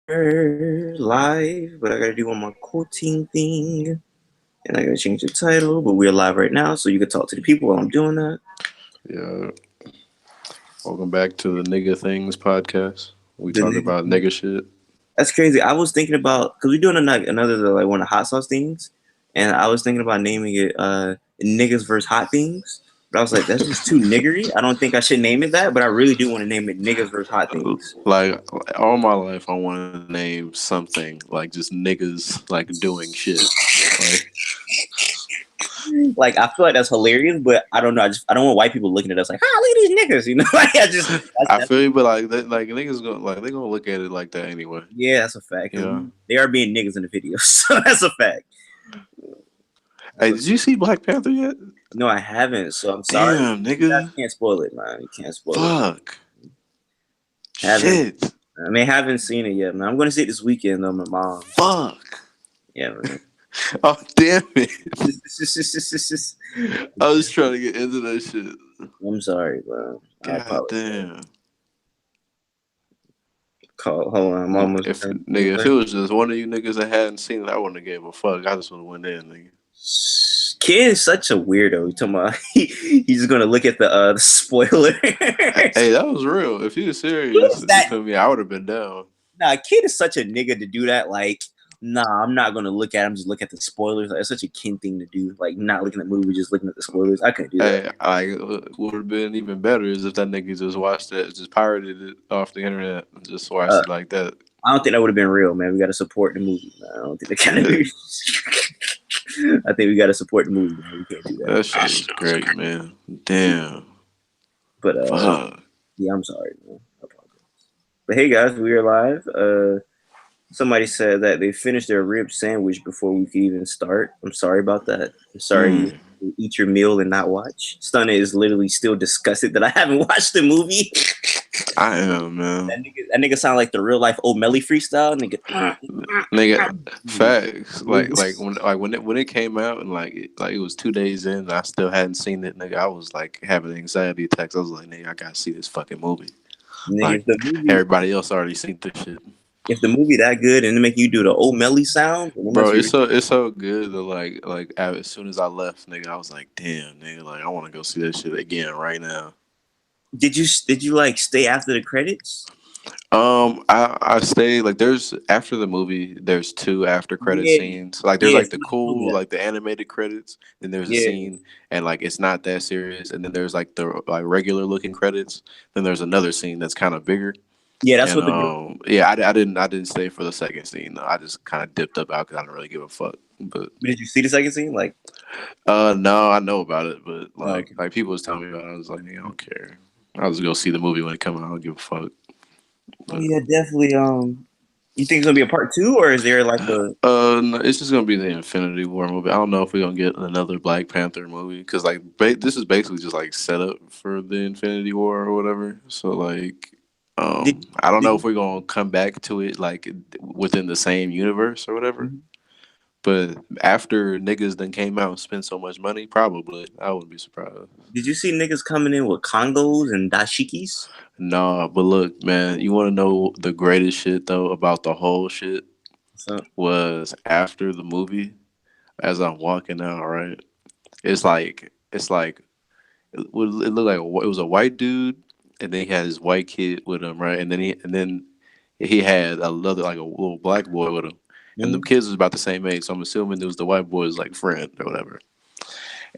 live, but I gotta do one more quoting thing, and I gotta change the title. But we're live right now, so you can talk to the people while I'm doing that. Yeah, welcome back to the Nigga Things podcast. We The talk about niggas, nigga shit. that's crazy. I was thinking about because we're doing another like one of the hot sauce things, and I was thinking about naming it "Niggas versus Hot Things." But I was like, that's just too niggery. I don't think I should name it that, but I really do want to name it "Niggas versus Hot Things." Like all my life, I want to name something like just niggas like doing shit. Like Like I feel like that's hilarious, but I don't know. I don't want white people looking at us like, "Ah, look at these niggas," you know. Like I that's feel you, but like niggas gonna they gonna look at it like that anyway. yeah, that's a fact. You 'Cause know. they are being niggas in the video, so that's a fact. Hey, But did you see Black Panther yet? no, I haven't. So I'm sorry. Damn, You guys nigga. can't spoil it, man. You can't spoil it. Fuck. Haven't. Shit. I mean, haven't seen it yet, man. I'm going to see it this weekend though. My mom. Fuck. Yeah, man. Oh damn it. I was trying to get into that shit. I'm sorry, bro. I God apologize. damn. Hold on, I'm almost If done. nigga, if it was just one of you niggas that hadn't seen it, I wouldn't have gave a fuck. I just would have went in, nigga. Kid is such a weirdo. You talking about he's just gonna look at the spoiler. Hey, that was real. If you was Kid serious, is you that feel me? I would have been down. nah, Kid is such a nigga to do that. Like, nah, I'm not gonna look at him. Just look at the spoilers. Like, it's such a Ken thing to do. Like, not looking at the movie, just looking at the spoilers. I couldn't do that. Hey, I would have been even better is if that nigga just watched it, just pirated it off the internet, and just watched Uh, it like that. I don't think that would have been real, man. We got to support the movie. Man. I don't think that kind of. I think we got to support the movie. Man. We can't do that. That shit was great, man. Damn. But Fuck. yeah, I'm sorry, man. I apologize. But hey, guys, we are live. Somebody said that they finished their rib sandwich before we could even start. I'm sorry about that. I'm sorry you Mm, eat your meal and not watch. Stunna is literally still disgusted that I haven't watched the movie. I am, man. That nigga sound like the real life O'Malley freestyle. Nigga. Nigga, facts. Like when it came out and like it was 2 days in, and I still hadn't seen it. Nigga, I was like having anxiety attacks. I was like, nigga, I gotta see this fucking movie. Nigga, Like everybody else already seen this shit, if the movie that good and it make you do the O'Malley sound, then it bro. must be. It's so good that as soon as I left, nigga, I was like, damn, nigga, like I want to go see that shit again right now. Did you like stay after the credits? I stayed like there's after the movie there's two after credit Yeah, scenes. Like there's yeah. like the Somebody told me cool that. like the animated credits, then there's a Yeah, scene and like it's not that serious, and then there's like the like regular looking credits. Then there's another scene that's kind of bigger. yeah. That's And what the girl. yeah, I didn't stay for the second scene. Though. I just kind of dipped up out because I don't really give a fuck. But Did you see the second scene? Like, no, I know about it, but oh, like people was telling me about it. I was like, I don't care. I'll just go see the movie when it comes out. I don't give a fuck. oh But yeah, definitely. You think it's gonna be a part two, or is there like a? No, it's just gonna be the Infinity War movie. I don't know if we're gonna get another Black Panther movie because like this is basically just like set up for the Infinity War or whatever. So Did I don't did know you? if we're gonna come back to it like within the same universe or whatever. But after niggas then came out and spent so much money, probably I wouldn't be surprised. Did you see niggas coming in with Congos and dashikis? No, but look, man, you want to know the greatest shit though about the whole shit So was after the movie. As I'm walking out, right? It's like it looked like it was a white dude, and then he had his white kid with him, right? And then he had another like a little black boy with him, and the mhm. kids was about the same age. So I'm assuming it was the white boy's like friend or whatever.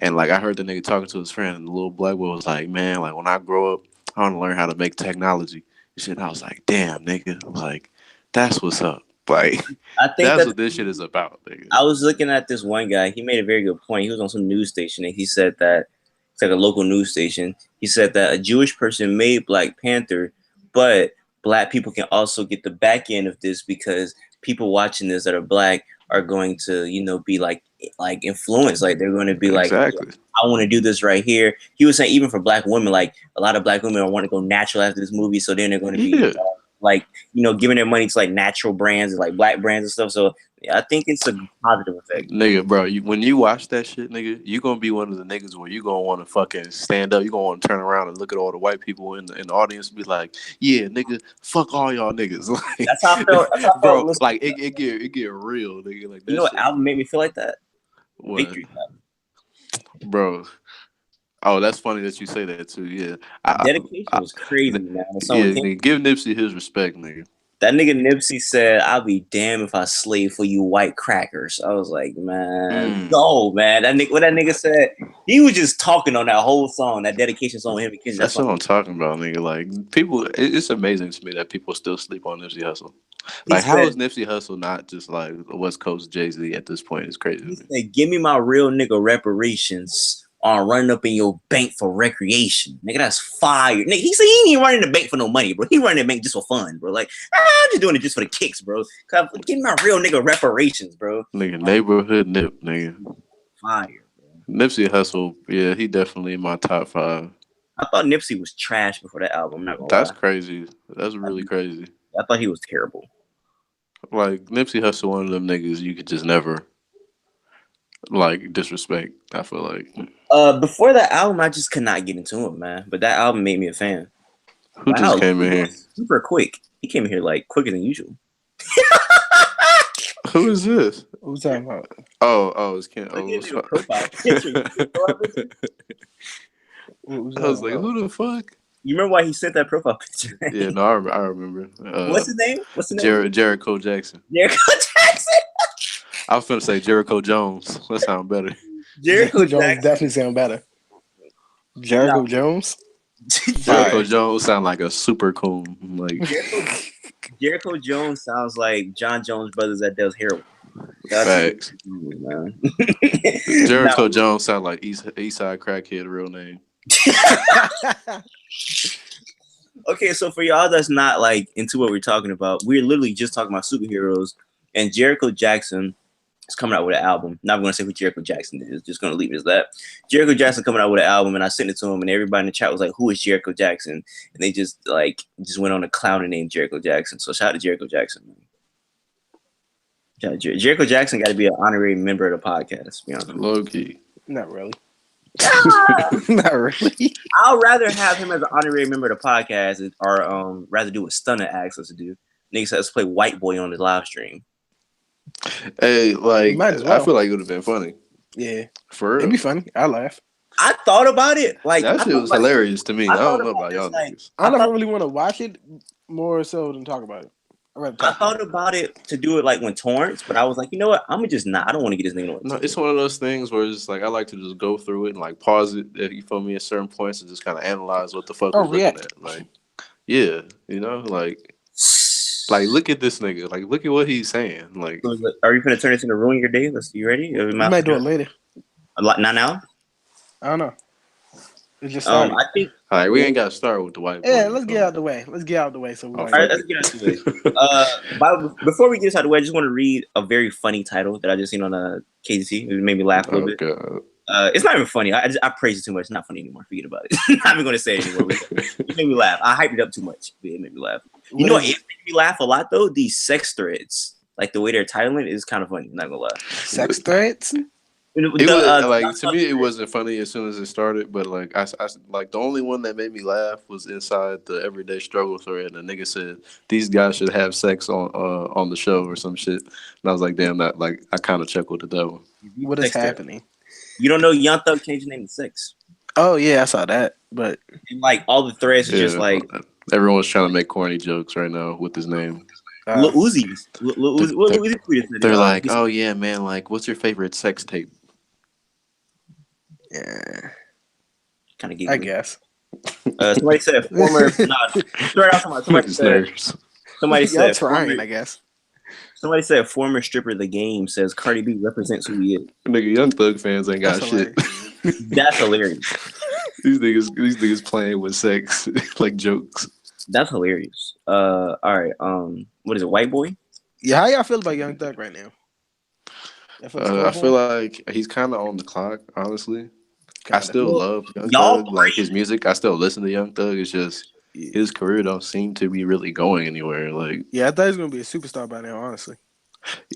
And like I heard the nigga talking to his friend, and the little black boy was like, "Man, like when I grow up, I want to learn how to make technology." And shit, and I was like, "Damn, nigga, like that's what's up." Like I think that's that what this shit is about, nigga. I was looking at this one guy. He made a very good point. He was on some news station and he said that it's like a local news station. He said that a Jewish person made Black Panther, but black people can also get the back end of this because people watching this that are black are going to, be like influenced. Like they're going to be like, Exactly. I want to do this right here. He was saying even for black women, like a lot of black women want to go natural after this movie, so then they're going to be Yeah. like giving their money to like natural brands and like black brands and stuff. So yeah, I think it's a positive effect. Nigga, bro, when you watch that shit, nigga, you gonna be one of the niggas where you gonna want to fucking stand up. You gonna want to turn around and look at all the white people in the audience and be like, yeah, nigga, fuck all y'all niggas. Like, That's how I felt. That's how I felt bro, listening. like it get real, nigga. Like You that know what shit. album made me feel like that? What, Victory. bro? Oh, that's funny that you say that too. Yeah, Dedication I, was crazy, man. The song yeah, with Tim. nigga, give Nipsey his respect, nigga. That nigga Nipsey said, "I'll be damned if I slave for you white crackers." I was like, man, no, man. That nigga, what that nigga said, he was just talking on that whole song, that dedication song with him and Kendrick. That's what I'm talking about, nigga. Like people, it's amazing to me that people still sleep on Nipsey Hussle. He Like, how said, is Nipsey Hussle not just like a West Coast Jay-Z at this point? It's crazy he to me. said, "Give me my real nigga reparations on running up in your bank for recreation, nigga. That's fire, nigga." He said he ain't even running the bank for no money, bro. He running the bank just for fun, bro. Like, I'm just doing it just for the kicks, bro. Give me my real nigga reparations, bro. Nigga, neighborhood Nip, nigga. Fire, bro. Nipsey Hussle, yeah, he definitely in my top 5. I thought Nipsey was trash before that album. I'm not gonna That's lie. crazy. That's really crazy. I thought he was terrible. Like Nipsey Hussle, one of them niggas you could just never like disrespect. I feel like. Before that album, I just could not get into him, man. But that album made me a fan. Who just Wow, came in here? super quick. He came in here like quicker than usual. Who is this? Who's talking about? Oh, it's Ken. Look Oh, at it's your profile picture. I was like, who the fuck? You remember why he sent that profile picture? Right? Yeah, no, I remember. What's his name? What's his name? Jericho Jackson. Jericho Jackson. I was gonna say Jericho Jones. That sound better. Jericho Jones Jackson. definitely sound better. Jericho Jones. Jericho Jones sound like a super coon. Like Jericho Jones sounds like John Jones Brothers that does heroin. Facts. Man. Jericho Jones sound like East Side crackhead real name. Okay, so for y'all that's not like into what we're talking about, we're literally just talking about superheroes, and Jericho Jackson is coming out with an album. Not going to say who Jericho Jackson is, just going to leave it as that. Jericho Jackson coming out with an album, and I sent it to him, and everybody in the chat was like, "Who is Jericho Jackson?" And they just went on a clown and named Jericho Jackson. So shout out to Jericho Jackson. Jericho Jackson got to be an honorary member of the podcast. To be honest. Low key. Not really. Not really. I'll rather have him as an honorary member of the podcast, or rather do what Stunner asks us to do. Niggas has to play White Boy on the live stream. Hey, like Might as well. I feel like it would have been funny. Yeah, For real. it'd be funny. I laugh. I thought about it. Like That shit was hilarious to me. I don't know about y'all like, niggas. I never really want to watch it more so than talk about it. I thought about it to do it like when Torrance, but I was like, you know what? I'm just not. I don't want to get this nigga. No, it's one of those things where it's like I like to just go through it and like pause it, if you feel me, at certain points and just kind of analyze what the fuck we're looking at. Like, yeah, you know, like look at this nigga. Like, look at what he's saying. Like, are you gonna turn this into ruin your day? You ready? We might do it later. Not now. I don't know. It just started. I think. All right, we ain't got to start with the white. Yeah, let's get out the way. Let's get out the way. So all right, let's get out the way. Before we get this out of the way, I just want to read a very funny title that I just seen on KZT. It made me laugh a little bit. God. It's not even funny. I praise it too much. It's not funny anymore. Forget about it. I'm not even going to say it anymore. It made me laugh. I hyped it up too much. It made me laugh. You know what? It made me laugh a lot though. These sex threads, like the way they're titling it, is kind of funny. I'm not gonna lie. Sex threads. It was like to me, it wasn't funny as soon as it started, but like I like the only one that made me laugh was inside the everyday struggle thread. And the nigga said these guys should have sex on the show or some shit, and I was like, damn, that like I kind of chuckled at that one. What is happening? You don't know Young Thug changed his name to Six. Oh yeah, I saw that, but and, like all the threads are just like everyone's trying to make corny jokes right now with his name. Lil Uzi's. They're like, oh yeah, man, like what's your favorite sex tape? Yeah, kind of. I guess. Somebody said former. Somebody said trying. I guess. Somebody said former stripper. The game says Cardi B represents who he is. Nigga, Young Thug fans ain't got shit. That's hilarious. These niggas playing with sex like jokes. That's hilarious. All right. What is it? White Boy? Yeah. How y'all feel about Young Thug right now? I feel like he's kind of on the clock, honestly. I still love Young Thug, like his music. I still listen to Young Thug. It's just his career don't seem to be really going anywhere. Like, Yeah, I thought he was gonna be a superstar by now. Honestly,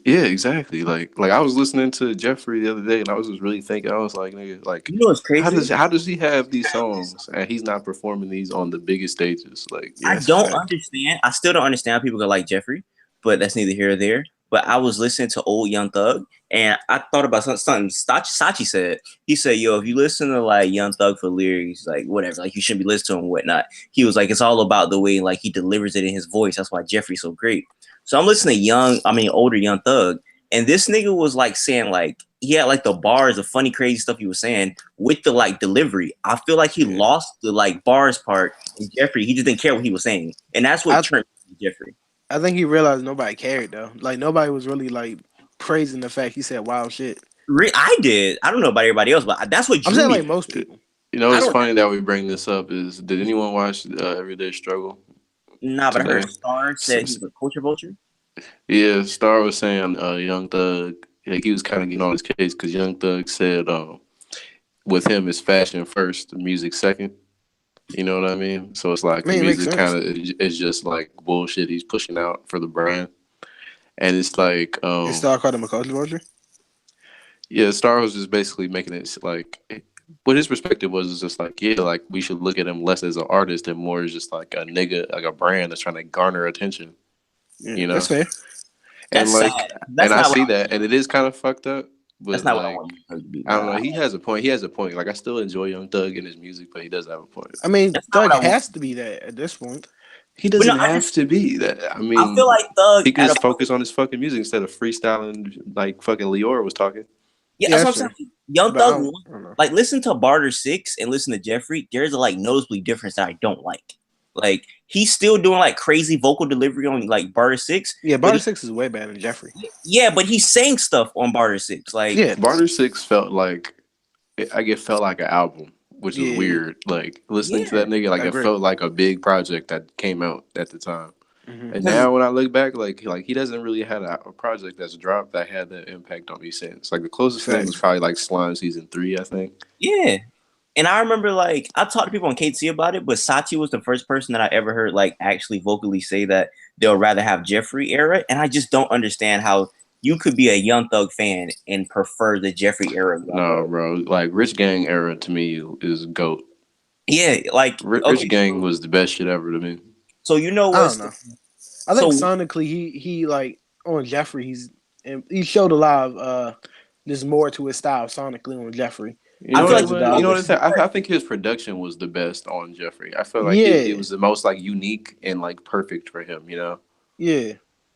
yeah, exactly. Like I was listening to Jeffrey the other day, and I was just really thinking, I was like, nigga, like, You know what's crazy? how does he have these songs and he's not performing these on the biggest stages? Like, yeah, I that's a don't fact. understand. I still don't understand how people go like Jeffrey, but that's neither here or there. But I was listening to old Young Thug, and I thought about something Sachi said. He said, "Yo, if you listen to like Young Thug for lyrics, like whatever, like you shouldn't be listening to him and whatnot." He was like, "It's all about the way like he delivers it in his voice. That's why Jeffrey's so great." So I'm listening to older Young Thug, and this nigga was like saying like he had like the bars, the funny, crazy stuff he was saying with the like delivery. I feel like he lost the like bars part in Jeffrey. He just didn't care what he was saying, and that's what I turned Jeffrey. I think he realized nobody cared though. Like nobody was really like praising the fact he said wild shit. I did. I don't know about everybody else, but that's what I'm drew saying me. like most people. you know, I it's don't. funny that we bring this up. Is did anyone watch Everyday Struggle Nah, but I heard today? Star said he was a culture vulture. Yeah, Star was saying Young Thug, like he was kind of getting on his case because Young Thug said with him it's fashion first, music second. You know what I mean? So it's like I the mean, it makes music kind sense. of is just like bullshit he's pushing out for the brand, and it's like And Star called him a culture vulture. yeah, Star was just basically making it like what his perspective was is just like yeah, like we should look at him less as an artist and more as just like a nigga, like a brand that's trying to garner attention. Yeah, You that's know? fair. And That's sad. like, That's and I not what see that, and it is kind of fucked up. that's But not what I like, want Young Thug to be, I bro. don't know. He has a point. He has a point. Like, I still enjoy Young Thug and his music, but he does have a point. I mean, That's not Thug what I want. has to be that at this point. He But no, doesn't have to be that. I I feel mean, like Thug he could at a just point. focus on his fucking music instead of freestyling like fucking Leora was talking. Yeah, Yeah, that's what that's I'm true. saying. Young But Thug, I don't know. like listen to Barter Six and listen to Jeffrey. There's a like noticeably difference that I don't like. Like he's still doing like crazy vocal delivery on like Barter Six, Yeah, but Barter Six is way better than Jeffrey. but he's saying stuff on Barter Six. Like Yeah, Barter Six felt like I get felt like an album, which is yeah, weird. Like listening to yeah, that nigga, I like it agree. felt like a big project that came out at the time. Hmm. And because now when I look back, like he doesn't really have a project that's dropped that had that impact on me since. Like the closest thing was Facts. probably like Slime season 3, I think. yeah. And I remember like I talked to people on KT about it, but Sachi was the first person that I ever heard like actually vocally say that they'll rather have Jeffrey era. And I just don't understand how you could be a Young Thug fan and prefer the Jeffrey era of Young No, Thug. bro. Like Rich Gang era to me is GOAT. Yeah, like Rich okay, Gang was the best shit ever to me. so you know I don't what's know. I think so sonically he like on Jeffrey and he showed a lot of there's more to his style sonically on Jeffrey. You I know He feel what like it has he was? You know about what focused I'm saying? more. I think his production was the best on Jeffrey. I feel like it yeah was the most like unique and like perfect for him, you know? yeah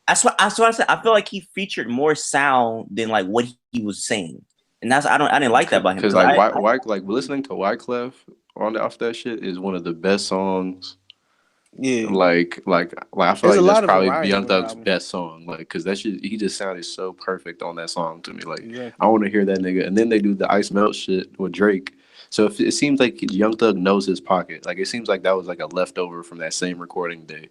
That's what I said. I feel like he featured more sound than like what he was saying, and that's I didn't like that about him Because because like like listening to Wyclef on off that shit is one of the best songs. yeah. I feel There's a like that's lot of probably variety Young on the Thug's album. best song. Like, cause that shit, he just sounded so perfect on that song to me. Like, Exactly. I want to hear that nigga. And then they do the Ice Melt shit with Drake. So if it seems like Young Thug knows his pocket. Like, it seems like that was like a leftover from that same recording day.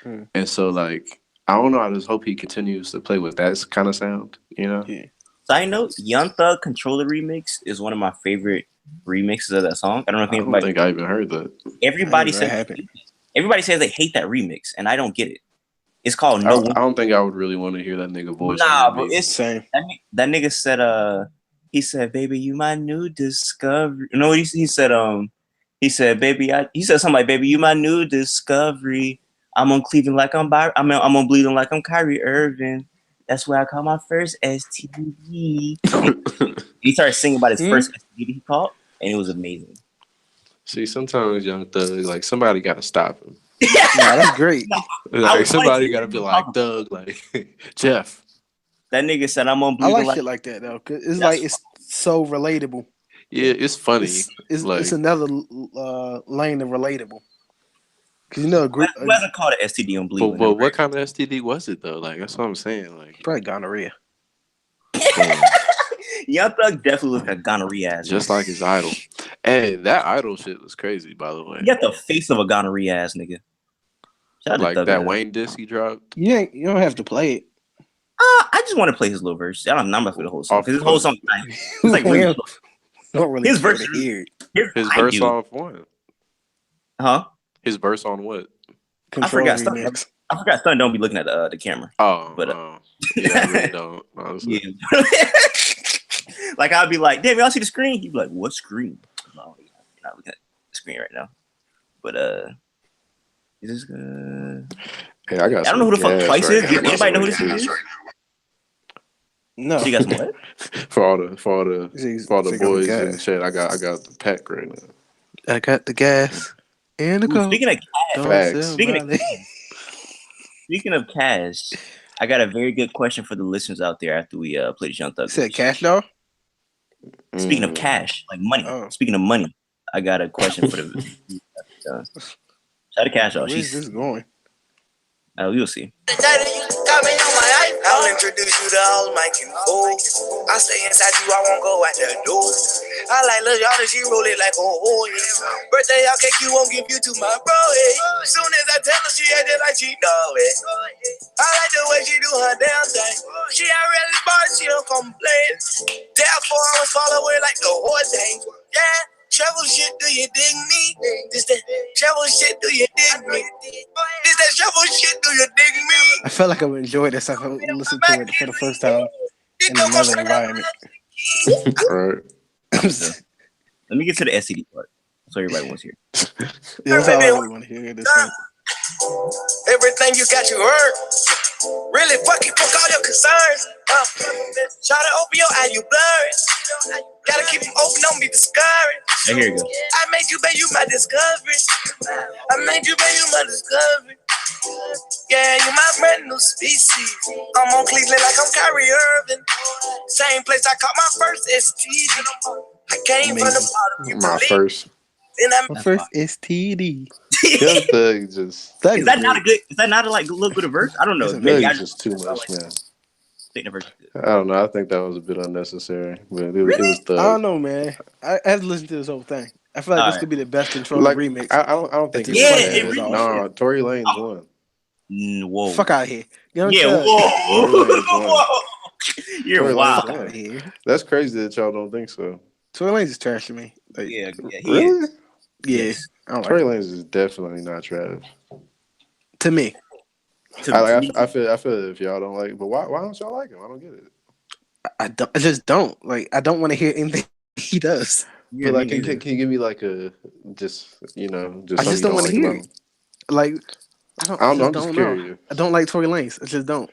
Hmm. And so like, I don't know. I just hope he continues to play with that kind of sound. You know? Yeah. side note, Young Thug Controller remix is one of my favorite remixes of that song. I don't know if I don't anybody think I even heard that. I ain't everybody that says happened. everybody says they hate that remix, and I don't get it. It's called No I Woman. don't think I would really want to hear that nigga voice on Nah, that bro, beat. it's Same. that nigga said he said, "Baby, you my new discovery." You know what he said? He said, "Baby, he said something like, "Baby, you my new discovery. I'm on Cleveland like I'm on bleeding like I'm Kyrie Irving. That's where I caught my first STD." He started singing about his Hmm? first STD he caught, and it was amazing. See, sometimes Young Thug, like somebody got to stop him. Nah, that's great. No, I Like wanted somebody to got hear to be him talk like about Thug, like Jeff. that nigga said, "I'm on I bleeding like like." shit like that though, cause it's like That's it's so relatable. Yeah, it's funny. It's Like, another lane of relatable. Cause you know, who hasn't caught an STD on but bleeding? what kind of STD was it though? Like that's what I'm saying. Like, probably gonorrhea. damn, Young Thug definitely looks like a gonorrhea ass just nigga. like his idol. Hey, that idol shit was crazy, by the way. You got the face of a gonorrhea ass nigga. Shout out to Like Thug. that Wayne disc he dropped You don't have to play it. I just want to play his little verse. I'm not for the whole song off because his whole song, it's like We really, don't really his care verse, to hear it. his I verse do, off one. huh? His verse on what? I Control forgot. remix. I forgot. Son don't be looking at the camera. Oh, But yeah, I really don't. Honestly, yeah. Like I'd be like, damn, y'all see the screen? He'd be like, what screen? No, you're not looking at the screen right now. But is this good? hey, I got I don't know some who the fuck gas Twice right is. now. Anybody know who this is? No. So you got some what? for all the boys gas. in chat. I got the pack right now. I got the gas and the Ooh, coke. speaking of Don't Facts. sell my speaking of cash, I got a very good question for the listeners out there after we play the Young Thug. Said cash doll. Speaking of cash, like money. Oh. Speaking of money, I got a question for the. Shout out to Cash Doll. Where's this going? You'll see. I'll introduce you to all my kinfolk. I stay inside you, I won't go out the door. I like little y'all that she roll it like yeah. Birthday y'all cake, you won't give you to my bro. Soon as I tell her, she acted like she know it. I like the way she do her damn thing. She ain't really smart, she don't complain. Therefore, I was follow her like the whole thing. Yeah. Travel shit, do you dig me? This that travel shit, do you dig me? This that travel shit, do you dig me? I felt like I would enjoy this if I listened to it for the first time in another environment. Right. Let me get to the SCD part, so everybody wants to hear. Yeah, that's all I really want to hear this time. Everything you got, you heard. Really fuck all your concerns. Try to open your eye, you blurred. Gotta keep them open, don't be discouraged. Hey, here you go. I made you, babe, you my discovery. I made you, babe, you my discovery. Yeah, you my brand new species. I'm on Cleveland like I'm Kyrie Irving. Same place I caught my first STD. I came from the bottom, you My believe. first. My first STD. Young Thug just. Is that not a good? Is that not a like a little bit of verse? I don't know. It's a Maybe Thug I is just too much, man. think the verse is good. I don't know. I think that was a bit unnecessary, but it was Thug. I don't know, man. I have to listen to this whole thing. I feel like this could be the best control Like, remix. I don't think Yeah, it's it bad. really No, Tory Lanez won. Whoa. Fuck out of here. Young Yeah. Thug. Whoa. You're Tory Lanez wild. Fuck out of here. That's crazy that y'all don't think so. Tory Lanez is trash to me. Like, Yeah. He Really? is. yeah. Yes. I don't like Tory it. Lanez is definitely not trash. To me. I feel if y'all don't like, but why don't y'all like him? I don't get it. I just don't. Like, I don't want to hear anything he does. Yeah, But like, me can neither. you give me like a just I just don't want to hear it. Like, I don't know. I'm don't just know. curious. I don't like Tory Lanez. I just don't.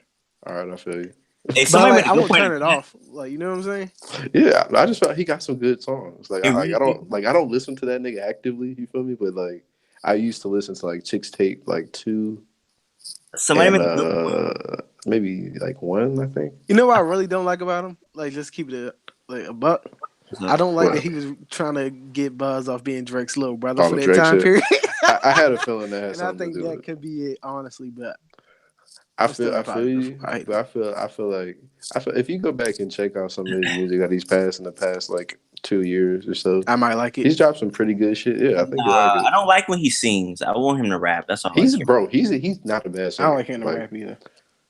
All right, I feel you. Hey, But somebody like, made a I good won't point. turn it off. Like, you know what I'm saying? Yeah, I just felt he got some good songs. Like, It I really don't listen to that nigga actively. You feel me? But like, I used to listen to like Chicks Tape like 2 Somebody and made a good point. maybe like 1. I think. You know what I really don't like about him? Like, just keep it a buck. I don't like that he was trying to get buzz off being Drake's little brother All for the that Drake time shit. period. I had a feeling that had And I something think to do with that it. could be it, honestly. But I I'm still feel not positive. you, Right. but I feel like if you go back and check out some of his music that he's passed in the past like 2 years or so, I might like it. he's dropped some pretty good shit. Yeah, I think you like it. I don't like when he sings. I want him to rap. That's all. He's I care. he's not a bad I singer. don't like hearing him rap either.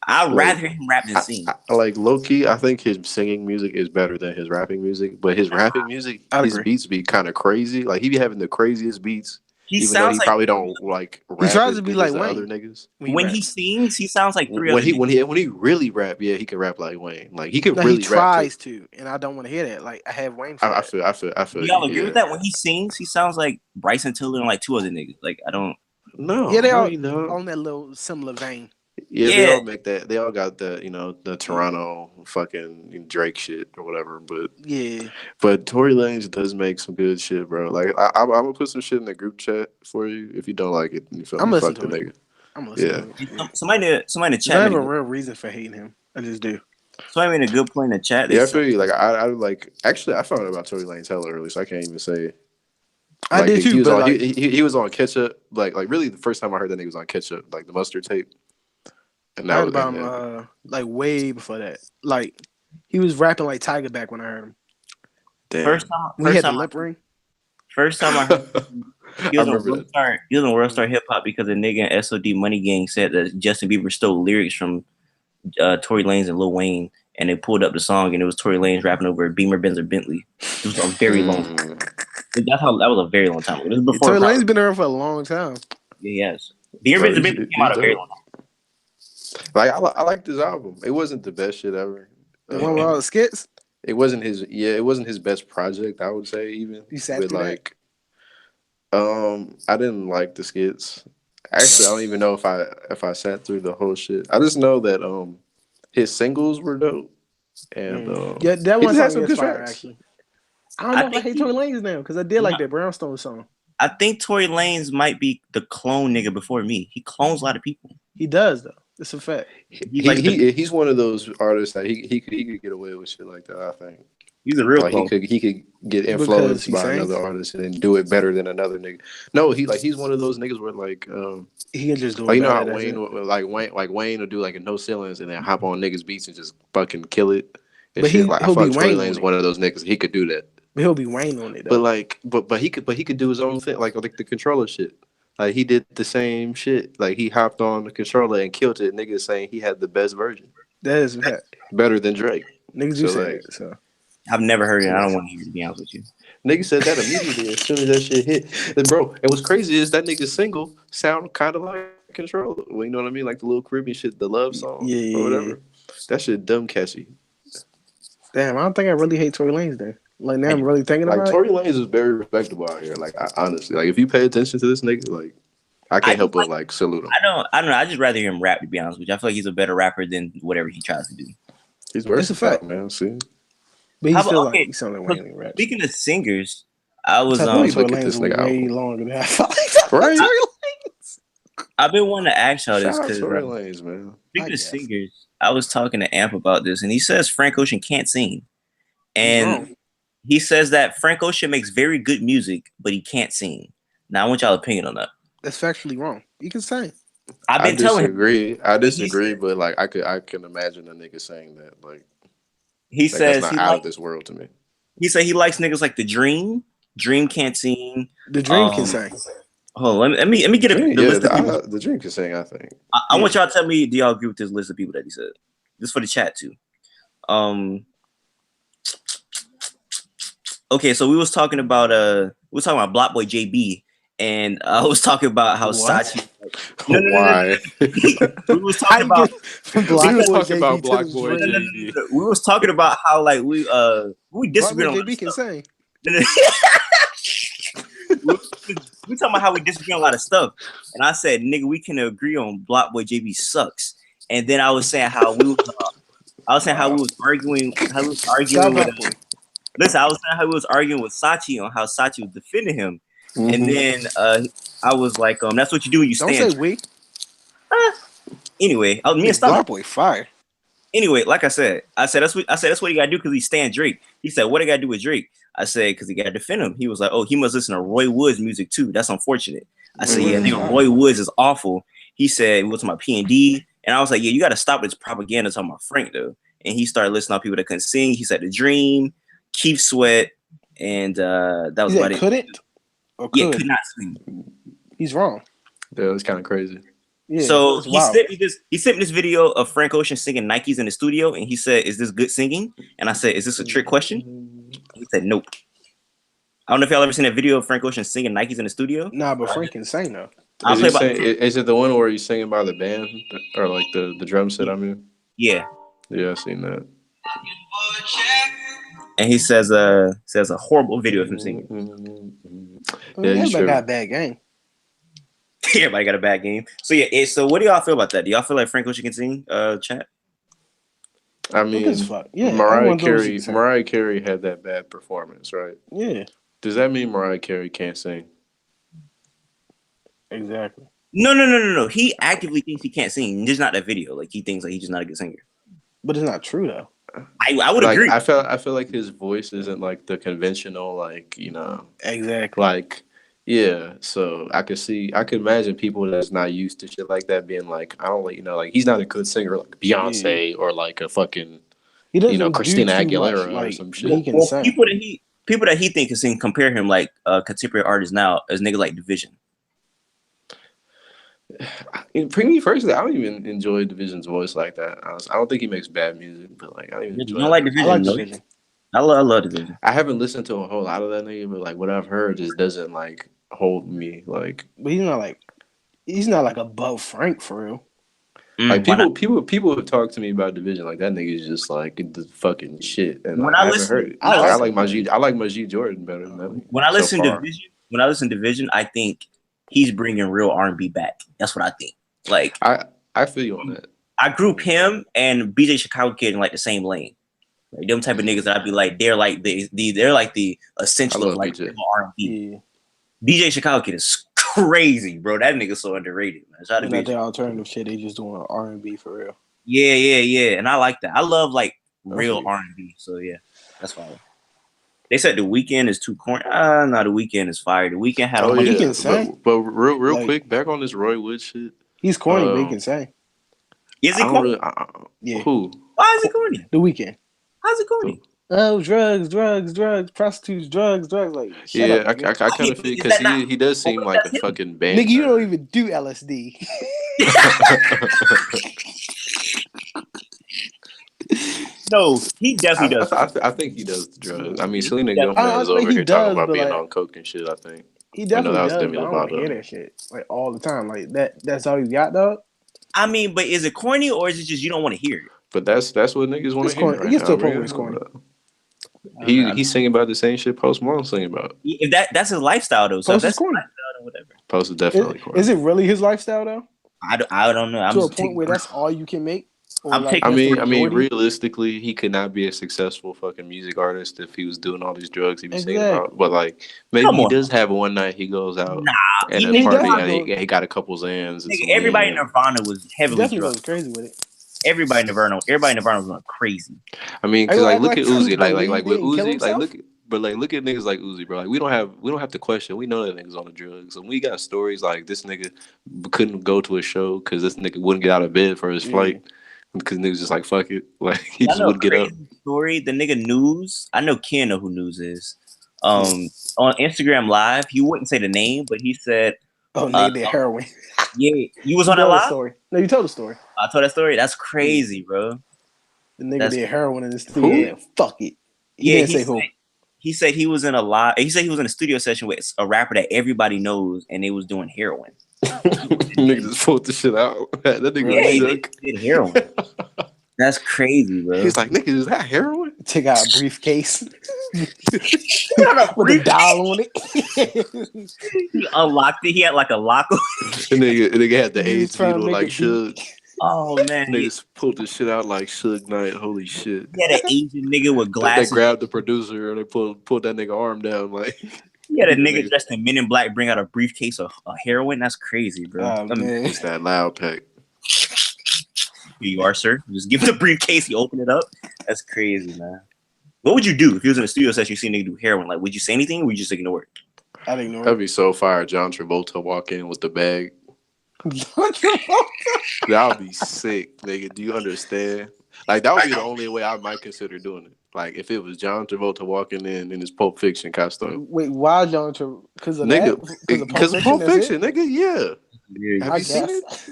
I'd rather him rap than I, sing. like low key, I think his singing music is better than his rapping music. But his rapping music, I'd his agree. beats be kind of crazy. Like he be having the craziest beats, He even though sounds he like probably don't like rap. He tries as to be good like as the Wayne. other niggas. when rap. he sings, he sounds like three When other he niggas. when he really rap, yeah, he can rap like Wayne. Like he can No, really he rap. tries to, and I don't want to hear that. Like, I have Wayne for I that. feel. Do y'all you, agree with that? When he sings, he sounds like Bryson Tiller and like two other niggas. Like I don't. No, Yeah, they no, all you know. on that little similar vein. Yeah, they Yeah. all make that. They all got the the Toronto fucking Drake shit or whatever. Yeah. But Tory Lanez does make some good shit, bro. Like I'm gonna put some shit in the group chat for you. If you don't like it, you feel I'm me? listening Fuck the to it. nigga. I'm listening Yeah. to it. Somebody in the I chat. have Made a a good, real reason for hating him. I just do. somebody made a good point in the chat. They Yeah, I said, feel you. Like I like. Actually, I found out about Tory Lanez hella early, so I can't even say. I Like did too, he was but on. like, He was on Ketchup. Like really, the first time I heard that nigga was on Ketchup, like the mustard tape. And I that heard was about and him like way before that. Like, he was rapping like Tiger back when I heard him. damn. first time. When he had the First time. lip ring. First time I heard. He I was on remember World that. Star. He was on World Star Hip Hop because a nigga in SOD Money Gang said that Justin Bieber stole lyrics from Tory Lanez and Lil Wayne, and they pulled up the song, and it was Tory Lanez rapping over a Beamer, Benz, or Bentley. It was a very long time. That was a very long time ago. This is before Tory Lane's been around for a long time. Yeah, he has. The Bro, Invisibility came he's out a very dope. long time. Like I liked his album. It wasn't the best shit ever. The one with all the skits. It wasn't his. Yeah, it wasn't his best project. I would say even. You sat But through that. like, I didn't like the skits. Actually, I don't even know if I sat through the whole shit. I just know that his singles were dope, and Yeah, that he one just had song some is good fire. tracks. Actually, I don't know if I think hate he- Tory Lanez now because I did like No. that Brownstone song. I think Tory Lanez might be the clone nigga before me. He clones a lot of people. He does though. It's a fact. He's like He's one of those artists that he could get away with shit like that. I think. he's a real Like clone. he could get Because influenced he by sang? another artist and then do it better than another nigga. No, he's one of those niggas where like He can just do it. like you know how better, that's Wayne it. Wayne will do like a no ceilings and then hop on niggas beats and just fucking kill it. And But shit. Like I he'll feel be like Tory Wayne on Lanez it. one of those niggas. He could do that. But he'll be Wayne on it though. But like but he could do his own thing like the controller shit. Like he did the same shit. Like he hopped on the controller and killed it. Niggas saying he had the best version, That is a fact. better than Drake. Niggas do So, say like, that. So I've never heard it. I don't want to hear it, to be honest with you. Nigga said that immediately as soon as that shit hit. And bro, and what's crazy is that nigga's single sound kind of like Control. Well, you know what I mean? Like the little Caribbean shit, the love song or whatever. That shit dumb catchy. damn, I don't think I really hate Tory Lanez then. Like now I'm really thinking Like about Tory Lanez is very respectable out here. Like honestly, like if you pay attention to this nigga, like I can't help but like salute him. I don't know. I just rather hear him rap, to be honest with you. I feel like he's a better rapper than whatever he tries to do. He's It's a versatile, fact. man. See, it. But How he's still about- okay, like he sound like Wayne in rap. Speaking of singers, I was I think Tory look at this Lanez was nigga way album. longer than I thought. Right? Tory Lanez. I've been wanting to ask y'all this Shout out because Tory Lanez, man. speaking I of guess. singers, I was talking to Amp about this, and he says Frank Ocean can't sing, and wrong. he says that Frank Ocean makes very good music, but he can't sing. Now I want y'all opinion on that. That's factually wrong. You can sing. I've been telling him. I disagree, but like I can imagine a nigga saying that. Like He that's says not he out of likes. this world to me. He said he likes niggas like the Dream. Dream can't sing. The Dream can sing. Hold on, let me get the list of people. The Dream can sing, I think. I want y'all to tell me, do y'all agree with this list of people that he said? This is for the chat too. Okay, so we was talking about Block Boy JB, and I was talking about how What? Sachi. Why? We was talking about. Black We was Boy talking JB about to Black the Boy Dream. JB. We was talking about how like we Black disagree Boy on a lot JB of can stuff. sing. We talking about how we disagree on a lot of stuff, and I said, "Nigga, we can agree on Block Boy JB sucks." And then I was saying how we was arguing, Shout out with. Black Boy. Listen, I was saying how we was arguing with Sachi on how Sachi was defending him, Mm-hmm. and then I was like, that's what you do when you Don't stand. say we. Anyway, me and Black Stomach. Boy fire. Anyway, like I said that's what he got to do because he stand Drake. He said, "What I got to do with Drake?" I said, "Because he got to defend him." He was like, "Oh, he must listen to Roy Woods music too. That's unfortunate." I said, "Yeah, nigga, Roy Woods is awful." He said, "We went to my P&D," and I was like, "Yeah, you got to stop this propaganda talking about Frank though." And he started listening to people that couldn't sing. He said, "The Dream, Keith Sweat," and that was He about said it. couldn't or Yeah, could. could not sing. He's wrong. Yeah, it's kind of crazy. Yeah, So it's he wild. sent me this video of Frank Ocean singing Nikes in the studio, and he said, "Is this good singing?" And I said, "Is this a trick question?" He said, "Nope." I don't know if y'all ever seen that video of Frank Ocean singing Nikes in the studio. Nah, but Frank can sing though. I'll play about Is it the one where he's singing by the band or like the drum set? I mean, yeah. yeah, I've seen that. And he says a horrible video of him singing. Yeah, he's Everybody tripping. got a bad game. Everybody got a bad game. So yeah, so what do y'all feel about that? Do y'all feel like Frank Ocean can sing? Chat. I mean, as fuck. Yeah, Mariah everyone knows she Carey. can sing. Mariah Carey had that bad performance, right? Yeah, Does that mean Mariah Carey can't sing? exactly. No. He actively thinks he can't sing. Just not that video. Like he thinks like he's just not a good singer. But it's not true though. I would Like, agree. I feel like his voice isn't like the conventional, like, you know, Exactly. like, yeah. So I could imagine people that's not used to shit like that being like, I don't, you know, like he's not a good singer like Beyonce or like a fucking, He doesn't you know, do Christina too Aguilera much, or like, some but shit. he can Well, sing. people that he think can sing compare him like contemporary artists now as niggas like Division. For me personally, I don't even enjoy Division's voice like that. Honestly. I don't think he makes bad music, but like I don't even You enjoy don't it. like I Division? like No. Division. I love Division. I haven't listened to a whole lot of that nigga, but like what I've heard just doesn't like hold me. Like But he's not like He's not like above Frank for real. Like Why not? people would talk to me about Division like that nigga's just like the fucking shit, and When like I I haven't listen, heard it. when I Like I listen, like Majid Jordan better than that when I so listen to far. Division, I think he's bringing real R&B back. That's what I think. Like I feel you on that. I group him and BJ Chicago Kid in like the same lane. Like them type of niggas that I'd be like, they're like they're like the I essential of love like BJ. R&B. Yeah. BJ Chicago Kid is crazy, bro. That nigga's so underrated, man. Shout out And to that BJ. their alternative shit, they just doing R&B for real. Yeah. And I like that. I love like real Okay. R&B. So yeah, that's fine. They said The Weeknd is too corny. No, The Weeknd is fire. The Weeknd had a Oh whole He yeah, can sing. but real Like- quick, back on this Roy Wood shit. He's corny, but he can sing. Is I he don't corny? really. Yeah. Who? Why is he corny? The Weeknd. How's it corny? Oh, drugs, prostitutes, drugs. Like, shut Yeah, up, I nigga. kind of feel Is because that not- he does seem like a that's him. fucking band. Nigga, you don't nerd. even do LSD. No, he definitely does. I think he does the drugs. I mean, Selena Yeah. Gomez is Like, over he here talking does, about but, being like- on coke and shit. I think. He I know definitely that was does, Demi but I don't want to Lovato. hear that shit like all the time. Like that's all you got, dog. I mean, but is it corny or is it just you don't want to hear it? But that's what niggas want It's to hear corny. It right gets now. to a point Man. where it's corny. He's singing about the same shit Post Malone singing about. If that's his lifestyle though, so if Post is that's his corny. lifestyle, then whatever. Post is definitely corny. Is it really his lifestyle though? I don't know. I'm To a just point taking- where that's all you can make? Or I'm like taking- I that's the mean, majority? realistically, he could not be a successful fucking music artist if he was doing all these drugs he was singing Exactly. about. But like, maybe Come he on. does have one night he goes out Nah, and he a party definitely and he got a couple Zans. And Nigga, some everybody in lean. Nirvana was He heavily definitely drugged. goes crazy with it. Everybody in Nirvana was going crazy. I mean, because Everybody like look act at like Uzi, Khalid like with didn't kill Uzi, like himself? look at niggas like Uzi, bro. Like we don't have to question. We know that niggas on the drugs, and we got stories like this nigga couldn't go to a show because this nigga wouldn't get out of bed for his flight because niggas just like fuck it, like he I just know a wouldn't get up. crazy story. The nigga News. I know Ken know who News is. On Instagram Live, he wouldn't say the name, but he said, Oh, nigga did heroin. "Yeah, you was You on that told the live." story. No, you told the story. I told that story. That's crazy, bro. The nigga That's- did heroin in the studio. Who? Yeah, fuck it. He Yeah, didn't say who. He said he was in a live. He said he was in a studio session with a rapper that everybody knows, and they was doing heroin. Nigga just pulled the shit out. That nigga Yeah, was he shook. did heroin. That's crazy, bro. He's like, nigga, is that heroin? Take out a briefcase Got a with a dial on it. He unlocked it. He had like a lock. The nigga had the He was AIDS trying to needle make like it Suge. Oh man, he Niggas pulled the shit out like Suge Knight. Holy shit. had an Asian nigga with They glasses. grabbed the producer and they pulled that nigga arm down like. He had a nigga dressed in Men in Black bring out a briefcase of heroin. That's crazy, bro. Oh, man. It's that loud pack. Here you are, sir. Just give him the briefcase. He opened it up. That's crazy, man. What would you do if you was in a studio session? You see a nigga do heroin. Like, would you say anything? Or would you just ignore it? I'd ignore That'd it. be so fire. John Travolta walk in with the bag. That That would be sick, nigga. Do you understand? Like that would be the only way I might consider doing it. Like if it was John Travolta walking in his Pulp Fiction costume. Wait, why John Travolta? Because of Nigga, that? because of Pulp Fiction, nigga, yeah. Yeah. Have I you seen it? guess.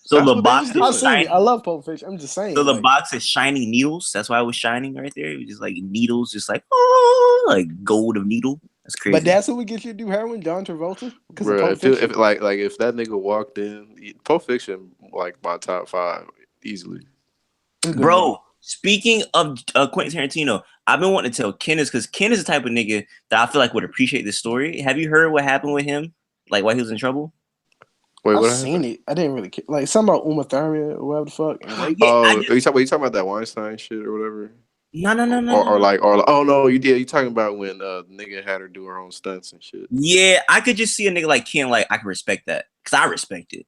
So That's the what they box was is doing. I've seen shining. it. I love Pulp Fiction. I'm just saying. So the like, box is shining needles. That's why it was shining right there. It was just like needles, just like oh, like gold of needle. That's crazy. but that's who would get you to do heroin, John Travolta? Because of Bro, Pulp if Fiction? if that nigga walked in, Pulp Fiction like my top 5 easily. It's good. Bro, speaking of Quentin Tarantino, I've been wanting to tell Ken because Ken is the type of nigga that I feel like would appreciate this story. Have you heard what happened with him? Like why he was in trouble? Wait, I've what seen happened? it. I didn't really care. Like something about Uma Thurman or whatever the fuck. And rape. Yeah, Oh, I you talking about that Weinstein shit or whatever? No. Or oh no, you talking about when the nigga had her do her own stunts and shit. Yeah, I could just see a nigga like Ken, like I can respect that because I respect it.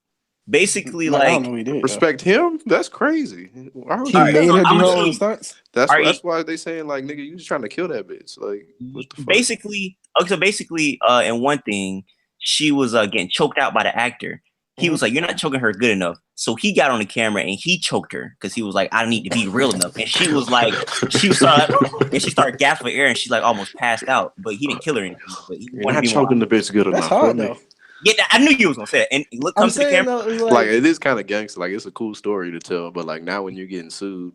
Basically, Like, I don't like know what he did. Respect him? That's crazy. Why would He you- Alright, made so her do I'm her gonna own show stunts. That's Alright. that's why they saying like nigga, you just trying to kill that bitch. Like what the fuck? basically, okay, so basically, in one thing, she was getting choked out by the actor. He was like, "You're not choking her good enough." So he got on the camera and he choked her because he was like, "I need to be real enough." And she was like, she started gasping air and she like almost passed out. But he didn't kill her or anything. But he You're wanted not to be more. choking the bitch good That's enough. hard feel me? though. Yeah, I knew you was gonna say that. And look, I'm come to the saying camera. though, it's Like it is kind of gangster. Like it's a cool story to tell, but like now when you're getting sued,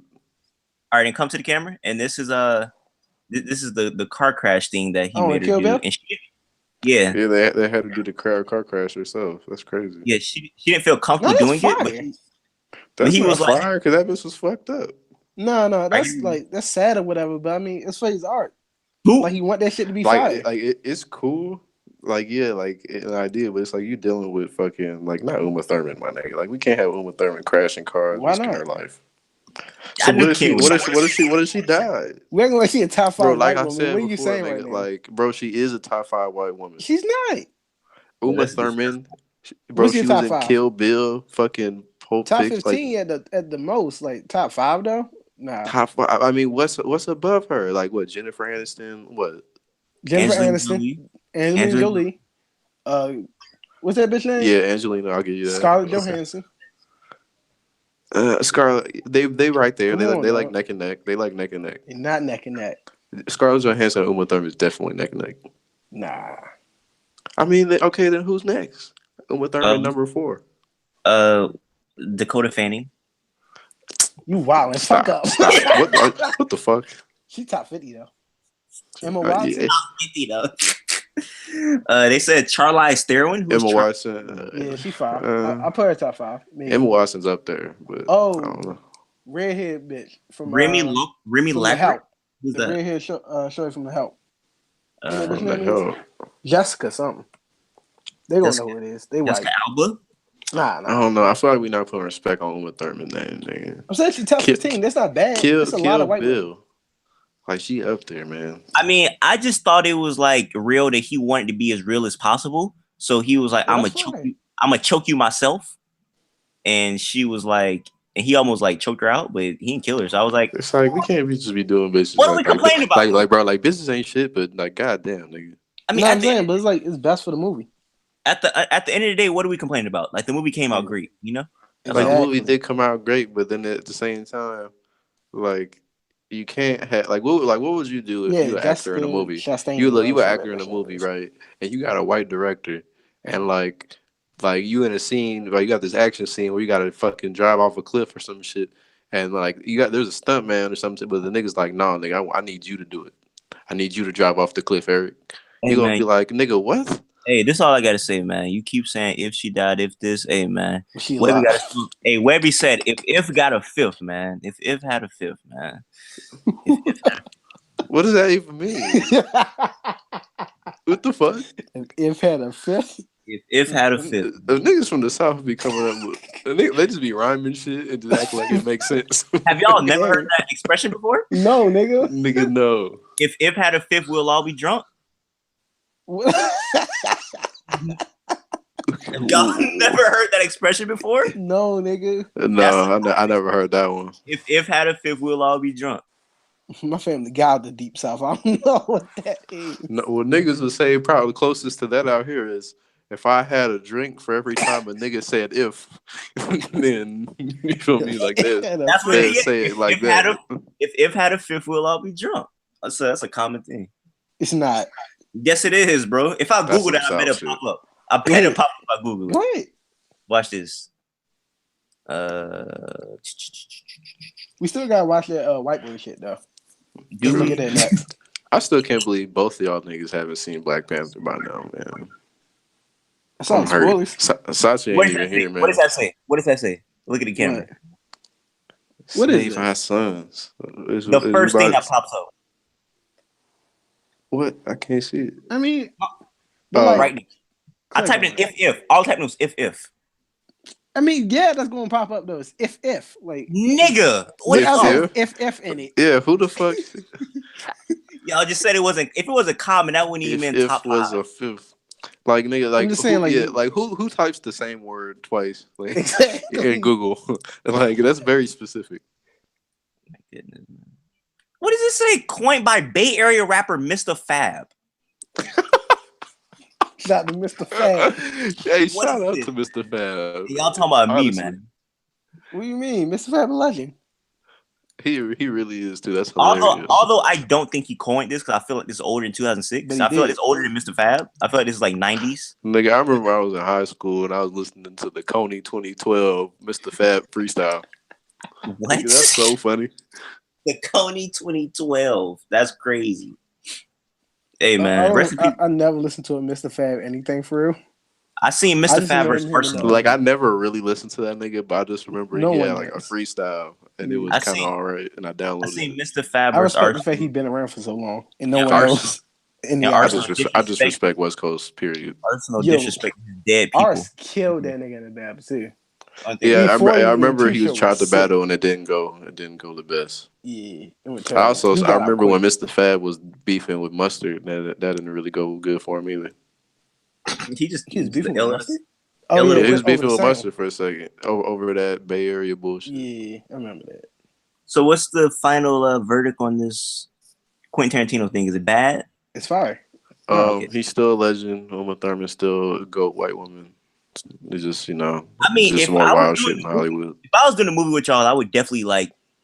All right, and come to the camera. And this is this is the car crash thing that he Oh, made and her Kill do. Bill? And she, Yeah, Yeah, they had to do the car crash herself. That's crazy. yeah. She didn't feel No, comfortable that's doing it, fire. but That's he not was like, fire because that bitch was fucked up. No, "Are that's you that's sad or whatever. But I mean, it's for his art. who?" Like he want that shit to be Like, fire. it's cool. Like, yeah, like an idea, but it's like you dealing with fucking like not Uma Thurman, my nigga. Like, we can't have Uma Thurman crashing cars, Why risking not? her life. I So knew Ken was. what if she died? We're acting like she a top Bro, 5 like white I woman. said What are you before, saying right nigga, now? like, bro, she is a top 5 white woman. She's not. Well, Uma that's just Thurman, bro, What's your she was top in 5? Kill Bill, fucking Pulp Top Fiction, like 15 at the most. Like top 5 though. Nah. top 5. I mean, what's above her? Like what? Jennifer Aniston? What? Jennifer Angelina Aniston, Jolie. Angelina Angelina. Jolie. What's that bitch name? Yeah, Angelina. I'll give you that. Scarlett Okay. Johansson. Scarlett, they right there. Come on, They like dog. neck and neck. They like neck and neck. And not neck and neck. Scarlett Johansson and Uma Thurman is definitely neck and neck. Nah. I mean, okay, then who's next? Uma Thurman, Um, number 4. uh, Dakota Fanning. You wildin'. Fuck up. Stop. What the fuck? She top 50 though. Emma Watson. Yeah, 50 though. They said Charlize Theron. Who's Emma Watson. Yeah, she 5. Uh, I put her top 5. Maybe. Emma Watson's up there, but Oh, I don't know. redhead bitch from Remy from the Lackner. Help. Who's The that? redhead shorty from the Help. You know what From her the name hell. is? Jessica something. They gonna Jessica- know who it is. They white. Jessica Alba. Nah. I don't know. I feel like we're not putting respect on Uma Thurman name, nigga. I'm saying she top Kill- 15. That's not bad. Kill It's a lot of white women. Bill. Like she up there, man. I mean, I just thought it was like real that he wanted to be as real as possible. So he was like, Yeah, "I'm gonna that's choke fine. you. I'm gonna choke you myself." And she was like, and he almost like choked her out, but he didn't kill her. So I was like, It's like we can't just be doing bitches. "What are we complaining about?" Like, bro, like business ain't shit, but like, goddamn, nigga. I mean, No, I'm at the, saying, but it's like it's best for the movie. at the end of the day, what are we complaining about? Like the movie came out great, you know. Like the Exactly. movie did come out great, but then at the same time, like you can't have like what would you do if Yeah, you were an actor in a Jessica movie? Chastain. You were an Whatever actor in a that movie, is. right? And you got a white director, and like you in a scene, like you got this action scene where you got to fucking drive off a cliff or some shit, and like there's a stunt man or something, but the nigga's like, nah, nigga, I need you to do it. I need you to drive off the cliff, Eric. Hey, You gonna man. be like, nigga, what? Hey, this is all I gotta say, man. You keep saying if she died, if this, hey man. She Webby alive. hey, Webby said if got a fifth, man. If had a fifth, man. What does that even mean? What the fuck? If had a fifth. If had a fifth. The niggas from the south be coming up with they just be rhyming shit and just act like it makes sense. Have y'all never heard that expression before? No, nigga. Nigga, no. If had a fifth, we'll all be drunk. Y'all never heard that expression before? No, nigga. No, I never heard that one. If had a fifth, we'll all be drunk. My family got the deep south. I don't know what that is. No, what niggas would say probably closest to that out here is if I had a drink for every time a nigga said if, then you feel me like this. That's what They it is. say it like if that. Had if had a fifth, we'll all be drunk. That's a common thing. It's not. Yes, it is, bro. If I That's Google that, some I bet it South pop up. I bet it pop up if I Google it. What? Watch this. We still gotta watch that white boy shit though. Do Let's look we? at that next. I still can't believe both of y'all niggas haven't seen Black Panther by now, man. That's all I'm hurt. spoilers. Sachi What ain't does that even say? here, man. What does that say? What does that say? Look at the camera. What is Save this? our sons. The first thing that pops up. What? I can't see it. I mean, Right now. I typed in if. All I typed in was if. I mean, yeah, that's gonna pop up though. It's if like Nigga. What If, else? if. if in it. Yeah, who the fuck? Y'all just said it wasn't. If it was a common, that wouldn't even if top was five. a fifth. Like nigga, like I'm just saying, who, like, yeah, you- like who types the same word twice, like Exactly. in Google? Like that's very specific. My goodness, man. What does it say? Coined by Bay Area rapper Mr. Fab. Shout out to Mr. Fab. Hey, What shout is out this? to Mr. Fab. Y'all talking about me, Honestly. man. What do you mean? Mr. Fab a legend. He really is too. That's hilarious. Although I don't think he coined this because I feel like this is older than 2006. But he I feel like did. it's older than Mr. Fab. I feel like this is like 90s. Nigga, I remember I was in high school and I was listening to the Coney 2012 Mr. Fab freestyle. What? Nigga, that's so funny. The Coney 2012. That's crazy. Hey man, rest in peace. I never listened to a Mr. Fab anything for real. I seen I Mr. just Fab remember versus him in Arsenal. Like I never really listened to that nigga, but I just remember No he one had like a does. freestyle, and it Yeah. was I kind of seen alright, and I I downloaded seen it. Mr. Fab I versus respect the fact Arsenal. he's been around for so long and no And one Arsenal knows any and I album. just respect West Coast. Period. Arsenal Yo, disrespect dead people. Ars killed that nigga in the battle too. Aren't they? Yeah, E40 I and the remember he was T-shirt tried was to sick. battle, and it didn't go. It didn't go the best. Yeah, it went terrible. He I got out remember when quick. Mr. Fab was beefing with Mustard. That didn't really go good for him either. He just He was the beefing with LS. Mustard. Oh Ella yeah, Yeah, he the was over beefing the with sound. Mustard for a second over that Bay Area bullshit. Yeah, I remember that. So what's the final verdict on this Quentin Tarantino thing? Is it bad? It's fire. No, Okay. He's still a legend. Uma Thurman's still a GOAT white woman. It's just I mean, just if more I was wild shit doing in the movie, Hollywood. if I was doing a movie with y'all, I would definitely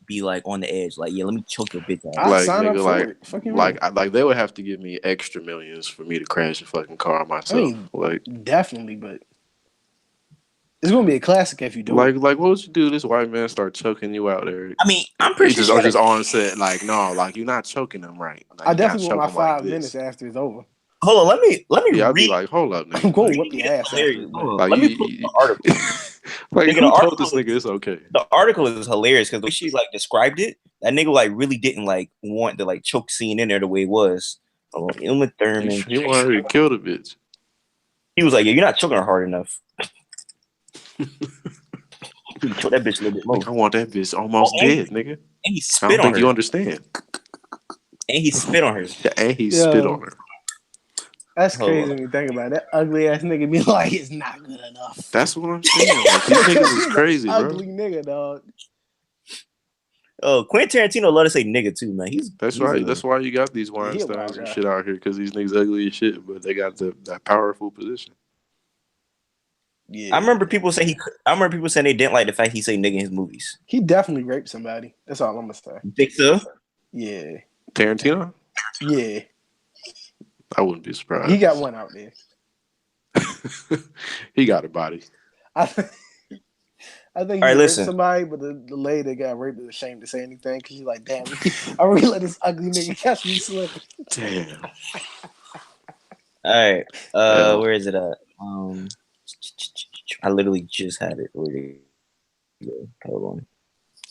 be on the edge. Like, yeah, let me choke your bitch I'd ass. Like sign up nigga, for it. Fucking real. like they would have to give me extra millions for me to crash a fucking car myself. I mean, definitely, but it's gonna be a classic if you do it. Like what would you do? This white man start choking you out there. I mean, I'm pretty sure Just she or got just on set like no, like you're not choking him right. Like, I you gotta definitely want choke my him like 5 minutes this. after it's over. Hold on, let me Yeah, I'd be read. like, hold up, I'm nigga. gonna Like, whip your ass after Hilarious. it, Hold but on. like Let me you, pull up the article. like Nigga, who told this nigga it's okay? The article is hilarious because the way she described it, that nigga really didn't want the choke scene in there the way it was. Uma Thurman. He wanted to kill the bitch. He was like, yeah, you're not choking her hard enough. You choke that bitch a little bit more. Like, I want that bitch almost dead, nigga. And he I spit don't on think her. you understand. And he spit on her. And he spit on her. that's Hold crazy on. when you think about it. That ugly ass nigga be like, it's not good enough. That's what I'm saying. Like these niggas is crazy, bro. Ugly nigga, dog. Oh, Quentin Tarantino love to say nigga too, man. That's right. That's why you got these Yeah, he a wild Weinsteins and guy. shit out here because these niggas ugly as shit, but they got that powerful position. Yeah, I remember people saying they didn't like the fact he say nigga in his movies. he definitely raped somebody. That's all I'm gonna say. You think so? Yeah, Tarantino? yeah. I wouldn't be surprised. He got one out there. He got a body. I think he right, raped listen. somebody, but the lady that got raped is ashamed to say anything because she's like, damn, I really let this ugly nigga catch me slipping. Damn. All right. Yeah. Where is it at? I literally just had it. Where did it go? Hold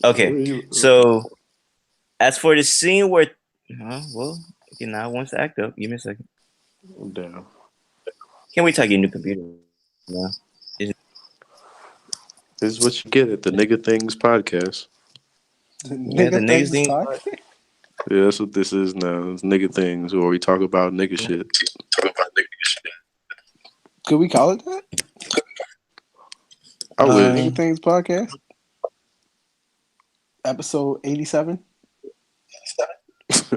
on. Okay. So as for the scene where okay, now it wants to act up. Give me a second. Damn. Can't wait till I get a new computer. No. This is what you get at the Nigga Things podcast. Yeah, the niggas thing. Yeah, that's what this is now. It's Nigga Things, where we talk about nigga shit. Could we call it that? I wish. Nigga Things Podcast? Episode 87?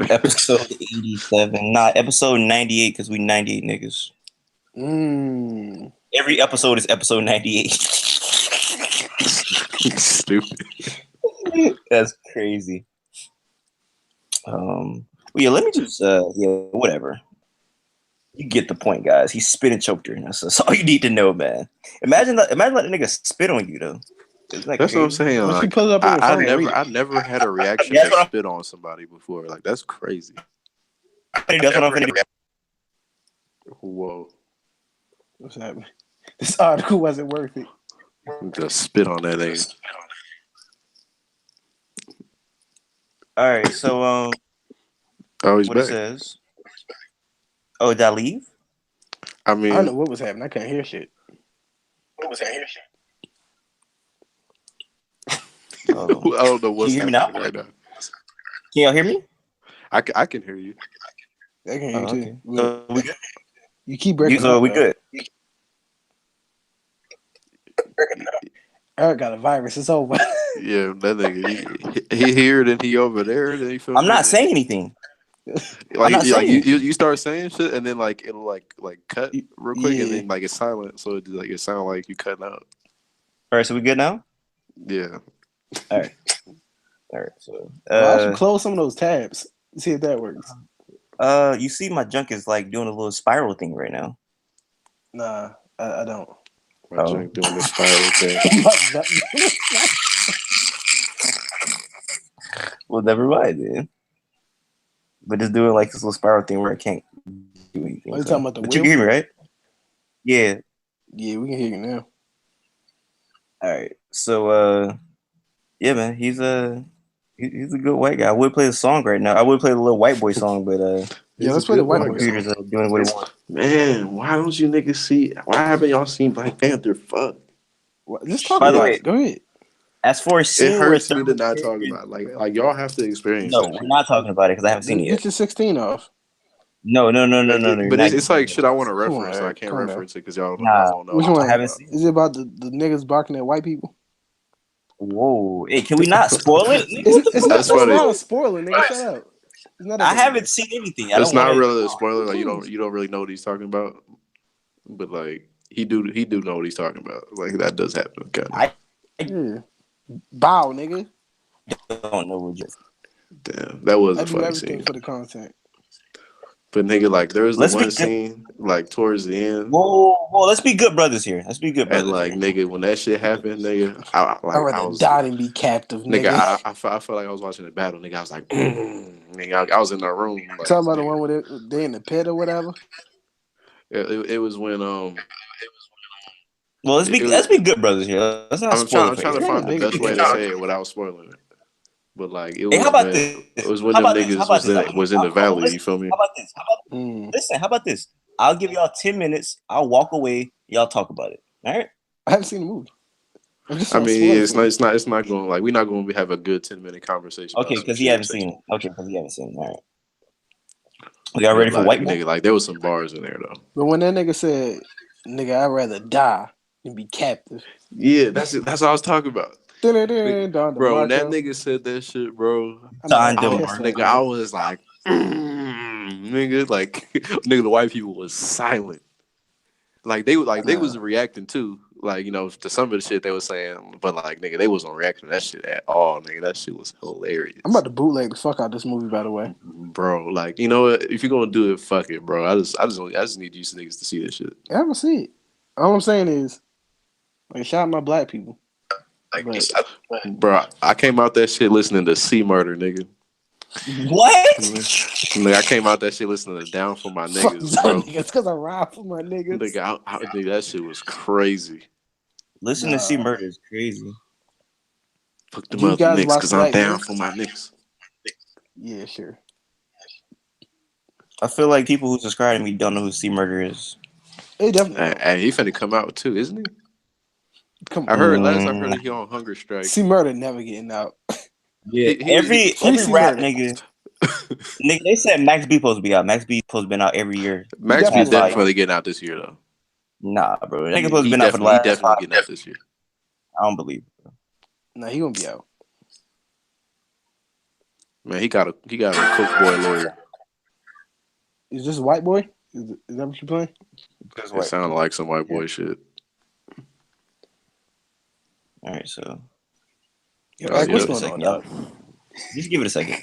Episode 87. Nah, episode 98 because we 98 niggas. Every episode is episode 98. Stupid. That's crazy. Yeah, let me just whatever. You get the point, guys. He spit and choked her. That's all you need to know, man. Imagine letting a nigga spit on you though. That's what I'm saying. Once you Like, put it up on your phone, I never had a reaction That's to what spit on somebody before. Like that's crazy. That's what I'm gonna do. Whoa. what's happening? This article wasn't worth it. Just spit on that nigga. All right, so Oh, he's what it back. says. Oh, did I leave? I mean, I don't know what was happening. I couldn't hear shit. I don't know what's Can you hear me now? happening right now. Can y'all hear me? I can hear you. I can hear you too. Okay. So we good? You keep breaking So up. we though. good. Eric got a virus. It's over. Yeah, that nigga. He here, then he over there, then he feels. I'm not saying anything. Like, not saying you start saying shit, and then it'll cut real quick, and then it's silent, so it sounds like you cutting out. All right, so we good now? Yeah. All right. So Why don't you close some of those tabs? See if that works. you see my junk is doing a little spiral thing right now. Nah, I don't. My junk doing the spiral thing. Well, never mind then. but it's doing like this little spiral thing where I can't do anything. Are you talking about the but wheel? you can hear me, right? Yeah. Yeah, we can hear you now. All right. So, yeah, man, he's a good white guy. I would play the song right now. I would play the little white boy song, but Yeah, let's play the white boy computers song. are doing what it wants. Man, why don't you niggas see? Why haven't y'all seen Black Panther? Fuck. Just talk By the about way, it. Go ahead. as for a scene It where hurts me to not talk about it. Like y'all have to experience no, that we're shit. not talking about it because I haven't seen it Get yet. your 16 off. No. Like, You're but not it's like getting shit I want to Come on, reference, so I Eric. can't Calm down. reference it because y'all Nah, won't know. Which what I'm one? I haven't talking seen Is it about the niggas barking at white people? Whoa. Hey, can we not spoil it? Nigga, what the It's fuck? not. That's It's funny. not a spoiler, nigga. Shut up. It's not that I big of a haven't deal. seen anything. I about. It's don't want not to. really a spoiler. Like Please. you don't really know what he's talking about. But like he do know what he's talking about. Like that does happen, kind of. Yeah. Bow, nigga. don't know what just. Damn, that was I a do funny everything scene. for the content. But nigga, like there was the Let's be one good. scene like towards the end, Whoa. Let's be good brothers here. Let's be good and brothers like here. nigga, when that shit happened, nigga, I'd I rather was die than be captive, nigga, nigga. I felt like I was watching a battle, nigga. I was like, nigga, I was in the room. Like, Talking about the nigga. one where they in the pit or whatever. It was when Well, let's be good brothers here. Let's not spoil it I'm for trying to It's Eric. not a find the big best way deal. to say it without spoiling it. But like Hey, how about this? it was when How them about this? How niggas about this? was in the valley. You feel me? How about this? Listen, how about this? I'll give y'all 10 minutes. I'll walk away. Y'all talk about it. All right? I haven't seen the movie. I just I want mean, spoilers. it's not going like we're not going to have a good 10-minute conversation. Okay, about some because you shit. haven't seen it. Okay, because you haven't seen it. All right. Y'all But ready for like, white boy? nigga, like there was some bars in there though. But when that nigga said, "Nigga, I'd rather die than be captive," Yeah, that's it. That's what I was talking about. Don Bro, when that DeMarco. nigga said that shit, bro, I know I Don was DeMarco. pissed right nigga, I now. was like, nigga, like, nigga, the white people was silent. Like they was reacting too, like to some of the shit they was saying, but like nigga, they wasn't reacting to that shit at all, nigga. That shit was hilarious. I'm about to bootleg the fuck out this movie, by the way. Bro. Like you know what? If you're gonna do it, fuck it, bro. I just need you niggas to see this shit. I haven't seen it. All I'm saying is, like, shout out my black people. But Bro, I came out that shit listening to C Murder, nigga. What? Nigga, I came out that shit listening to Down for My fuck Niggas, bro. niggas, because I ride for my niggas. Nigga, that shit was crazy. Listen to see murder is crazy. Fuck them Do you up guys niggas, watch because I'm Black down Men? for my niggas. Yeah, sure. I feel like people who subscribe to me don't know who C Murder is. It definitely don't. Hey, he finna come out too, isn't he? Come I on. heard last I heard that he on hunger strike. See murder never getting out. Yeah, He- every see rap Murder. nigga, they said Max B supposed to be out. Max B supposed to been out every year. Max B definitely definitely getting out this year though. Nah, bro. Nigga supposed to been out for the He last definitely 5 getting out this year. I don't believe it. Nah, he gonna be out. Man, he got a coke boy lawyer. Is this a white boy? Is that what you playing? It sounded like some white boy shit. All right, so Eric, what's yeah. going on, dog? just give it a second.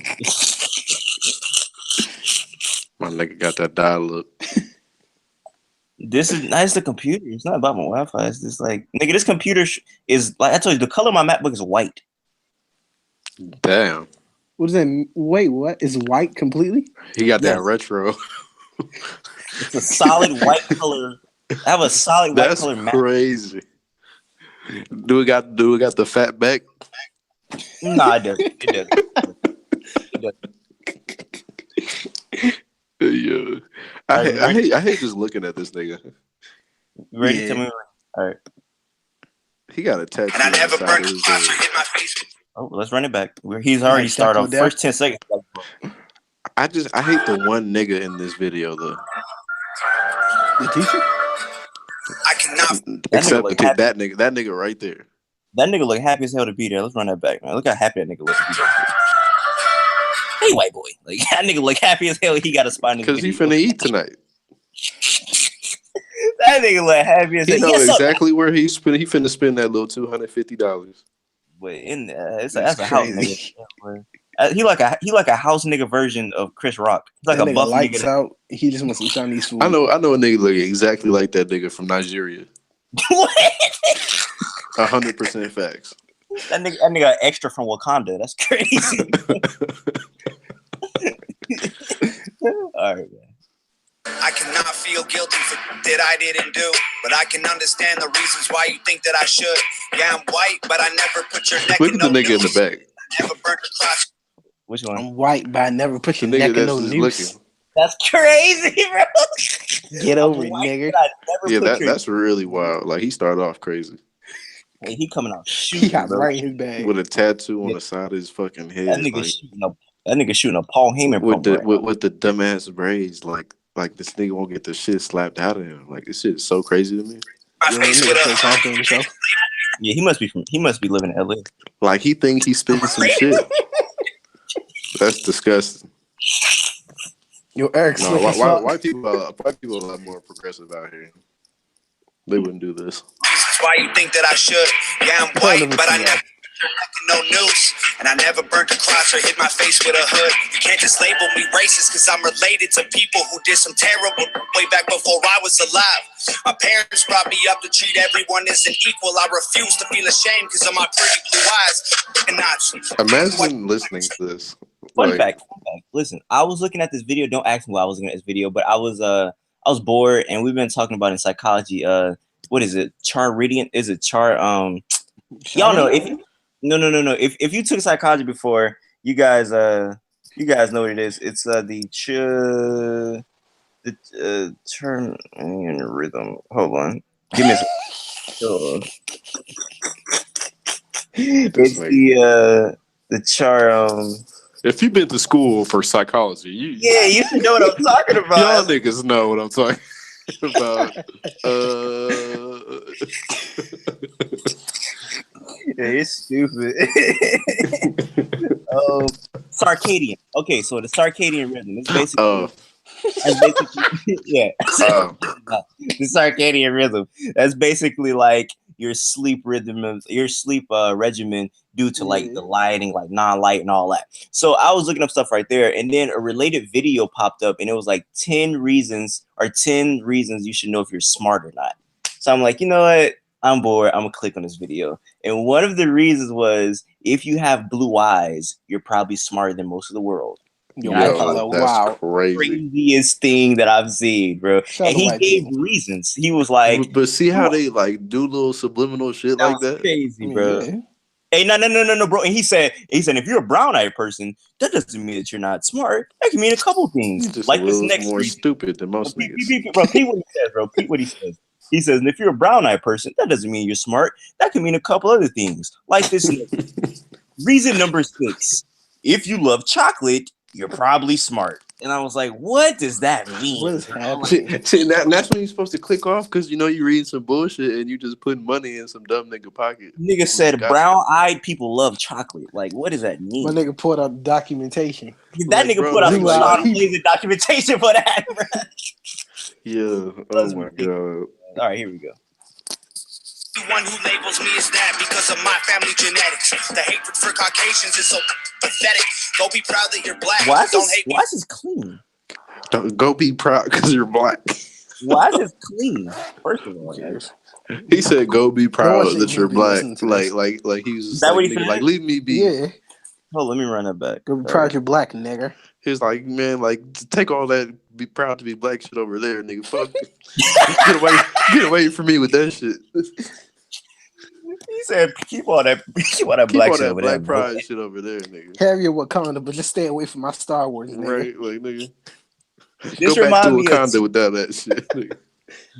My nigga got that dial up. This is nice. The computer. It's not about my Wi-Fi. It's just like nigga. This computer is like I told you. The color of my MacBook is white. Damn. What is that? Wait, what? Is white completely? He got Yes. that retro. It's a solid white color. I have a solid white color Mac. Crazy. Do we got the fat back? Nah, it doesn't. It doesn't. Yeah. I hate just looking at this nigga. You ready? Yeah. Tell me. All right. He got a tattoo. And I never on the side burnt of a his spot head. in my face. Oh, let's run it back. He's already started off first 10 seconds. I hate the one nigga in this video though. The teacher? I cannot. Except look that nigga right there. That nigga look happy as hell to be there. Let's run that back, man. Look how happy that nigga look to be there. Hey, white boy. Like that nigga look happy as hell. He got a spot in his Because he finna eat tonight. That nigga look happy as hell. He know Yes, exactly where he finna spend that little $250. but in that's a house crazy. nigga. He like a house nigga version of Chris Rock. He's like That a nigga buff lights nigga. out. He just wants some Chinese food. I know a nigga look exactly like that nigga from Nigeria. What? 100% facts. That nigga extra from Wakanda. That's crazy. All right, man. I cannot feel guilty for that I didn't do, but I can understand the reasons why you think that I should. Yeah, I'm white, but I never put your neck Look in at the no nigga in the noose. back. Never burnt a cross. Which one? I'm white, but I never put The your nigga neck in that's no just noose. looking. That's crazy, bro. Get I'm over it, white, nigga. but I never Yeah, put your. that's really wild. Like he started off crazy Hey, he coming out He shooting, got bro. right in his bag. with a tattoo on Yeah. the side of his fucking That head, nigga like shooting a. That nigga shooting a Paul Heyman with promo the right now. with the dumbass braids. Like this nigga won't get the shit slapped out of him. Like this shit is so crazy to me. My Yeah, that face nigga with play a golf on the show. Yeah, he must be from. He must be living in LA. Like he think he's spitting some shit. That's disgusting. Yo, Eric No, slick as fuck. white people are a lot more progressive out here. They wouldn't do this. reasons why you think that I should. Yeah, I'm Tell white, them but I it's never put your neck in no noose. And I never burnt a cross or hit my face with a hood. You can't just label me racist because I'm related to people who did some terrible way back before I was alive. My parents brought me up to treat everyone as an equal. I refuse to feel ashamed because of my pretty blue eyes. And not Imagine listening to this. Fun fact. Listen, I was looking at this video. Don't ask me why I was looking at this video, but I was bored, and we've been talking about in psychology. What is it? Charidian? Is it char? Y'all know if no. If you took psychology before, you guys know what it is. It's the turn and rhythm. Hold on, give me a second. It's the char. If you've been to school for psychology, you should know what I'm talking about. y'all niggas know what I'm talking about. Yeah, you're stupid. Circadian. Okay, so the circadian rhythm is basically, yeah. The circadian rhythm. That's basically like your sleep rhythm, your sleep regimen due to like the lighting, like non-light and all that. So I was looking up stuff right there, and then a related video popped up, and it was like 10 reasons you should know if you're smart or not. So I'm like, you know what? I'm bored. I'm gonna click on this video. And one of the reasons was if you have blue eyes, you're probably smarter than most of the world. Yo, that's crazy. Craziest thing that I've seen, bro. And he gave reasons. He was like, but see how they like do little subliminal shit like that? Crazy, bro. Yeah. Hey, no, bro. And he said, if you're a brown-eyed person, that doesn't mean that you're not smart. That can mean a couple things. He's just like a this next more reason. stupid than most niggas. Bro, Pete what he says, bro. Pete what he says. He says, and if you're a brown-eyed person, that doesn't mean you're smart. That can mean a couple other things. Like this reason number 6. If you love chocolate, you're probably smart. And I was like, what does that mean? What is happening? See, that's when you're supposed to click off because you know you're reading some bullshit and you just putting money in some dumb nigga pocket. Nigga said brown-eyed people love chocolate. Like, what does that mean? My nigga put out documentation. That nigga put out some documentation for that, bro. Yeah. Oh my god. All right, here we go. The one who labels me as that because of my family genetics. The hatred for Caucasians is so pathetic. Go be proud that you're black. Why is this clean? Don't go be proud because you're black. Why is this clean? First of all, he said, "Go be proud that you're black." Like he was. Is that what he said? Like leave me be. Yeah. Oh, let me run that back. Go be proud you're black, nigga. He was like, man, like take all that be proud to be black shit over there, nigga. Fuck. Get away from me with that shit. He said, keep all that black shit over there. Black pride shit over there, nigga. Have your Wakanda, but just stay away from my Star Wars, nigga. Right, like nigga. This go back to Wakanda without that shit. Nigga.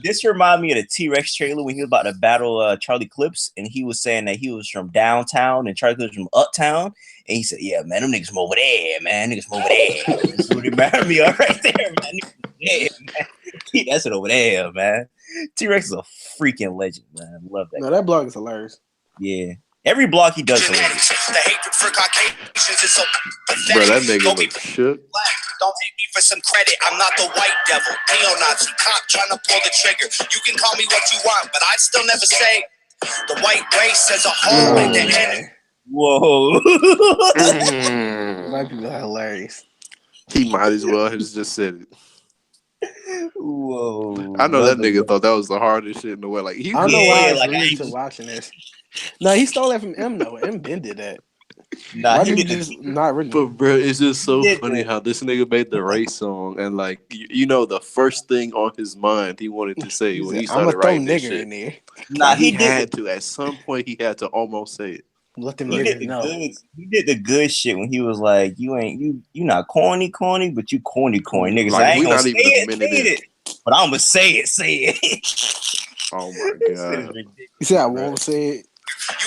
This reminded me of the T-Rex trailer when he was about to battle Charlie Clips, and he was saying that he was from downtown and Charlie Clips from uptown, and he said, "Yeah, man, them niggas from over there, man. Niggas from over there." That's what he reminded me of right there, man. Yeah, man. Keep that shit over there, man. T-Rex is a freaking legend, man. Love that. No, that blog is hilarious. Yeah. Every block he does. The hatred for Caucasians is so pathetic. Bro, that nigga look shook. Don't hate me for some credit. I'm not the white devil, neo-Nazi cop trying to pull the trigger. You can call me what you want, but I'd still never say the white race as a whole ain't the enemy. Whoa. Might be hilarious. He might as well have just said it. Whoa. I know that nigga thought that was the hardest shit in the world. Like, I don't know why I was really watching this. No, he stole that from M though. M Ben did that. Nah, Why he do you did. just not really? But bro, it's just so did funny that. how this nigga made the race song and like you know the first thing on his mind he wanted to say He when said, he "I'm gonna started throw writing this nigger shit. in there. Nah, Like he he did. had to at some point he had to almost say it. Let them He Like, did niggers the know." good. He did the good shit when he was like, "You ain't you not corny, but you corny, niggas. Like I ain't we gonna not say even a it, minute in. but I'm gonna say it, Oh my This shit is god. ridiculous. He said, "I bro. won't say it,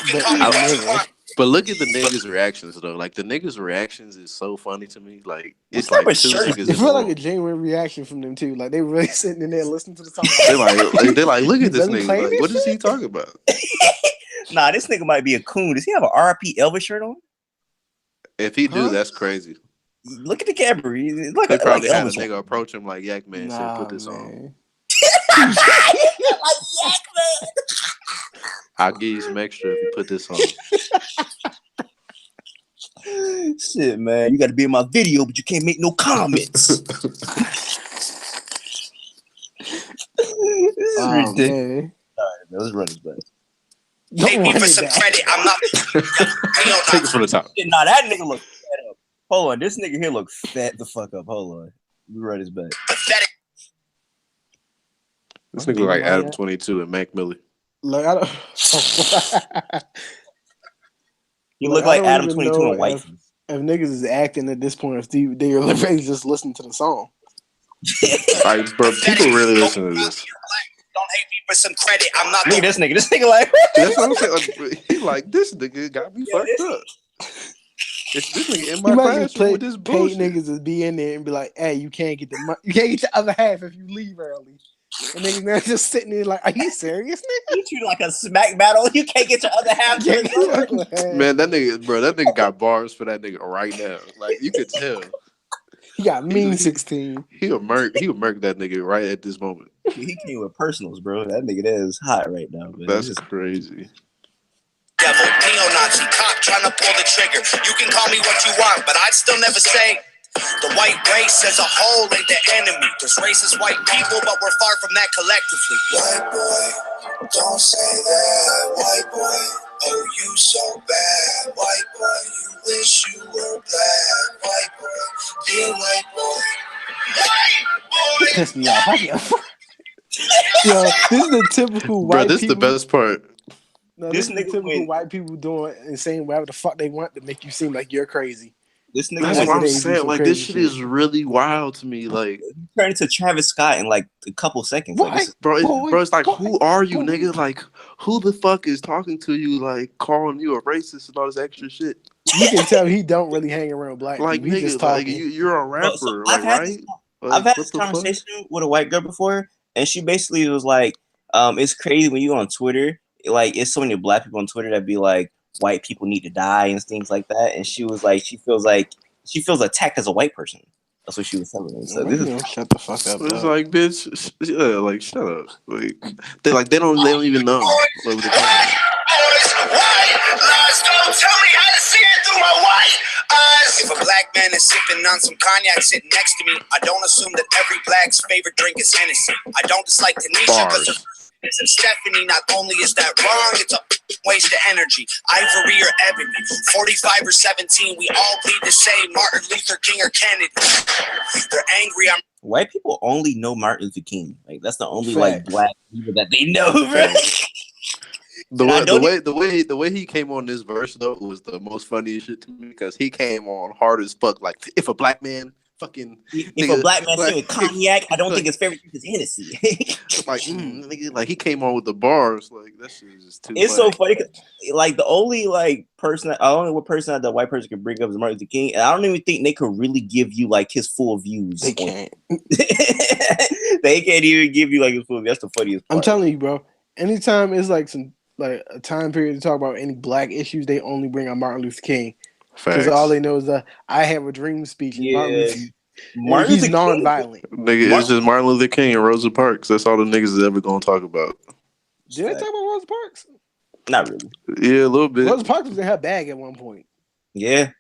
You can but call me you what you nigger." want. But look at the niggas' reactions though. Like the niggas' reactions is so funny to me. Like What it's type like of two shirt? niggas It in the felt like a room. genuine reaction from them too. Like they really sitting in there listening to the song. They're like, look You at this really nigga. playing Like, this what is shit? he talking about? Nah, this nigga might be a coon. Does he have a RP Elvis shirt on? If he do, Huh? that's crazy. Look at the camera. He's like They probably had a Elvis. nigga approach him like Yak Man said, Nah, put this on. man. Like Yak Man. I'll give you some extra if you put this on. Shit, man. You got to be in my video, but you can't make no comments. This is Oh ridiculous. man. Let's run this back. Don't Take me run for it some back. credit. I'm not. Take it from the top. Shit, nah, that nigga look fed up. Hold on. This nigga here look fed the fuck up. Hold on. We run this back. Pathetic. This nigga look like Adam 22 and Mac Miller. Like I don't. He Like, look I like don't Adam even 22 know and white. if niggas is acting at this point, if they are literally just listening to the song. Like, bro, people really listen to this. Don't hate me for some credit. I'm not. Look at this nigga. This nigga like. That's what I'm saying. Like, he like, this nigga got me Yeah, fucked up. It's this nigga in You my might just classroom with this pay bullshit. niggas to be in there and be like, "Hey, you can't get you can't get your other half if you leave early." And niggas now just sitting there like, "Are you serious, nigga?" You treat it like a smack battle. You can't get your other half. You can't get your other half. Man, that nigga got bars for that nigga right now. Like, you could tell. He got mean 16. He'll murk that nigga right at this moment. He came with personals, bro. That nigga that is hot right now, man. That's crazy. Devil, neo-Nazi, cop trying to pull the trigger. You can call me what you want, but I'd still never say the white race as a whole ain't the enemy. There's racist white people, but we're far from that collectively. White boy, don't say that. White boy, oh you so bad. White boy, you wish you were black. White boy, dear white boy. White boy. Piss me off. Yo, this is the typical Bro, white this is the people. best part. No, This this is the nigga typical went- white people doing and saying whatever the fuck they want to make you seem like you're crazy. This nigga That's That's what what I'm they do, saying. some Like, crazy this shit shit. is really wild to me. Like, turned into Travis Scott in like a couple seconds. Like, White bro, it's like, boy, who are you, boy. nigga? Like, who the fuck is talking to you, like, calling you a racist and all this extra shit? You can tell he don't really hang around black Like, people. He just nigga, like, talking. you're a rapper, so like, right? I've Like, had what this the fuck? conversation with a white girl before, and she basically was like, it's crazy when you on Twitter, like it's so many black people on Twitter that be like, white people need to die and things like that. And she was like, she feels attacked as a white person. That's what she was telling me. So this is Shut the fuck up. It's Dog. like, bitch, yeah, like, shut up. Like, they don't even know what they're talking about. White lies, don't tell me how to see it through my white eyes. If a black man is sipping on some cognac sitting next to me, I don't assume that every black's favorite drink is Hennessy. I don't dislike Tanisha because her and Stephanie. Not only is that wrong, it's a waste of energy. Ivory or ebony, 45 or 17, we all bleed the same. Martin Luther King or Kennedy. They're angry. I'm white people only know Martin Luther King. Like that's the only Facts. like black people that they know, bro. The way he came on this verse though was the most funniest shit to me because he came on hard as fuck. Like, if a black man fucking If a black man like, with cognac, I don't like, think his favorite drink is Hennessy. like, nigga, like he came on with the bars. Like, that shit is just too. It's funny. so funny. Like the only like person, I don't know what person that the white person can bring up is Martin Luther King, and I don't even think they could really give you like his full views. They can't. They can't even give you like his full view. That's the funniest part. I'm telling you, bro. Anytime it's like some like a time period to talk about any black issues, they only bring up Martin Luther King because Facts. all they know is the "I have a dream" speech. And Martin he's Luther King- non-violent. Nigga, it's just Martin Luther King and Rosa Parks. That's all the niggas is ever gonna talk about. Did I talk about Rosa Parks? Not really. Yeah, a little bit. Rosa Parks was in her bag at one point. Yeah.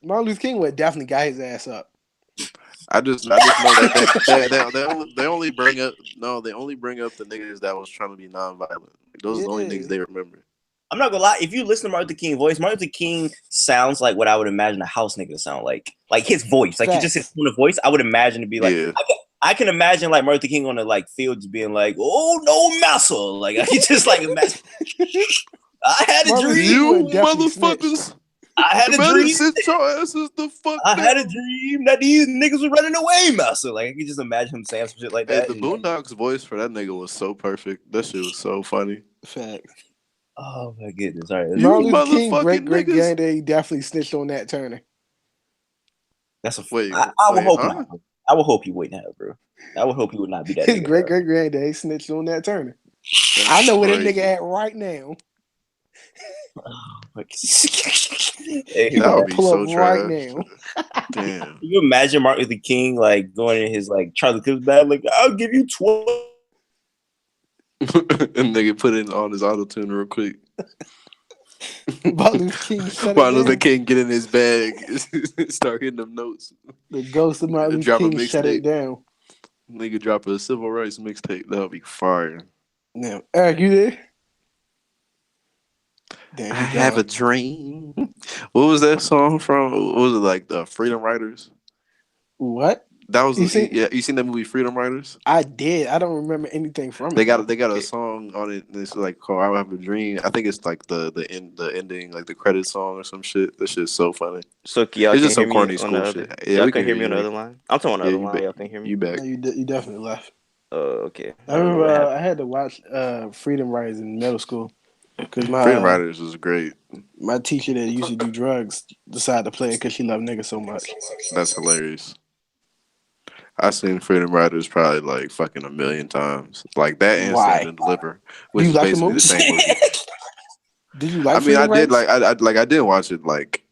Martin Luther King would definitely got his ass up. I just know that they only bring up the niggas that was trying to be nonviolent. Those are the only Yeah. niggas they remember. I'm not gonna lie. If you listen to Martin Luther King's voice, Martin Luther King sounds like what I would imagine a house nigga to sound like. Like his voice, like just his tone of voice. I would imagine to be like. Yeah. I can imagine like Martin Luther King on the like field just being like, "Oh no, massa!" Like I can just like imagine. I had a Martin dream. You definitely motherfuckers. I had a Better dream. sit your asses the fuck I had a down. dream that these niggas were running away, massa. Like I can just imagine him saying some shit like Hey, that. the and, Boondocks voice for that nigga was so perfect. That shit was so funny. Fact. oh my goodness! All right, You Martin Luther King, motherfucking great niggas. granddaddy, definitely snitched on Nat Turner. that's a. Wait, I would hope not. I would hope he wouldn't have, bro. I would hope he would not be that. His nigga, great bro. granddaddy snitched on Nat Turner. That's I know where that crazy. nigga at right now. Hey, He That about would to be pull so up right trash. now. Damn. Can you imagine Martin Luther King like going in his like Charlie Clips bag, like I'll give you 12. And nigga put in on his auto tune real quick. Martin Luther King shut Martin it Luther down. King get in his bag, start hitting them notes. The ghost of Martin Luther Drop a King shut it mixtape. down. Nigga drop a civil rights mixtape. That'll be fire. Now, Eric, you there? Damn, I have a dream. What was that song from? What was it like the Freedom Riders? What? That was You seen- yeah. You seen that movie Freedom Riders? I did. I don't remember anything from They it. got a song on it. It's like called "I Have a Dream." I think it's like the ending, like the credit song or some shit. That shit's so funny. So y'all It's can just hear some me corny on school the other. shit. Yeah, Y'all we can hear hear me on the you. other line. I'm talking on the Yeah, other you line. back. Y'all can hear me. You back. No, you definitely left. Okay. I don't know remember what happened. I had to watch Freedom Riders in middle school because Freedom Riders was great. my teacher that used to do drugs decided to play it because she loved niggas so much. That's hilarious. I seen Freedom Riders probably like fucking a million times. Like that and Why? Stand and Deliver, Do which you is like the basically movie? the same movie. Did you like I mean, I Freedom did Riders? I didn't watch it like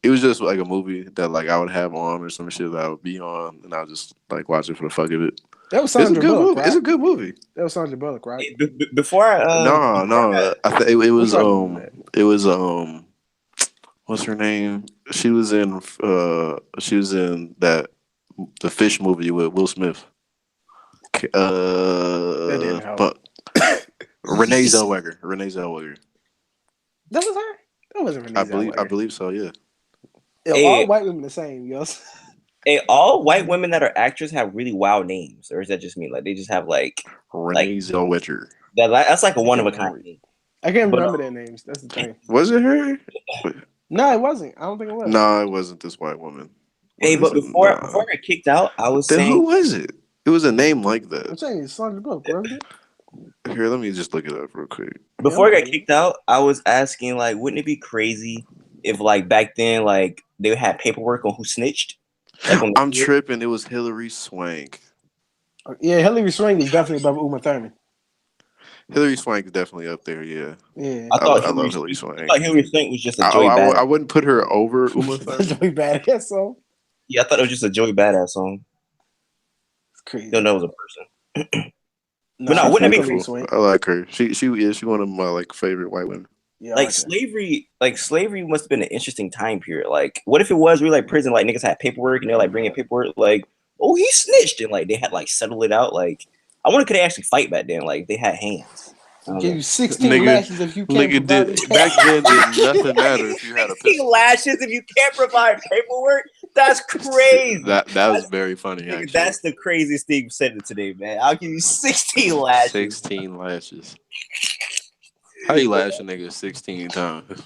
it was just like a movie that like I would have on or some shit that I would be on, and I would just like watch it for the fuck of it. That was It's a Sandra good Bullock, movie. right? It's a good movie. That was Sandra Bullock, right? Before I No, it Which was one was that? it was what's her name? She was in that the fish movie with Will Smith. That didn't help. Fuck. Renee Zellweger. That was her. That wasn't Renee I Zellweger. believe so. Yeah. Yo, Hey. all white women the same, yo. Hey, all white women that are actors have really wild names, or is that just me? Like they just have like Renee Zellweger. that's like a one of a kind name. I can't But, remember their names. That's the thing. Was it her? No, it wasn't. I don't think it was. No, it wasn't this white woman. Hey, Was but it? before Nah. I got kicked out, I was Then who saying was it? It was a name like I'm that. saying it's Sandra Bullock, wasn't it? Here, let me just look it up real quick. before I got kicked out, I was asking like, wouldn't it be crazy if like back then like they had paperwork on who snitched? Like on I'm tripping. It was Hillary Swank. Yeah, Hillary Swank is definitely above Uma Thurman. Hillary Swank is definitely up there. Yeah, Yeah, I thought I love Hillary I Swank. thought Hillary Swank was just a I Joey Badass. wouldn't put her over Uma that's Thurman. really bad. That's so. Yeah, I thought it was just a Joey Badass song. It's crazy. Don't know it was a person. No, But no, wouldn't it be Hillary cool? Swank. I like her. She's one of my like favorite white women. Yeah, I Like like her. slavery must have been an interesting time period. Like, what if it was really like prison? Like niggas had paperwork and they're like bringing paperwork. Like, oh, he snitched, and like they had like settled it out. Like, I wonder could they actually fight back then? Like they had hands. Give you 16 Nigga- lashes if you can't provide did the back then did nothing matter if you had a 16 pistol. lashes if you can't provide paperwork. That's crazy. That was very funny. Nigga, Actually, that's the craziest thing you said it today, man. I'll give you 16 lashes. 16 lashes. How you lash a nigga 16 times?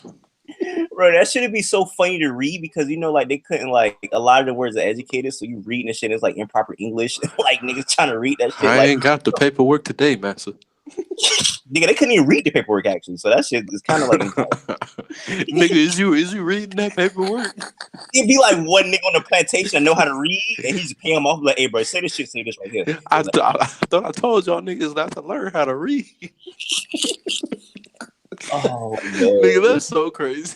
Bro, that shouldn't be so funny to read because you know, like they couldn't like a lot of the words are educated, so you reading the shit is like improper English. Like niggas trying to read that shit. I Like, ain't got the paperwork today, massa. nigga, they couldn't even read the paperwork actually. So that shit is kind of like Nigga, is you reading that paperwork? it'd be like one nigga on the plantation that know how to read, and he's paying him off like, hey, bro, say this right here. I thought I told y'all niggas not to learn how to read. Oh, man. Nigga, that's so crazy.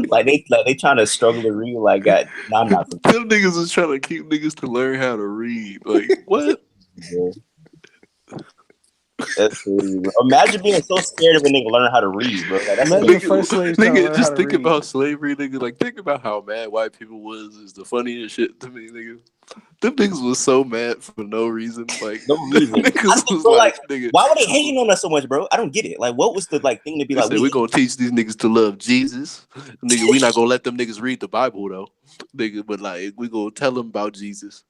like they trying to struggle to read. Like, God, nah, I'm not. Them niggas is trying to keep niggas to learn how to read. Like, what? That's crazy, bro. Imagine being so scared of a nigga learning how to read, bro. Like, that's Imagine the Nigga, first slaves trying to nigga, learn how just to think read. about slavery, nigga. Like, think about how mad white people was is the funniest shit to me, nigga. Them niggas was so mad for no reason. Like, no reason. niggas was Bro, like, nigga. why were they hating on us so much, bro? I don't get it. Like, what was the thing to be They like? said we're gonna teach these niggas to love Jesus. Nigga, we not gonna let them niggas read the Bible though. Nigga, but like we gonna tell them about Jesus.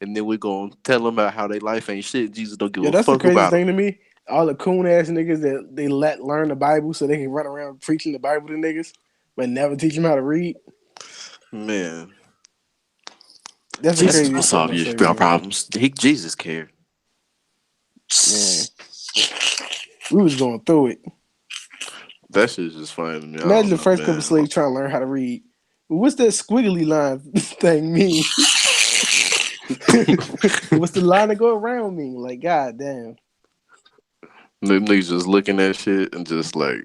And then we're gonna tell them about how their life ain't shit. Jesus don't give Yeah, a that's the fuck craziest about thing them. to me. All the coon ass niggas that they let learn the Bible so they can run around preaching the Bible to niggas, but never teach them how to read. Man. That's the Jesus will craziest shit solve about your slavery. problems. Jesus cared. Man, we was going through it. That shit's just funny to me. I Imagine don't the know, first couple man. slaves trying to learn how to read. What's that squiggly line thing mean? What's the line that go around mean? Like, god damn. Them niggas just looking at shit and just like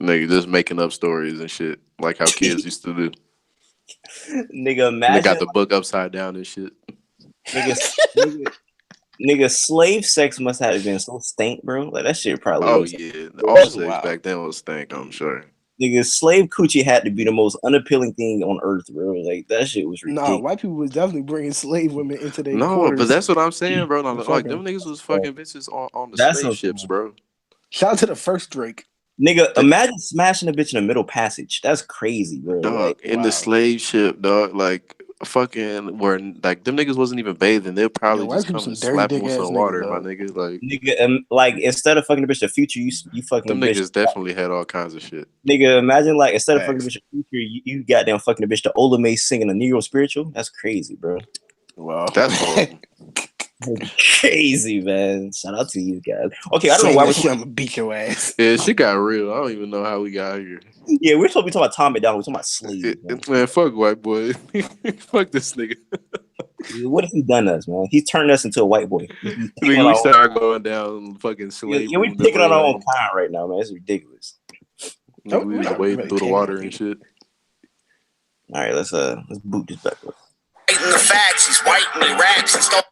nigga just making up stories and shit. Like how kids used to do. Nigga, And they got imagine, the book upside down and shit. nigga, slave sex must have been so stank, bro. Like, that shit probably Oh was. yeah. Bro, All that's sex wild. back then was stank, I'm sure. Nigga, slave coochie had to be the most unappealing thing on earth, bro. Like, that shit was Nah, ridiculous. white people was definitely bringing slave women into their No, quarters. but that's what I'm saying, bro. and Like fucking them niggas was fucking bitches on the That's slave ships, bro. Shout out to the first Drake. Nigga, That- imagine smashing a bitch in the middle passage. That's crazy, bro. Dog, Like, in wow. the slave ship, dog, like fucking where like them niggas wasn't even bathing. They'll probably Yo, white just people come some and dirty slap them dick with ass some niggas, water, my dog. nigga. Like nigga, like, instead of fucking a bitch the future, you fucking them a bitch. niggas definitely had all kinds of shit. Nigga, imagine like instead of fucking a Facts. bitch the future, you goddamn fucking a bitch the Ola May singing a Negro spiritual. That's crazy, bro. Wow. That's horrible. Crazy, man. Shout out to you guys. Okay, I don't know Sing why that we're shit, I'm gonna beat your ass. Yeah, shit got real. I don't even know how we got here. yeah, we're supposed to be talking about Tom McDonald. We're talking about slaves, man. Man, fuck white boy. Fuck this nigga. What has he done to us, man? He's turned us into a white boy. He's taking Nigga, we our own, start going down fucking slave yeah, we're memery taking on our own lane. time right now, man. It's ridiculous. Nigga, we was wading really through the taking water it, and dude. shit. All right, let's boot this back up. Hating the facts, he's white and he raps and stuff.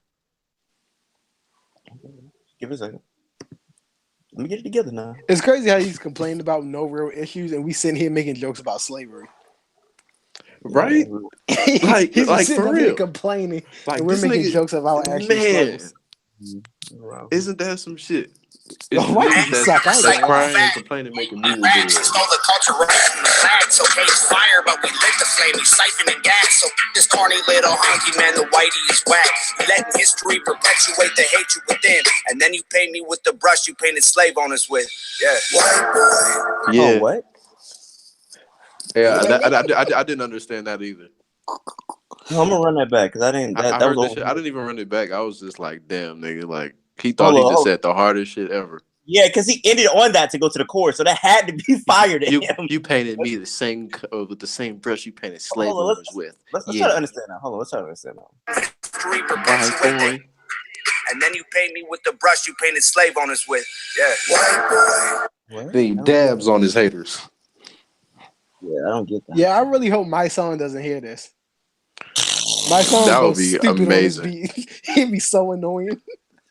Give it a second. Let me get it together now. It's crazy how he's complaining about no real issues, and we sitting here making jokes about slavery. Right? He's Like just sitting for up here real. complaining, Like and we're this making nigga, jokes of our actual man, struggles. isn't that some shit? Yo, It's the white niggas people suck. I ain't that's gonna lie. crying and complaining, making music Raps and videos. stole the culture right from the flags. So cage fire, but we lit the flame. We siphoning gas. So this corny little honky man, the whitey is whack. You letting history perpetuate the hatred within. And then you paint me with the brush you painted slave owners with. Yeah. White boy. Yeah, Oh, what? yeah. I didn't understand that either. No, I'm gonna run that back because I didn't. I That heard was that shit. I didn't even run it back. I was just like, damn, nigga. Like he Hold thought he on, just hold said the hardest shit ever. yeah, because he ended on that to go to the chorus, so that had to be fire to him. You painted me the same with the same brush you painted slave Hold on, owners with. Let's Yeah, try to understand now. Hold on, let's try to understand now. History white perpetuate the. boy. And then you paint me with the brush you painted slave owners with. Yeah. White boy. What? Then he dabs on his haters. Yeah, I don't get that. Yeah, I really hope my son doesn't hear this. My son That would go would be stupid amazing. on his beat. He'd be so annoying.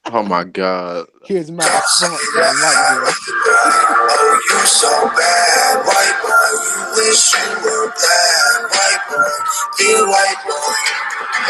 Oh my god. Here's my response to the white girl. Oh, you so bad, white boy. You wish you were bad, white boy. Dear white boy.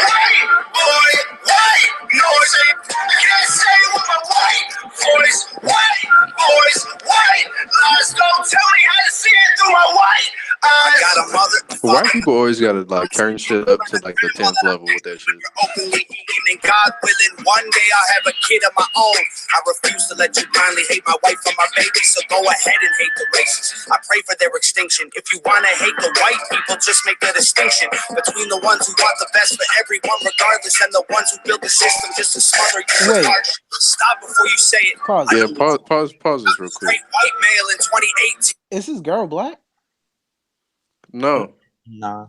White boy, white noise. You can't say it with my white voice. White boys, white lies. Don't tell me how to see it through my white eyes. I got a mother. White people always gotta like turn shit up to like the 10th level with that shit. Openly eating, and God willing, one day I'll have a kid of my own. I refuse to let you blindly hate my wife or my baby, so go ahead and hate the races. I pray for their extinction. If you want to hate the white people, just make a distinction between the ones who want the best for everyone regardless and the ones who build the system just to smother you. Wait. Stop before you say it. Pause. Yeah, pause this real quick. Great white male in 2018. Is this girl black? No. Nah.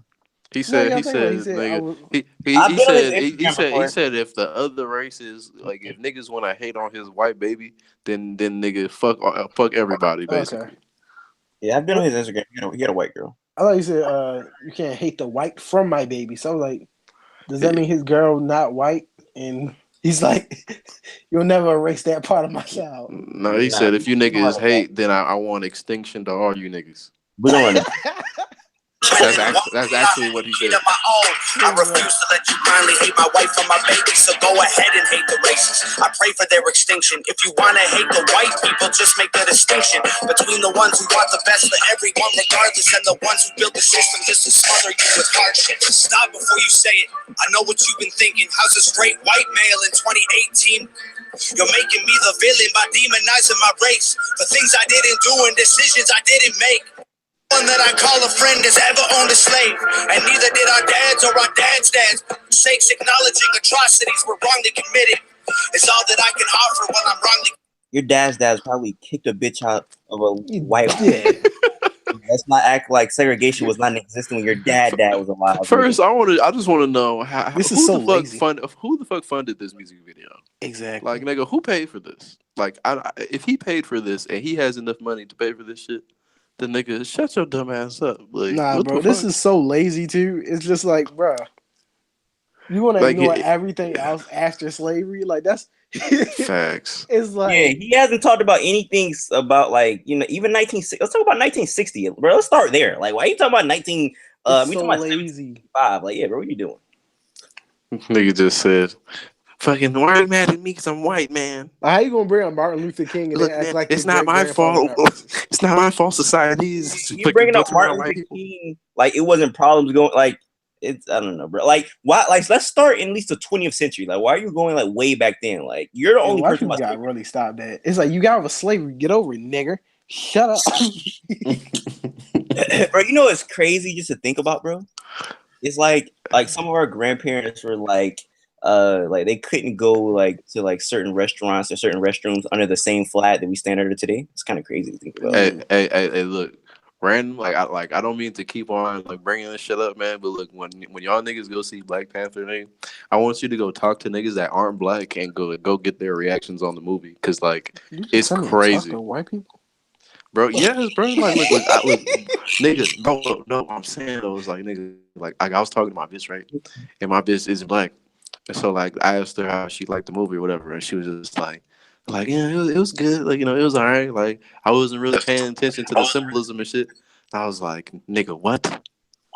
He said, y'all he think about it. said, He said, I nigga, was- he I've been on his said, he Instagram said, before. he said, if the other races, like, if niggas want to hate on his white baby, then nigga, fuck everybody, basically. Okay. Yeah, I've been on his Instagram. He had a white girl. I thought you said you can't hate the white from my baby. So I was like, does that mean his girl not white? And He's like, you'll never erase that part of my child. No, he said if you niggas hate, then I want extinction to all you niggas. We don't run it. That's actually what he said. I refuse to let you blindly hate my wife and my baby, so go ahead and hate the races. I pray for their extinction. If you want to hate the white people, just make a distinction between the ones who want the best for everyone regardless and the ones who built the system just to smother you with hardship. Stop before you say it. I know what you've been thinking. How's a straight white male in 2018? You're making me the villain by demonizing my race for things I didn't do and decisions I didn't make. One that I call a friend has ever owned a slave, and neither did our dads or our dads' dads. Sakes acknowledging atrocities were wrongly committed is all that I can offer when I'm wrongly. Your dad's probably kicked a bitch out of a white. Yeah. Let's not act like segregation was not existing when your dad was alive. First, I just want to know this is so lazy. Who the fuck funded this music video? Exactly. Like, nigga, who paid for this? Like, if he paid for this and he has enough money to pay for this shit, then nigga, shut your dumb ass up. Like, nah, bro, this is so lazy too. It's just like, bro, you want to ignore everything else after slavery? Like, that's facts. It's like, yeah, he hasn't talked about anything about like, you know, even 1960. Let's talk about 1960, bro. Let's start there. Like, why are you talking about 19? It's we so talking about lazy. 75. Like, yeah, bro, what are you doing? Nigga just said, "Fucking why are you mad at me? Cause I'm white, man." How you gonna bring up Martin Luther King and Look, act man, like it's not my fault. It's not my fault. Society's You bringing up Martin Luther King like it wasn't problems going like it's I don't know, bro. Like why? Like let's start in at least the 20th century. Like why are you going like way back then? Like you're the only white person. People got really stop that. It's like you got over slavery. Get over it, nigger. Shut up, bro. You know it's crazy just to think about, bro. It's like some of our grandparents were like they couldn't go like to like certain restaurants or certain restrooms under the same flag that we stand under today. It's kind of crazy to think about. Hey, look, random. I don't mean to keep on like bringing this shit up, man. But look, when y'all niggas go see Black Panther, nigga, I want you to go talk to niggas that aren't black and go get their reactions on the movie because like it's crazy. Talk to white people, bro. Yes, bro. Like look, nigga. No. I'm saying though, it's like nigga, like I was talking to my bitch, right, and my bitch isn't black. And so, like, I asked her how she liked the movie or whatever, and she was just like, yeah, it was good. Like, you know, it was all right. Like, I wasn't really paying attention to the symbolism and shit. I was like, nigga, what?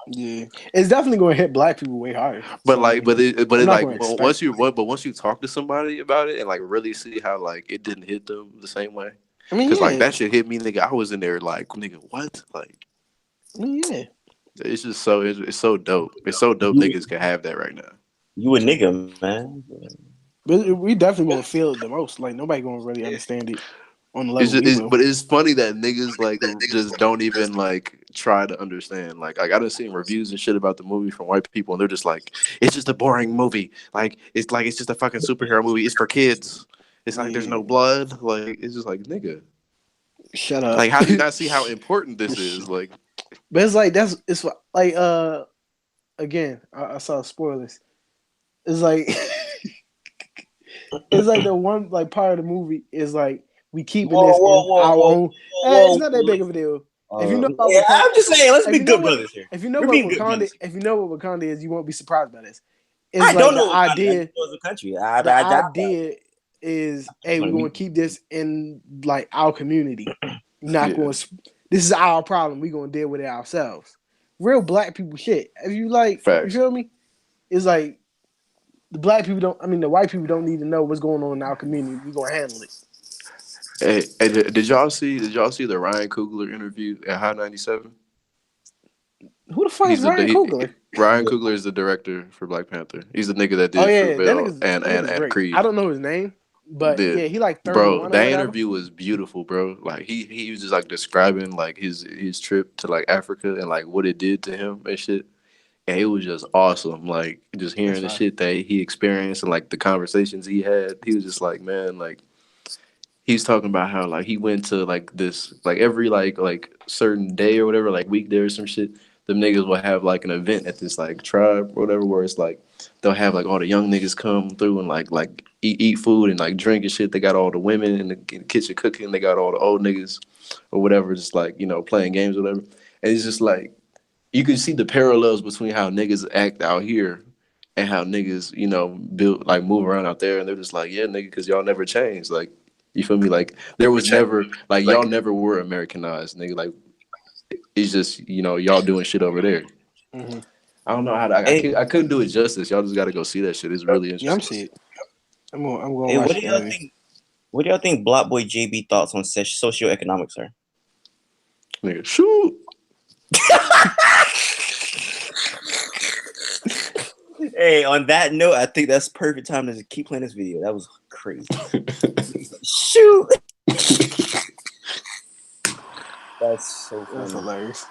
Yeah, it's definitely going to hit black people way harder. But once you talk to somebody about it and like really see how like it didn't hit them the same way. I mean, because like that shit hit me, nigga. I was in there like, nigga, what? Like, I mean, yeah, it's just so it's so dope. It's so dope. Niggas can have that right now. You a nigga, man. But we definitely gonna feel it the most. Like nobody gonna really understand it on the level. But it's funny that niggas like just don't even like try to understand. Like I done seen reviews and shit about the movie from white people, and they're just like, it's just a boring movie. Like it's just a fucking superhero movie. It's for kids. It's like there's no blood. Like it's just like nigga. Shut up. Like how do you not see how important this is? Like, but it's like it's like again I saw spoilers. It's like it's like the one like part of the movie is like we keeping this in our own. It's not that big of a deal. If you know, I'm just saying, let's be good brothers here. If you know what Wakanda is, you won't be surprised by this. It's I don't know the idea. The country. The idea is, hey, we're going to keep this in like our community. Not going. This is our problem. We're going to deal with it ourselves. Real black people shit. If you like, you feel me? It's like. The white people don't need to know what's going on in our community. We're gonna handle it. Hey, did y'all see the Ryan Coogler interview at High 97? Who the fuck is Ryan Coogler? Ryan Coogler is the director for Black Panther. He's the nigga that did Fruitvale and Creed. I don't know his name, but he like 31. Bro, that interview was beautiful, bro. Like he was just like describing like his trip to like Africa and like what it did to him and shit. And it was just awesome. Like just hearing the shit that he experienced and like the conversations he had. He was just like, man, like he's talking about how like he went to like this like every like certain day or whatever, like weekday or some shit. Them niggas will have like an event at this like tribe or whatever where it's like they'll have like all the young niggas come through and like eat food and like drink and shit. They got all the women in the kitchen cooking. They got all the old niggas or whatever, just like, you know, playing games or whatever. And it's just like you can see the parallels between how niggas act out here and how niggas, build like move around out there, and they're just like, yeah, nigga, because y'all never changed. Like, you feel me? Like, there was never like y'all never were Americanized, nigga. Like, it's just y'all doing shit over there. Mm-hmm. I don't know how to. I couldn't do it justice. Y'all just got to go see that shit. It's really interesting. Yeah, I'm seeing it. I'm going Hey, watch what do the y'all movie. think? What do y'all think Block Boy JB thoughts on socioeconomics are? Nigga, shoot. Hey, on that note, I think that's perfect time to just keep playing this video. That was crazy. Shoot. That's so funny. That's hilarious.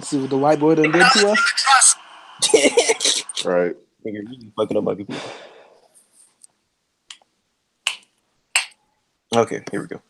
See what the white boy done did to us? Right. Nigga, you be fucking up my computer. Okay, here we go.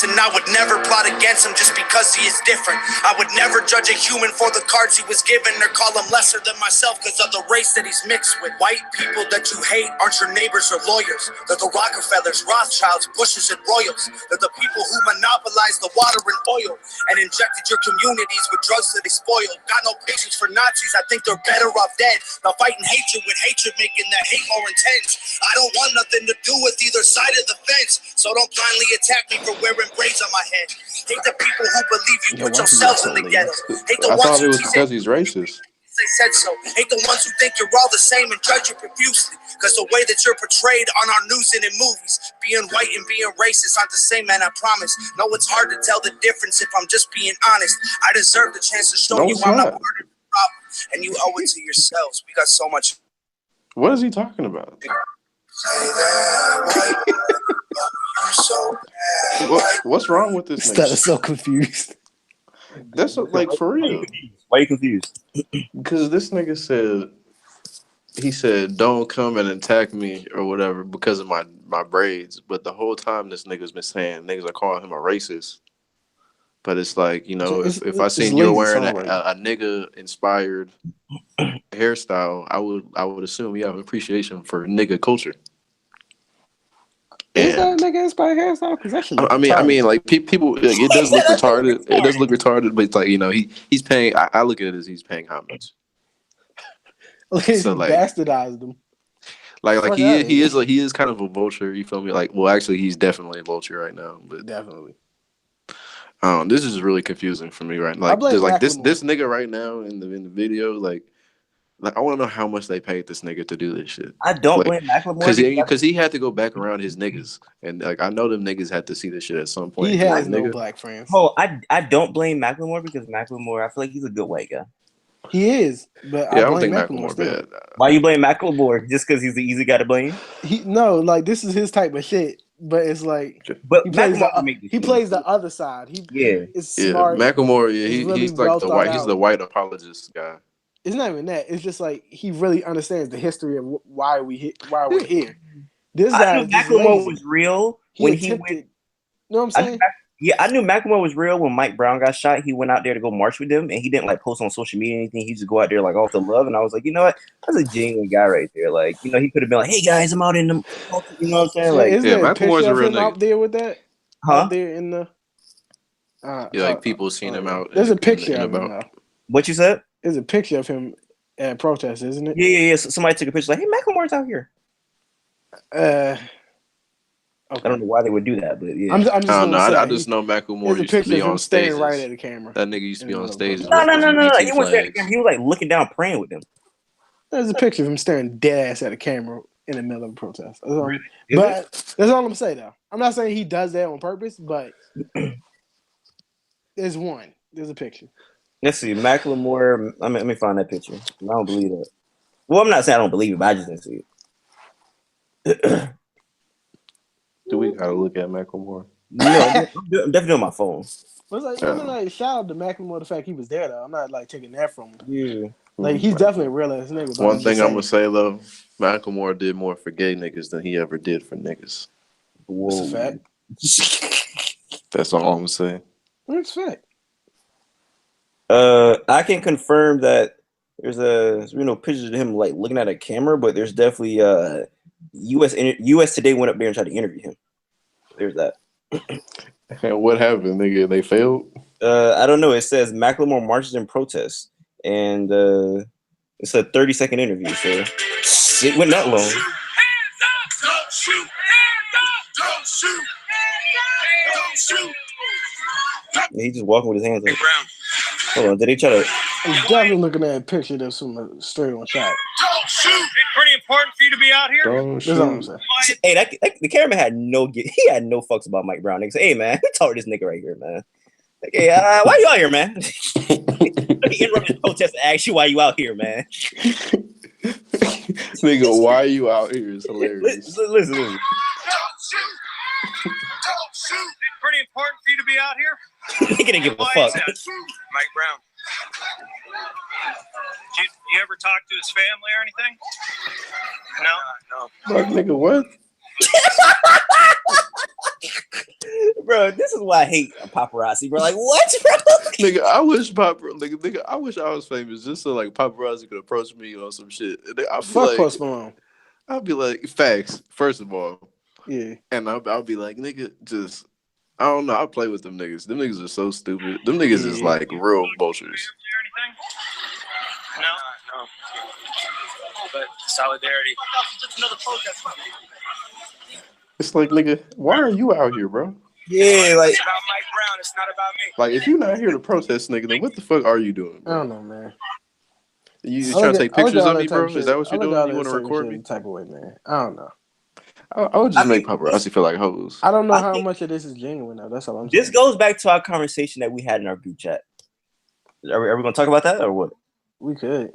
And I would never plot against him just because he is different. I would never judge a human for the cards he was given or call him lesser than myself because of the race that he's mixed with. White people that you hate aren't your neighbors or lawyers. They're the Rockefellers, Rothschilds, Bushes, and Royals. They're the people who monopolized the water and oil and injected your communities with drugs that they spoiled. Got no patience for Nazis. I think they're better off dead. Now fighting hatred with hatred, making that hate more intense. I don't want nothing to do with either side of the fence. So don't blindly attack me for wearing braids on my head. Hate the people who believe you put yourselves in the ghetto. Hate the I ones thought it who was teach because he's racist. they said so. Hate the ones who think you're all the same and judge you profusely. Because the way that you're portrayed on our news and in movies, being white and being racist aren't the same, man, I promise. No, it's hard to tell the difference if I'm just being honest. I deserve the chance to show you I'm not part of the problem. And you owe it to yourselves. We got so much. What is he talking about? What's wrong with this nigga? So confused. That's like for real. Why are you confused? Because this nigga said, don't come and attack me or whatever because of my braids. But the whole time this nigga's been saying niggas are calling him a racist. But it's like, if I seen you're wearing a nigga inspired hairstyle, I would assume you have appreciation for nigga culture. Is that nigga inspired hairstyle? Because that shit. I mean, like people, like, it does look retarded. It does look retarded, but it's like he's paying. I look at it as he's paying homage. So like bastardized him. Like he is kind of a vulture. You feel me? Like, well, actually, he's definitely a vulture right now. But definitely. This is really confusing for me right now. Like this nigga right now in the video, like I want to know how much they paid this nigga to do this shit. I don't blame Macklemore because he had to go back around his niggas, and like I know them niggas had to see this shit at some point. He has no black friends. Oh, I don't blame Macklemore because Macklemore, I feel like he's a good white guy. He is, but I don't think Macklemore bad. Why you blame Macklemore? Just because he's the easy guy to blame? This is his type of shit. But it's like, he plays the other side. Is smart. Macklemore, he's like he's the white apologist guy. It's not even that. It's just like he really understands the history of why we're here. This guy, Macklemore was real when he went. You know what I'm saying? I knew Macklemore was real when Mike Brown got shot. He went out there to go march with them, and he didn't like post on social media or anything. He just go out there like off the love, and I was like, you know what? That's a genuine guy right there. Like, he could have been like, hey guys, I'm out in the, you know what I'm saying? Like, Macklemore's a real nigga out there with that. Out there in the. Like people seen him out. There's a picture of him. What you said? There's a picture of him at protest, isn't it? Yeah. So somebody took a picture like, hey, Macklemore's out here. Okay. I don't know why they would do that, but yeah. I just know Macklemore used to be on stage right at the camera. That nigga used to be on stage. No. He wasn't there. He was like looking down, praying with them. There's a picture of him staring dead ass at a camera in the middle of a protest. But that's all I'm gonna say though. I'm not saying he does that on purpose, but there's a picture. Let's see, Macklemore. Let me find that picture. I don't believe that. Well, I'm not saying I don't believe it, but I just didn't see it. Do we gotta look at Macklemore? No, I'm definitely on my phone. But it's like, shout out to Macklemore the fact he was there though. I'm not like taking that from him. Yeah. Like he's definitely a real ass nigga. One thing I'm gonna say though, Macklemore did more for gay niggas than he ever did for niggas. Whoa. That's a fact. That's all I'm gonna say. That's a fact. I can confirm that there's pictures of him like looking at a camera, but there's definitely US Today went up there and tried to interview him. There's that. And what happened, nigga? They failed. I don't know. It says Macklemore marches in protest, and it's a 30-second interview, so it went that long. Don't shoot! Don't shoot! Don't shoot! And he just walking with his hands up. Brown. Hold on, did they try to? I'm definitely looking at a picture that's from straight on shot. Don't shoot! It's pretty important for you to be out here. Don't That's all I'm shoot. saying. Hey, the cameraman had he had no fucks about Mike Brown. They say, hey man, who told this nigga right here, man? Like, hey, why you out here, man? Let me interrupt this protest and ask you why you out here, man. Nigga, why are you out here? It's hilarious. Listen. Don't shoot! Don't shoot! It's pretty important for you to be out here. Nigga didn't give a Why fuck. is that? Mike Brown. Did you ever talk to his family or anything? No. Fuck, nigga, what? Bro, this is why I hate paparazzi, bro. Like, what, bro? Nigga, I wish I wish I was famous just so like paparazzi could approach me on some shit. And I feel Fuck like Post Malone. I'll be like, facts, first of all. Yeah. And I'll be like, nigga, just I don't know. I play with them niggas. Them niggas are so stupid. Them niggas is like real vultures. No. But solidarity. Just another protest. It's like, nigga, why are you out here, bro? Yeah, like It's about Mike Brown. It's not about me. Like, if you're not here to protest, nigga, then what the fuck are you doing, I bro? don't know, man. You trying to take pictures of me, bro? Is that what you're doing? doing? You want to record me? Type of way, man. I don't know. I would just make paparazzi feel like hoes. I don't know I how think- much of this is genuine, though. That's all I'm saying. this goes back to our conversation that we had in our group chat. Are we gonna talk about that or what? We could.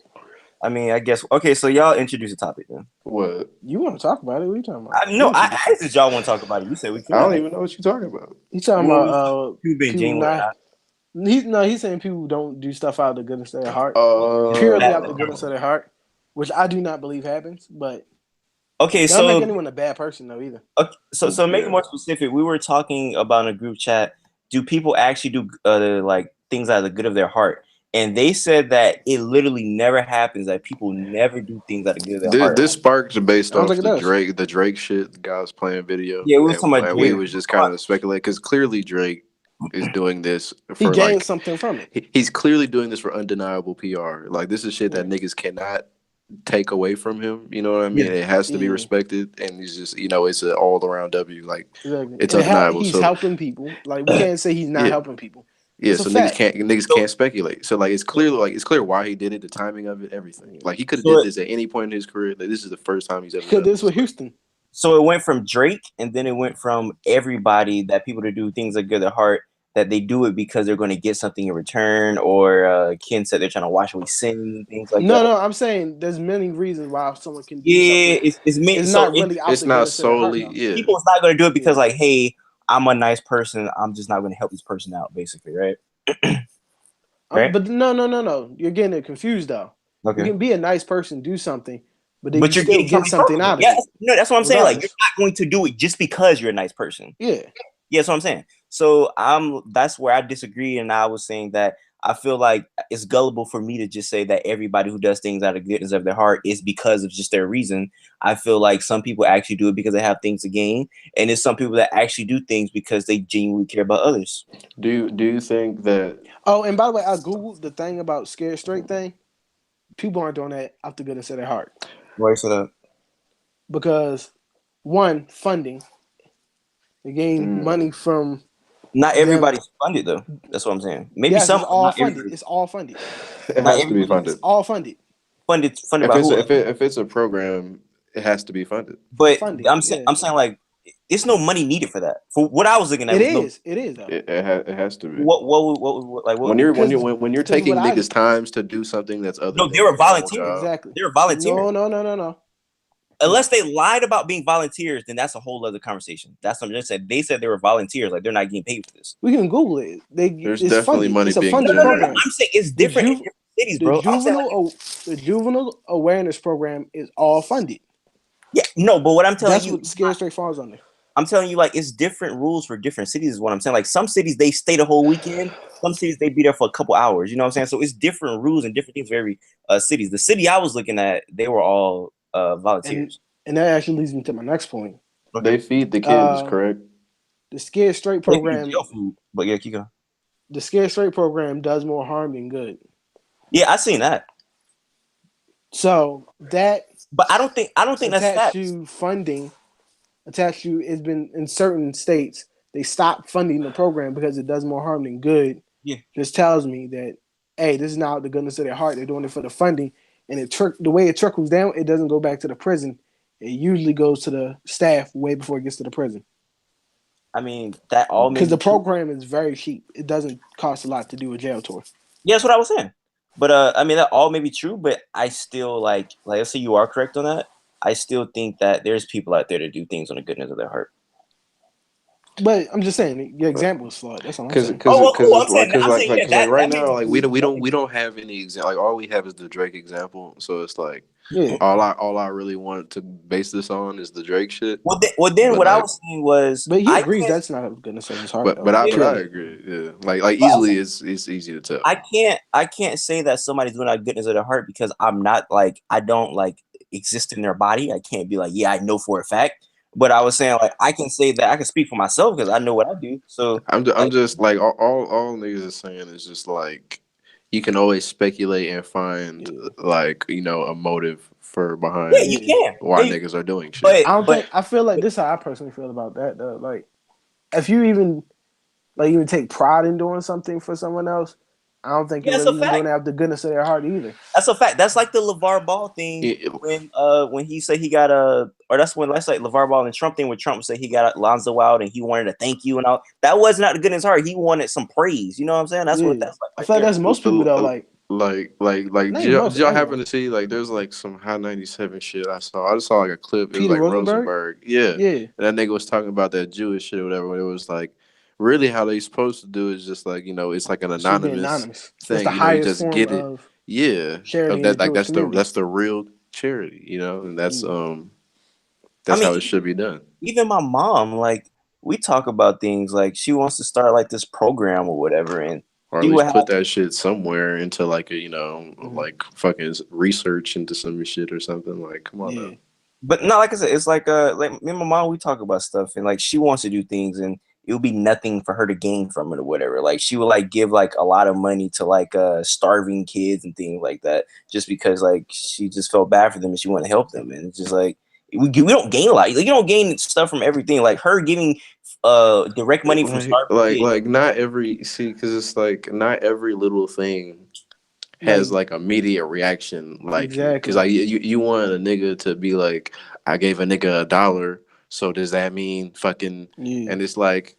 I mean, I guess okay. So y'all introduce a topic then. What? You want to talk about it? What are you talking about? I asked if y'all want to talk about it. You said we could. I don't even know what you're talking about. You talking about You've been people genuine. not, he's saying people don't do stuff out of the goodness of their heart. Uh, Purely out of the goodness of their heart, which I do not believe happens, but Okay, don't make so anyone a bad person though either. okay, so make it more specific. We were talking about in a group chat. Do people actually do like things out of the good of their heart? And they said that it literally never happens. That people never do things out of the good of their heart. This sparked based I don't off think it does. the Drake shit. The guy was playing video. Yeah, we was and, talking about and we Drake. was just kind of speculating because clearly Drake is doing this He for gained like something from it. he's clearly doing this for undeniable PR. Like this is shit that niggas cannot take away from him. You know what I mean? Yeah. It has to be Yeah. respected, and he's just it's an all around W. Like Exactly. it's And undeniable. he's So helping people. Like we can't say he's not Yeah. helping people. yeah, It's a so fact. niggas can't speculate. So like it's clear why he did it, the timing of it, everything. Like he could have So did this at any point in his career. Like, this is the first time he's ever Because done this with Houston. So it went from Drake, and then it went from everybody that people to do things that good their heart, that they do it because they're going to get something in return, or Ken said they're trying to wash away sin, things like that. No, I'm saying there's many reasons why someone can do Yeah, something. it's meant. It's So not really out It's the not goodness of their heart, solely though. yeah. people's not going to do it because, like, hey, I'm a nice person. I'm just not going to help this person out, basically, right? Right? But no. You're getting it confused though. You Okay. can be a nice person, do something, but then But you you're still getting get something out of yeah, it. no, that's what I'm saying. Like, Regardless. you're not going to do it just because you're a nice person. Yeah. Yeah, that's what I'm saying. So that's where I disagree, and I was saying that I feel like it's gullible for me to just say that everybody who does things out of goodness of their heart is because of just their reason. I feel like some people actually do it because they have things to gain, and there's some people that actually do things because they genuinely care about others. Do you think that Oh, and by the way, I googled the thing about scared straight thing. People aren't doing that out the goodness of their heart Why so that? because one, funding. They gain money from. Not everybody's funded though. That's what I'm saying. Maybe Yes, some. it's all not funded. everybody. It's all funded. it has to be funded? It's all funded. Funded If by it's who? if it's a program, it has to be funded. But funded, I'm saying yeah. like it's no money needed for that. For what I was looking at, It was is though. It has to be. what like what? When you're Because taking what I- niggas times to do something that's other No, than they were your normal volunteering. job. Exactly. They were volunteering. No. Unless they lied about being volunteers, then that's a whole other conversation. That's what I'm just saying. They said they were volunteers, like they're not getting paid for this. We can Google it. There's It's definitely funded. money It's a being funded generated. program. I'm saying it's different in different cities, bro. I'm saying, The juvenile awareness program is all funded. yeah, no, but what I'm telling That's you, what Scared Straight falls under. I'm telling you, like, it's different rules for different cities, is what I'm saying. Like, some cities, they stay the whole weekend. Some cities, they be there for a couple hours. You know what I'm saying? So it's different rules and different things for every cities. The city I was looking at, they were all volunteers. And that actually leads me to my next point. They feed the kids, correct? The Scared Straight They give you program, jail food, but yeah, keep going. the Scared Straight program does more harm than good. Yeah, I seen that, So that but I don't think that's attached facts. to funding, attached to it's been in certain states they stop funding the program because it does more harm than good. Yeah, Just tells me that hey, this is not out the goodness of their heart. They're doing it for the funding, and the way it trickles down, it doesn't go back to the prison. It usually goes to the staff way before it gets to the prison. I mean that all may Because be the true. program is very cheap. It doesn't cost a lot to do a jail tour. Yeah, that's what I was saying. But I mean that all may be true, but I still like let's say you are correct on that. I still think that there's people out there that do things on the goodness of their heart. But I'm just saying your example is flawed. That's all I'm saying. Oh well, cool. I'm like saying yeah, right that may now be like true. we don't have any example. Like all we have is the Drake example. So it's like Yeah. all I really want to base this on is the Drake shit. Well, then But what I like was saying was But he I agrees can't that's not a goodness of his heart though. but I Clearly. agree. Yeah. Like easily it's easy to tell. I can't say that somebody's doing out goodness of their heart because I'm not like I don't like exist in their body. I can't be like, yeah, I know for a fact. But I was saying like I can say that I can speak for myself because I know what I do. So I'm like, just like all niggas is saying is just like you can always speculate and find like a motive for yeah, behind you Yeah. can. why Yeah, niggas are doing shit. but I don't but think I feel like this is how I personally feel about that though. Like if you even take pride in doing something for someone else, I don't think yeah, you're that's a really even doing fact. it out the goodness of their heart either. That's a fact. That's like the LeVar Ball thing It- when he said he got or that's like LeVar Ball and Trump thing when Trump said he got Lonzo out and he wanted to thank you and all. That was not good in his heart. He wanted some praise. You know what I'm saying? That's what Yeah. that's like I right feel like there. that's most people though, did not even most, y'all happen everyone. to see like there's like some High 97 shit I saw. I just saw like a clip. It was Peter like Rosenberg? Rosenberg. Yeah. Yeah. And that nigga was talking about that Jewish shit or whatever. When it was like really how they supposed to do is just like, it's like an It should be anonymous anonymous. That's thing. the You highest just form get it. of Yeah. charity Of in the that like Jewish community. that's the real charity, and that's Yeah. I how mean, it should be done. even my mom, like we talk about things like she wants to start like this program or whatever, and Or at she would least have put that shit somewhere into like a Mhm. like fucking research into some shit or something. Like, come on now. Yeah. but not like I said, it's like me and my mom, we talk about stuff and like she wants to do things and it would be nothing for her to gain from it or whatever. Like she would like give like a lot of money to like starving kids and things like that just because like she just felt bad for them and she wanted to help them. And it's just like we don't gain a lot. Like, you don't gain stuff from everything. Like her giving direct money from starving kids. Like not every see because it's like not every little thing Like has like immediate reaction. Like because exactly. like you want a nigga to be like, I gave a nigga $1, so does that mean fucking? Yeah. And it's like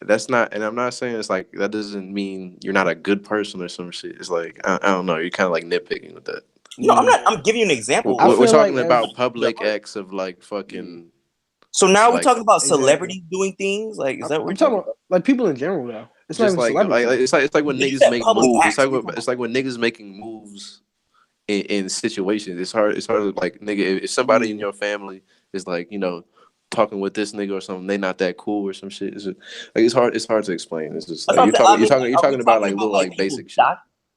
that's not. And I'm not saying it's like that doesn't mean you're not a good person or some shit. It's like I don't know. You're kind of like nitpicking with that. No, I'm Yeah. not. I'm giving you an example. I We're feel like talking as about public acts of like fucking So now we're like talking about exactly. celebrities doing things. Like, is that what we're I'm talking talking about about? like people in general though. It's not just even celebrities though. it's like when You niggas said make public moves. acts. It's like when niggas making moves in situations. It's hard to like nigga if somebody in Yeah. your family is like talking with this nigga or something, they not that cool or some shit. It's just, like it's hard to explain. It's just That's like what I'm saying. I mean, like, you're are we talking about talking like about little like like people basic shit.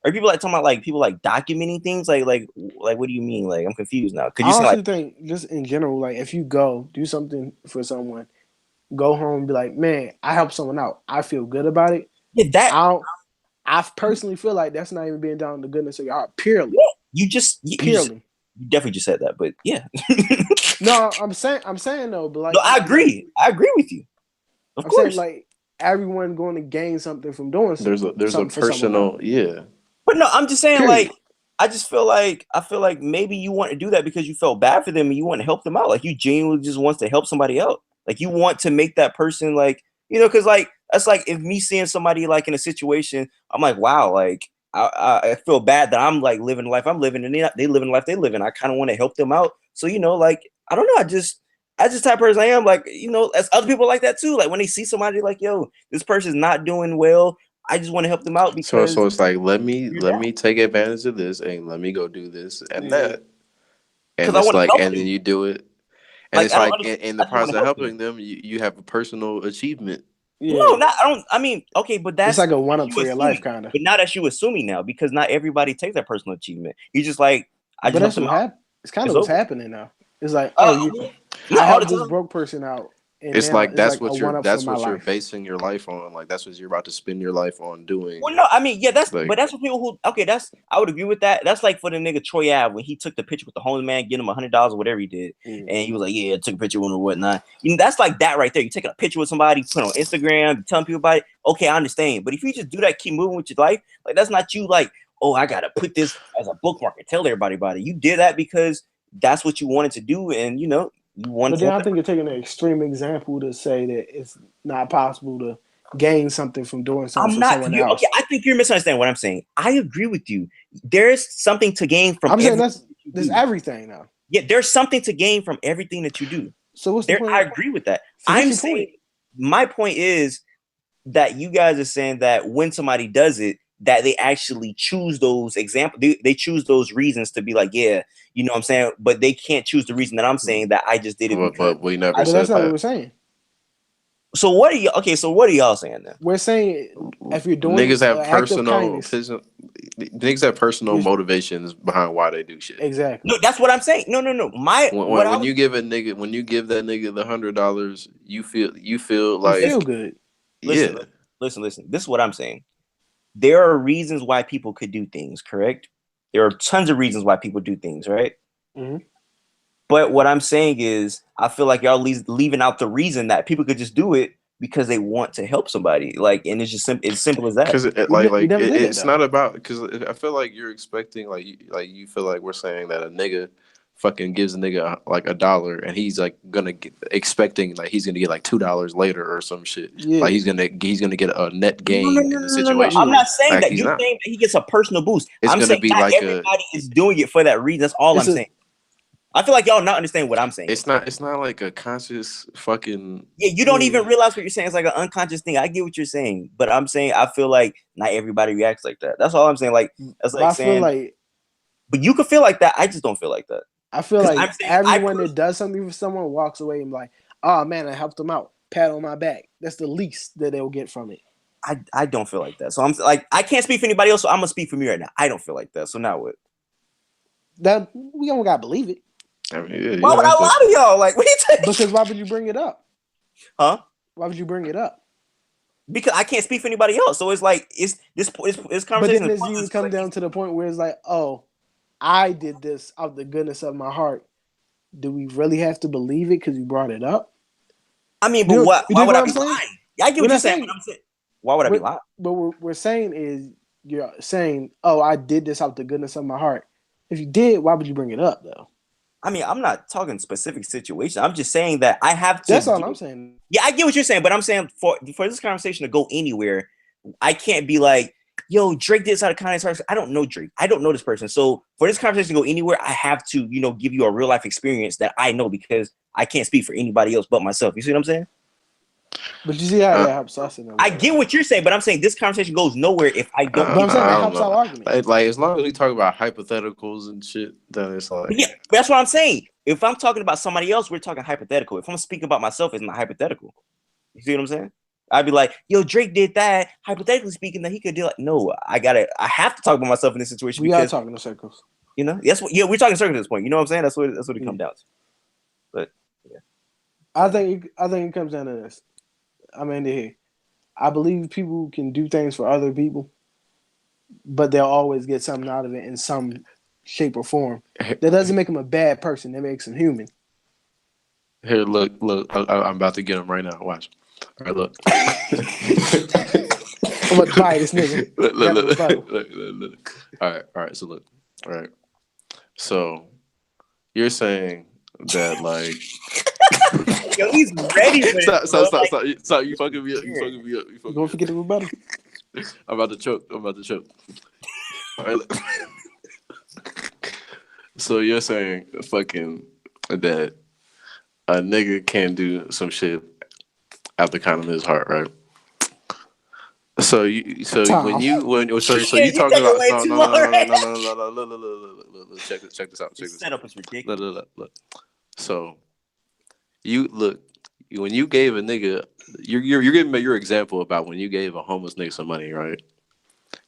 Are people like talking about like people like documenting things? Like what do you mean? Like I'm confused now. Could I you say like honestly think just in general, like if you go do something for someone, go home and be like, man, I helped someone out. I feel good about it. yeah, that? I don't I personally feel like that's not even being down the goodness of your heart. Purely. Yeah, you definitely just said that. But yeah, No, I'm saying though, but like no, I agree. I agree with you. Of I'm saying course. like everyone going to gain something from doing There's a something for someone else. personal yeah. But no, I'm just saying, Period. like, I just feel like maybe you want to do that because you felt bad for them and you want to help them out. Like you genuinely just wants to help somebody out. Like you want to make that person like, because like that's like if me seeing somebody like in a situation, I'm like, wow, like I feel bad that I'm like living the life I'm living and they live in the life they live in. I kind of want to help them out. So like I don't know, I just type of person I am. Like as other people like that too. Like when they see somebody like, yo, this person's not doing well. I just want to help them out So because it's like let you're down. me take advantage of this and let me go do this and Yeah. that. Because And I it's want to like help and then them. you do it. And Like it's I don't like understand. in I the just want process to of help them. helping them, you have a personal achievement. Yeah. No, not I don't. I mean, okay, but It's that's like a one up you for your life assuming. kind of. But now that's you assuming now because not everybody takes that personal achievement. You just like I But just helped that's them what out. happened. It's kind It's of what's over. happening now. It's like, I oh, mean, I not all the helped this time. broke person out, and It's now like it's like a one up for that's my what you're life. basing your life on. Like that's what you're about to spend your life on doing. Well, no, I mean, yeah, but Like, that's for people who, okay, I would agree with that. That's like for the nigga Troy Ave when he took the picture with the homeless man, get him $100 or whatever he did, and he was like, yeah, I took a picture with him or whatnot. You know, that's like that right there. You taking a picture with somebody, put it on Instagram, telling people about it. Okay, I understand. But if you just do that, keep moving with your life, like that's not you. Like, oh, I gotta put this as a bookmark and tell everybody about it. You did that because that's what you wanted to do, and you know, you wanted But then to. I think you're taking an extreme example to say that it's not possible to gain something from doing something I'm for not someone you. Okay, else. I think you're misunderstanding what I'm saying. I agree with you. There's something to gain from I'm saying everything that's you do. everything now. Yeah, there's something to gain from everything that you do. So what's the point? I agree with that. So what's I'm your saying point? my point is that you guys are saying that when somebody does it, that they actually choose those examples. They choose those reasons to be like, yeah, you know what I'm saying? But they can't choose the reason that I'm saying that I just did it because but we never But that's said not what that. we're saying. So what are you okay, so what are y'all saying then? We're saying if you're doing Niggas have an act of personal, kindness, niggas have personal You're- motivations behind why they do shit. exactly. No, that's what I'm saying. No. When you give a nigga, when you give that nigga the $100, you feel You like feel good. listen, yeah. listen. This is what I'm saying. There are reasons why people could do things, correct? There are tons of reasons why people do things, right? Mm-hmm. But what I'm saying is, I feel like y'all leaving out the reason that people could just do it because they want to help somebody. Like, and it's just as simple as that. Because We never did it's that, not about, because I feel like you're expecting you feel like we're saying that a nigga fucking gives a nigga like $1 and he's like gonna expecting like he's gonna get like $2 later or some shit. Yeah. Like he's gonna get a net gain in the No. situation. I'm not saying Like, that. he's You're not. saying that he gets a personal boost. It's I'm gonna saying be not like everybody is doing it for that reason. That's all I'm saying. I feel like y'all not understand what I'm saying. It's not like a conscious fucking. Yeah, you don't even realize what you're saying. It's like an unconscious thing. I get what you're saying, but I'm saying I feel like not everybody reacts like that. That's all I'm saying. Like that's like I feel saying, like but you can feel like that. I just don't feel like that. I feel 'Cause like I'm saying everyone that does something for someone walks away and like, oh man, I helped them out. Pat on my back. That's the least that they'll get from it. I don't feel like that. So I'm like, I can't speak for anybody else. So I'm gonna speak for me right now. I don't feel like that. So now what? That we don't gotta believe it. I mean, yeah, Why would I lie to y'all? Like, what do you think? Because why would you bring it up? Huh? Why would you bring it up? Because I can't speak for anybody else. So it's like it's conversation. But then is it's you come down to the point where it's like, oh, I did this out of the goodness of my heart. Do we really have to believe it because you brought it up? I mean, but what? Why would I be saying? lying? Yeah, I get what you're saying. But I'm saying, why would I be lying? But what we're saying is you're saying, oh, I did this out of the goodness of my heart. If you did, why would you bring it up though? I mean, I'm not talking specific situation. I'm just saying that I have to. That's all I'm saying. Yeah, I get what you're saying, but I'm saying for this conversation to go anywhere, I can't be like, yo, Drake did this out of kindness. I don't know Drake. I don't know this person. So for this conversation to go anywhere, I have to, give you a real life experience that I know because I can't speak for anybody else but myself. You see what I'm saying? But you see how that helps us in a way. I get what you're saying, but I'm saying this conversation goes nowhere if I don't. But I'm saying that helps our argument. Like as long as we talk about hypotheticals and shit, then it's like yeah, that's what I'm saying. If I'm talking about somebody else, we're talking hypothetical. If I'm speaking about myself, it's not hypothetical. You see what I'm saying? I'd be like, yo, Drake did that. Hypothetically speaking, that he could do like, no, I have to talk about myself in this situation. We are talking in circles. That's what. Yeah, we're talking circles at this point. You know what I'm saying? That's what it comes down to. But yeah, I think it comes down to this. I'm in here. I believe people can do things for other people, but they'll always get something out of it in some shape or form. That doesn't make them a bad person. That makes them human. Here, look. I'm about to get him right now. Watch. All right, look. I'm about to buy this nigga. Look. All right. So look. All right. So you're saying that like. Yo, he's ready for it. Stop. You fucking me up. You don't forget the rebuttal. I'm about to choke. All right. So you're saying fucking that a nigga can do some shit out the kind of his heart, right? So you talking about no. Check this out. Setup is ridiculous. Look. So when you gave a nigga, you're giving me your example about when you gave a homeless nigga some money, right?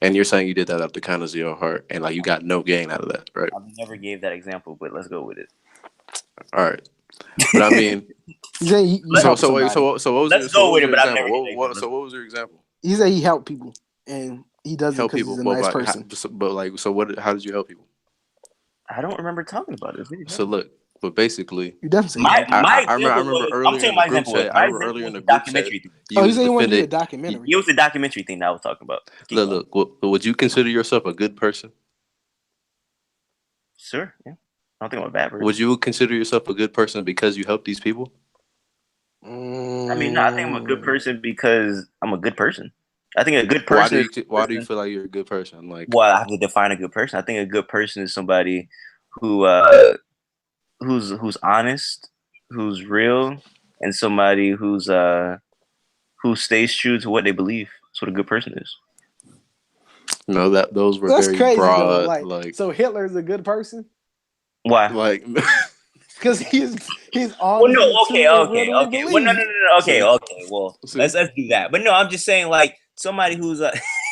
And you're saying you did that out the kindness of your heart, and like you got no gain out of that, right? I never gave that example, but let's go with it. All right. But I mean, He said he so helped so wait, somebody. so what was Let's so go what was with it, your but I've never example? hit What it. so what was your example? He said he helped people, and he does it Help because people, he's a but nice like, person. but like, so what? How did you help people? I don't remember talking about this. So look, but basically, You definitely said My help people. my I remember example was I'm earlier telling in you the my group example was chat. I my remember example earlier in was the the group chat, documentary thing. Oh, you he said he wanted to do a defended. documentary. It was the documentary thing that I was talking about. Keep going. Look, would you consider yourself a good person? Sure, yeah. I don't think I'm a bad person. Would you consider yourself a good person because you help these people? I mean, no, I think I'm a good person because I'm a good person. I think a good Why person why do you feel like you're a good person? Like, well, I have to define a good person. I think a good person is somebody who who's honest, who's real, and somebody who stays true to what they believe. That's what a good person is. no, that those were That's very crazy though. broad. Like, so Hitler's a good person Why? like. because he's Well, honest no, and okay, true and real okay, to what he okay. Well, no, no, believes. no, no. Okay, See? okay. Well, See? let's do that. But no, I'm just saying, like somebody who's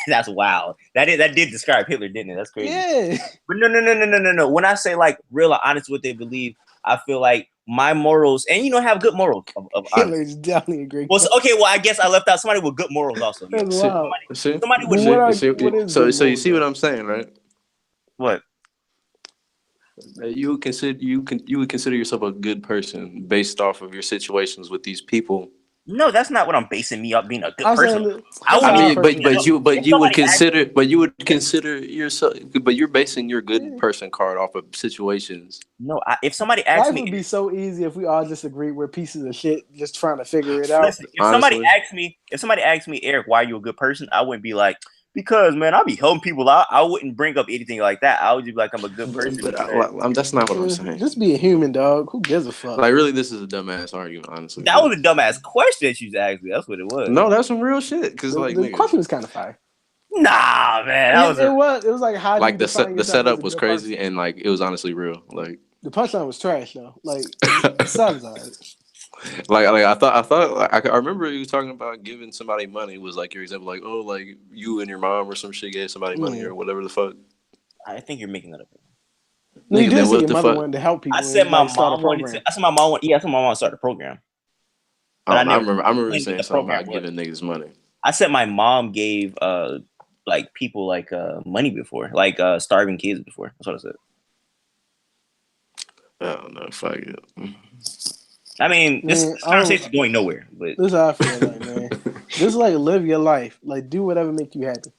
that's wild. That did describe Hitler, didn't it? That's crazy. Yeah, But no. When I say like real or honest what they believe, I feel like my morals, and have good morals of honesty. Hitler's definitely a great. Well, okay, well, I guess I left out somebody with good morals also. Yeah, That's wild. somebody But with what is So good you morals, see what though? I'm saying, right? what? That you would consider yourself a good person based off of your situations with these people. No, that's not what I'm basing me up being a good I'm person. saying that I that's would I how I be. mean, personally feel. If somebody asked, but you would consider yourself, but you're basing your good person card off of situations. no, if somebody asked Life me, would be so easy if we all just agreed we're pieces of shit, just trying to figure it out. listen, Honestly, if somebody asked me, Eric, why are you a good person? I wouldn't be like, because man, I'll be helping people out. I wouldn't bring up anything like that. I would just be like, I'm a good person. that's not what I'm saying. Just be a human, dog. Who gives a fuck? Like, really, this is a dumbass argument, honestly. That was a dumbass question that you asked me. That's what it was. No, that's some real shit. Cause The question was kind of fire. Nah, man, It was like, how do you like define the yourself as setup a was good crazy, person? and like it was honestly real. Like The punchline was trash though. Like the sounds alright. like I remember you talking about giving somebody money was like your example, like, oh, like you and your mom or some shit gave somebody money or whatever the fuck. I think you're making that up. No, you Nigga, did then say what your the mother fuck? wanted to help people I said and my like start a mom wanted to. program. I said my mom. Yeah, I said my mom wanted to start a program. But I never. I remember you explained what saying the something program about was. giving niggas money. I said my mom gave like people like money before, like starving kids before. That's what I said. I don't know, fuck it. I mean, this Man, conversation is going nowhere. But this is how I feel like, man. Just like live your life. Like do whatever makes you happy.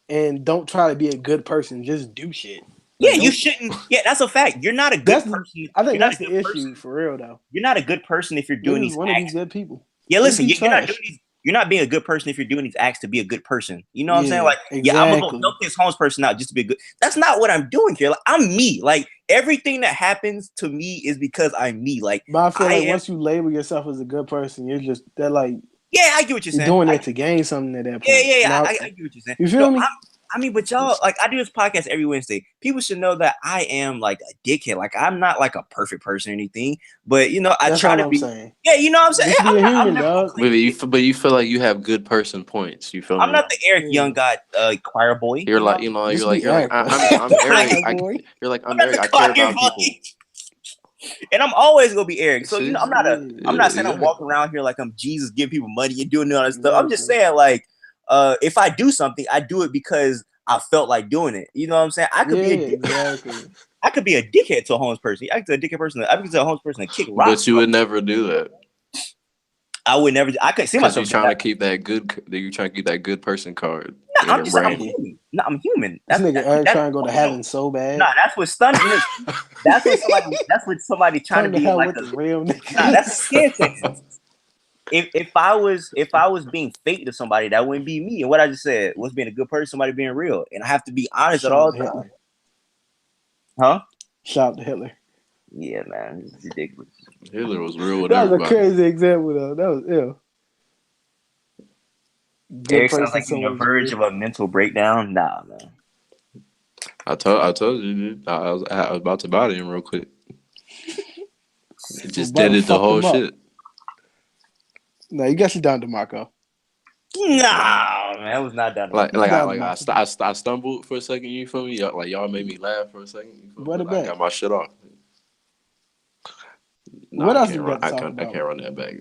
And don't try to be a good person. Just do shit. yeah, Like, you shouldn't. Yeah, that's a fact. You're not a good person. I think You're not that's a the good issue person. for real though. You're not a good person if you're doing Niggas these want to be acts. good people. Yeah, listen, Be you're not trash. doing these. You're not being a good person if you're doing these acts to be a good person. You know what I'm saying? Yeah, Like, yeah, I'm gonna go exactly. help this homeless person out just to be good. That's not what I'm doing here. Like, I'm me. Like, everything that happens to me is because I'm me. Like, But I feel like once you label yourself as a good person, you're just yeah, I get what you're you're saying. doing it to gain something at that point. Yeah, I get what you're saying. You feel me? I mean, but y'all, like, I do this podcast every Wednesday. People should know that I am like a dickhead. Like, I'm not like a perfect person or anything, but I That's try all to I'm be. saying. Yeah, you know what I'm saying. Just be a human, I'm never dog. gonna claim But you feel like you have good person points. You feel I'm me? not the Eric Young God choir boy. You're like Just you're like be Eric, I'm Eric. You're like I'm not Eric. the I care choir about boy. people. And I'm always gonna be Eric. So See? I'm not saying I'm walking around here like I'm Jesus giving people money and doing all that stuff. I'm just saying like if I do something, I do it because I felt like doing it. You know what I'm saying? I could be a dickhead. I could be a dickhead to a homeless person. I could be a dickhead person. I could tell a homeless person to kick rocks. But you would never do that. I would never. I could see myself. You're trying to keep that good. You're trying to keep that good person card. No, I'm human. No, I'm human. This nigga Eric trying to go to heaven so bad. Nah, that's what stunning is. That's what somebody trying to be like a real nigga. Nah, that's if I was being fake to somebody, that wouldn't be me. And what I just said was being a good person, somebody being real, and I have to be honest at all times. Huh? Shout out to Hitler. Yeah, man, it's ridiculous. Hitler was real with that was everybody. a crazy example, though. That was ill. Eric sounds like on the verge of a mental breakdown. Nah, man. I told you, dude. I was about to body him real quick. It just did it the whole shit. No, you got you down, DeMarco. Nah, man, that was not done. I stumbled for a second. You feel me? Y'all made me laugh for a second. You feel me? I got my shit off. What else do we got to talk I about? can't run that back.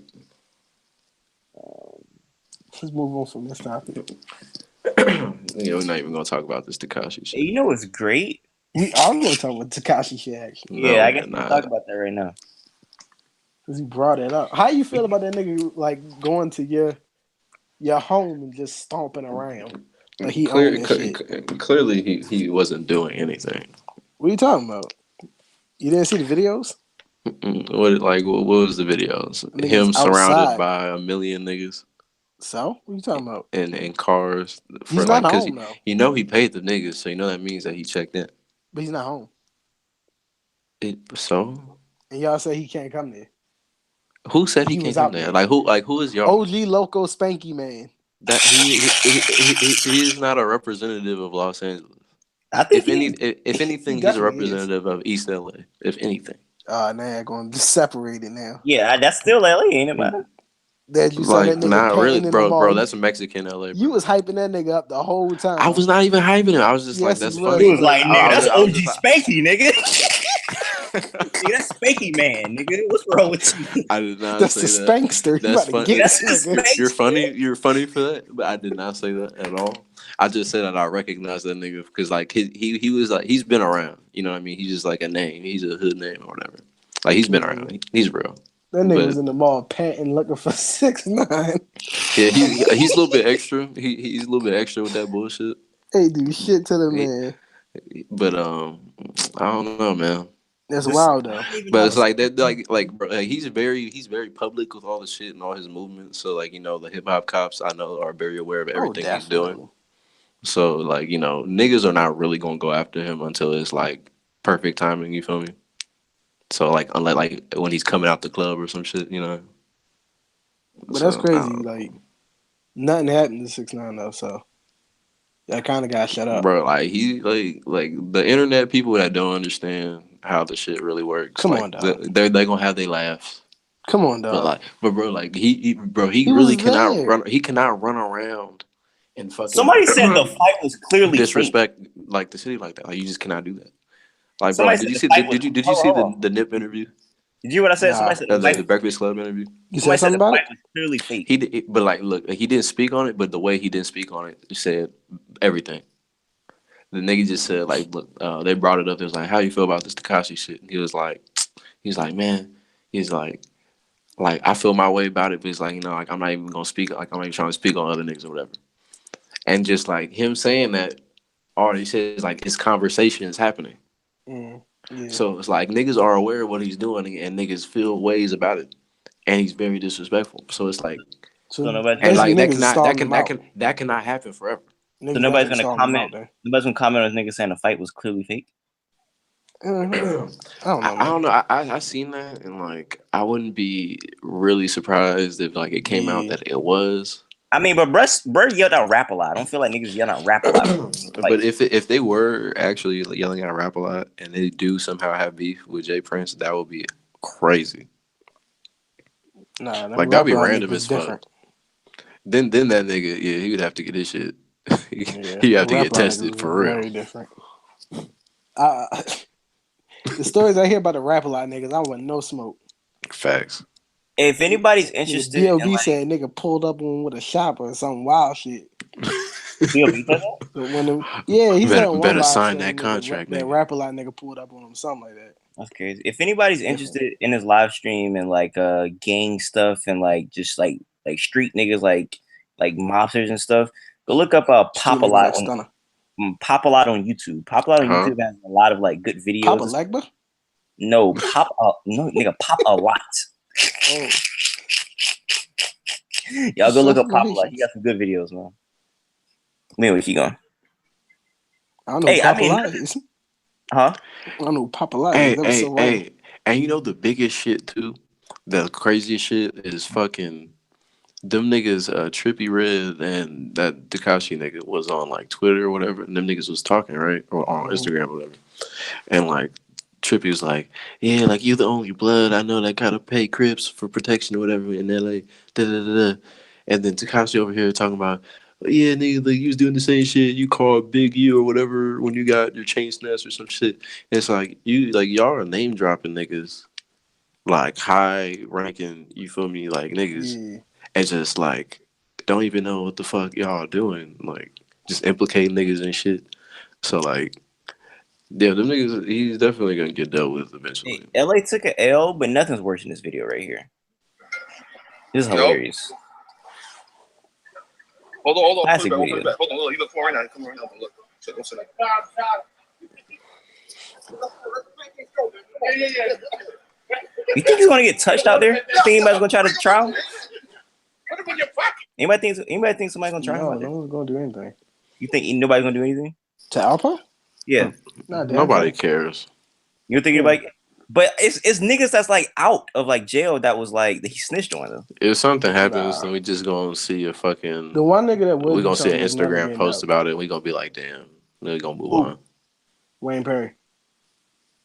Let's move on from this topic. We're not even gonna talk about this Tekashi shit. You know what's great? We are going to talk about Tekashi shit, actually. Yeah, I guess we'll talk about that right now. Because he brought it up. How you feel about that nigga, like, going to your home and just stomping around? Like, he owned that shit. Clearly, he wasn't doing anything. What are you talking about? You didn't see the videos? What was the videos? Niggas Him surrounded outside. by a million niggas. So? What are you talking about? In cars. He's not home, though. He paid the niggas, so that means that he checked in. But he's not home. So? And y'all say he can't come there. Who said he can't come there? Who is y'all? OG Loco Spanky Man. That he is not a representative of Los Angeles. I think if anything, he's a representative of East LA. If anything. Now you're going to separate it now. Yeah, that's still LA, ain't it, man? That you saw that nigga not really, bro. Bro, that's a Mexican LA. Bro. You was hyping that nigga up the whole time. I was not even hyping him. I was just like, that's funny. He was like, nigga, that's OG Spanky, nigga. Nigga, that's Spanky Man, nigga. What's wrong with you? I did not that's say the that. Spankster. That's funny. You're funny. You're funny for that, but I did not say that at all. I just said that I recognize that nigga because like he was like he's been around. You know what I mean? He's just like a name. He's a hood name or whatever. Like he's been around. He's real. That nigga was in the mall panting, looking for 6ix9ine. Yeah, he's a little bit extra. He's a little bit extra with that bullshit. Hey, do shit to the man. But I don't know, man. That's wild though. But it's like that, bro, he's very public with all the shit and all his movements. So like the hip hop cops I know are very aware of everything he's doing. So like niggas are not really gonna go after him until it's like perfect timing. You feel me? So like unless like when he's coming out the club or some shit, But that's crazy. Like nothing happened to 6ix9ine though. So I kind of got shut up, bro. Like he like the internet people that don't understand how the shit really works. Come on, dog. They're gonna have their laughs. Come on, dog. But bro, like he really cannot run. He cannot run around and fucking. Somebody said the fight was clearly disrespect fake. Like the city like that. Like you just cannot do that. Like somebody bro, did you see the Nip interview? Did you hear what I said? Nah. Somebody said the Breakfast Club interview. You said something about it? Was clearly fake. He did, but like, look, he didn't speak on it. But the way he didn't speak on it, he said everything. The nigga just said like, look, they brought it up. It was like, how you feel about this Tekashi shit? And he was like, man, he's like I feel my way about it, but he's like, like I'm not even gonna speak. Like I'm not even trying to speak on other niggas or whatever. And just like him saying that, already says like his conversation is happening. Yeah. So it's like niggas are aware of what he's doing and niggas feel ways about it, and he's very disrespectful. So it's like, and like that cannot happen forever. So nobody's gonna comment. Nobody's gonna comment on this nigga saying the fight was clearly fake. I don't know. I don't know. I seen that and like I wouldn't be really surprised if like it came out that it was. I mean, but Bird yelled out rap a lot. I don't feel like niggas yelling out rap a lot. But if they were actually yelling out rap a lot and they do somehow have beef with Jay Prince, that would be crazy. Nah, like that'd be random as fuck. Then that nigga, yeah, he would have to get his shit. He'd have to get tested for real. Very different. The stories I hear about the rap a lot niggas, I want no smoke. Facts. If anybody's interested, DLB said nigga pulled up on with a shop or some wild shit. DLB said that? He said better sign that contract. That rap a lot nigga pulled up on him, something like that. That's crazy. If anybody's interested in his live stream and like gang stuff and like just like street niggas like mobsters and stuff, go look up Pop a Lot on Pop a Lot on YouTube. Pop a Lot on YouTube has a lot of like good videos. Papa Legba? No, nigga, Pop a Lot. Oh. Y'all go look up Pop a Lot. He got some good videos, man. Anyway, keep going. I don't know Papa Lot is. Huh? I don't know Papa Lot. Hey, and you know the biggest shit too? The craziest shit is fucking them niggas, Trippie Redd and that Tekashi nigga was on like Twitter or whatever, and them niggas was talking, right? Or on Instagram or whatever. And like Trippie was like, yeah, like you the only blood I know that gotta pay Crips for protection or whatever in LA. And then Tekashi over here talking about, yeah, nigga, like you was doing the same shit you called Big U or whatever when you got your chain snatched or some shit. And it's like y'all are name dropping niggas like high ranking, you feel me, like niggas, Yeah. and just like don't even know what the fuck y'all doing, like just implicate niggas and shit. So like, yeah, them niggas, he's definitely gonna get dealt with eventually. Hey, LA took an L, but nothing's worse than this video right here. This is hilarious. Hold on. Classic Hold video. on, hold on. You look for right now. Come right now. Look. Sit. You think he's gonna get touched out there? Think anybody's gonna try to trial him? Anybody think somebody's gonna try him No, out there? no one's gonna do anything. You think nobody's gonna do anything? To Alpo? Yeah. Nobody cares. You think anybody? But it's niggas that's like out of like jail that was like that he snitched on them. If something happens, then we just gonna see a fucking. The one nigga that we would gonna see an is never Instagram getting post out. about it. And we gonna be like, damn. Then we gonna move on. Wayne Perry.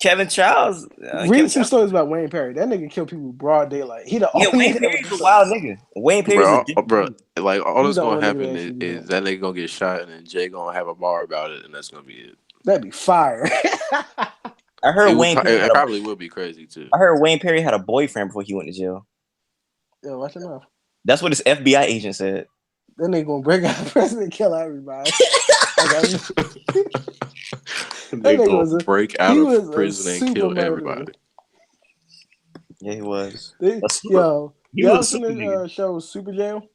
Kevin Childs. Read some stories about Wayne Perry. That nigga killed people broad daylight. He the Yeah, only Wayne nigga that Perry's was a wild nigga. Wayne Perry's a different bro. dude. Like all He's that's the gonna only nigga happen that should do is that nigga gonna get shot, and then Jay gonna have a bar about it, and that's gonna be it. That'd be fire. I heard It probably would be crazy too. I heard Wayne Perry had a boyfriend before he went to jail. Yo, watch your mouth. That's what his FBI agent said. That nigga gonna break out the president and kill everybody. They gonna break out of prison and kill murderer. everybody. Yeah, he was. Y'all seen the show Super Jail?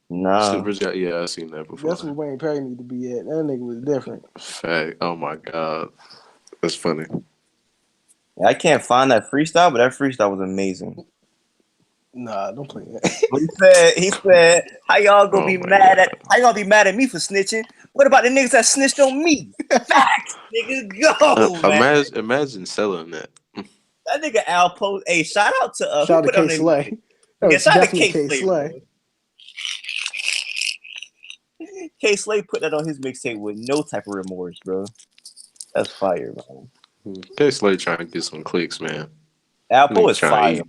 Nah. Super Jail, yeah, I seen that before. That's where Wayne Perry need to be at. That nigga was different. Fact. Oh my god, that's funny. I can't find that freestyle, but that freestyle was amazing. Nah, don't play that. But he said, how y'all gonna be mad at me for snitching? What about the niggas that snitched on me? Facts, nigga, go, man. Imagine selling that. That nigga Alpo. Hey, shout out to shout out to K Slay. Yeah, shout out to K Slay. K Slay put that on his mixtape with no type of remorse, bro. That's fire, man. K Slay trying to get some clicks, man. Alpo is fire.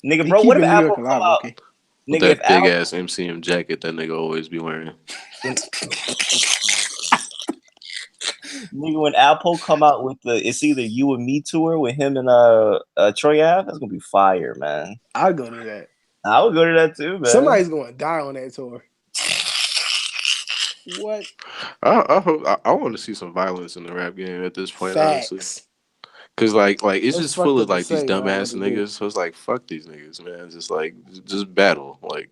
Nigga, bro, what if Alpo come out? With that big ass MCM jacket that nigga always be wearing. Nigga, when Alpo come out with it's either You and Me tour with him and Troy Ave, that's gonna be fire, man. I'd go to that. I would go to that too, man. Somebody's gonna die on that tour. What? I want to see some violence in the rap game at this point, honestly. Cause like it's just full of like these dumbass niggas. So it's like fuck these niggas, man. Just battle, like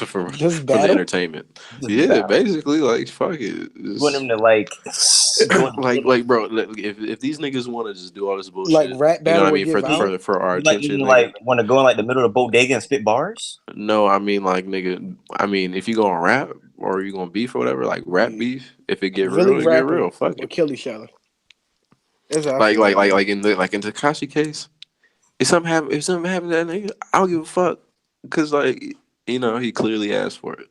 for the entertainment. Basically, like fuck it. You want them to like bro. If these niggas want to just do all this bullshit, like rap battle, you know what I mean, for our attention, like want to go in like the middle of the bodega and spit bars. No, I mean like nigga. I mean if you gonna rap or you gonna beef or whatever, like rap beef. If it get real, it get real. Fuck it. Kill each other. Like in the Tekashi case, if something happens to that nigga, I don't give a fuck, cause like you know he clearly asked for it.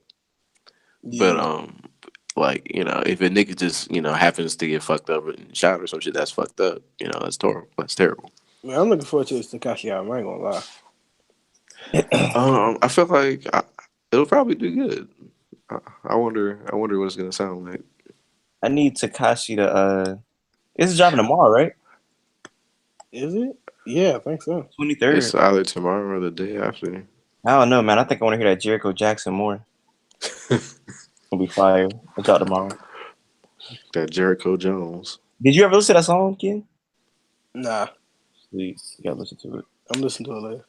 Yeah. But like you know if a nigga just you know happens to get fucked up and shot or some shit, that's fucked up. You know that's terrible. That's terrible. Man, I'm looking forward to this Tekashi album. I ain't gonna lie. I feel like it'll probably do good. I wonder what it's gonna sound like. I need Tekashi to It's dropping tomorrow, right? Is it? Yeah, I think so. 23rd. It's either tomorrow or the day after. I don't know, man. I think I want to hear that Jericho Jackson more. It'll be fire. It'll drop tomorrow. That Jericho Jones. Did you ever listen to that song, Ken? Nah. Sweet. You gotta listen to it. I'm listening to it later.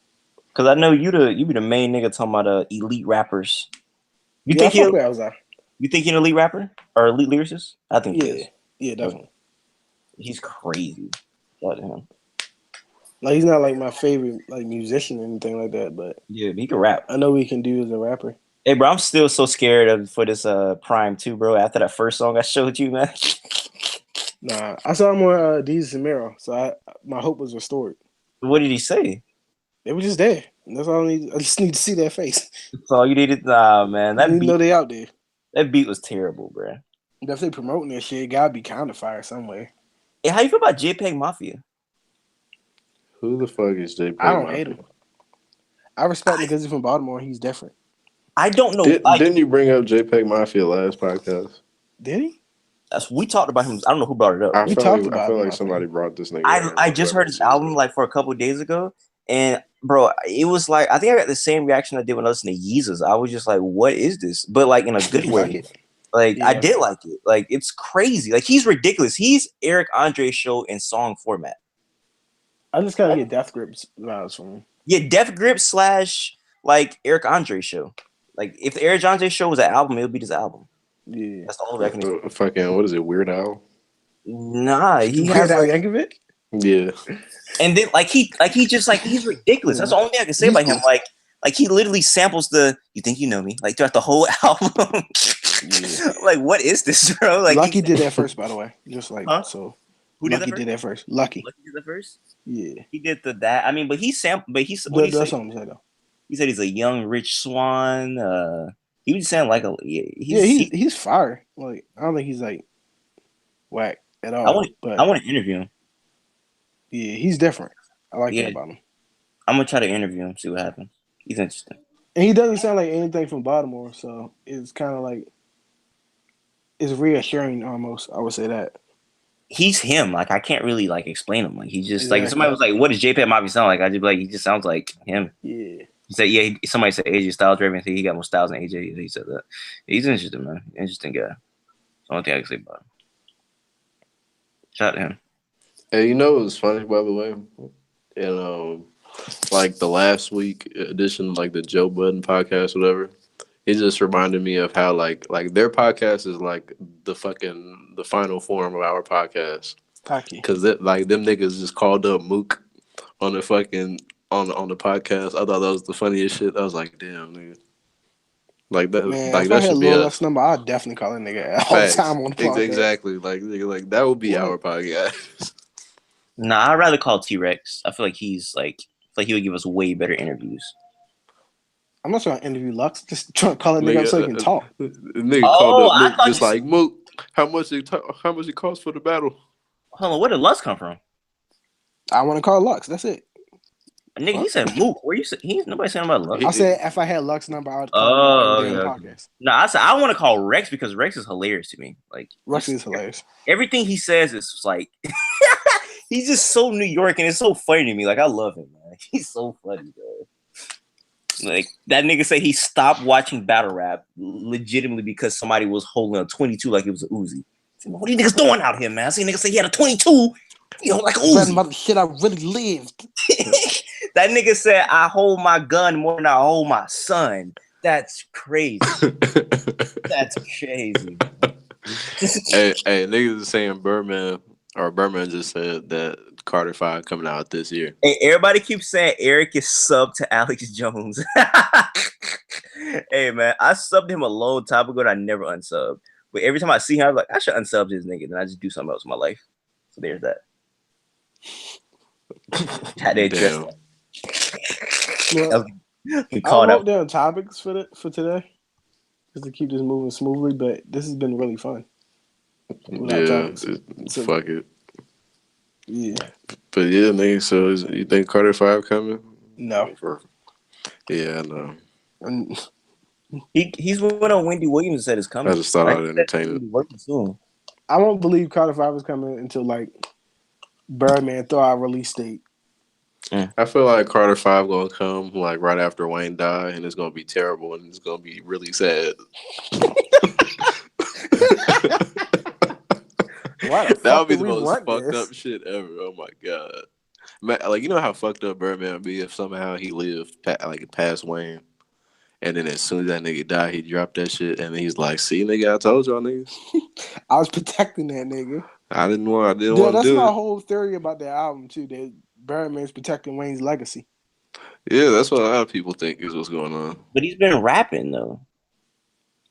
Cause I know you be the main nigga talking about elite rappers. You think you think he's an elite rapper or elite lyricist? I think he is. Yeah, definitely. He's crazy. Shout out to him. Like he's not like my favorite like musician or anything like that, but yeah, he can rap. I know what he can do as a rapper. Hey, bro, I'm still so scared for this Prime 2, bro. After that first song I showed you, man. Nah, I saw him on Deezus and Mero, so my hope was restored. What did he say? They were just there. That's all I need. I just need to see their face. That's all you needed. Nah, man. That beat, know they out there. That beat was terrible, bro. If they promoting that shit, it gotta be kind of fire somewhere. Hey, how you feel about JPEG Mafia? Who the fuck is JPEG? I don't hate him. I respect him because he's from Baltimore. He's different. I don't know. Didn't you bring up JPEG Mafia last podcast? Did he? We talked about him. I don't know who brought it up. I We feel talked like, I about feel him, like I somebody think. brought this nigga. I just heard his album like for a couple of days ago, and bro, it was like I think I got the same reaction I did when I listened to Yeezus. I was just like, "What is this?" But like in a good You way. like it? Like I Yeah. did like it. Like it's crazy. Like he's ridiculous. He's Eric Andre show in song format. I just gotta get Death Grips vibes from him. Yeah, Death Grip / like Eric Andre show. Like if the Eric Andre show was an album, it would be this album. Yeah. That's the only way I can explain. Fucking what is it? Weird Al. Nah, he Weird has Al like, Yankovic? Yeah. and then he just like he's ridiculous. That's the only thing I can say about him. Like he literally samples the "You Think You Know Me" like throughout the whole album. Yeah. Like what is this, bro? Like Lucky did that first, by the way. Just like Huh? so. Who did Lucky that did first? that first. Lucky. Lucky did that first. Yeah. He did that. I mean, but he sampled. But he's what did he That's say? what I'm saying though. He said he's a young rich swan. He was saying like a He's fire. Like I don't think he's like whack at all. I want to interview him. Yeah, he's different. I like Yeah. that about him. I'm gonna try to interview him, see what happens. He's interesting. And he doesn't sound like anything from Baltimore, so it's kind of like it's reassuring almost. I would say that. He's him. Like I can't really like explain him. Like he's just like if Exactly. somebody was like, "What does JPEG Mobby sound like?" I'd just be like, "He just sounds like him." Yeah. He said, "Yeah." Somebody said AJ Styles Raven. He got more styles than AJ. He said that. He's interesting, man. Interesting guy. That's the only thing I can say about him. Shout out to him. Hey, you know it was funny by the way, and like the last week edition, like the Joe Budden podcast, whatever. It just reminded me of how like their podcast is like the final form of our podcast. Cocky. Cause like them niggas just called up Mook on the fucking on the podcast. I thought that was the funniest shit. I was like, damn, nigga. Like that, Man, like if I that had should be Lil a Lex number, I'd definitely call that nigga all the facts. time on the podcast. Exactly. Like nigga, like that would be our podcast. Nah, I'd rather call T-Rex. I feel like he's like he would give us way better interviews. I'm not trying to interview Lux. Just trying to call that nigga up so he can talk. Nigga Oh, called I up thought Mook, just you like Mook. How much it cost for the battle? Hold on, where did Lux come from? I want to call Lux. That's it. Nigga, he said Mook. Where you said nobody saying about Lux. I said if I had Lux number, I'd call him on the podcast. No, I said I want to call Rex because Rex is hilarious to me. Like Rex is hilarious. everything he says is like he's just so New York and it's so funny to me. Like I love him, man. He's so funny, bro. Like that nigga said he stopped watching battle rap legitimately because somebody was holding a 22 like it was a Uzi. Said, what are you niggas doing out here, man? I seen niggas say he had a 22, like a Uzi. About the shit I really lived. That nigga said I hold my gun more than I hold my son. That's crazy. That's crazy. hey, niggas is saying Birdman just said that Carter 5 coming out this year. Hey, everybody keeps saying Eric is sub to Alex Jones. Hey man, I subbed him a long time ago and I never unsubbed. But every time I see him, I'm like, I should unsub this nigga. Then I just do something else in my life. So there's that. Had to address Damn. that. Well, We I called wrote up. down topics for today just to keep this moving smoothly, but this has been really fun. Without topics. So- Fuck it. Yeah. But yeah, nigga. So you think Carter 5 coming? No. Yeah, I know. And He's one on Wendy Williams said is coming. I just thought I'd entertain it. Working soon. I won't believe Carter 5 is coming until like Birdman throw out release date. I feel like Carter 5 gonna come like right after Wayne die, and it's gonna be terrible, and it's gonna be really sad. That would be the most fucked up shit ever. Oh my god! Man, like you know how fucked up Birdman would be if somehow he lived past Wayne, and then as soon as that nigga died, he dropped that shit, and he's like, "See, nigga, I told y'all niggas." I was protecting that nigga. I didn't want to do That's my it. whole theory about that album too. That Birdman's protecting Wayne's legacy. Yeah, that's what a lot of people think is what's going on. But he's been rapping though.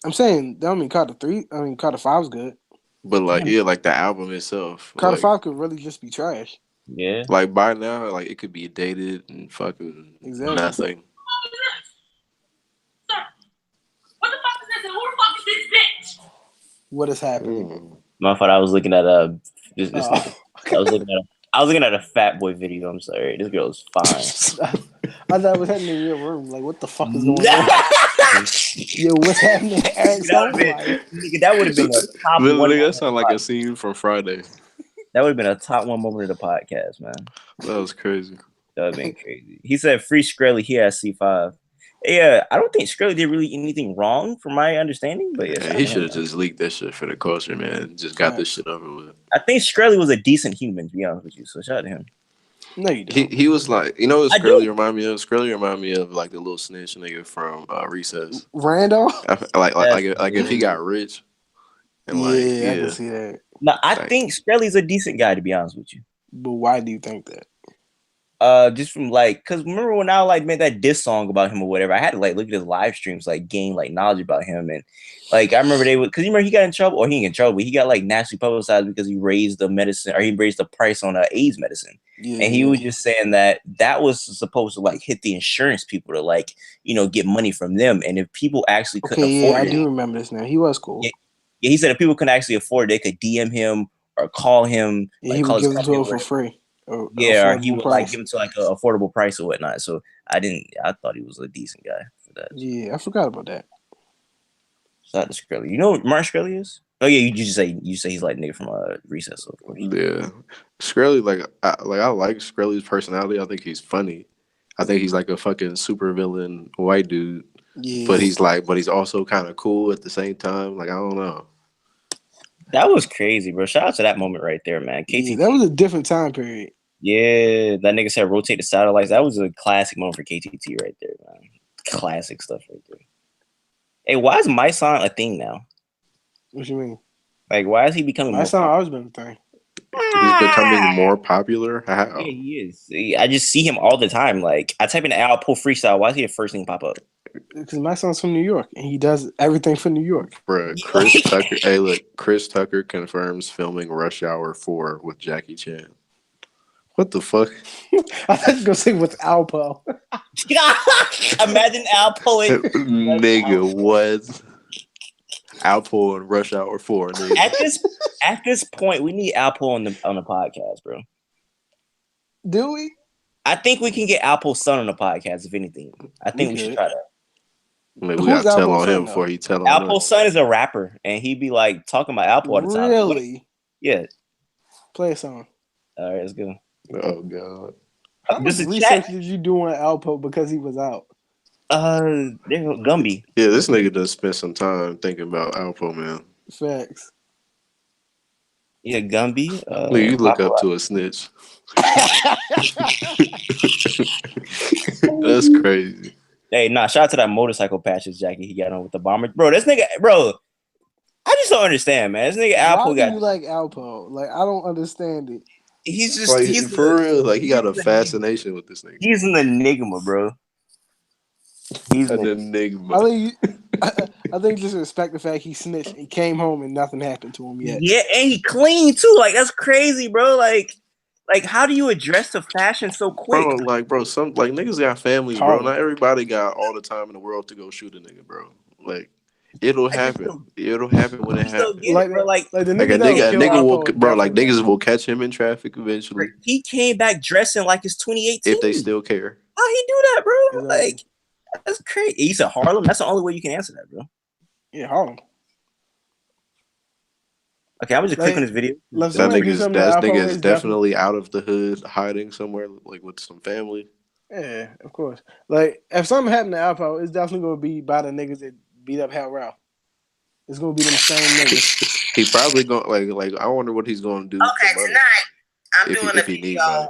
I'm saying that don't mean Carter 3. I mean Carter 5's good. But like, yeah, like the album itself, Carter like, 5 could really just be trash. Yeah. like by now, like it could be dated and fucking Exactly. nothing. Sir, what the fuck is this? And who the fuck is this bitch? What is happening? My fault. I was looking at Oh. I was looking at a Fat Boy video. I'm sorry. This girl is fine. I thought it was happening in your room. Like, what the fuck is going on? Yo, what's happening in Eric's home life? Nigga, that would have been a top one. Literally, that sound like a scene from Friday. That would have been a top one moment of the podcast, man. That was crazy. That would have been crazy. He said, "Free Skrelly." He has C5. Yeah, I don't think Skrelly did really anything wrong, from my understanding. But yeah, Man, he should have just leaked that shit for the culture, man. Just got this shit over with. I think Skrelly was a decent human, to be honest with you. So shout out to him. No, you don't. He was like, you know what Skrelly remind me of? Skrelly remind me of like the little snitch nigga from Recess. Randall? Like if he got rich. And I can see that. No, I think Skrelly's a decent guy, to be honest with you. But why do you think that? Just from like, cause remember when I like made that diss song about him or whatever, I had to like look at his live streams, like gain like knowledge about him, and like I remember they would, cause you remember he got in trouble, or he didn't get in trouble, he got like nationally publicized because he raised the medicine, or he raised the price on AIDS medicine, and he was just saying that was supposed to like hit the insurance people to like get money from them, and if people actually couldn't afford it, I do remember this now. He was cool. Yeah, he said if people couldn't actually afford it, they could DM him or call him. Yeah, he would give it to him for free. Or he would like give him to like an affordable price or whatnot. So I thought he was a decent guy for that. Yeah, I forgot about that. Shout out to Skrelly. You know what Martin Skrelly is? Oh yeah, you say he's like nigga from Recess, of course. Yeah, Skrelly I like Skrelly's personality. I think he's funny. I think he's like a fucking super villain white dude. Yeah. But he's also kind of cool at the same time. Like I don't know. That was crazy, bro. Shout out to that moment right there, man. KTT. Yeah, that was a different time period. Yeah, that nigga said rotate the satellites. That was a classic moment for KTT right there, man. Classic stuff right there. Hey, why is my song a thing now? What you mean? Like, why is he becoming my song always been a thing. He's becoming more popular. Yeah, he is. I just see him all the time. Like, I type in Al Poe freestyle. Why is he the first thing pop up? Because my son's from New York, and he does everything for New York. Bro, Chris Tucker. Hey, look, Chris Tucker confirms filming Rush Hour 4 with Jackie Chan. What the fuck? I thought you were gonna say with Alpo. Imagine Alpo and nigga, what? Alpo and Rush Hour 4. Nigga. At this point, we need Alpo on the podcast, bro. Do we? I think we can get Alpo's son on the podcast. If anything, I think we should try that. Maybe we gotta tell on him before he tell on us. Alpo's son is a rapper, and he be like talking about Alpo all the time. Really? Yeah. Play a song. All right, let's go. Oh god. How much research did you do on Alpo because he was out? There go Gumby. Yeah, this nigga does spend some time thinking about Alpo, man. Facts. Yeah, Gumby. You look up to a snitch. That's crazy. Hey, shout out to that motorcycle patches jacket he got on with the bomber. Bro, this nigga, bro, I just don't understand, man. This nigga Alpo Why do you like Alpo? Like, I don't understand it. He's just like, he's for real. Like, he got a fascination with this nigga. He's an enigma, bro. He's an enigma. I think just respect the fact he snitched. He came home and nothing happened to him yet. Yeah, and he clean too. Like, that's crazy, bro. Like how do you address the fashion so quick? Bro, some niggas got families, bro. Not everybody got all the time in the world to go shoot a nigga, bro. Like, it'll happen. It'll happen when it happens. Niggas will catch him in traffic eventually. He came back dressing like it's 2018. If they still care. How he do that, bro? Like, that's crazy. He said Harlem. That's the only way you can answer that, bro. Yeah, Harlem. Okay, I'm just click on this video. That nigga is definitely out of the hood, hiding somewhere like with some family. Yeah, of course. Like, if something happened to Alpo, it's definitely gonna be by the niggas that beat up Hal Ralph. It's gonna be them same niggas. He probably gonna like. I wonder what he's gonna do. Okay, tonight I'm doing a video on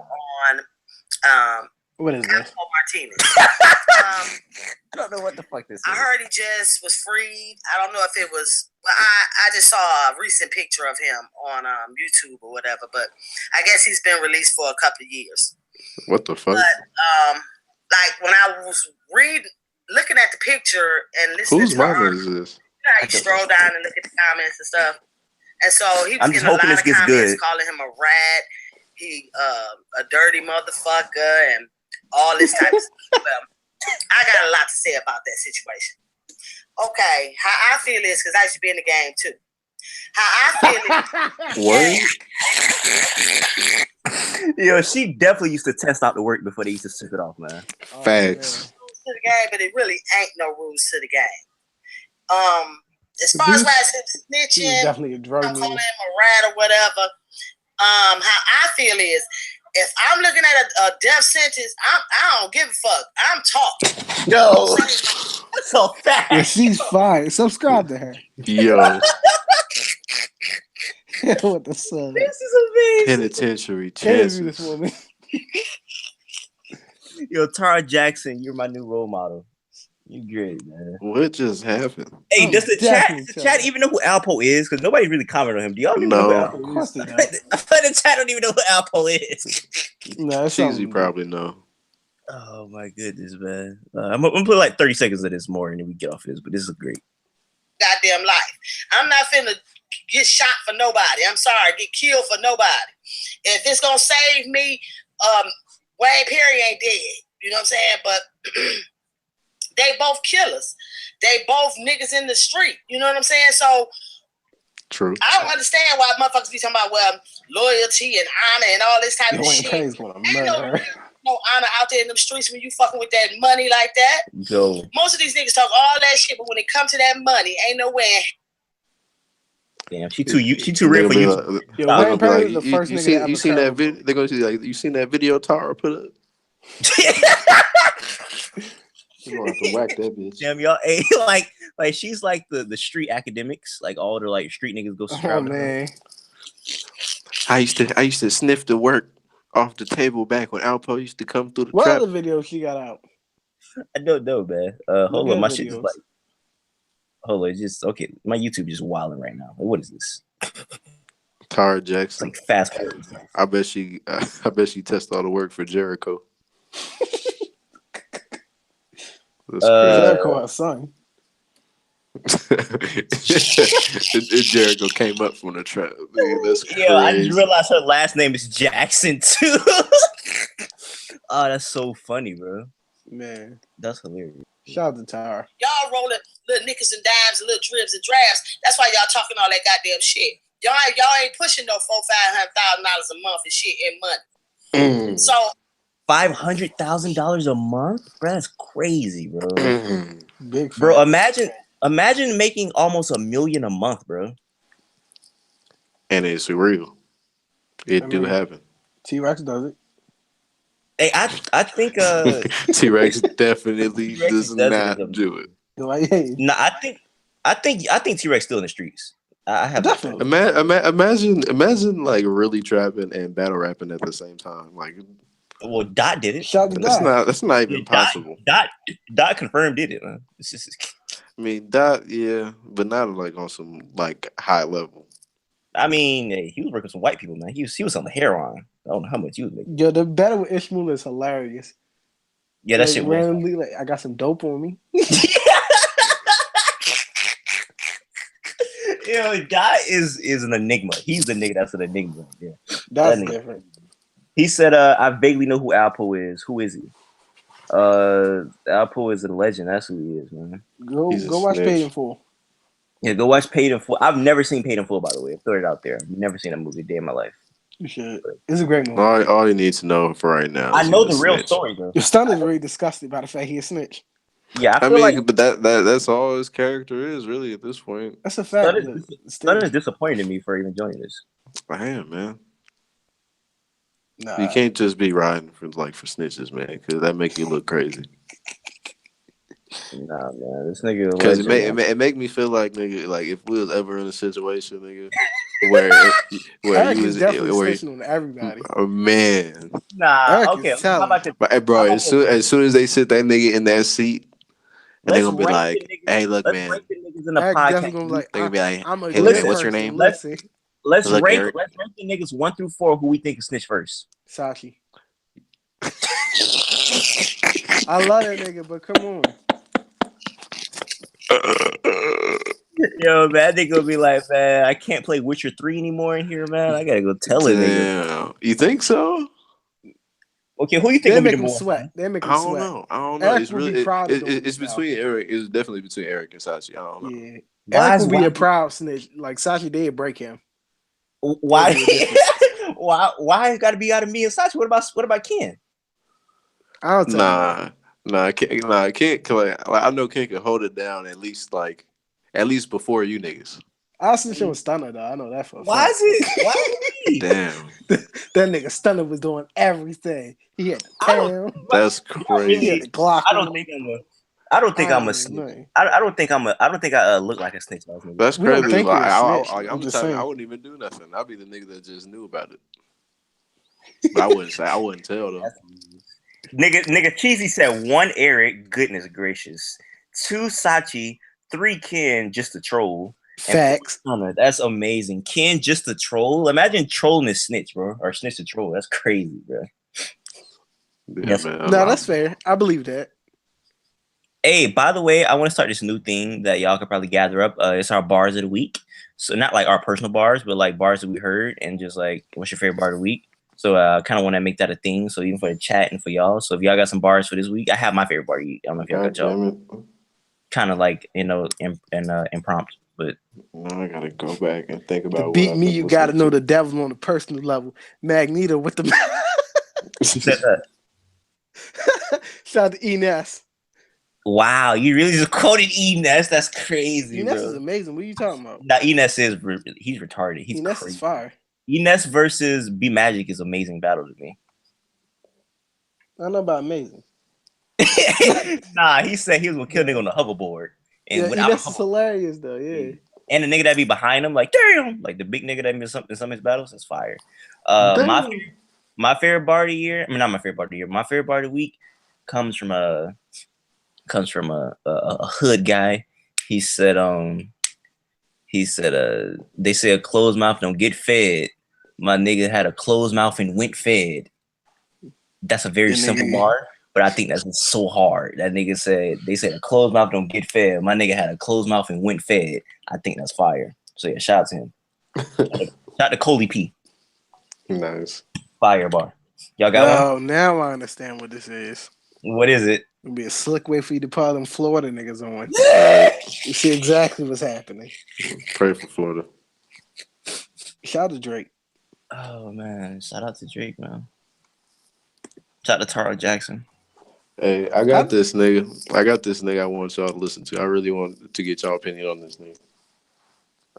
what is this? Martinez. I don't know what the fuck this is. I heard he just was freed. I don't know if it was. Well, I just saw a recent picture of him on YouTube or whatever. But I guess he's been released for a couple of years. What the fuck? But like when I was looking at the picture and listening whose to mother is this? You know how you scroll down and look at the comments and stuff. And so he was getting a lot of comments calling him a rat, he a dirty motherfucker, and all this type of stuff. Well, I got a lot to say about that situation. Okay, how I feel is because I used to be in the game too. How I feel is Yo, she definitely used to test out the work before they used to sip it off, man. Facts. To the game, but it really ain't no rules to the game. As To far as be- why I said She was snitching, definitely a drug I'm calling mule. him a rat or whatever. How I feel is, if I'm looking at a death sentence, I don't give a fuck. I'm talking. Yo, that's so fast. Yeah, she's fine. Subscribe to her. Yo, What the son? This is amazing. penitentiary Interview this chances. woman. Yo, Tara Jackson, you're my new role model. You great, man. What just happened? Hey, I'm does the definitely chat telling. even know who Alpo is? Because nobody really commented on him. Do y'all even know who No. Of Alpo course is? they don't. I feel like the chat don't even know who Alpo is. No, it's Cheesy something. probably know. Oh my goodness, man. I'm gonna put like 30 seconds of this more and then we get off this, but this is great. Goddamn life. I'm not finna get shot for nobody. I'm sorry, get killed for nobody. If it's gonna save me, Wayne Perry ain't dead. You know what I'm saying? But they both killers. They both niggas in the street. You know what I'm saying? So True. I don't understand why motherfuckers be talking about loyalty and honor and all this type Yo, of Wayne shit. Perry's gonna Ain't murder her. no honor out there in them streets when you fucking with that money like that. Yo, Most of these niggas talk all that shit, but when it comes to that money, ain't no way. damn, she too real for you. Yo, Nah, Wayne Perry was the first you nigga seen, to ever you seen curl. that video? They're gonna see like you seen that video Tara put up. You gonna have to whack that bitch. Damn, y'all, hey, like she's like the street academics, like all the like street niggas go Oh subscribe to her. man, I used to sniff the work off the table back when Alpo used to come through the what trap. other video she got out? I don't know, man. Hold Look on, my at shit just videos. like hold on, it's just okay. My YouTube just wilding right now. What is this? Tara It's Jackson. like fast forward. I bet she tested all the work for Jericho. That's Jericho, her son. crazy. Jericho came up from the trap. Man, that's crazy. Yeah, I just realized her last name is Jackson too. Oh, that's so funny, bro. Man, That's hilarious. shout out to Tyra. Y'all rolling little nickels and dimes and little dribs and drafts. That's why y'all talking all that goddamn shit. Y'all ain't pushing no $400,000-$500,000 a month and shit in money. So $500,000 a month, bro. That's crazy, bro. Big Bro, facts. imagine making almost $1 million a month, bro. And it's real. It I do mean- happen. T-Rex does it. Hey, I think T-Rex definitely T-Rex does does not it. do it. Like, hey, no, I think T-Rex still in the streets. I have definitely. Imagine like really trapping and battle rapping at the same time. Like Well, Dot did it. Shout out to Dot. that's not even Yeah, possible. Dot confirmed did it, man. It's just, I mean, that yeah, but not like on some like high level. I mean, hey, he was working with some white people, man. He was on the heroin. I don't know how much he was making. Yo, the battle with Ishmael is hilarious. Yeah, that Like, shit was. randomly, like I got some dope on me. Yo, Dot is an enigma. He's the nigga that's an enigma. Yeah. That's That nigga. different. He said, I vaguely know who Alpo is. Who is he? Alpo is a legend. That's who he is, man. He's a Go watch snitch. Paid in Full. Yeah, go watch Paid in Full. I've never seen Paid in Full, by the way. I'll throw it out there. I've never seen a movie a day in my life. You should. It's a great movie. All you need to know for right now. I is know he's the a real snitch. story, though. Your son is really disgusted by the fact he a snitch. Yeah, I I feel mean, like but that's all his character is really at this point. That's a fact. Son but Son still, is disappointed in me for even joining this. Damn, man. nah. You can't just be riding for snitches, man, because that make you look crazy. Nah, man, this nigga. Because Legend, it make me feel like nigga, like if we was ever in a situation, nigga, where Eric you is was definitely where snitching on everybody. oh man, Nah, Eric okay. is How telling. about this? but hey, bro, as soon as they sit that nigga in that seat, and they Let's gonna be rank like, the niggas- hey, look, let's man, rank the niggas in the Eric podcast. definitely gonna be like, they gonna be like, I'm a hey, good look, man, what's your person. name? Listen, Let's Look, rank Eric. the niggas 1 through 4 who we think is snitch first. Sashi. I love that nigga, but come on. Yo, man, they gonna be like, man, I can't play Witcher 3 anymore in here, man. I gotta go tell it, nigga. Damn, you think so? Okay, who you think They gonna be make the him more? sweat. They make I him don't sweat. know. I don't know. Eric It's will be really proud of doing it's this now. between Eric. It's definitely between Eric and Sachi. I don't know. Yeah. Why Eric is will be why- a proud snitch. Like Sashi did break him. Why? Why it got to be out of me and Sachi? What about Ken? I don't tell you. I can't. Like, I know Ken can hold it down at least before you niggas. I see shit with Stunner though. I know that for a Why fact. is it? Why is it? Damn, That nigga Stunner was doing everything. He had the town. that's He had crazy. the Glock. I don't think I'm a ain't snitch. nothing. I don't think I look like a snitch. That's We don't crazy. think Like, you're a snitch. I'm I'm the just type. saying. I wouldn't even do nothing. I'd be the nigga that just knew about it. But I wouldn't say. I wouldn't tell them. Nigga, Cheesy said 1 Eric, goodness gracious, 2 Sachi, 3 Ken, just a troll. Facts. That's amazing. Ken, just a troll. Imagine trolling a snitch, bro, or snitch a troll. That's crazy, bro. Yeah, Yes. man. No, that's fair. I believe that. Hey, by the way, I want to start this new thing that y'all could probably gather up. It's our bars of the week. So not like our personal bars, but like bars that we heard and just like what's your favorite bar of the week. So I kind of want to make that a thing. So even for the chat and for y'all. So if y'all got some bars for this week, I have my favorite bar. I don't know if y'all got y'all. Kind of like impromptu, but Now I gotta go back and think about. To beat me, you got to know the devil on a personal level. Magneto with the. said that. Shout out to Ines. Wow, you really just quoted Enes. That's crazy. Ines bro. is amazing. What are you talking about? Now Enes he's retarded. He's Ines crazy. is fire. Enes versus B Magic is amazing battle to me. I don't know about amazing. Nah, he said he was gonna kill a nigga on the hoverboard. And Yeah, Ines is hilarious though. Yeah. And the nigga that be behind him, like damn, like the big nigga that be in some of his battles, that's fire. My favorite bar of the year. I mean, not my favorite bar of the year. My favorite bar of the week comes from a hood guy. He said they say a closed mouth don't get fed. My nigga had a closed mouth and went fed. That's a very simple bar, but I think that's so hard. That nigga said they said a closed mouth don't get fed. My nigga had a closed mouth and went fed. I think that's fire. So yeah, shout out to him. Shout out to Coley P. Nice. Fire bar. Y'all got one? Oh, now I understand what this is. What is it? It'll be a slick way for you to pile them Florida niggas on. You see exactly what's happening. Pray for Florida. Shout out to Drake. Oh man, shout out to Drake, man. Shout out to Tara Jackson. Hey, I got this nigga I want y'all to listen to. I really want to get y'all opinion on this nigga.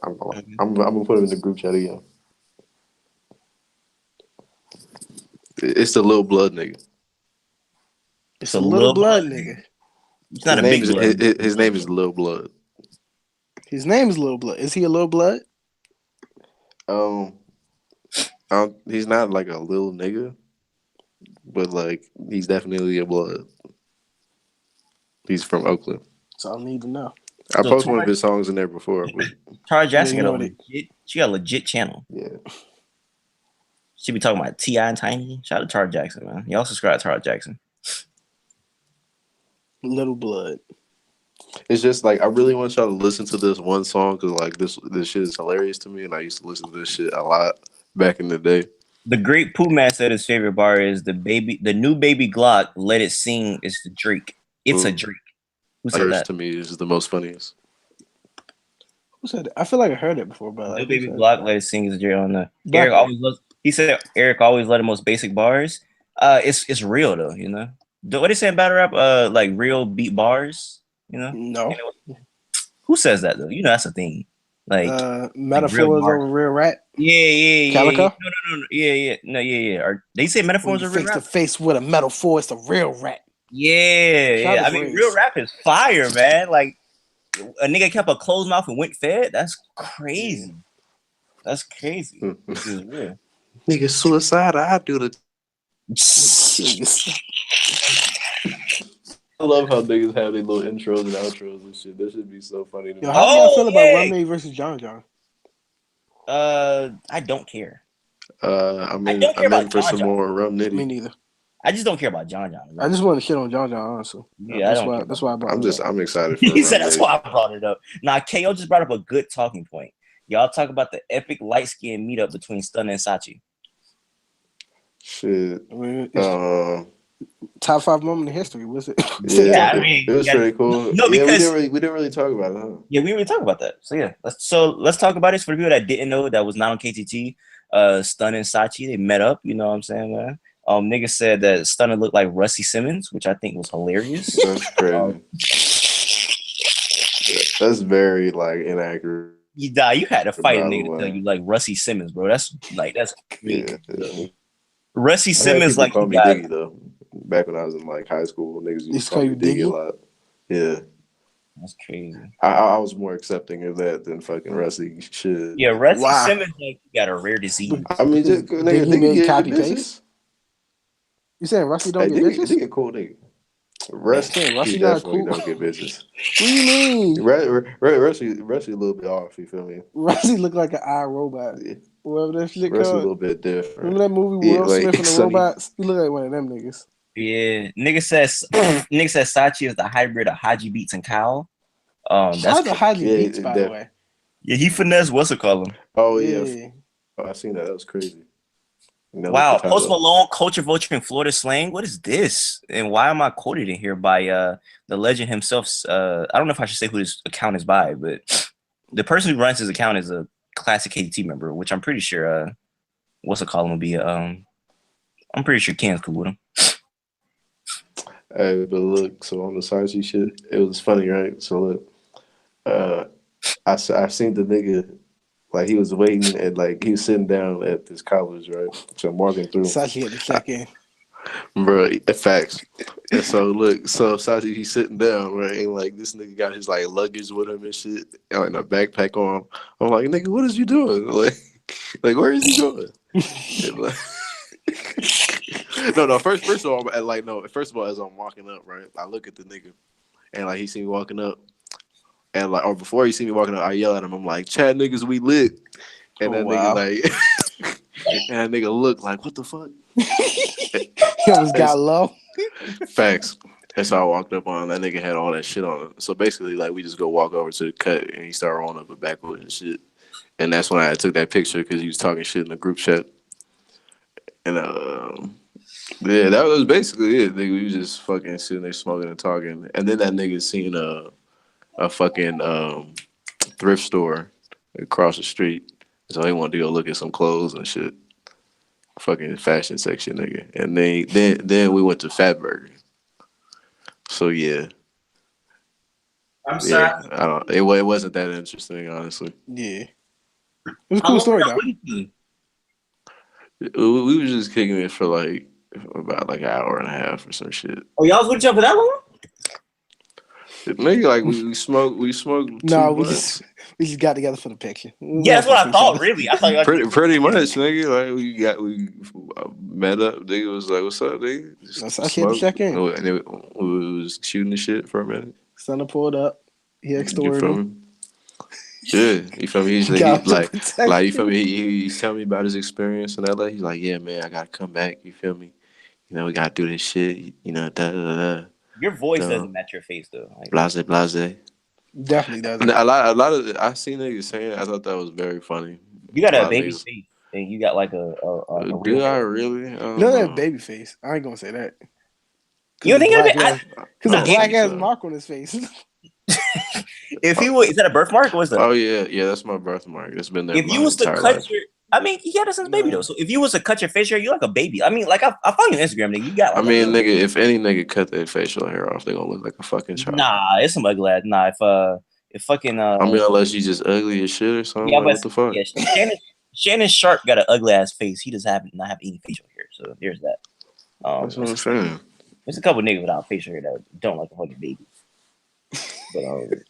I'm gonna put him in the group chat again. It's the Lil Blood nigga. It's a little blood nigga. It's not a big blood. His name is Lil Blood. His name is Lil Blood. Is he a Lil Blood? He's not like a little nigga, but like he's definitely a blood. He's from Oakland. That's all I need to know. I posted one of his songs in there before. But Tara Jackson she got a legit channel. Yeah. She be talking about T.I. and Tiny. Shout out to Tara Jackson, man. Y'all subscribe to Tara Jackson. Little Blood. It's just like I really want y'all to listen to this one song because like this shit is hilarious to me, and I used to listen to this shit a lot back in the day. The great Pooh Man said his favorite bar is the new baby Glock. Let it sing. It's the Drake. It's a Drake. Who said that? To me is the most funniest. Who said that? I feel like I heard it before, but New baby Glock. Let it sing. Is Drake on the Eric always loves. He said Eric always let the most basic bars. It's real though, you know. What they say in battle rap? Like real beat bars, you know. No. Who says that though? You know that's a thing. Like metaphors like over real rap. Yeah. Calico? No. Yeah. Or they say metaphors are real face rap. to face with a metaphor, it's a real rap. Yeah. I mean, real rap is fire, man. Like a nigga kept a closed mouth and went fed. That's crazy. That's crazy. This is real. Nigga, suicide. I do the. I love how niggas have their little intros and outros and shit. That should be so funny to me. How do y'all feel about Rumney versus John John? I don't care. I'm in for some more Rum Nitty. Me neither. I just don't care about John John. I just want to shit on John John, honestly. Yeah, that's why I brought it up. I'm excited for He said that's why I brought it up. Nah, KO just brought up a good talking point. Y'all talk about the epic light skin meetup between Stunna and Sachi. Shit. I mean, top 5 moment in history, was it? Yeah, I mean, it was pretty cool. No, because we didn't really talk about it, huh? Yeah, we didn't really talk about that. So yeah, let's talk about it for the people that didn't know that was not on KTT. Stunna and Sachi. They met up. You know what I'm saying, man? Nigga said that Stunna looked like Rusty Simmons, which I think was hilarious. That's crazy. That's very like inaccurate. You had to fight a By the nigga to tell way. you like Rusty Simmons, bro. That's crazy. Yeah. Rusty I had Simmons people like call he me got Diggy though. Back when I was in like high school, niggas used Just to call call me you Diggy a Diggy? lot. Yeah. that's crazy. I was more accepting of that than fucking Rusty shit. Yeah, Rusty Wow. Simmons like he got a rare disease. I mean, just nigga, Diggy Diggy made get copy bitches. paste. You saying Rusty don't Hey, get bitches? Diggy a cool nigga. Rusty Saying Rusty not definitely cool. don't get bitches. What do you mean? Rusty a little bit off. You feel me? Rusty look like an iRobot. Yeah. Whatever that shit Rusty a called. little bit different. Remember that movie Yeah, Will like Smith and the Sonny. Robots? He look like one of them niggas. Yeah, nigga says Sachi is the hybrid of Haji Beats and Kyle. Shout That's out to Haji Yeah, Beats, by the way. yeah. He finesse. What's it called him? Oh yeah, Yeah. I seen that. That was crazy. Wow, Post Malone, Culture Vulture, and Florida Slang. What is this? And why am I quoted in here by the legend himself? I don't know if I should say who his account is by, but the person who runs his account is a classic KDT member, which I'm pretty sure what's it called will be I'm pretty sure Ken's cool with him. Hey, but look, so on the Sachi shit, it was funny, right? So look, I seen the nigga. Like he was waiting and like he was sitting down at this college, right? So I'm walking through. Sachi had to check in. Bro, facts. And so look, so Sachi he's sitting down, right? And like this nigga got his like luggage with him and shit, and a backpack on. I'm like, nigga, what is you doing? Like where is he going? And, like, no. First of all, First of all, as I'm walking up, right, I look at the nigga, and like he see me walking up. And like, or before he see me walking up, I yell at him. I'm like, "Chad, niggas, we lit." And that nigga like, and that nigga look like, "What the fuck?" He almost got low. Facts. And so I walked up on him. That nigga had all that shit on him. So basically, like, we just go walk over to the cut, and he started rolling up a backwood and shit. And that's when I took that picture because he was talking shit in the group chat. And yeah, that was basically it. Nigga, we was just fucking sitting there smoking and talking. And then that nigga seen a fucking thrift store across the street. So he wanted to go look at some clothes and shit. Fucking fashion section, nigga. And then we went to Fatburger. So yeah. I'm sorry. Yeah, it wasn't that interesting, honestly. Yeah. It was a cool story though. We was just kicking it for like about like an hour and a half or some shit. Oh, y'all was with each other for that long? Nigga, like we smoked. No, we just got together for the picture. Yeah, that's what I thought. Really, I thought y'all pretty much, nigga. Like we met up. Nigga was like, "What's up, nigga?" I had to check in. And we was shooting the shit for a minute. Stunna pulled up. He extorted him. Yeah, you feel me? He's like, you feel me? He's telling me about his experience in LA. He's like, "Yeah, man, I gotta come back." You feel me? You know, we gotta do this shit. You know, da da da. Your voice doesn't match your face though. Like, blase. Definitely doesn't. A lot of I seen niggas saying it. I thought that was very funny. You got a baby face, and you got like a do I really? You don't have a baby face. I ain't gonna say that. You don't think because a black ass mark on his face. If he was, is that a birthmark or was that? Oh yeah, that's my birthmark. It's been there. If you was to cut your, I mean, he had it since baby though. So if you was to cut your facial hair, you like a baby. I mean, like I found you on Instagram, nigga. You got. Like, nigga, if any nigga cut their facial hair off, they gonna look like a fucking child. Nah, it's some ugly ass. Nah, if fucking. Unless you just ugly as shit or something. Yeah, like, what the fuck? Yeah, Shannon Sharp got an ugly ass face. He just not have any facial hair. So there's that. That's what I'm saying. There's a couple niggas without facial hair that don't like a fucking baby. But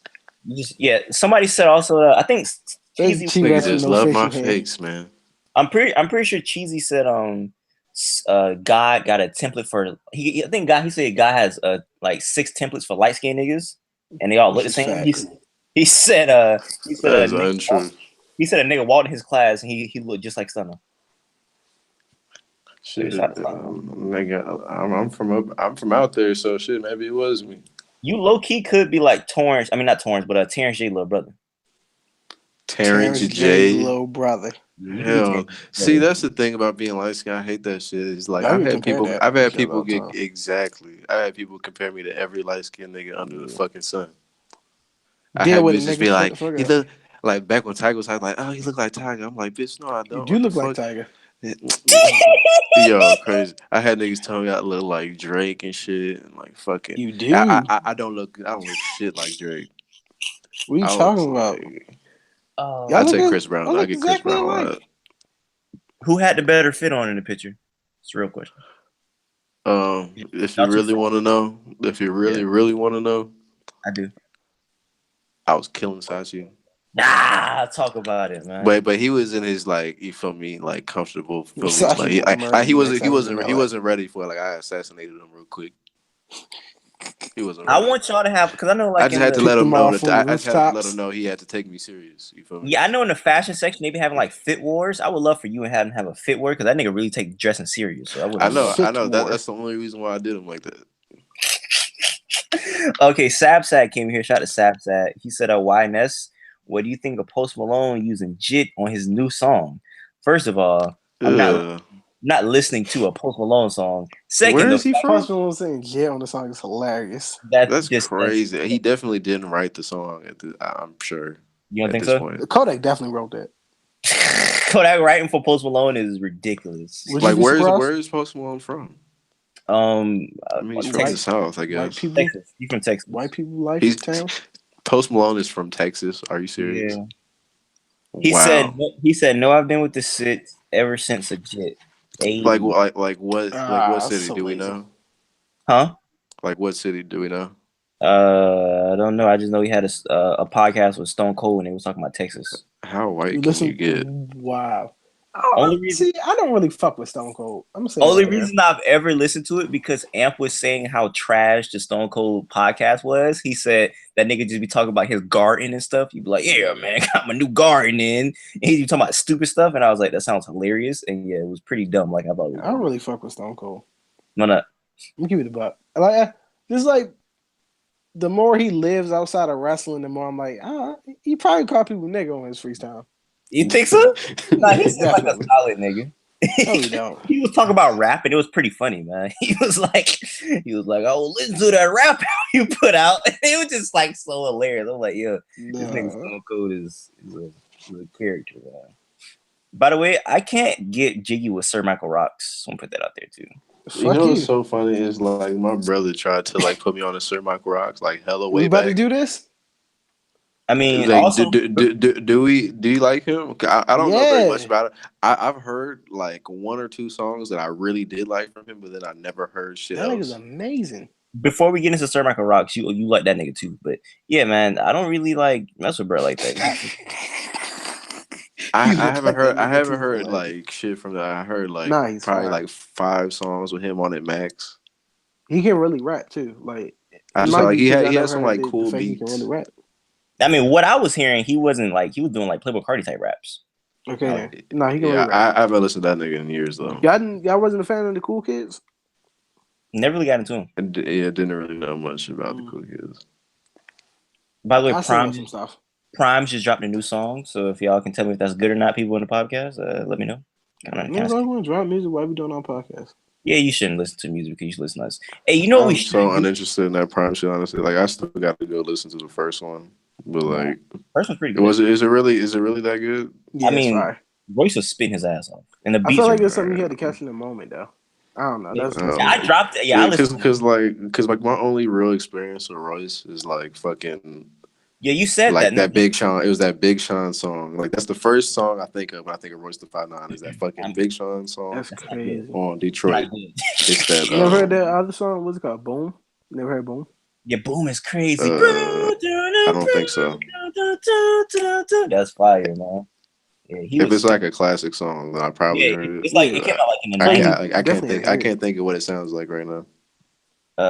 somebody said also. I think Cheesy niggas just love my face, man. I'm pretty sure Cheesy said God got a template for he said God has like 6 templates for light skinned niggas and they all look the same. He said a nigga walked in his class and he looked just like Stunna. Shit, nigga, I'm from out there, so shit, maybe it was me. You low key could be like Torrance. I mean not Torrance, but Terrence J little brother. Terrence J little brother. Hell, see, that's the thing about being light skinned. I hate that shit. It's like I've had people compare me to every light skinned nigga under the fucking sun. I have bitches be like, like back when Tiger was like, oh, you look like Tiger. I'm like, bitch, no, I You don't. do What the look like fuck? Tiger. Yo, crazy. I had niggas tell me I look like Drake and shit, and like fucking. You do. I don't look shit like Drake. What are you I was talking about? like, Oh, Y'all I look take at, Chris Brown. y'all I look get Chris exactly Brown a alike. lot. who had the better fit on in the picture? It's a real question. If you Y'all too really fat. want to know, if you really want to know, I do. I was killing Sachi. Nah, talk about it, man. But he was in his like, you feel me, like comfortable, feel me, Sachi like got murdered he next wasn't time he's in he LA. wasn't ready for it. Like I assassinated him real quick. He wasn't I ready. want y'all to have because I know I like just in had to the let Kicked him him know off that from the I just had to let rooftops. him know he had to take me serious. You feel me? yeah, I know in the fashion section they be having like fit wars. I would love for you and have a fit war because that nigga really take dressing serious. So I would. I know. Fit war. That's the only reason why I did him like that. Okay, Sabsat came here. Shout out to Sabsat. He said, YNS, what do you think of Post Malone using JIT on his new song? First of all, I'm not listening to a Post Malone song. Second, Where is he from? Post Malone saying "yeah" on the song is hilarious. That's crazy. He definitely didn't write the song. I'm sure. You don't at think this so? point. Kodak definitely wrote that. Kodak writing for Post Malone is ridiculous. Would you Like be surprised? where is Post Malone from? I mean, he's from the Texas. South, I White guess. people, Texas. He's from Texas. white people life He's town. Post Malone is from Texas. Are you serious? Yeah. He said no, I've been with the sit ever since a JIT. Like what That's city so do we lazy. know? Huh? Like what city do we know? I don't know. I just know he had a podcast with Stone Cold and they was talking about Texas. How white You can listen. you get? Wow. Only reason, See, I don't really fuck with Stone Cold. I'm gonna say only that, man. reason I've ever listened to it because Amp was saying how trash the Stone Cold podcast was. He said that nigga just be talking about his garden and stuff. You'd be like, yeah, man, got my new garden in. And he'd be talking about stupid stuff. And I was like, that sounds hilarious. And yeah, it was pretty dumb. Like I thought it was. I don't really fuck with Stone Cold. No, no. Let me give you the buck. Like, just like the more he lives outside of wrestling, the more I'm like, he probably call people nigga on his freestyle. You think so? Nah, Yeah, he's like a definitely. solid nigga. No, he don't. He was talking about rap and it was pretty funny, man. He was like, oh, listen to that rap you put out. And it was just like so hilarious. I'm like, yeah, this nigga Stone Cold is a character, man. By the way, I can't get jiggy with Sir Michael Rocks. I'm gonna put that out there too. You know what's so funny is like my brother tried to like put me on a Sir Michael Rocks like hella way we about back. to do this? I mean, like, also, do you like him? I don't know very Yeah. much about it. I've heard like one or two songs that I really did like from him, but then I never heard shit That nigga's else. amazing. before we get into Sir Michael Rocks, you like that nigga too. But yeah, man, I don't really like mess with bro like that. I haven't heard like shit from that. I heard like Nah, probably fine. like 5 songs with him on it max. He can really rap too. Like I saw like he had some like cool beats. He can really rap. I mean, what I was hearing, he wasn't like he was doing like Playboy Cardi type raps. Okay, then. Nah, he can really rap. I haven't listened to that nigga in years though. Y'all wasn't a fan of the Cool Kids? Never really got into him. Didn't really know much about the Cool Kids. By the way, some stuff. Prime's just dropped a new song, so if y'all can tell me if that's good or not, people in the podcast, let me know. I want to drop music while we doing our podcast. Yeah, you shouldn't listen to music because you should listen to us. Hey, you know what we should so uninterested in that Prime shit, honestly. Like I still got to go listen to the first one. But like first one's pretty good. Is it really that good? Yeah, I mean, Royce was spitting his ass off. And the beats I feel like it's something you had to catch in the moment though. I don't know. I dropped it. Yeah, because my only real experience with Royce is like fucking. Yeah, you said like that Big Sean. It was that Big Sean song. Like that's the first song I think of when I think of Royce the 5'9" is that fucking Big Sean song. That's crazy. On Detroit. It's that. You never heard that other song? What's it called? Boom. Never heard Boom? Yeah, Boom is crazy. I don't think so. That's fire, man. Yeah, if it's like a classic song, then I probably heard it. It's like it came out like in the 90s. I can't think of what it sounds like right now.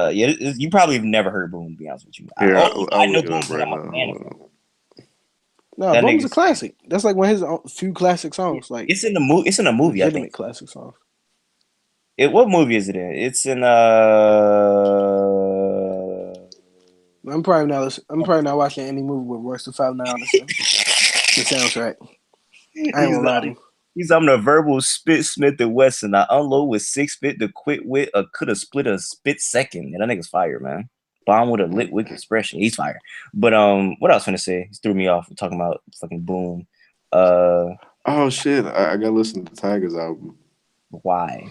Yeah, you probably have never heard Boom. To be honest with you, Here, I know Boom right now. No, Boom's a classic. That's like one of his few classic songs. Like it's in the movie. It's in a movie. I think classic song. What movie is it in? It's in I'm probably not watching any movie with Royce the 5'9" on the soundtrack. I ain't gonna lie to you. I'm the verbal spit Smith and Wesson. I unload with 6 spit to quit with could have split a spit second. And that nigga's fire, man. Bomb with a lit wick expression. He's fire. But what else finna say? He threw me off talking about fucking Boom. Oh shit! I gotta listen to the Tigers album. Why?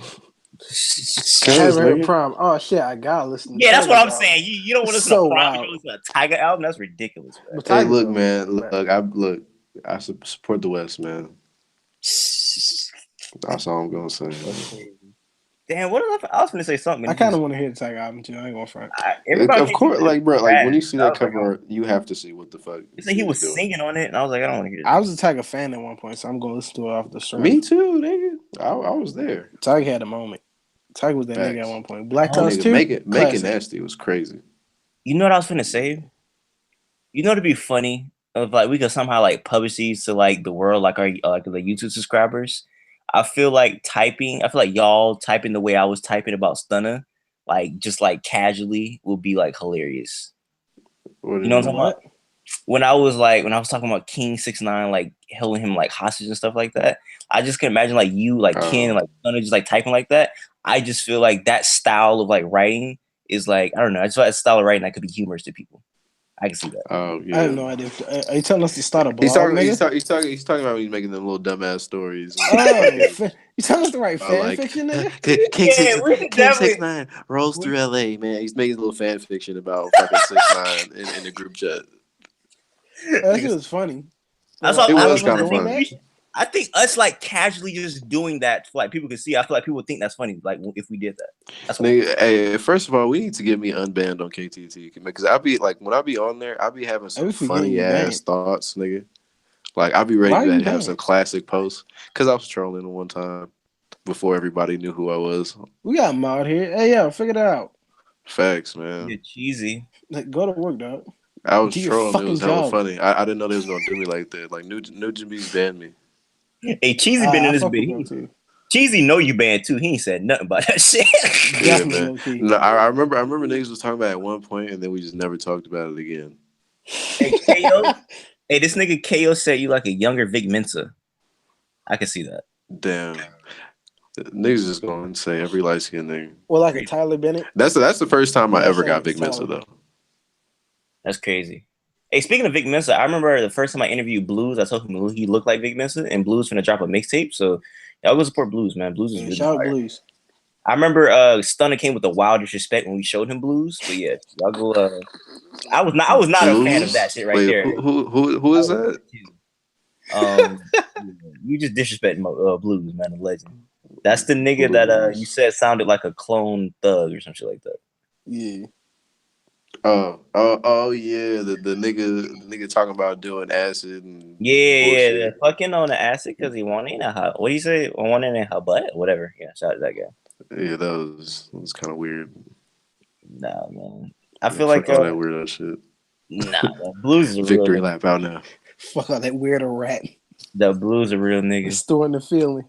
I haven't heard nigga. Prom. Oh shit, I gotta listen. Yeah, that's what I'm Album. saying. You don't want to It's listen to so Prom, but wild. you listen to a Tiger album. That's ridiculous, man. But Hey, Tigers look, though. man. I support the West, man. That's all I'm gonna say. Damn, what else? I was gonna say something. I kind of want to hear the Tiger album too. I ain't going front. Everybody, Of course, like bro, like when you see that like, cover art, you have to see what the fuck. It's like he was singing on it, and I was like, I don't want to hear it. I was a Tiger fan at one point, so I'm gonna listen to it off the stream. Me too, nigga. I was there. Tiger had a moment. Tiger was that nigga at one point. Black Oh, Tusk too. Making Nasty was crazy. You know what I was finna say? You know, to be funny, of like we could somehow like publish these to like the world, like our like the YouTube subscribers. I feel like y'all typing the way I was typing about Stunner, like just like casually, will be like hilarious. What You know what I'm talking about? When I was talking about King 6ix9ine, like holding him like hostage and stuff like that, I just can imagine like you, like Ken, like Stunner, just like typing like that. I just feel like that style of like writing is like, I don't know. I just feel like that style of writing that could be humorous to people. I can see that. Oh yeah. I have no idea. Are you telling us to start a blog? He's talking about when he's making them little dumbass stories. Oh, you telling us to write fan fiction, nigga? King 6ix9ine rolls through LA, man. He's making a little fan fiction about fucking 6ix9ine in the group chat. That shit was funny. That's it was kind of funny. I think us like casually just doing that for like people can see. I feel like people would think that's funny. Like if we did that. That's nigga, hey, first of all, we need to get me unbanned on KTT because I be like when I be on there, I be having some funny ass thoughts, nigga. Like I be ready to have some classic posts because I was trolling one time before everybody knew who I was. We got Maud here. Hey yo, figure it out. Facts, man. You're cheesy. Like, go to work, dog. I was trolling. It was hella funny. I didn't know they was gonna do me like that. Like Nugent Beats banned me. Hey, Cheesy been in this bit. Cheesy know you banned too. He ain't said nothing about that shit. Yeah, man. No, I remember niggas was talking about it at one point, and then we just never talked about it again. Hey, KO. Hey, this nigga KO said you like a younger Vic Mensa. I can see that. Damn. Niggas just gonna say every light skinned nigga. Well, like a Tyler Bennett. That's the first time I ever got Vic Mensa though. That's crazy. Hey, speaking of Vic Mensa, I remember the first time I interviewed Blues, I told him he looked like Vic Mensa, and Blues finna drop a mixtape. So y'all go support Blues, man. Blues is really shout out fire. Blues. I remember Stunner came with a wild disrespect when we showed him Blues. But yeah, y'all go. I was not Blues? A fan of that shit right there. Who is that? You just disrespecting Blues, man, a legend. That's the nigga that you said sounded like a clone thug or some shit like that. Yeah. Oh yeah, the nigga talking about doing acid and yeah, fucking on the acid because he wanted in her. What do you say? Wanted in her butt, whatever. Yeah, shout out to that guy. Yeah, that was kind of weird. Nah, man, I feel like all that weirdo shit. Nah, man. Blues is a victory real lap out now. Fuck all that weirdo rat. The Blues are real niggas. Restoring the feeling.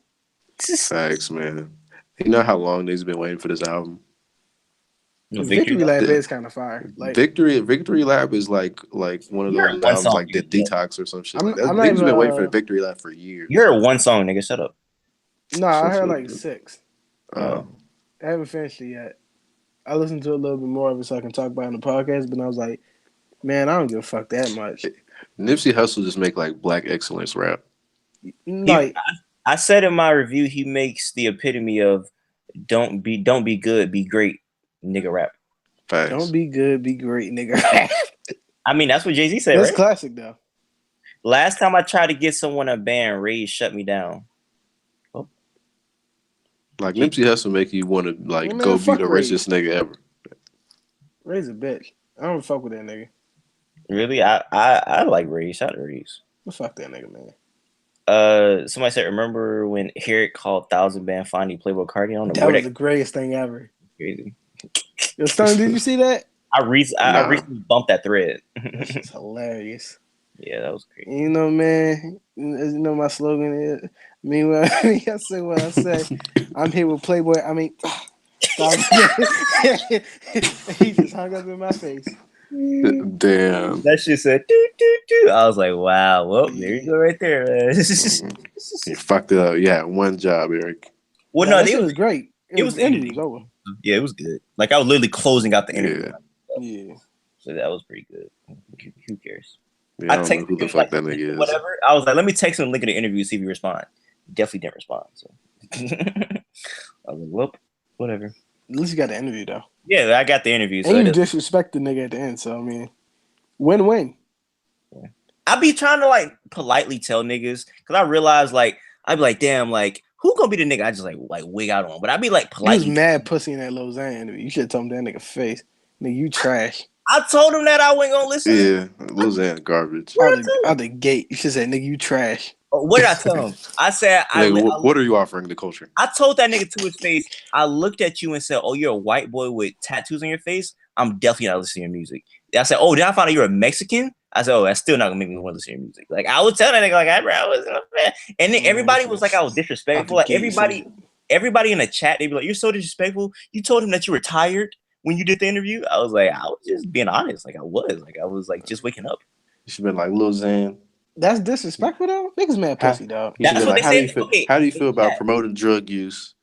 Facts, man. You know how long they've been waiting for this album? Victory Lap is kind of fire. Like Victory Lap is like one of those albums like the Detox or some shit. They've been waiting for the Victory Lap for years. You heard one song, nigga. Shut up. No, I heard like 6. I haven't finished it yet. I listened to a little bit more of it so I can talk about it on the podcast, but I was like, man, I don't give a fuck that much. Nipsey Hussle just make like black excellence rap. Like I said in my review, he makes the epitome of don't be good, be great, nigga rap. Facts. Don't be good, be great, nigga rap. I mean, that's what Jay-Z said, That's right? classic though. Last time I tried to get someone a band, Ray shut me down. Oh. Like Nipsey Hussle make you want to like go be the richest nigga ever. Ray's a bitch. I don't fuck with that nigga. Really? I like Ray. Shout out to Reese. Fuck that nigga, man. Somebody said, remember when Herrick called 1000 Band Fondy Playboy Cardi on? That was the greatest thing ever. Crazy. Yo, Stone, did you see that? I recently bumped that thread. That's hilarious. Yeah, that was crazy. You know, man. You know my slogan is. Meanwhile, I say what I say. I'm here with Playboy. I mean, he just hung up in my face. Damn. That shit said doo, doo, doo. I was like, wow. Well, there you go right there, man. You fucked it up. Yeah, one job, Eric. Well, no, it was great. It was ending. Over. Yeah, it was good. Like I was literally closing out the interview. Yeah. Yeah. So that was pretty good. Who cares? Yeah, I don't know texted who the him fuck like that nigga is. whatever. I was like, let me text him a link of the interview, see if he respond. Definitely didn't respond. So I was like, well, whatever. At least you got the interview though. Yeah, I got the interview. So And you disrespect the nigga at the end. So I mean, win-win. Yeah. I be trying to like politely tell niggas because I realize like I be like, damn, like who gonna be the nigga I just like wig out on? But I be like He was politely. mad pussy in that Lil Xan interview. You should have told him that nigga face. Nigga, you trash. I told him that I wasn't gonna listen. Yeah, Lil Xan garbage. Out the gate, you should say, nigga, you trash. Oh, what did I tell him? I said, Nigga, what are you offering the culture? I told that nigga to his face. I looked at you and said, "Oh, you're a white boy with tattoos on your face. I'm definitely not listening to your music." I said, "Oh, did I find out you're a Mexican?" I said, "Oh, that's still not gonna make me want to listen to your music." Like I would tell that nigga, like I was, and then everybody was like, I was disrespectful. Like everybody in the chat, they be like, "You're so disrespectful. You told him that you were tired when you did the interview." I was like, I was just being honest. Like I was like just waking up. You should have been like Lil Xan. That's disrespectful though. Niggas mad pussy, dog. That's what like, they said. How do you feel about promoting drug use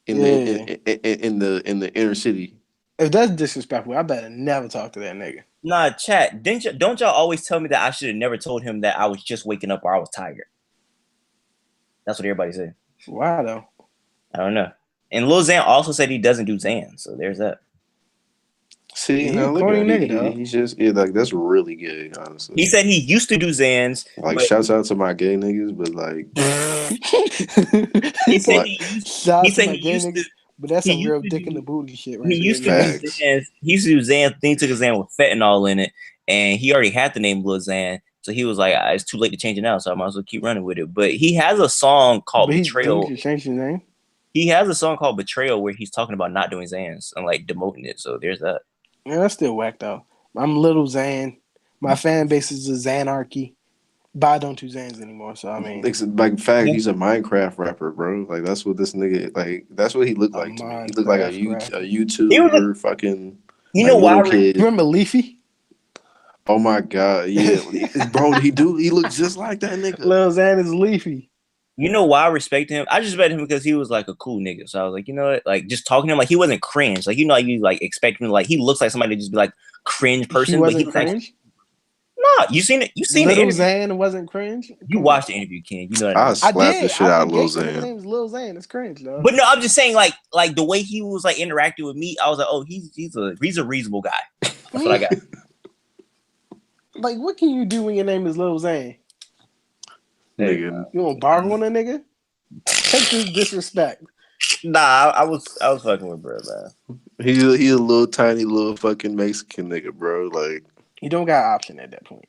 in the inner city? If that's disrespectful, I better never talk to that nigga. Nah, chat. Don't y'all always tell me that I should have never told him that I was just waking up or I was tired? That's what everybody said. Why though? I don't know. And Lil Xan also said he doesn't do Xan, so there's that. See, now look at he's just like that's really good, honestly. He said he used to do Xans. Like, shouts out to my gay niggas, but like, he said he used to. But that's some real dick in the booty shit, right? He used to do Xans. He used to do Xan. Then he took a Xan with fentanyl in it, and he already had the name Lil Xan. So he was like, it's too late to change it now, so I might as well keep running with it. But he has a song called Betrayal. He changed his name? He has a song called Betrayal where he's talking about not doing Xans and like demoting it. So there's that. Yeah, that's still whack though. I'm Little Xan. My fan base is a Xanarchy. But I don't do Xans anymore, so I mean, like fact, he's a Minecraft rapper, bro. Like that's what this nigga like. That's what he looked like to me. He looked like a YouTuber, fucking. You know why? Remember Leafy? Oh my god, yeah, bro. He looks just like that nigga. Lil Xan is Leafy. You know why I respect him? I just respect him because he was like a cool nigga. So I was like, you know what? Like just talking to him, like he wasn't cringe. Like you like expect him, like he looks like somebody to just be like cringe person. He wasn't cringe. No, you seen it. You seen Lil it. Xan wasn't cringe. You watched the interview, Ken. You know what I slapped the shit out of Lil Xan. His name's Lil Xan. It's cringe, though. But no, I'm just saying, like the way he was like interacting with me, I was like, oh, he's a reasonable guy. That's what I got. Like, what can you do when your name is Lil Xan? Nigga, you want to bargain on a nigga? Take this disrespect. Nah, I was fucking with bro, man. He a little tiny little fucking Mexican nigga, bro. Like. You don't got an option at that point.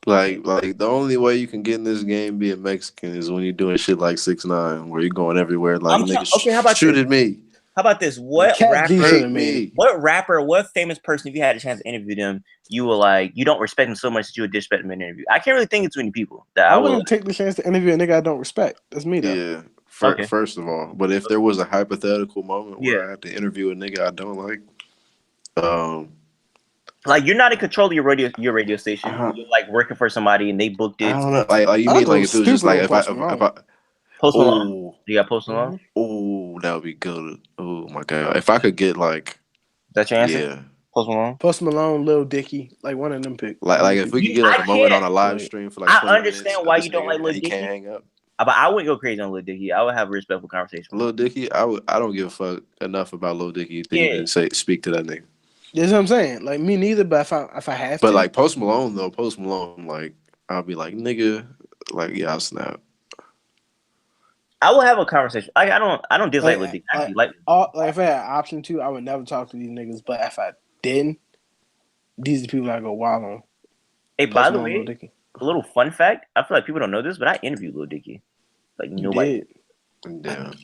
Like the only way you can get in this game being Mexican is when you're doing shit like 6ix9ine, where you're going everywhere like niggas how about shoot at me. How about this? What rapper, what famous person, if you had a chance to interview them, you were like, you don't respect them so much that you would disrespect them in an interview? I can't really think of too many people that I wouldn't take the chance to interview a nigga I don't respect. That's me though. Yeah. First of all, but if there was a hypothetical moment where I had to interview a nigga I don't like you're not in control of your radio station. You're like working for somebody and they booked it. I don't know. Like you mean like if it was just like if I Post Malone. You got Post Malone? Oh, that would be good. Oh my god. If I could get like that's your answer? Yeah. Post Malone, Lil Dicky, like one of them pick. Like if we could get like a moment on a live stream for like I understand why you don't like Lil Dicky. Can't hang up. But I wouldn't go crazy on Lil Dicky. I would have a respectful conversation. Lil Dicky, I don't give a fuck enough about Lil Dicky to even speak to that nigga. That's what I'm saying. Like me neither, but if I have to. But like Post Malone, like I'll be like, nigga, like yeah, I'll snap. I will have a conversation. I don't dislike Lil Dicky. Like if I had an option to, I would never talk to these niggas. But if I didn't, these are the people I go wild on. Hey, by the way, a little fun fact. I feel like people don't know this, but I interviewed Lil Dicky. Like nobody. Damn.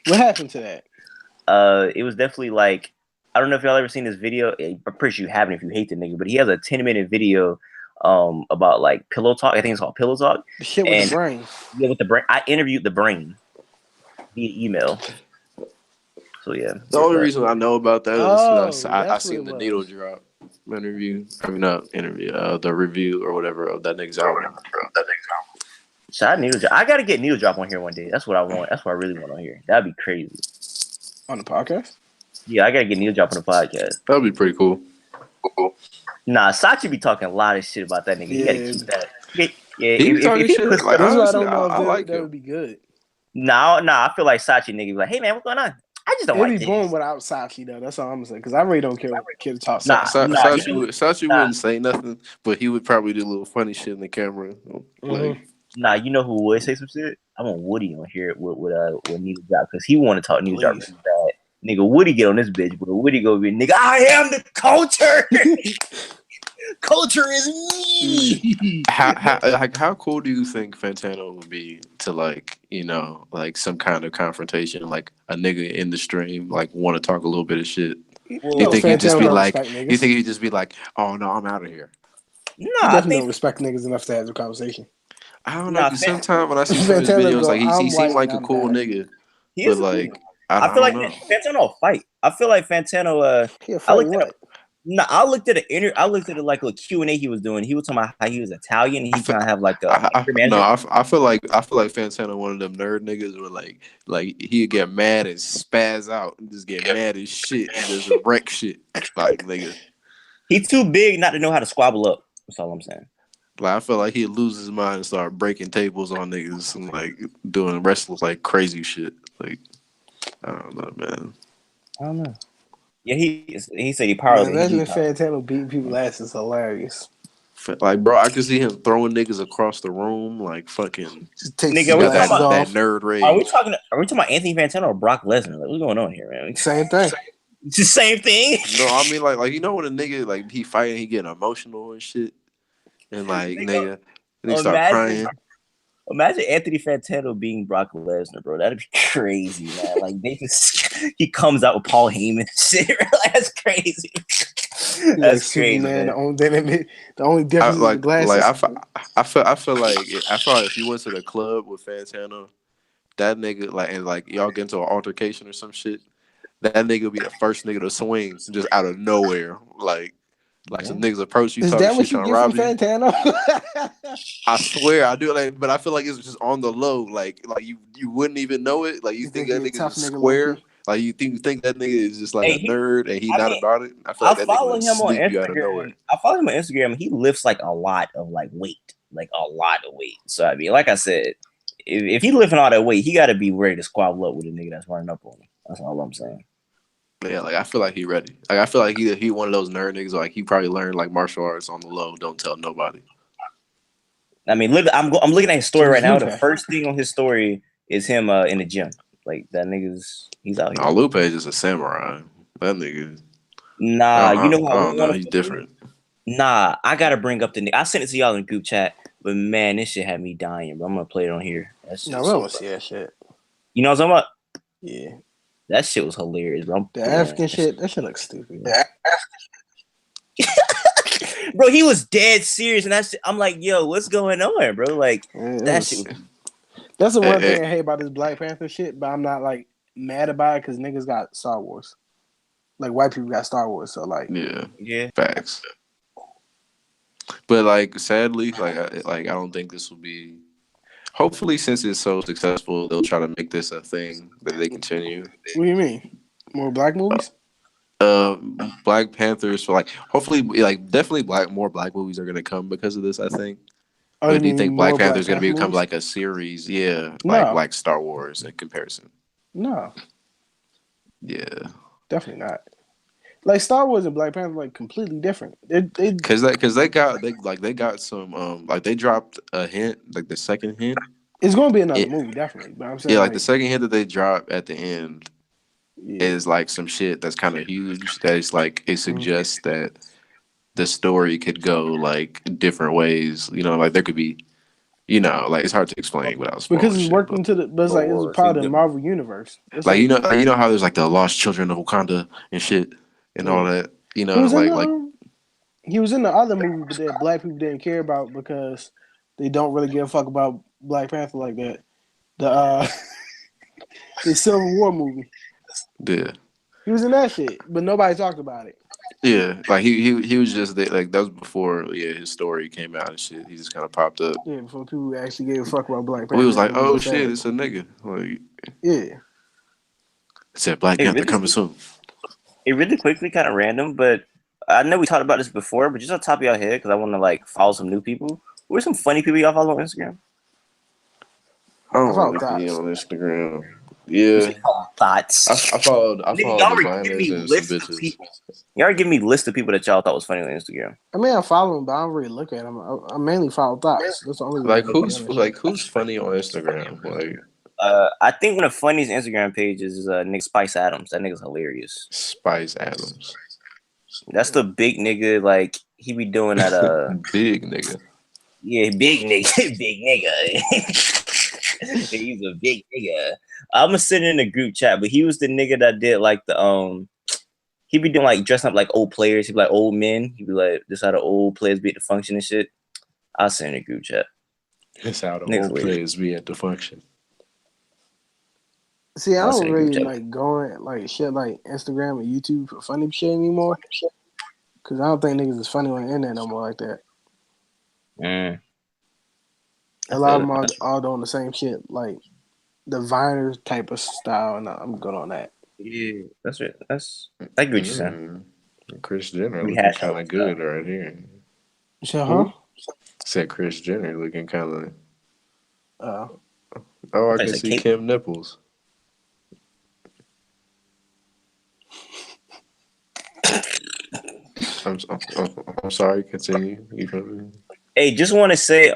What happened to that? It was definitely like, I don't know if y'all ever seen this video. I'm pretty sure you haven't if you hate the nigga, but he has a 10-minute video about like pillow talk. I think it's called Pillow Talk. The shit with the brain. Yeah, with the brain. I interviewed the brain via email. So yeah. The only reason I know about that is I seen the needle drop interview. I mean not interview, the review or whatever of that nigga's album. Shout out Needle Drop. I gotta get Needle Drop on here one day. That's what I want. That's what I really want on here. That'd be crazy. On the podcast? Yeah, I gotta get Neil drop on the podcast. That'd be pretty cool. Nah, Sachi be talking a lot of shit about that nigga. You gotta Yeah. keep that. Yeah, He be talking if he shit. puts Like That's why I honestly, don't know I if like that him. would be good. nah, I feel like Sachi nigga be like, hey man, what's going on? I just don't It'd like be this. boring without Sachi though. That's all I'm saying. Because I really don't care to talk Nah, Sachi. nah, you know, Sachi nah, wouldn't say nothing, but he would probably do a little funny shit in the camera. Like, nah, you know who would say some shit? I want Woody on here with Neil drop because he want to talk Neil drop Please. really bad. Nigga, Woody get on this bitch, but Woody go be nigga. I am the culture. Culture is me. how cool do you think Fantano would be to like some kind of confrontation, like a nigga in the stream like want to talk a little bit of shit? Well, You think he'd just Fantano be don't like, respect niggas. you think he'd just be like, oh no, I'm out of here. Nah, He I definitely think don't respect niggas enough to have a conversation. I don't Nah, know. Cause sometimes when I see some of his Fantano videos, go, like he I'm seemed white like and a I'm cool bad. nigga, he but is like cool. I I feel like don't know. Fantano will fight. I feel like Fantano. He'll I fight looked at what? I looked at I looked at it like a Q&A he was doing. He was talking about how he was Italian and he kind of have like a anger No, management. I feel like Fantano one of them nerd niggas where like he'd get mad and spaz out and just get mad as shit and just wreck shit. Like nigga. He's too big not to know how to squabble up. That's all I'm saying. Like I feel like he'd lose his mind and start breaking tables on niggas and like doing wrestlers like crazy shit. Like I don't know, man. I don't know. Yeah, he said he Man, powerless. imagine if Fantano beating people's ass is hilarious. Like bro, I could see him throwing niggas across the room like fucking. Just takes Nigga, his we Got glasses talking that off. nerd rage. Are we talking about Anthony Fantano or Brock Lesnar? Like, what's going on here, man? Same thing. It's the same thing. No, I mean like you know when a nigga like he fighting, he getting emotional and shit, and like nigga, and he start crying. Imagine Anthony Fantano being Brock Lesnar, bro. That'd be crazy, man. Like he comes out with Paul Heyman shit. Like, that's crazy. That's crazy, Superman, man. the only difference is the glasses. I feel like if you went to the club with Fantano, that nigga like y'all get into an altercation or some shit, that nigga would be the first nigga to swing just out of nowhere. Like some niggas approach you Is talking that what shit you trying to get from rob you. Fantano? I swear I do, but I feel like it's just on the low. Like you wouldn't even know it. Like you think that he a nigga's tough just nigga, square. low-key? Like you think that nigga is just like Hey, a nerd and he I not mean, about it. I feel I like that nigga follow would him on sneak you out of nowhere. Instagram. I follow him on Instagram. He lifts like a lot of like weight, like a lot of weight. So I mean, like I said, if he lifting all that weight, he got to be ready to squabble up with a nigga that's running up on him. That's all I'm saying. Yeah, like I feel like he ready. Like I feel like he one of those nerd niggas. Like he probably learned like martial arts on the low. Don't tell nobody. I mean, I'm looking at his story right now. The first thing on his story is him in the gym. Like that he's out here. Nah, Lupe is just a samurai. That nigga. Nah, you know I don't know. He's different. Nah, I gotta bring up I sent it to y'all in the group chat, but man, this shit had me dying. But I'm gonna play it on here. No, we don't want to see that shit. You know what I'm talking about? Yeah. That shit was hilarious, bro. The African shit, that shit looks stupid. Bro, he was dead serious, and I'm like, yo, what's going on, bro? Like shit. That's the one thing I hate about this Black Panther shit, but I'm not like mad about it because niggas got Star Wars. Like white people got Star Wars, so like yeah, facts. But like sadly, I don't think this will be. Hopefully, since it's so successful, they'll try to make this a thing that they continue. What do you mean? More black movies? Black Panthers for like hopefully definitely more black movies are gonna come because of this. I think. Oh, but do you think Black Panther is gonna become movies? like a series? Yeah, No. like Star Wars in comparison. No. Yeah. Definitely not. Like Star Wars and Black Panther like completely different. Because they got some they dropped a hint, like the second hint. It's gonna be another movie, definitely. But I'm saying yeah, like the second hint that they dropped at the end is like some shit that's kind of huge. That is like it suggests that the story could go like different ways. You know, like there could be, like it's hard to explain without spoiling. Because it's working but it's like it's a part of the Marvel universe. It's like you know how there's like the lost children of Wakanda and shit and all that. You know, he was in the other movie that black people didn't care about because they don't really give a fuck about Black Panther like that. The Civil War movie. Yeah. He was in that shit, but nobody talked about it. Yeah, like he was just there, like that was before his story came out and shit. He just kind of popped up. Yeah, before people actually gave a fuck about Black Panther. We was like, oh shit, it's a nigga. Like, yeah. I said Black Panther coming soon. It really quickly, kind of random, but I know we talked about this before, but just on top of your head, because I want to like follow some new people. Who are some funny people y'all follow on Instagram? I I don't follow really be thoughts. on Instagram. You Yeah, say thoughts. I Nigga, followed y'all were giving designers me and some lists of bitches. people. Y'all were giving me lists of people that y'all thought was funny on Instagram. I mean, I follow them, but I don't really look at them. I mainly follow thoughts. That's the only reason I be on that shit. Who's funny on Instagram? Like I think one of the funniest Instagram pages is Nick Spice Adams. That nigga's hilarious. Spice Adams, That's the big nigga. Like he be doing that. big nigga. Yeah, big nigga, big nigga. He's a big nigga. I'm gonna send in the group chat, but he was the nigga that did like the. He be doing like dressing up like old players. He'd be like old men. He'd be like, this how the old players be at the function and shit. I'll send in the group chat. That's how the Niggas old weird. players be at the function. See, I I'll don't send in the group really chat. like going like shit like Instagram and YouTube for funny shit anymore. Cause I don't think niggas is funny on the internet no more like that. Mm. A lot of them are all doing the same shit, like the Viner type of style, and I'm good on that. Yeah, that's it. I agree with you, son. Chris Jenner We looking had kind of good right here. So, huh? Said Chris Jenner looking kind of. Uh, Oh, I I can said see Kate. Kim nipples. I'm sorry. Continue. You feel me? Hey, just want to say,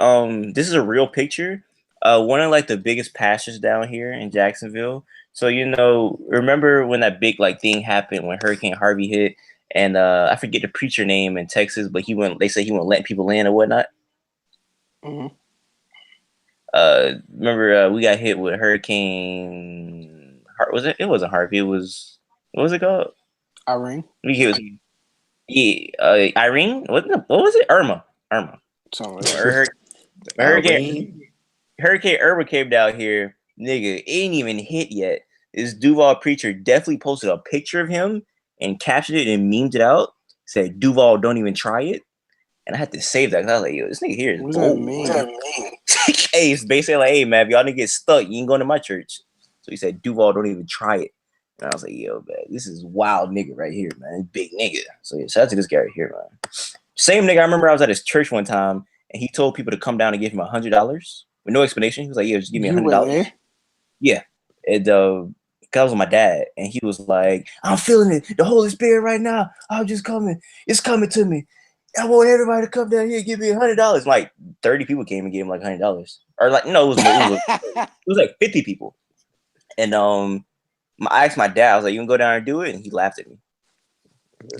this is a real picture. One of like the biggest pastures down here in Jacksonville. So remember when that big like thing happened when Hurricane Harvey hit, and I forget the preacher name in Texas, but he went. They say he wouldn't let people in or whatnot. mhm. Remember we got hit with Hurricane. Was it? It wasn't Harvey. It was. What was it called? Irene. Irene. What was it? Irma. Something like that. Hurricane Irma came down here, nigga. It ain't even hit yet. This Duval preacher definitely posted a picture of him and captioned it and memed it out. Said Duval, don't even try it. And I had to save that because I was like, yo, this nigga here is What does that bold. mean? Hey, it's basically like, hey, man, if y'all didn't get stuck, you ain't going to my church. So he said, Duval, don't even try it. And I was like, yo, man, this is wild nigga right here, man. Big nigga. So yeah, shout out to this guy right here, man. Same nigga, I remember I was at his church one time and he told people to come down and give him $100 with no explanation. He was like, yeah, just give me You went $100. there? Yeah. And that was my dad. And he was like, I'm feeling it. The Holy Spirit right now. I'm just coming. It's coming to me. I want everybody to come down here and give me $100. Like 30 people came and gave him like $100. Or like, no, it was like 50 people. And I asked my dad, I was like, you can go down and do it? And he laughed at me.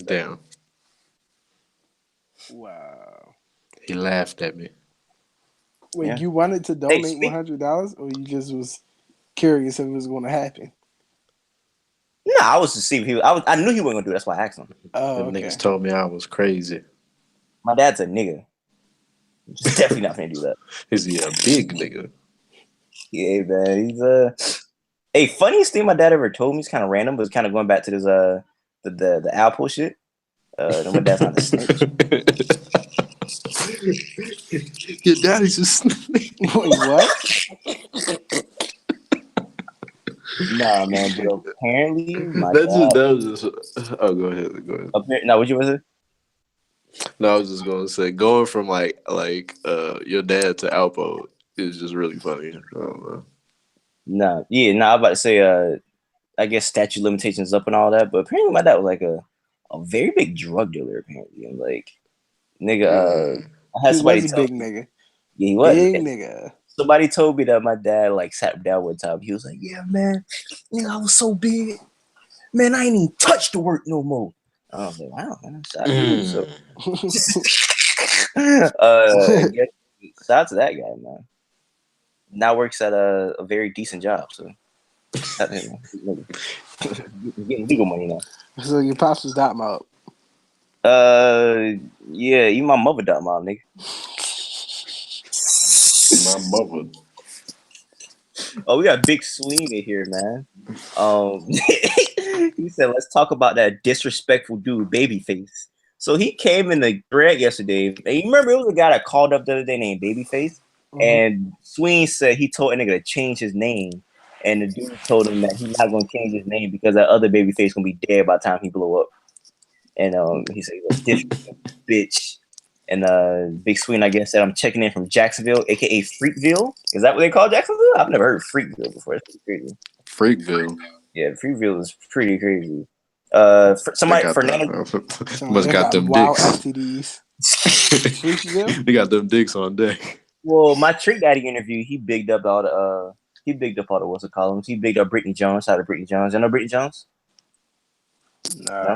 Damn. Wow. He laughed at me. Wait, Yeah. you wanted to donate speak- $100, or you just was curious if it was going to happen? No, I was to see if I knew he wasn't gonna do it. That's why I asked him. Oh, Them okay. niggas told me I was crazy. My dad's a nigga. He's definitely not gonna do that. Is he a big nigga? Yeah, man. He's Hey, funniest thing my dad ever told me is kind of random, but it's kind of going back to this the Apple shit. My dad's not a snitch. Your daddy's a snitch. Wait, what? Nah, man. But apparently, my That dad. was just. Oh, go ahead. No, what you want to say? No, I was just gonna say going from like your dad to Alpo is just really funny. I don't know. Nah, I'm about to say I guess statute limitations up and all that, but apparently my dad was like a very big drug dealer apparently. And like nigga, I had He somebody was a tell big nigga. yeah, he was. Big nigga. Somebody told me that my dad like sat down one time. He was like, yeah, man, nigga, I was so big. Man, I ain't even touched the work no more. I was like, wow, man, shout out to you. So yeah, shout out to that guy, man. Now works at a very decent job, so getting legal money now. So your pops was dot mouth. Yeah, even my mother dot mom, nigga. My mother. Oh, we got Big Swing in here, man. He said, let's talk about that disrespectful dude, Babyface. So he came in the thread yesterday, and you remember it was a guy that called up the other day named Babyface, and Swing said he told a nigga to change his name And the dude told him that he's not gonna change his name because that other baby face gonna be dead by the time he blow up. And he said, bitch. And Big Sween, I guess, said I'm checking in from Jacksonville, aka Freakville. Is that what they call Jacksonville? I've never heard of Freakville before. It's crazy. Freakville. Yeah, Freakville is pretty crazy. They got Fernando must got them wild dicks. STDs. Freakville? They got them dicks on deck. Well, my Trick Daddy interview, he bigged up all the what's it called? He bigged up Brittany Jones. Shout out to Brittany Jones. You know Brittany Jones? Nah. No?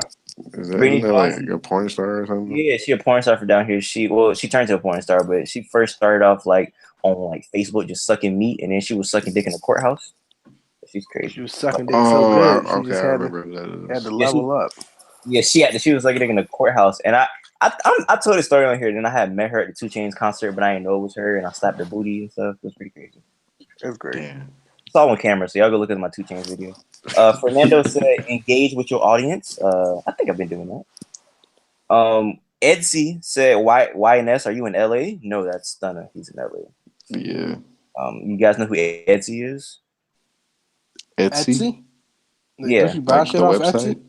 Isn't that like a porn star or something? Yeah, she a porn star for down here. She turned to a porn star, but she first started off like on like Facebook just sucking meat, and then she was sucking dick in the courthourhouse. She's crazy. She was sucking dick so good. She Okay, just I had remember to level up. Yeah, she was sucking dick in the courthouse, and I told the story on here. Then I had met her at the 2 Chainz concert, but I didn't know it was her, and I slapped her booty and stuff. It was pretty crazy. That's great. Damn. It's all on camera, so y'all go look at my 2 Chainz video. Fernando said, "Engage with your audience." I think I've been doing that. Edsy said, YNS, are you in LA? No, that's Stunner. He's in LA. Yeah. You guys know who Edsy is? Etsy? Yeah. Don't you buy shit off Etsy?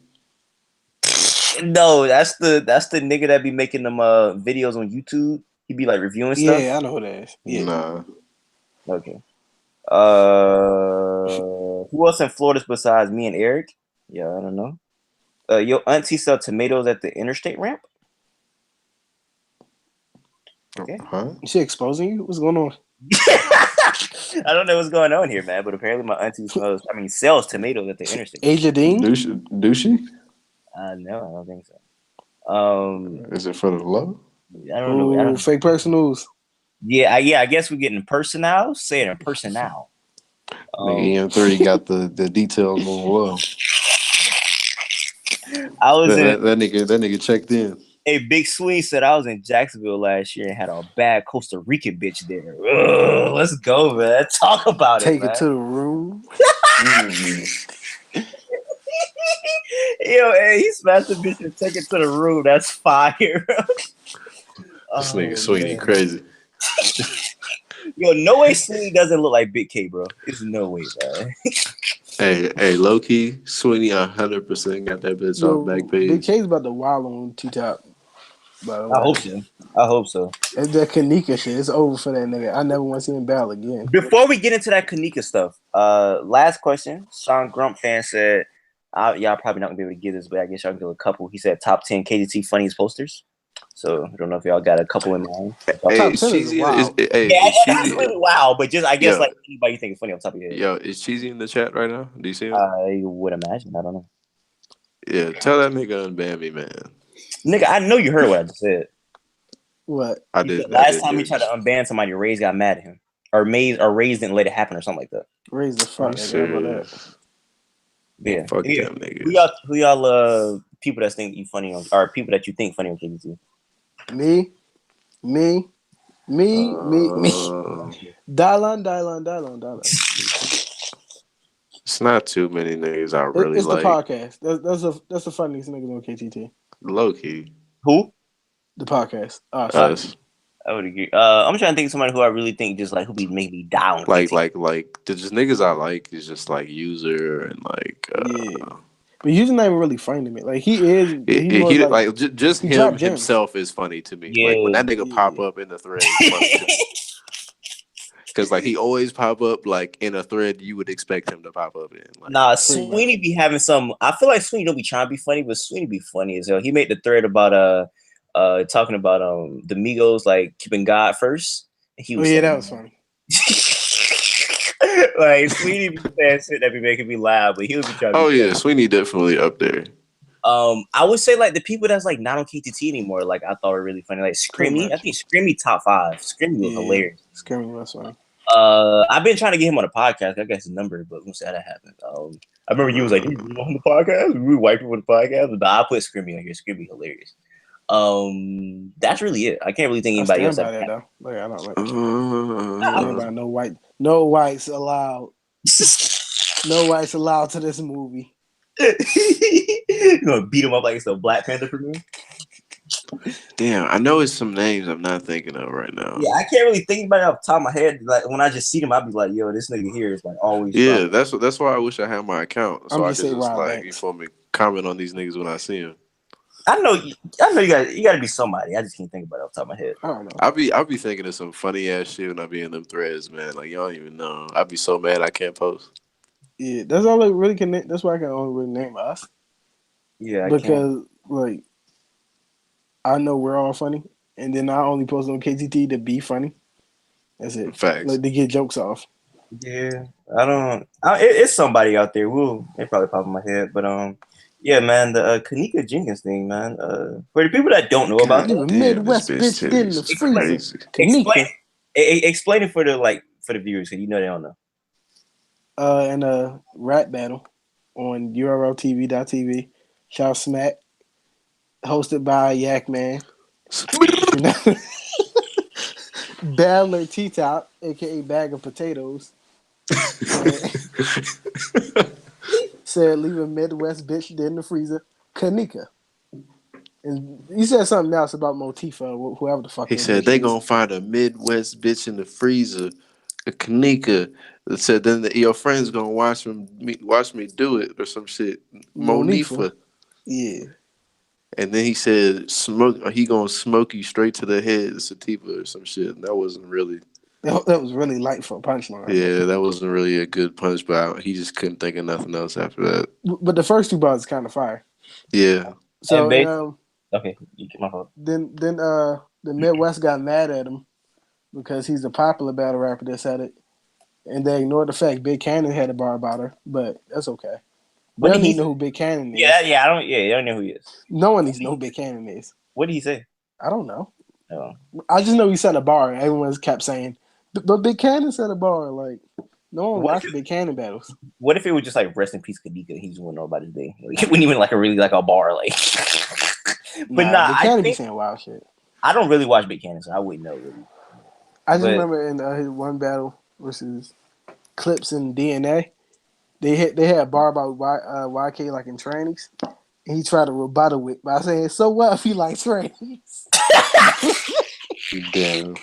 No, that's the nigga that be making them videos on YouTube. He be like reviewing stuff. Yeah, I know who that is. Yeah. Nah. Okay. Who else in Florida besides me and Eric? Yeah, I don't know. Your auntie sell tomatoes at the interstate ramp? Okay. Huh? Is she exposing you? What's going on? I don't know what's going on here, man, but apparently my auntie sells tomatoes at the interstate. Asia Dean? Do she? No, I don't think so. Is it for the low? I don't know. I don't Fake personals. Yeah, I guess we're getting personnel. Say it in personnel. Nigga, EM3 got the details on the low. I was that nigga checked in. Hey, Big Swing said I was in Jacksonville last year and had a bad Costa Rican bitch there. Ugh, let's go, man. Talk about Take it, it to the room. Yo, hey, he smashed the bitch and take it to the room. That's fire, bro. This nigga Sweeney crazy. Yo, no way Sweeney doesn't look like Big K, bro. There's no way, bro. Hey, low key, Sweeney 100% got that bitch on back page. Big K's about to wild on T-Top. I hope so. It's that Kanika shit. It's over for that nigga. I never want to see him battle again. Before we get into that Kanika stuff, last question. Sean Grump fan said, y'all probably not gonna be able to give this, but I guess y'all can do a couple. He said top 10 KGT funniest posters. So I don't know if y'all got a couple in mind. Hey, Cheesy wow. That's really wow, but just I guess like anybody you think is funny on top of your head. Yo, is Cheesy in the chat right now? Do you see him? I would imagine. I don't know. Yeah, tell that nigga unban me, man. Nigga, I know you heard what I just said. What? I did. Last time he tried to unban somebody, Ray's got mad at him. Or Ray's didn't let it happen or something like that. Raise the fuck about that. Yeah. Fuck them niggas. Who y'all people that think you funny on, or people that you think funny on KBT? Me. Dylan. It's not too many niggas I really it's like. The podcast. That's the funniest niggas on KTT. Low key. Who? The podcast. Us. I would agree. I'm trying to think of somebody who I really think just like who be making me down. Like the just niggas I like is just like User and like But User not even really funny to me. Like he is. Just him himself is funny to me. Yeah, like when that nigga pop up in the thread, it's funny to me. Because like he always pop up like in a thread you would expect him to pop up in. Like, nah, Sweeney be having some. I feel like Sweeney don't be trying to be funny, but Sweeney be funny as hell. He made the thread about talking about the Migos like keeping God first. He was that was funny. Like Sweeney be saying shit that be making me laugh, but he'll be trying to funny. Sweeney definitely up there. I would say like the people that's like not on KTT anymore, like I thought were really funny. Like Screamy, I think Screamy top 5. Screamy was hilarious. Screamy was funny. I've been trying to get him on a podcast. I got his number, but we'll see how that happens. I remember you was like, "You on the podcast? We white people on the podcast." But I put Screamy on here. Screamy hilarious. That's really it. I can't really think anybody else. By that, though. Like, I don't like. No whites allowed. No whites allowed to this movie. You gonna beat him up like it's a Black Panther for me? Damn, I know it's some names I'm not thinking of right now. Yeah, I can't really think about it off the top of my head. Like when I just see them, I'll be like, "Yo, this nigga here is like always." Yeah, Dropping. that's why I wish I had my account so I'm I just could say just Rob like you Banks. feel me comment on these niggas when I see them. I know you got to be somebody. I just can't think about it off the top of my head. I don't know. I'll be thinking of some funny ass shit when I be in them threads, man. Like y'all don't even know. I'd be so mad I can't post. Yeah, that's all I really can. That's why I can only really name us Yeah, I can't. because like I know we're all funny, and then I only post on KTT to be funny. That's it. Facts. Like to get jokes off. Yeah, I don't. It's somebody out there. It probably pop in my head, but yeah, man, the Kanika Jenkins thing, man. For the people that don't know about Leave that, a Damn, this Midwest bitch bitch in the titties freezer. crazy. explain Kanika. explain it for the viewers, because you know they don't know. In a rap battle on URLTV.tv. Shout Smack. Hosted by Yak Man. Battler T Top, aka Bag of Potatoes. Said leave a Midwest bitch in the freezer. Kanika. And he said something else about Motifa, whoever the fuck He that said bitch they is. gonna find a Midwest bitch in the freezer, a Kanika. That said then your friends gonna watch me do it or some shit. Monifa. Monifa. Yeah. And then he said smoke. He gonna smoke you straight to the head, sativa or some shit. And that wasn't really. That was really light for a punchline. Yeah, that wasn't really a good punch, but he just couldn't think of nothing else after that. But the first two bars kind of fire. Yeah. So Okay, you get my fault. then the Midwest got mad at him because he's a popular battle rapper that said it, and they ignored the fact Big Cannon had a bar about her. But that's okay. We What did don't he even know say? who Big Cannon is. Yeah, I don't. Yeah, I don't know who he is. No one needs to know who Big Cannon is. What did he say? I don't know. Oh. I just know he set a bar, and everyone kept saying, "But Big Cannon set a bar." Like no one watched Big Cannon battles. What if it was just like rest in peace Kanika? He just wouldn't know about his day. Like, he wouldn't even like a bar like. But Big Cannon be saying wild shit. I don't really watch Big Cannon, so I wouldn't know really. I just remember in his one battle versus Clips and DNA, they had a bar about YK like in trannies. And he tried to rebuttal it by saying, "So what if he likes trannies?" Damn.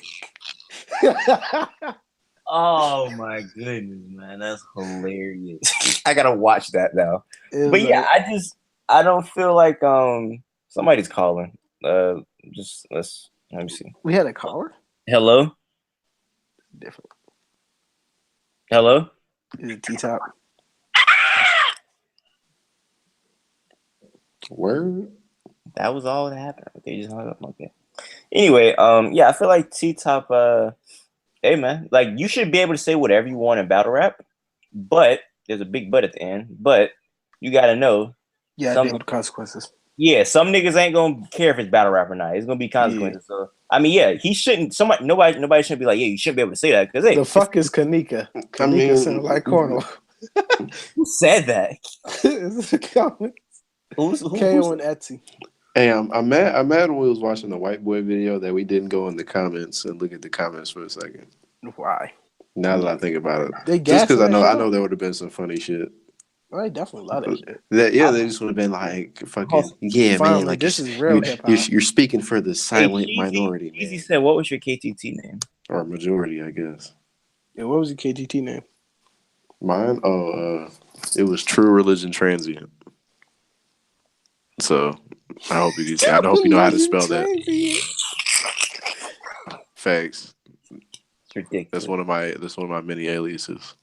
Oh my goodness, man, that's hilarious. I gotta watch that now. But yeah, I don't feel like somebody's calling. Let me see. We had a caller. Hello. Different. Hello. Is it T-Top? Word. That was all that happened. They just hung up. Okay. Anyway, yeah, I feel like T-Top. Hey man, like you should be able to say whatever you want in battle rap, but there's a big but at the end. But you gotta know. Yeah, deal with the consequences. Yeah, some niggas ain't gonna care if it's battle rap or not. It's gonna be consequences. Yeah. So I mean, yeah, he shouldn't. Nobody shouldn't be like, yeah, you shouldn't be able to say that because hey, the fuck is Kanika? Kanika sound like Cornel. Who said that? It's a comment. Who's KO and Etsy. Hey, I'm mad when we was watching the white boy video that we didn't go in the comments and look at the comments for a second. Why? Now that I think about it, they just because I know there would have been some funny shit. Oh, they definitely love that shit. They just would have been like, fucking, yeah, finally, man. Like, this is real hip hop. You're speaking for the silent minority, man. Easy said, what was your KTT name? Or majority, I guess. Yeah, what was your KTT name? Mine? It was True Religion Transient. So, I hope you know how to spell that. Facts. It's ridiculous. That's one of my many aliases.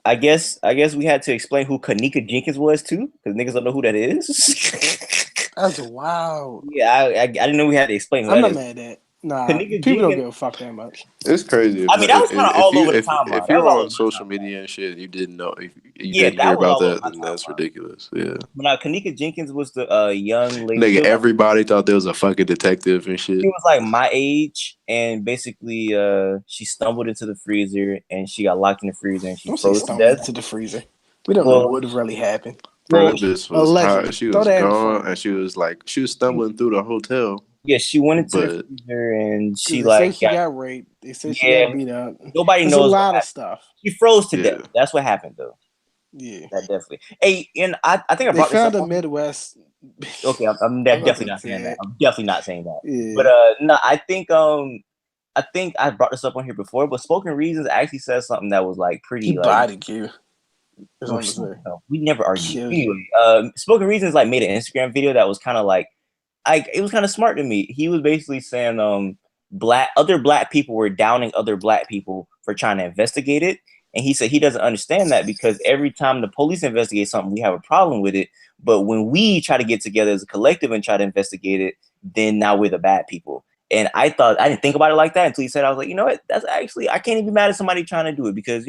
I guess we had to explain who Kanika Jenkins was too, because niggas don't know who that is. That's wild. Yeah, I didn't know we had to explain. I'm not mad at that. Nah, Kanika people don't Jenkins, give a fuck that much. It's crazy. I mean, that was kind of all over the timeline. If you're on social media and shit, and you didn't know, if you didn't hear about that, then that's ridiculous. Yeah. But now, Kanika Jenkins was the young lady. Nigga, everybody thought there was a fucking detective and shit. She was like my age, and basically, she stumbled into the freezer, and she got locked in the freezer, and she froze to death. Into the freezer. We don't know what would have really happened. Bro, this was hot. She was gone, and she was stumbling through the hotel. Yeah, she went into the freezer and she got raped. They said she got beat up. Nobody knows a lot of stuff. She froze to death. That's what happened though. Yeah, that definitely. Hey, and I think I brought this up. They found a Midwest Okay, I'm definitely not saying that. I'm definitely not saying that. Yeah. But no, I think I brought this up on here before, but Spoken Reasons actually says something that was like pretty He like bodied you. That's all I'm saying. we never argued. Kills Anyway, Spoken Reasons like made an Instagram video that was kind of like it was kind of smart to me. He was basically saying other black people were downing other black people for trying to investigate it. And he said he doesn't understand that because every time the police investigate something, we have a problem with it. But when we try to get together as a collective and try to investigate it, then now we're the bad people. And I didn't think about it like that until he said, I was like, you know what? That's actually, I can't even be mad at somebody trying to do it because,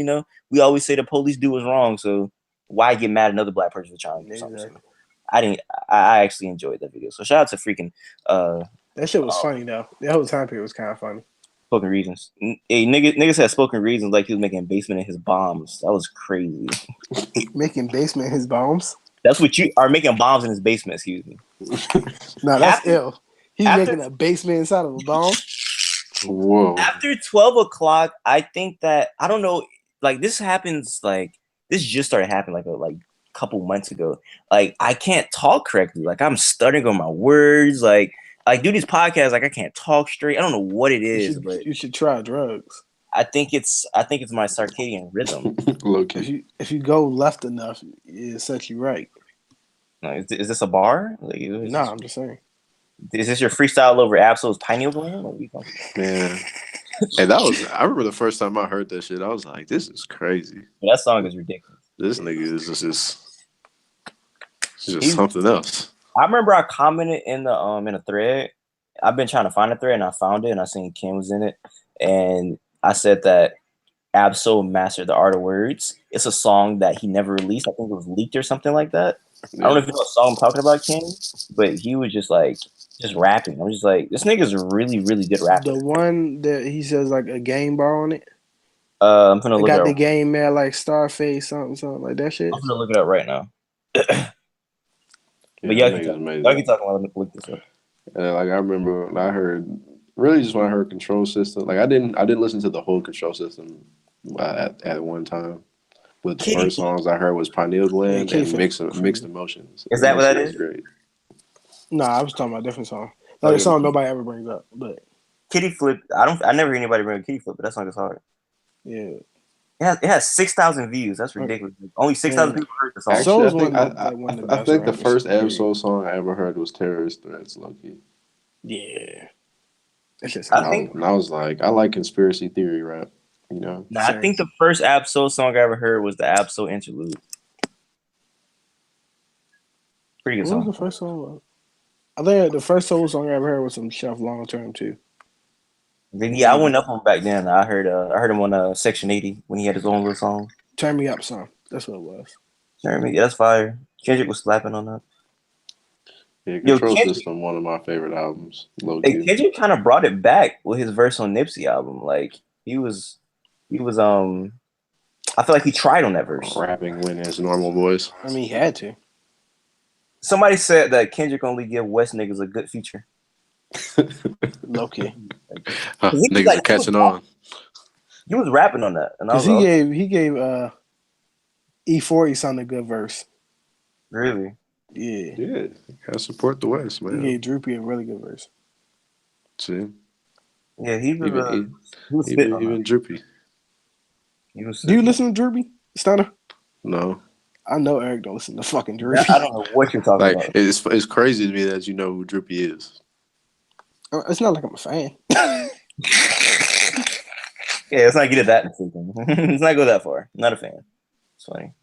we always say the police do what's wrong. So why get mad at another black person for trying to do something? Exactly. I actually enjoyed that video. So shout out to freaking that shit was funny though. That whole time period was kind of funny. Spoken Reasons. Hey, niggas had Spoken Reasons like he was making basement in his bombs. That was crazy. Making basement in his bombs? That's what you are making bombs in his basement, excuse me. No, that's ill. He's making a basement inside of a bomb. Whoa. After 12 o'clock, I think that I don't know, like this happens this just started happening like a couple months ago. Like I can't talk correctly. Like I'm stuttering on my words. Like do these podcasts, like I can't talk straight. I don't know what it is, but you should try drugs. I think it's my circadian rhythm. If you go left enough, it sets you right. No, is this a bar? No, I'm just saying. Is this your freestyle over Absol's pineal gland? Man. And I remember the first time I heard that shit, I was like, this is crazy. That song is ridiculous. This nigga is just something else. I remember I commented in a thread. I've been trying to find a thread and I found it and I seen Kim was in it. And I said that Absol mastered the art of words. It's a song that he never released. I think it was leaked or something like that. Yeah. I don't know if you know what song I'm talking about, Kim, but he was just rapping. I'm just like, this nigga's a really, really good rapper. The one that he says like a game bar on it. I'm gonna look it up. Got the game man like Starface, something like that shit. I'm gonna look it up right now. But y'all keep talking while I look this up. Like I remember I heard really just when I heard Control System. Like I didn't listen to the whole Control System at one time. But the first songs I heard was Pineal Gland and Mixed Emotions. Is that what that is? Great. No, I was talking about a different song. Like a song nobody ever brings up. But Kitty Flip, I never hear anybody bring up Kitty Flip, but that song is hard. Yeah. It has 6,000 views. That's ridiculous. Only 6,000 people heard the song. Actually, I think the first Absol song I ever heard was Terrorist Threats, low-key. Yeah. I was like, I like conspiracy theory rap, Nah, I think the first Absol song I ever heard was the Absol Interlude. Pretty good song. What was the first song? I think the first solo song I ever heard was some Chef Long Term too. Yeah, I went up on back then. I heard him on Section 80 when he had his own little song. Turn Me Up song. That's what it was. Turn Me, that's fire. Kendrick was slapping on that. Yeah, Control System, one of my favorite albums. Kendrick kind of brought it back with his verse on Nipsey album. Like he was I feel like he tried on that verse. Rapping when his normal voice. I mean, he had to. Somebody said that Kendrick only give West niggas a good feature. Okay. Niggas are catching on. He was rapping on that, and he gave E40 sound a good verse. Really? Yeah. Yeah. Gotta support the West, man. He gave Droopy a really good verse. See. Yeah, he was even Droopy. Do you listen to Droopy, Stunner? No. I know Eric don't listen to fucking Droopy. I don't know what you're talking about. It's crazy to me that you know who Droopy is. It's not like I'm a fan. Yeah, let's not get it that freaking. Let's not go that far. Not a fan. It's funny.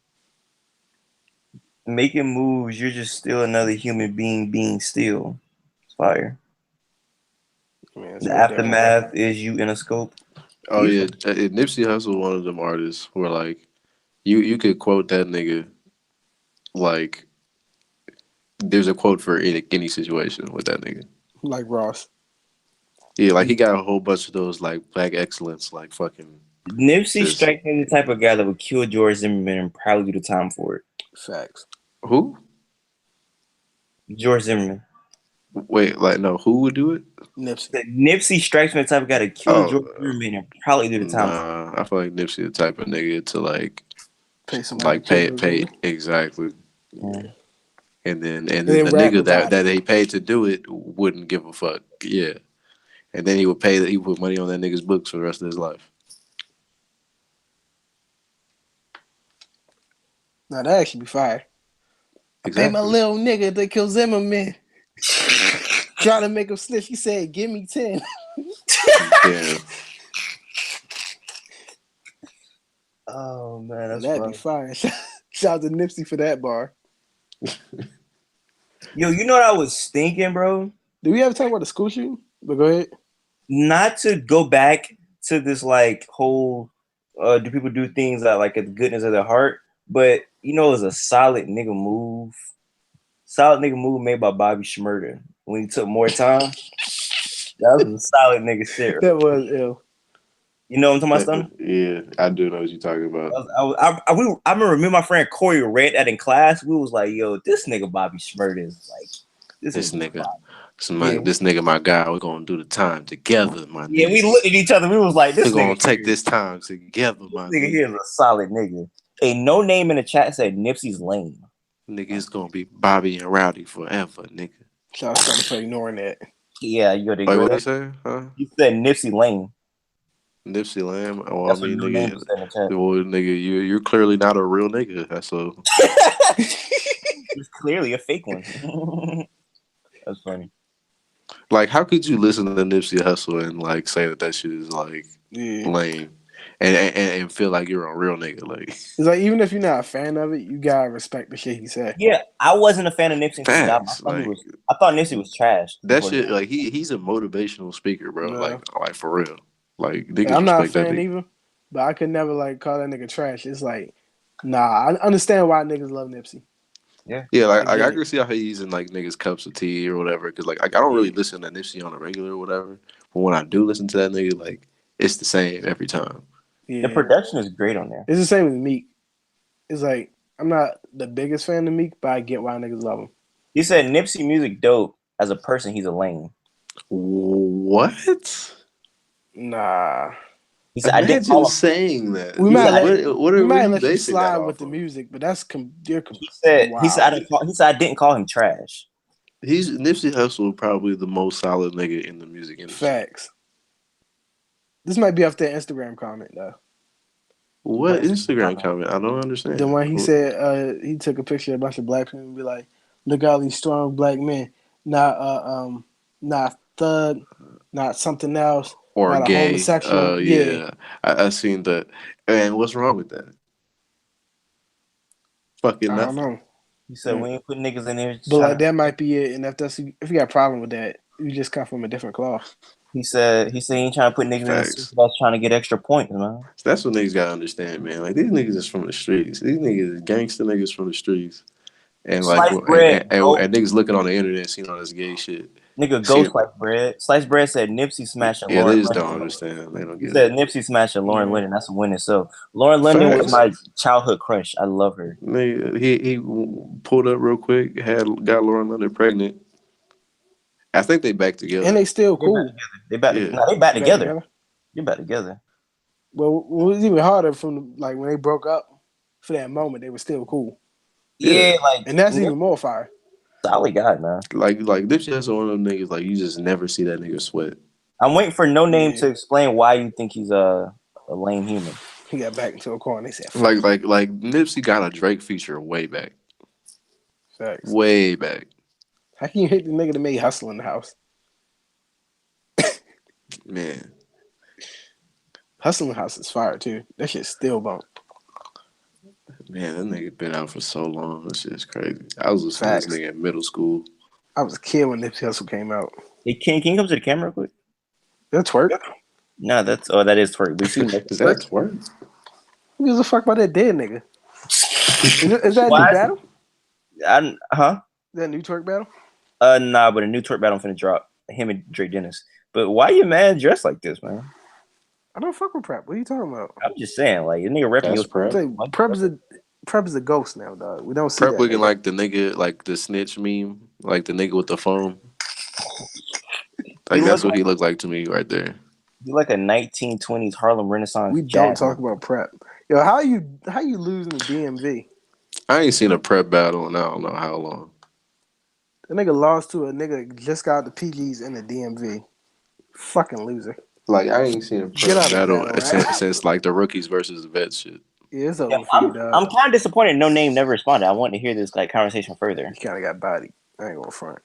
Making moves, you're just still another human being still. It's fire. Man, the aftermath is you in a scope. Oh yeah, Nipsey Hussle, one of them artists where like you could quote that nigga like there's a quote for any situation with that nigga. Like Ross. Yeah, like he got a whole bunch of those like black excellence, like fucking. Nipsey strikes me the type of guy that would kill George Zimmerman and probably do the time for it. Facts. Who? George Zimmerman. Wait, like no, who would do it? Nipsey strikes me the type of guy to kill George Zimmerman and probably do the time. Nah, I feel like Nipsey the type of nigga to like pay some like pay exactly. Yeah. and then then the rap nigga about that it. they paid to do it wouldn't give a fuck. Yeah, and then he would pay that he would put money on that nigga's books for the rest of his life. Now that actually be fire. I paid my Exactly. little nigga to kill Zimmerman. Try to make him snitch. He said, "Give me 10." Damn. Oh man, that's That'd be funny. fire. Shout out to Nipsey for that bar. Yo, you know what I was thinking, bro? Do we ever talk about the school shooting? But go ahead. Not to go back to this like whole do people do things that like at the goodness of their heart, but you know it was a solid nigga move. Solid nigga move made by Bobby Shmurda when he took more time. That was a solid nigga shit. That was ill. You know what I'm talking about, Stunner? Yeah, I do know what you're talking about. I remember me and my friend Corey read that in class. We was like, yo, this nigga Bobby Shmurda is like This is nigga, Yeah. this nigga, my guy. We're gonna do the time together, my Yeah, nigga. we looked at each other. We was like, this We're gonna nigga take here, this time together, my this nigga nigga. here is a solid nigga. A no name in the chat said Nipsey's lame. Nigga, it's gonna be Bobby and Rowdy forever, nigga. Shout out to Stunner for ignoring that. Yeah, you gotta Like agree. what you say? Huh? You said Nipsey lame. Nipsey Lamb. Oh, That's I what mean, no name nigga. said in the chat. Well, nigga, you're clearly not a real nigga. That's so. It's clearly a fake one. That's funny. Like, how could you listen to Nipsey Hussle and like say that shit is like Yeah. lame, and feel like you're a real nigga? Like, It's like even if you're not a fan of it, you gotta respect the shit he said. Yeah, I wasn't a fan of Nipsey until he died. facts. Like I thought Nipsey was trash. that before shit. he- Like he's a motivational speaker, bro. Yeah. Like for real. Like Like, niggas I'm not a respect that fan nigga. either, but I could never like call that nigga trash. It's like, nah, I understand why niggas love Nipsey. Yeah, like I I get can it. see how he's in like niggas cups of tea or whatever. Because like I don't really listen to Nipsey on a regular or whatever. But when I do listen to that nigga, like it's the same every time. Yeah. The production is great on there. It's the same with Meek. It's like I'm not the biggest fan of Meek, but I get why niggas love him. He said Nipsey music dope. As a person, he's a lame. What? Nah. He said I didn't Imagine call him. saying that. We might Like, let what we are might you let you basing that slide off with the of? music, but that's He said I didn't call him trash. He's Nipsey Hussle, probably the most solid nigga in the music industry. Facts. This might be off that Instagram comment though. What What is Instagram it? comment? I don't understand. The one he said he took a picture of a bunch of black people and be like, look at all these strong black men. Not thug, not something else, or not a gay. homosexual. Yeah, I seen that. And what's wrong with that? Fucking I don't nothing. know. He said we ain't put niggas in there. But like that might be it. And if you got a problem with that, you just come from a different cloth. He said he ain't trying to put niggas in the Facts. system that's trying to get extra points, man. That's what niggas gotta understand, man. Like these niggas is from the streets. These niggas is gangster niggas from the streets. And like Sliced bread, and niggas looking on the internet seeing all this gay shit. nigga, See- go Sliced Bread. Sliced Bread said Nipsey smashing Yeah, they Lauren just don't London. understand. They don't He get said it. Nipsey smashing Lauren London. That's a win itself. Lauren London was Facts. my childhood crush. I love her. Nigga, he pulled up real quick, got Lauren London pregnant. I think they back together. And they still cool. They back Yeah. together. They back together. They back together. But what was even harder from like when they broke up for that moment, they were still cool. Yeah, like And that's even more fire. solid guy, man. Like Nipsey Hussle one of them niggas like you just never see that nigga sweat. I'm waiting for No Name to explain why you think he's a lame human. He got back into a car and they said, Like Nipsey got a Drake feature way back. Facts. Way back. How can you hate the nigga that made Hustle in the house? Man. Hustle in the house is fire too. That shit's still bump. Man, that nigga been out for so long. That shit's crazy. I was listening to this nigga in middle school. I was a kid when Nipsey Hussle came out. Hey, can you come to the camera real quick? That twerk? No, that is twerk. We seen that. Is that twerk? Who gives a fuck about that dead nigga? Is that a Why? new battle? Is that a new twerk battle? Nah, but a new twerk battle finna drop. Him and Drake Dennis. But why you mad dressed like this, man? I don't fuck with Prep. What are you talking about? I'm just saying, like, you nigga repping your Prep. Prep is a ghost now, dog. We don't see Prep that looking nigga. like the nigga, like the snitch meme, like the nigga with the phone. Like that's what he looked like to me right there. You like a 1920s Harlem Renaissance. We don't talk about Prep. Yo, how you losing the DMV? I ain't seen a Prep battle in I don't know how long. The nigga lost to a nigga just got the PGs in the DMV. Fucking loser. Like I ain't seen a Get out of the battle battle rap. since like the rookies versus the vets shit. Yeah, it's Yeah, over for you, I'm dog. kind of disappointed. No name never responded. I want to hear this like conversation further. You kind of got bodied. I ain't gonna front.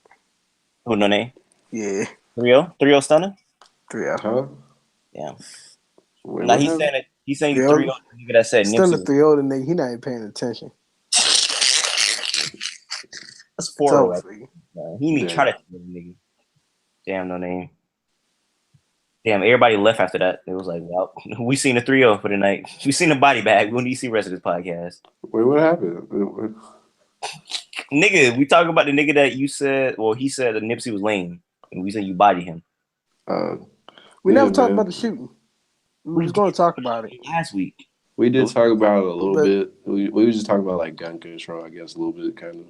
Who? No name. Yeah, 3-0 stunner. 3-0. Huh? Yeah. Wait, Now what he's happened? saying it. He's saying 3-0. 3-0. Nigga that said Still a Nipsey. 3-0 nigga. He not even paying attention. That's It's 4-0. over Right? for you. He didn't even try to tell the nigga. Damn, no name. Damn, everybody left after that. It was like, well, we seen a 3-0 for the night. We seen a body bag. When do you see the rest of this podcast? Wait, what happened? Nigga, we talking about the nigga that you said, well, he said that Nipsey was lame. And we said you bodied him. We Yeah, never talked man. about the shooting. We was going to talk about it. Last week. We did talk about it a little But- bit. We were just talking about like gun control, I guess, a little bit, kind of.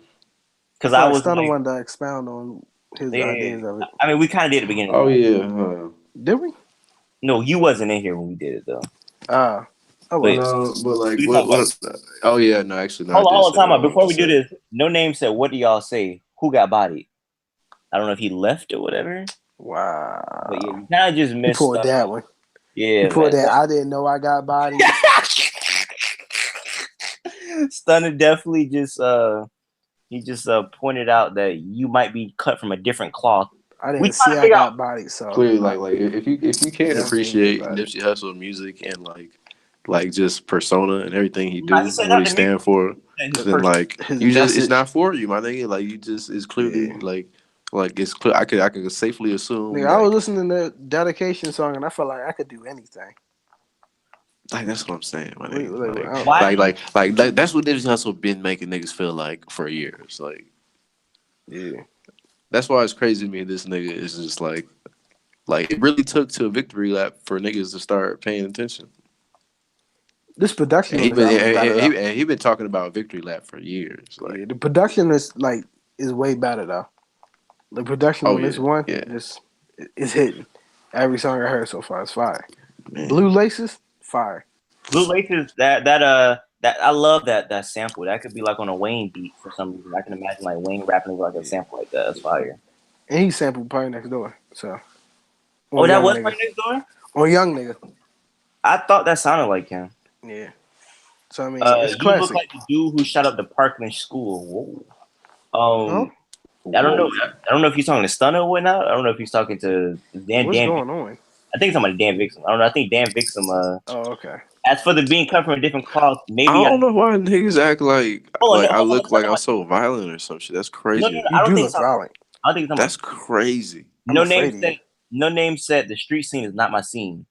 Because I I like was Stunner like, wanted to expound on his ideas of it. I mean, we kind of did at the beginning. Oh yeah. Did we? No, you wasn't in here when we did it, though. Oh, But- well. No, but like We what? talked What? Oh yeah, no, actually, no. Hold I on, did hold on, say time what out. I wanted Before to we do say. this, No Name said, what do y'all say? Who got bodied? I don't know if he left or whatever. Wow. But yeah, you kind of just He missed pulled Stunner. that one. Yeah, He pulled man. that. I didn't know I got bodied. Stunner definitely just he just pointed out that you might be cut from a different cloth. I We didn't trying see to I figure got bodied. So Clearly, like if you can't Definitely appreciate get bodied. Nipsey Hussle music and like just persona and everything he do Nah, he and said what that he to me. stand for, And his then person- like his you just it's message. not for you, my nigga. Like you just it's clearly like it's clear. I could safely assume Nigga, that, I was listening to the dedication song and I felt like I could do anything. like that's what I'm saying, my Wait, nigga. wait, Like, Why? like that's what Nipsey Hussle been making niggas feel like for years. Like Yeah. that's why it's crazy to me. This nigga is just like it really took to a victory lap for niggas to start paying attention. This production And on this album is better. though. he been talking about victory lap for years. Like, Yeah, the production is way better though. The production on this one is hitting. Every song I heard so far is fire. man. Blue Laces, fire. Blue Laces, that I love that sample. That could be like on a Wayne beat for some reason. I can imagine like Wayne rapping with like a sample like that. That's fire. And he sampled Party Next Door. So Oh, that Young was Nigga. Party Next Door? On Young Nigga. I thought that sounded like him. Yeah. So I mean it's You look classic. like the dude who shot up the Parkland school. Whoa. Huh? I don't know. I don't know if he's talking to Stunner or whatnot. I don't know if he's talking to Dan. What's Dan. going on? I think somebody Dan Vixen. I don't know. I think Dan Vixen. Oh, okay. As for the being cut from a different cloth, maybe I don't know why niggas act like Hold on, like no, I hold on, look like I'm hold on. so violent or some shit. That's crazy. No, You I don't do think look it's talking. violent. I don't think it's talking. That's crazy. No I'm name afraid of said. you. No name said the street scene is not my scene.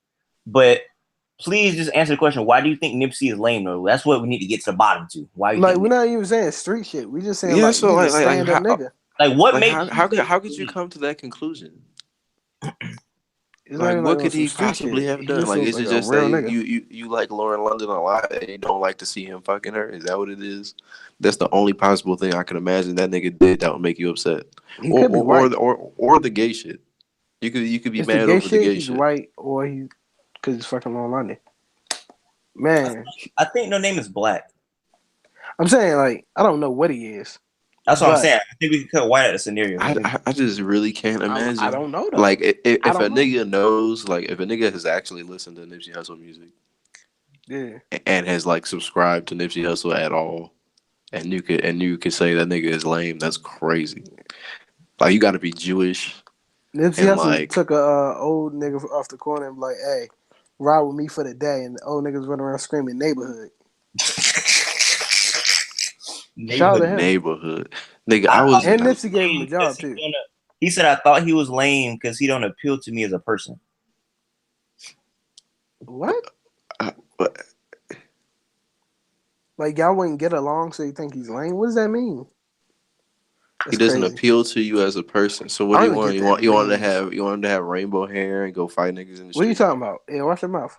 But please just answer the question. Why do you think Nipsey is lame? Though that's what we need to get to the bottom to. Why? You Like think we're not even saying street shit. We just saying Yeah, like so he's like a stand up nigga. like what Like made how could you come to that conclusion? It's not Like even what on could some he street possibly shit. have He done? just Like looks is it a just real that nigga. you like Lauren London a lot and you don't like to see him fucking her? Is that what it is? That's the only possible thing I can imagine that nigga did that would make you upset. He could be white. Or the gay shit. You could be It's the mad gay over the shit. gay He's shit. white, or he because he's fucking Long London. Man, I think no name is black. I'm saying like I don't know what he is. That's what I'm But- saying. I think we can cut white out of the scenario. I just really can't imagine. I don't know though. Like if I a don't know. nigga knows, like if a nigga has actually listened to Nipsey Hussle music Yeah, and has like subscribed to Nipsey Hussle at all, and you could say that nigga is lame, that's crazy. Like you got to be Jewish. Nipsey And, Hussle like- took a old nigga off the corner and be like, "Hey, ride with me for the day," and the old niggas running around screaming "neighborhood." Shout out to him. Neighborhood, nigga. I was And Nipsey gave him a job too. He said, "I thought he was lame because he don't appeal to me as a person." What? but Like y'all wouldn't get along, so you think he's lame? What does that mean? he That's doesn't crazy. appeal to you as a person. So what I do you don't want? get You that want you want to means. have rainbow hair and go fight niggas in the What are you street? talking about? Yeah, watch your mouth.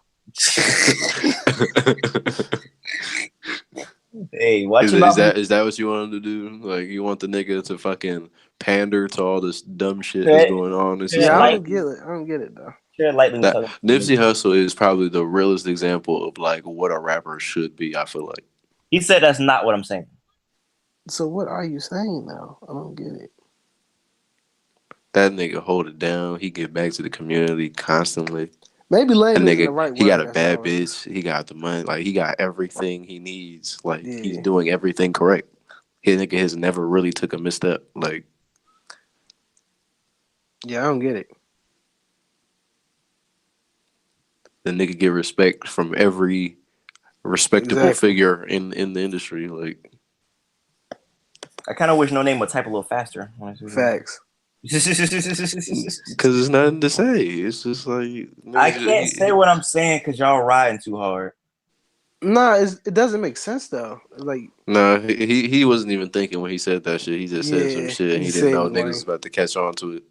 Hey, watch Is your mouth. that what you want him to do? Like you want the nigga to fucking pander to all this dumb shit that's going on in Yeah, Yeah, I society? don't get it. I don't get it though. Share lightly. That Nipsey Hussle is probably the realest example of like what a rapper should be. I feel like He said that's not what I'm saying. So what are you saying now? I don't get it. That nigga hold it down. He get back to the community constantly. Maybe That lame isn't the nigga, right he got word. a That's bad all. bitch. He got the money. Like he got everything he needs. Like he's Yeah. doing everything correct. His nigga has never really took a misstep. Like Yeah, I don't get it. the nigga get respect from every respectable Exactly. figure in the industry. Like I kind of wish No Name would type a little faster. Facts. because there's nothing to say. It's just like I nigga, can't say what I'm saying because y'all riding too hard. Nah, it doesn't make sense though. Like, no, he wasn't even thinking when he said that shit. He just said some yeah, shit and he he didn't said it know was niggas lame. was about to catch on to it.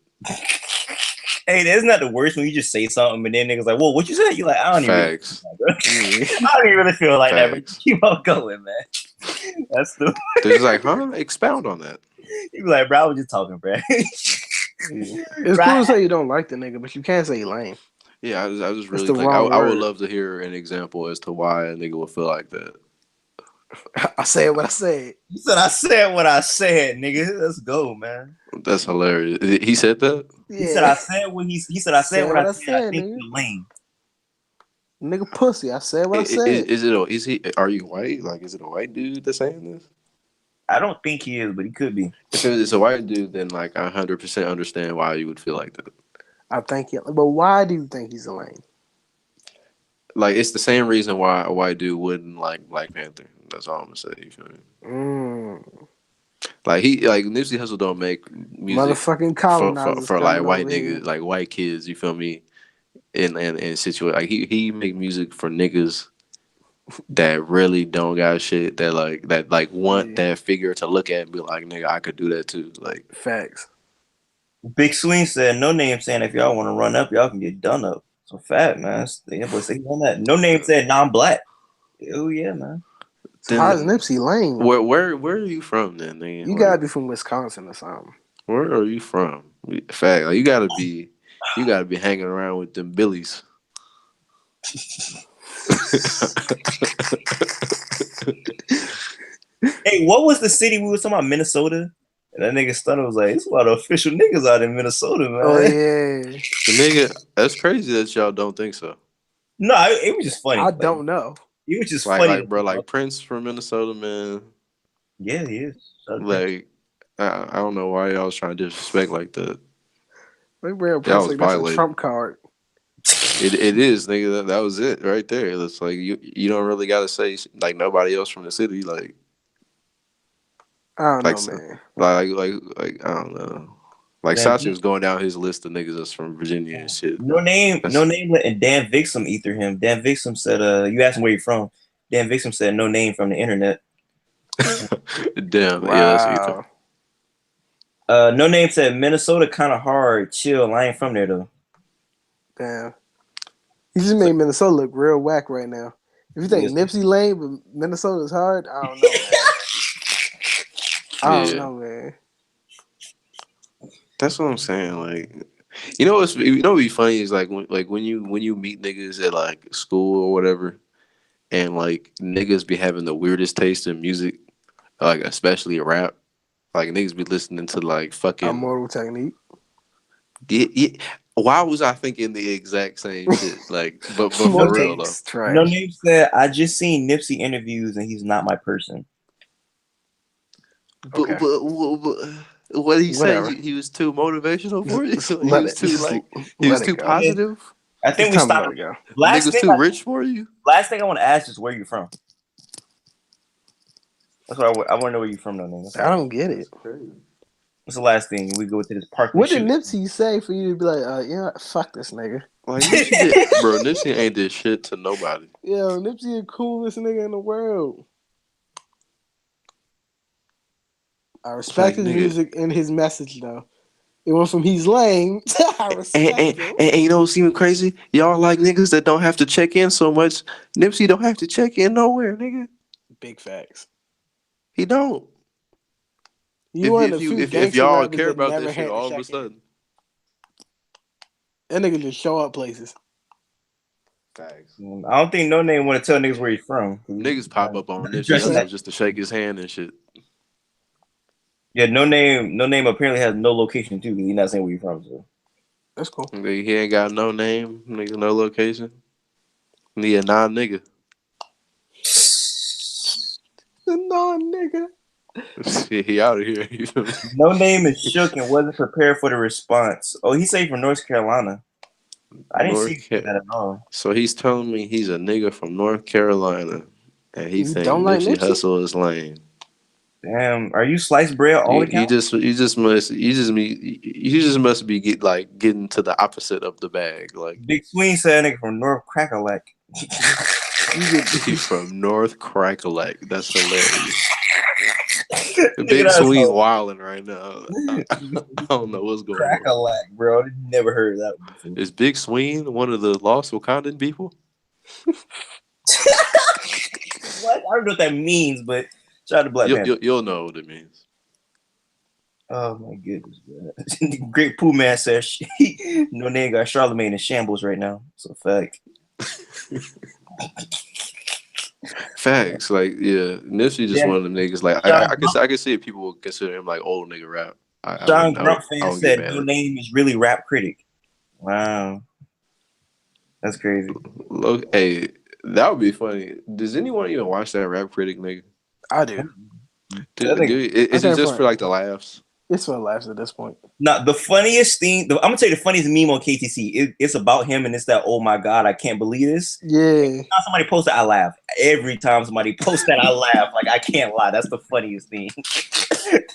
Hey, that's not the worst when you just say something and then niggas like, "Whoa, what you said?" You like, I don't Facts. even. Yeah. I don't even really feel like that. But Facts. keep on going, man. That's the. They're just like, huh? Expound on that. You be like, bro, I was just talking, bro. Yeah. It's cool to say you don't like the nigga, but you can't say he lame. Yeah, I just That's really the think wrong I would word. love to hear an example as to why a nigga would feel like that. I said what I said. You said I said what I said, nigga. Let's go, man. That's hilarious. He said that? Yeah. He said I said what he said I said what I said. I think nigga. you're lame. Nigga pussy. I said what I said. Is he? Are you white? Like, is it a white dude that's saying this? I don't think he is, but he could be. If it's a white dude, then like 100% understand why you would feel like that. I think he, but why do you think he's a lame? Like, it's the same reason why a white dude wouldn't like Black Panther. That's all I'm gonna say. You feel me? Like Nipsey Hussle don't make music Motherfucking colonizers for like coming white over here. niggas, like white kids. You feel me? In situation like he make music for niggas that really don't got shit that want that figure to look at and be like, nigga, I could do that too. Like Facts. Big Swing said, "No Name saying if y'all want to run up, y'all can get done up." So fat, man. That boy say on that. No Name said non-black. Oh yeah, man. So how is Nipsey lame? Where are you from then, nigga? You gotta be from Wisconsin or something. Where are you from? Fact, like you gotta be hanging around with them billies. Hey, what was the city we were talking about? Minnesota? And that nigga Stunner was like, "It's a lot of official niggas out in Minnesota, man." Oh yeah. Nigga, that's crazy that y'all don't think so. No, it was just funny. I don't know. It was just Like, funny. bro, like Prince from Minnesota, man. Yeah, he is. Like, I don't know why y'all was trying to disrespect like that. They bring up Y'all Prince was like that's a violated. Trump card. It is, nigga. That was it right there. It's like you don't really gotta say like nobody else from the city. Like I don't like know, man. like I don't know. Like Man, Sachi was going down his list of niggas that's from Virginia and shit. No Name, letting Dan Vixom ether him. Dan Vixom said, you asked him where you from. Dan Vixom said, No Name from the internet. Damn, Wow. yeah, that's Ethan. No Name said, Minnesota kind of hard. Chill. I ain't from there, though. Damn. He just made Minnesota look real whack right now. If you think Nipsey lame, but Minnesota's hard, I don't know, man. I don't know, man. That's what I'm saying. Like, what'd be funny is like when you meet niggas at like school or whatever, and like niggas be having the weirdest taste in music, like especially rap. Like niggas be listening to like fucking Immortal Technique. Why was I thinking the exact same shit? Like, but for real though. Trash. No Name said, I just seen Nipsey interviews and he's not my person. Okay. But what did he say? He was too motivational for you. He was too positive. I think we stopped. Niggas too rich for you. Last thing I want to ask is where you from. That's what I want to know where you from, though, nigga. I don't get it. What's the last thing we go to this park? What did Nipsey say for you to be like, fuck this nigga? Like Nipsey ain't did shit to nobody. Yo, Nipsey the coolest nigga in the world. I respect his music and his message though. It went from he's lame to I respect him. And you know what's even crazy? Y'all like niggas that don't have to check in so much. Nipsey don't have to check in nowhere, nigga. Big facts. He don't. If y'all care about that shit all of a sudden. That nigga just show up places. Facts. I don't think No Name want to tell niggas where he's from. Niggas pop up on Nipsey just to shake his hand and shit. Yeah, no name. No name apparently has no location too. He's not saying where you're from. So. That's cool. He ain't got no name, nigga, no location. He a non-nigga. No, nigga. He out of here. You feel me? No name is shook and wasn't prepared for the response. Oh, he said from North Carolina. I didn't see that at all. So he's telling me he's a nigga from North Carolina, and he You think don't like Nipsey Nipsey? Hussle is lame. Damn, are you sliced bread all the You time? just must be getting to the opposite of the bag. Like Big Swing said nigga from North Crackalack. he's from North Crackalack. That's hilarious. Nigga, Big that's Swing so wilding right now. I don't know what's going on. Crackalack, bro. Never heard that one before. Is Big Swing one of the lost Wakandan people? What? I don't know what that means, but shout out to Black Panther. You'll know what it means. Oh my goodness, bro. Great Pooh Man says no name got Charlemagne in shambles right now. It's a fact. Facts, like Nipsey just one of them niggas. Like I can see if people would consider him like old nigga rap. John Grumpfan said no name is really rap critic. Wow, that's crazy. Look, hey, that would be funny. Does anyone even watch that rap critic nigga? I do. Is it just for like the laughs? It's for laughs at this point. Now, the funniest thing, I'm gonna tell you the funniest meme on KTC. It's about him and it's that, oh my God, I can't believe this. Yeah. Every time somebody posts that, I laugh. Every time somebody posts that, I laugh. Like, I can't lie. That's the funniest thing.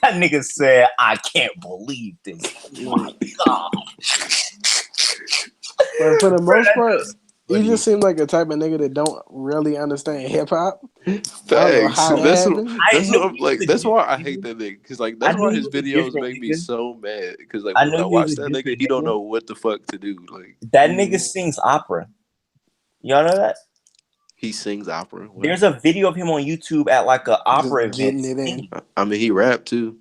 That nigga said, I can't believe this. Oh my God. But for the most part, he just seems like a type of nigga that don't really understand hip hop. Thanks. That's why I hate that nigga. Cause like that's why his videos make me so mad. Cause like when I watch that nigga, he don't know what the fuck to do. Like that nigga sings opera. Y'all know that? He sings opera. What? There's a video of him on YouTube at like an opera event. I mean, he rapped too.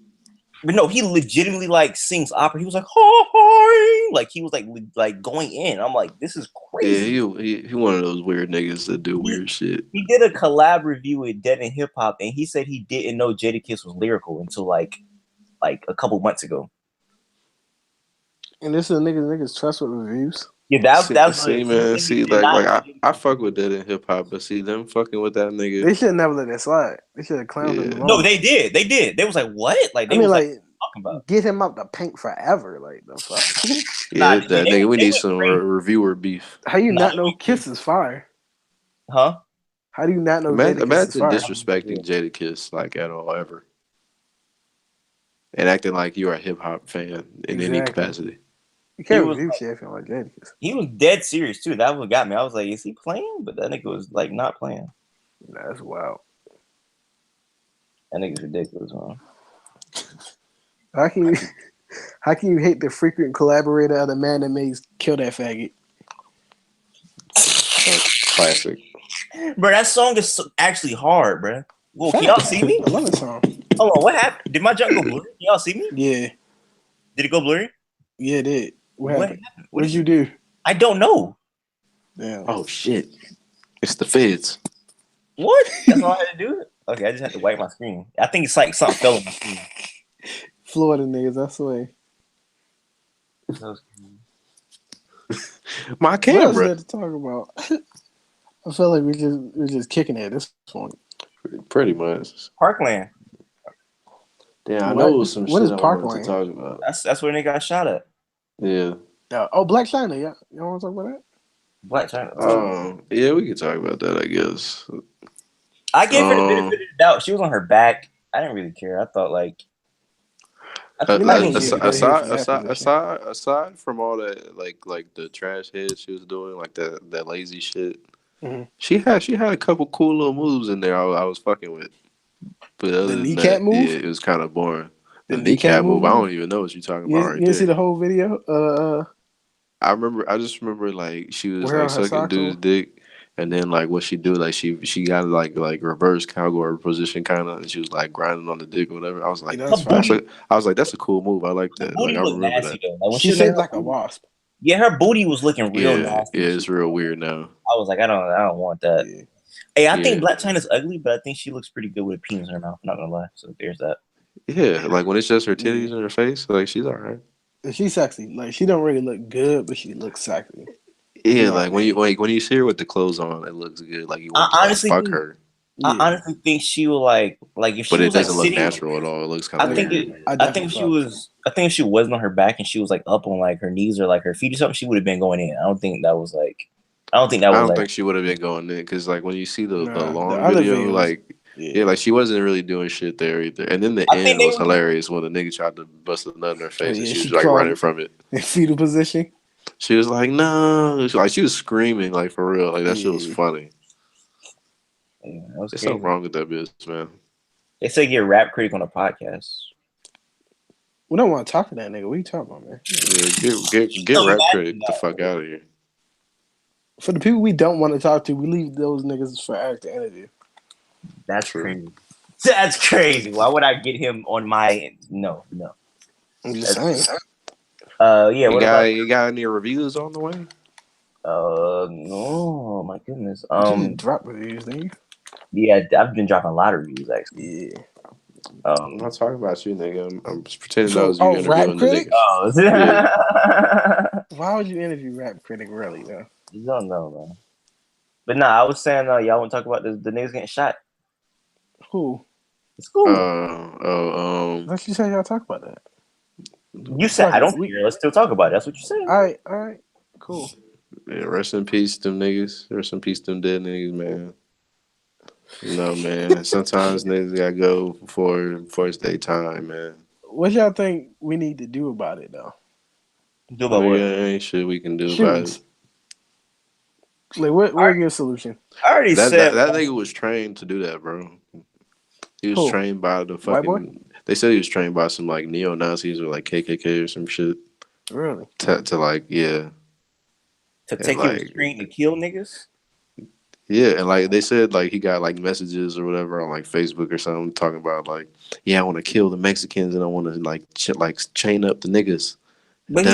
But no, he legitimately like sings opera. He was like, hi, like he was like going in. I'm like, this is crazy. Yeah, he one of those weird niggas that do weird shit. He did a collab review with Dead and Hip Hop, and he said he didn't know Jadakiss was lyrical until like a couple months ago. And this is niggas trust with reviews. Yeah, that's man. See, like I fuck with Dead and Hip Hop, but see them fucking with that nigga. They should never let that slide. They should have clowned him. No, they did. They was like, what? Like they talking about get him out the paint forever. Like the fuck. That nigga. We need some reviewer beef. How you not know Kiss is fire? Huh? How do you not know? Imagine disrespecting Jadakiss like at all ever, and acting like you're a hip hop fan in any capacity. You can't review shit if you like Jadakiss. He was dead serious too. That what got me. I was like, is he playing? But that nigga was like not playing. That's wild. That nigga's ridiculous, man. How can you hate the frequent collaborator of the man that makes Kill That Faggot? Classic. Bro, that song is actually hard, bro. Whoa, can y'all see me? I love that song. Hold on, what happened? Did my junk go blurry? Can y'all see me? Yeah. Did it go blurry? Yeah, it did. What happened? What did you do? I don't know. Damn. Oh shit! It's the feds. What? That's all I had to do? Okay, I just had to wipe my screen. I think it's like something fell on my screen. Florida niggas, I swear. My camera. What else there to talk about? I feel like we're just kicking it at this point. Pretty much. Parkland. Damn, I know it was some what shit is I wanted to talk about. That's where they got shot at. Yeah. Oh, Black China. Yeah, you want to talk about that? Black China. Yeah, we could talk about that. I guess. I gave her the benefit of the doubt. She was on her back. I didn't really care. I thought like. Aside from all that, like the trash head she was doing, like that lazy shit, she had a couple cool little moves in there. I was fucking with, but other than kneecap move, yeah, it was kind of boring. The kneecap move, I don't even know what you're talking about. You didn't see the whole video? I just remember like she was like sucking dude's dick, and then like what she do, like she got like reverse cowgirl position kind of, and she was like grinding on the dick or whatever. I was like, that's a cool move. I like that. Like I remember that. Like, she shaped like a wasp. Yeah, her booty was looking real nasty. Yeah, it's real weird now. I was like, I don't want that. Yeah. Hey, I think Black China's ugly, but I think she looks pretty good with a penis in her mouth. I'm not gonna lie. So there's that. Yeah, like when it's just her titties and her face, like she's alright. She's sexy. Like she don't really look good, but she looks sexy. Yeah, like when you see her with the clothes on, it looks good. Like you want to like fuck her, I honestly think she will like if but she it was like doesn't look sitting. natural at all. It looks kind I of think weird. it. I think if she wasn't on her back and she was like up on like her knees or like her feet or something, she would have been going in. I don't think that was like. I don't think that I was don't like. think she would have been going in because like when you see the the long other video, videos, like yeah, like she wasn't really doing shit there either. And then the I think end they was were. hilarious when the nigga tried to bust a nut in her face and yeah, she she was like running crawled from it. in fetal position. She was like, "No," she was screaming like for real. Like that shit was Yeah. funny. Yeah, that was There's crazy. something wrong with that bitch, man. They say get rap critic on a podcast. We don't want to talk to that nigga. What are you talking about, man? Yeah, get rap critic the fuck out of here. For the people we don't want to talk to, we leave those niggas for Eric to interview. That's True. crazy. That's crazy. Why would I get him on my no? I'm just saying. Yeah. What about? You got any reviews on the way? No. My goodness. You didn't drop reviews, didn't you? Yeah, I've been dropping a lot of reviews actually. Yeah. I'm not talking about you, nigga. I'm just pretending So- that was you Rap interviewing the critic? nigga. Oh, Yeah. Why would you interview Rap Critic, really, though? you don't know, man. But nah, I was saying y'all want to talk about the niggas getting shot. Who? It's cool. Let's just say y'all talk about that. You said I don't care. Let's still talk about it. That's what you said. All right, cool. Yeah, rest in peace, them niggas. Rest in peace, them dead niggas, man. No, man. Sometimes niggas gotta go before it's their time, man. What y'all think we need to do about it, though? Do about what? Nigga, ain't shit we can do Shootings. about it. Like, where's your solution? I already said that nigga was trained to do that, bro. He was Who? trained by the White boy? fucking. They said he was trained by some like neo Nazis or like KKK or some shit. Really? To like to take like, your screen to kill niggas. Yeah, and like they said, like he got like messages or whatever on like Facebook or something talking about like, yeah, I want to kill the Mexicans and I want to like chain up the niggas. But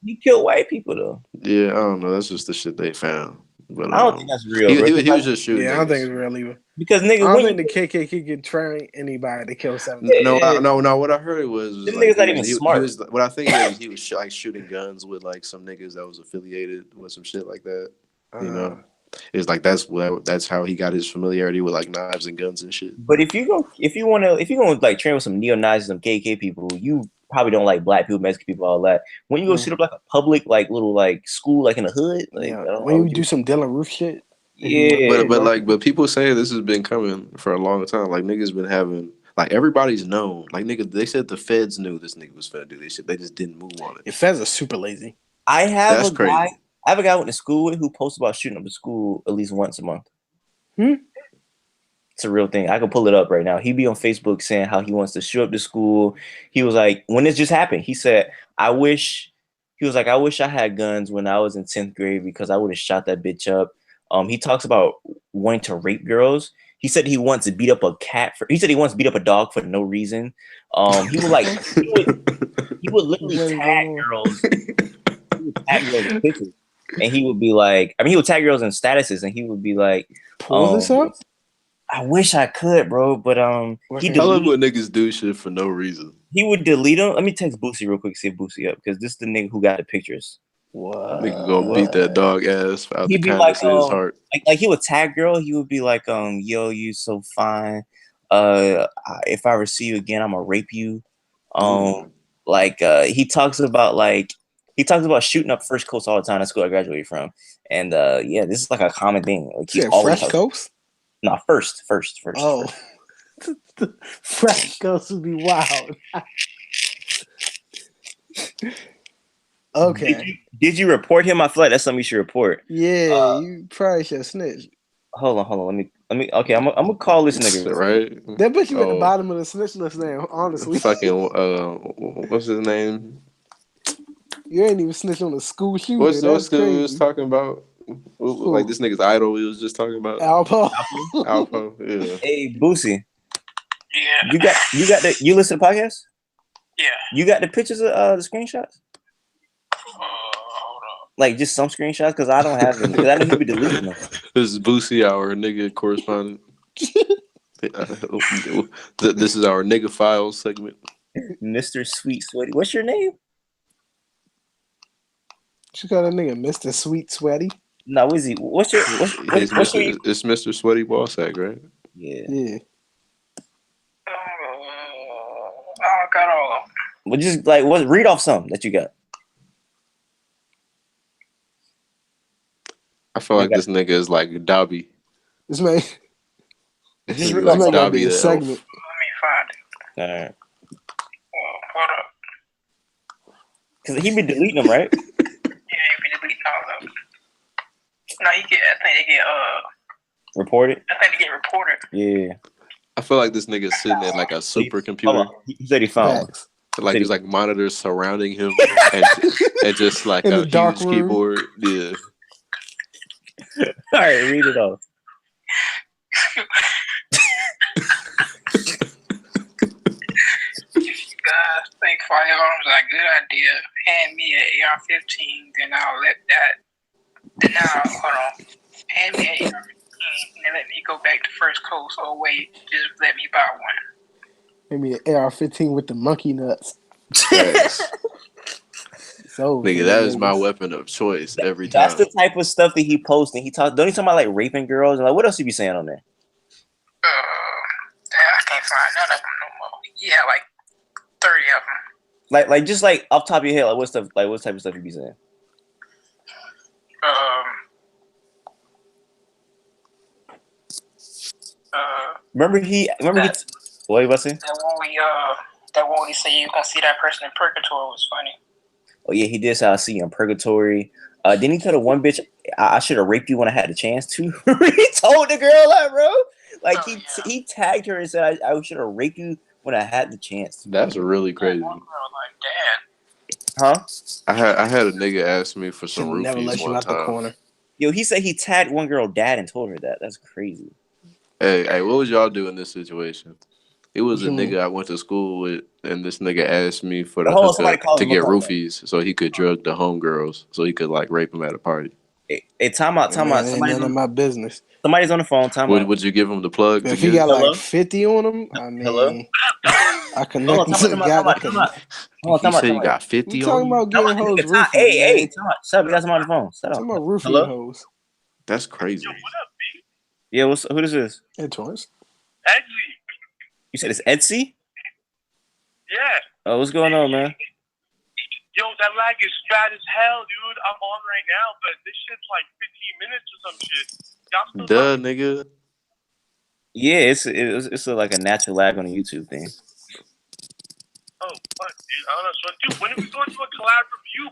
he killed white people though. Yeah, I don't know. That's just the shit they found. But I don't think that's real. He was just shooting. Yeah, I niggas. don't think it's real either. Because nigga, I don't think the KKK could train anybody to kill 7. No. What I heard was Them like, niggas not even smart. He was, what I think is he was like shooting guns with like some niggas that was affiliated with some shit like that. You know, it's like that's how he got his familiarity with like knives and guns and shit. But if you want to like train with some neo Nazis, some KK people, you probably don't like black people, Mexican people, all that. When you go sit up like a public like little like school like in the hood, like when you do some Dylan Roof shit. Yeah, but people say this has been coming for a long time. Like niggas been having like everybody's known. Like nigga, they said the feds knew this nigga was finna do this shit. They just didn't move on it. The feds are super lazy. I have That's a crazy. guy. I have a guy I went to school with who posts about shooting up the school at least once a month. It's a real thing. I can pull it up right now. He'd be on Facebook saying how he wants to shoot up the school. He was like, when this just happened, he said, I wish I had guns when I was in 10th grade because I would have shot that bitch up. He talks about wanting to rape girls. He said he wants to beat up a cat he said he wants to beat up a dog for no reason. He would like he would literally tag girls. He would tag girls in pictures. And he would be like, he would tag girls in statuses and he would be like, pull this up? I wish I could, bro, but he I love when niggas do shit for no reason. He would delete them. Let me text Boosie real quick, see if Boosie up, because this is the nigga who got the pictures. What? Nigga gonna beat that dog ass out He'd the be kindness like, of his heart. Like he would tag girl. He would be like, yo, you so fine. If I ever see you again, I'm gonna rape you. He talks about shooting up First Coast all the time. That's school I graduated from, and yeah, this is like a common thing. Like he's always Fresh Coast. No, first. Oh, Fresh Coast would be wild. Okay. Did you report him? I feel like that's something you should report. Yeah, you probably should snitch. Hold on. Let me. Okay, I'm gonna call this nigga. Right. That bitch you at the bottom of the snitch list now. Honestly, fucking what's his name? You ain't even snitch on a school shooter. What's crazy. we was talking about? Like this nigga's idol we was just talking about. Alpo. Yeah. Hey, Boosie. Yeah. You listen to podcasts? Yeah. You got the pictures of the screenshots? Hold on. Like just some screenshots, because I don't have them. Because I know you be deleting them. This is Boosie, our nigga correspondent. This is our nigga files segment. Mr. Sweet Sweaty. What's your name? She got a nigga Mr. Sweet Sweaty. No, what is he? What's your what's your It's Mr. Sweaty Ballsack, right? Yeah. Yeah. I got all of them. Well, just like read off some that you got. I feel like this nigga is like Dobby. This man, Just This read nigga off this some. man gotta Dobby be a the segment. elf. Let me find it. Alright. Hold up. Cause he been deleting them, right? Yeah, you be deleting all of them. No, I think they get Reported. I think they get reported. Yeah. I feel like this nigga's sitting at like a supercomputer. Hold on. He said he found one. Facts. Like there's like monitors surrounding him and just like In a the dark huge room. keyboard. Yeah. All right, read it off. If you guys think firearms are a good idea, hand me an AR-15, then I'll let that. Then hold on. Hand me an AR-15, and then let me go back to First Coast. Oh wait, just let me buy one. Maybe an AR-15 with the monkey nuts. Facts. So Nigga, that is my weapon of choice every time. That's the type of stuff that he posts, and don't he talk about like raping girls and like what else he be saying on there? I can't find none of them no more. Yeah, like 30 of them. Like just like off the top of your head, like what type of stuff you be saying? Remember what you about to say? That one we say you gonna see that person in purgatory was funny. Oh yeah, he did say I see you in purgatory. Didn't he tell the one bitch I should have raped you when I had the chance to? He told the girl that, bro. Like he tagged her and said I should have raped you when I had the chance to. That's really crazy. One girl like, Huh? I had a nigga ask me for some should never let roofies you one out the time. corner. Yo, he said he tagged one girl dad and told her that. That's crazy. Hey, what would y'all do in this situation? It was a What you nigga I went to school with, and this nigga asked me for the Hold on, somebody hookup call to him. get Call him. roofies so he could drug the homegirls so he could like rape them at a party. Hey, time out. Man, ain't none of my business. Somebody's on the phone. Time out. Would you give him the plug But to if he get? got Hello? like 50 on him, I mean, Hello? I connect Hold on, to the guy that can. He said you got We 50 talking on you? about getting hoes roofies, Hey, man. time out. Shut up. We got someone on the phone. Shut up. Talking about roofie Hello? hoes. That's crazy. Yeah, who this is? Hey, Torrance. Etsy. You said it's Etsy? Yeah. Oh, what's going on, man? Yo, that lag is fat as hell, dude. I'm on right now, but this shit's like 15 minutes or some shit. Y'all still Duh, talking? nigga. Yeah, it's like a natural lag on the YouTube thing. Oh, fuck, dude. I don't know. So, dude, when are we going to a collab review,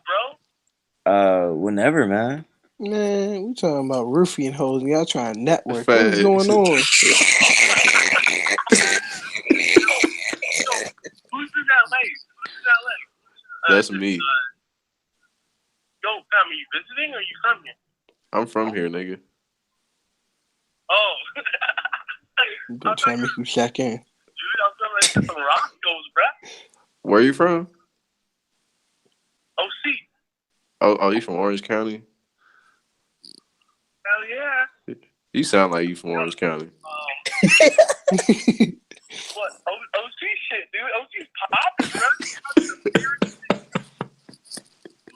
bro? Whenever, man. Man, we talking about roofie and hoes, and y'all trying to network. Facts. What is going on? Who's in LA? That's me. Yo, fam, are you visiting or you from here? I'm from here, nigga. Oh. You been trying to make you check in. Dude, I'm feeling like some Roscoe's, bruh. Where you from? OC. Oh, you from Orange County? Hell yeah. You sound like you from Orange County. What? OC shit, dude. OC's popping, bro.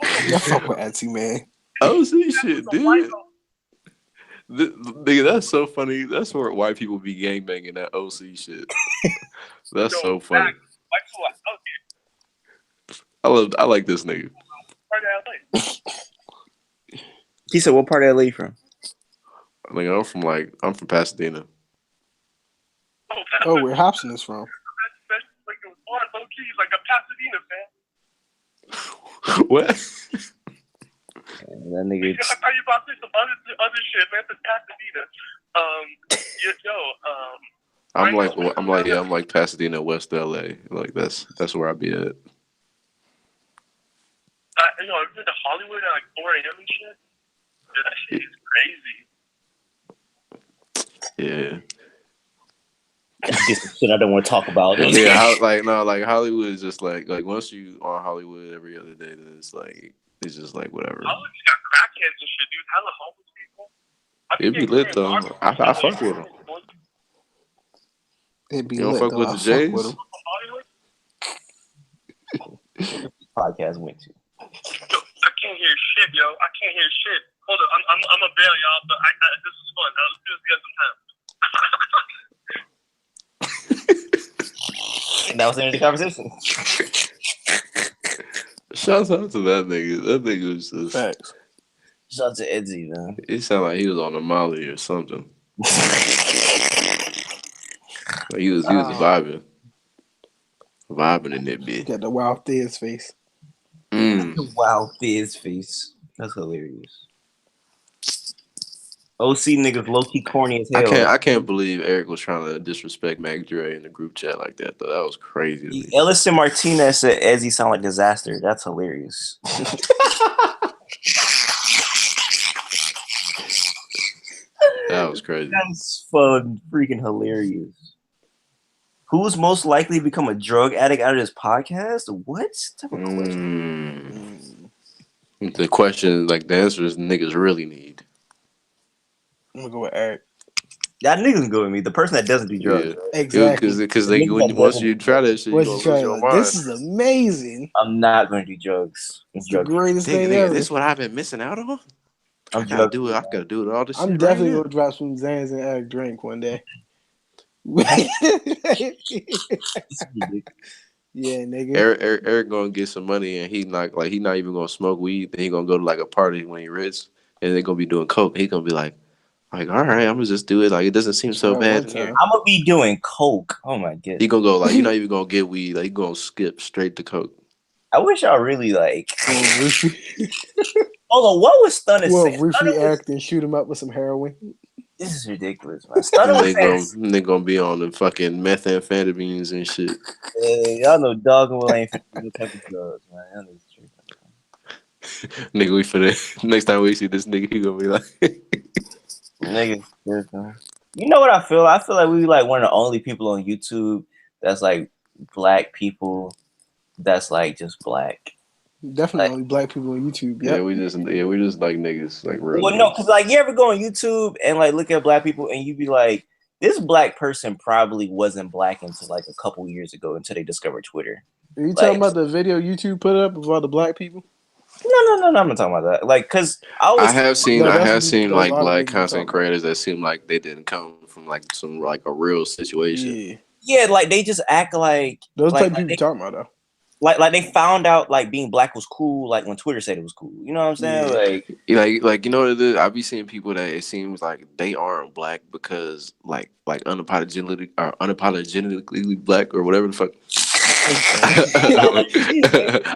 I fuck with Etsy, man. OC shit, dude. Nigga, that's so funny. That's where white people be gangbanging that OC shit. That's so funny. I like this nigga. He said, "What part of LA you from?" Nigga, I'm from Pasadena. Oh, where Hobson is from? Like a Pasadena fan. What? That nigga. I thought you about to say some other shit, man. From Pasadena. I'm like Pasadena, West LA. Like that's where I be at. You know, I've been to Hollywood at like 4 a.m. and shit. Dude, that shit is crazy. Yeah. Shit I don't want to talk about. Yeah, like Hollywood is just like once you on Hollywood every other day, then it's just like whatever. Hollywood's got crackheads and shit, dude. Hella homeless people. It'd be lit though. I fuck with them. It'd be You don't lit fuck though. with I the fuck with Jays? him. Podcast went to. I can't hear shit, yo. I can't hear shit. Hold on, I'm a bail, y'all. But this is fun. Let's do this again sometime. That was the end of the conversation. Shout out to that nigga. That nigga was just. Facts. Shout out to Edsy, man. It sounded like he was on a Molly or something. Like he was vibing in that bitch. Got the wild Thiz face. Wow, Fizz face. That's hilarious. OC niggas low key corny as hell. I can't believe Eric was trying to disrespect Mac Dre in the group chat like that though. That was crazy to me. Ellison Martinez said Edsy sound like disaster. That's hilarious. That was crazy. That's fun, freaking hilarious. Who's most likely to become a drug addict out of this podcast? What type of question? The question, like the answer is niggas really need. I'm gonna go with Eric. That niggas can go with me. The person that doesn't do drugs. Yeah. Exactly. Because once you try that shit, you Once gonna you try lose your it, mind. this is amazing. I'm not going to do drugs. It's the greatest thing Nigga, ever. this is what I've been missing out on. I gotta do it. All this. I'm shit definitely right gonna drop some Zans and Eric drink one day. Yeah, nigga. Eric gonna get some money and he not even gonna smoke weed. Then he gonna go to like a party when he rich and they gonna be doing coke. He gonna be like, all right, I'm gonna just do it. Like it doesn't seem so bad. I'm gonna be doing coke. Oh my goodness. He gonna go like you're not even gonna get weed. Like you gonna skip straight to coke. I wish y'all really like. Hold on, what was Stunner saying? Briefly act and shoot him up with some heroin. This is ridiculous, man. Stunner was saying they gonna be on the fucking methamphetamines and shit. Y'all know dog and Will ain't no type of drugs, man. Y'all know the truth. Nigga, we finna next time we see this nigga, he gonna be like, nigga. You know what I feel? I feel like we like one of the only people on YouTube that's like black people. That's like just black. Definitely only black people on YouTube. Yep. Yeah, we just like niggas, like real. Well, no, because like you ever go on YouTube and like look at black people and you be like, this black person probably wasn't black until like a couple years ago until they discovered Twitter. Are you talking about the video YouTube put up of all the black people? No, I'm not talking about that. Like, cause I have seen like black content creators that seem like they didn't come from like some like a real situation. Yeah, like they just act like those like, type of people talking about though. Like they found out like being black was cool, like when Twitter said it was cool. You know what I'm saying? Like you know what it is? I be seeing people that it seems like they aren't black because like unapologetically black or whatever the fuck.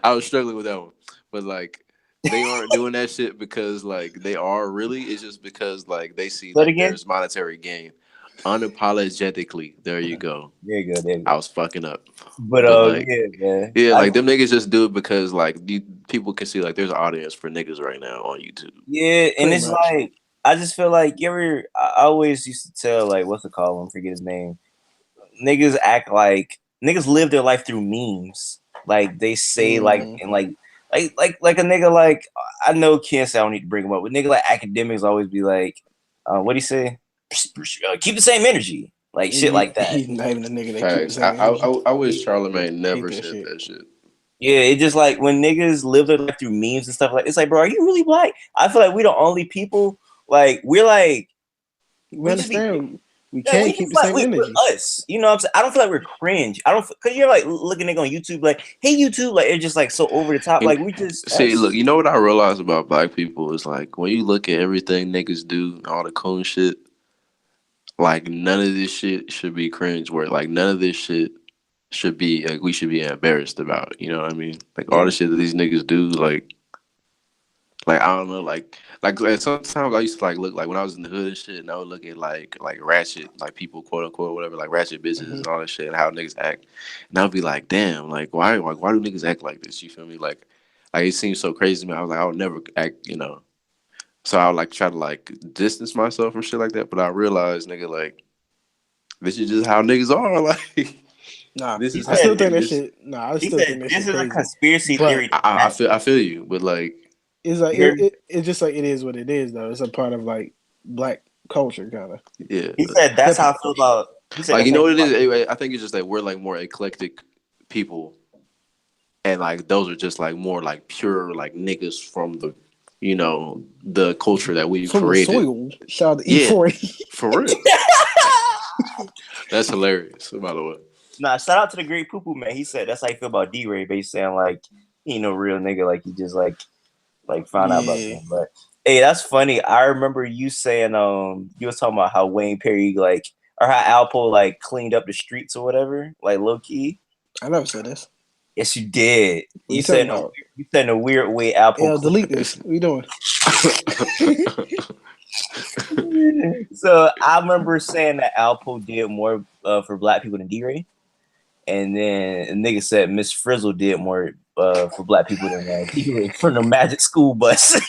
I was struggling with that one, but like they aren't doing that shit because like they are really. It's just because like they see that there's monetary gain. Unapologetically, there you go. There you go. I was fucking up, but like, yeah, man. Yeah, like them niggas just do it because like people can see like there's an audience for niggas right now on YouTube. Yeah, and pretty it's much. Like I just feel like I always used to tell like what's it called? I forget his name. Niggas act like niggas live their life through memes. Like they say like and like a nigga like I know Ken said I don't need to bring him up, but nigga like academics always be like, what do you say? Keep the same energy, like shit like that. He's not even a nigga that keeps the same energy. I wish Charlamagne never said that shit. Yeah, it just like when niggas live their life through memes and stuff like it's like, bro, are you really black? I feel like we the only people like we're like we understand. We can't keep the same energy. Us, you know what I'm saying? I don't feel like we're cringe. I don't because you're like looking nigga on YouTube like, hey YouTube, like it's just like so over the top. Like we just see. Look, you know what I realize about black people is like when you look at everything niggas do, all the cool shit. Like none of this shit should be cringe. Where like none of this shit should be like we should be embarrassed about. You know what I mean? Like all the shit that these niggas do, like I don't know, like sometimes I used to like look like when I was in the hood and shit, and I would look at like ratchet, like people quote unquote whatever, like ratchet bitches and all that shit, and how niggas act, and I'd be like, damn, like why do niggas act like this? You feel me? Like it seems so crazy to me. I was like, I would never act, you know. So I would like try to like distance myself from shit like that, but I realized, nigga, like this is just how niggas are. Like, nah, I still think that shit. Nah, I still think that shit. This is a conspiracy theory. I feel you, but like it's like it's just like it is what it is though. It's a part of like black culture, kind of. Yeah. He said that's how I feel about Like, you know what it is? Anyway, I think it's just that we're like more eclectic people, and like those are just like more like pure like niggas from the, the culture that we've From the created. soil. Shout out to Yeah, E40. for real. That's hilarious. By the way, Nah, shout out to the great poo poo man. He said that's how you feel about D-Ray, but he's saying like he ain't no real nigga, like he just like found out about him. But hey, that's funny. I remember you saying you was talking about how Wayne Perry like or how Alpo like cleaned up the streets or whatever, like low key. I never said this. Yes, you did. What You said in a weird way Alpo. Yeah, delete this. What you doing? So I remember saying that Alpo did more for black people than D-Ray. And then a nigga said Miss Frizzle did more for black people than D-Ray from the Magic School Bus.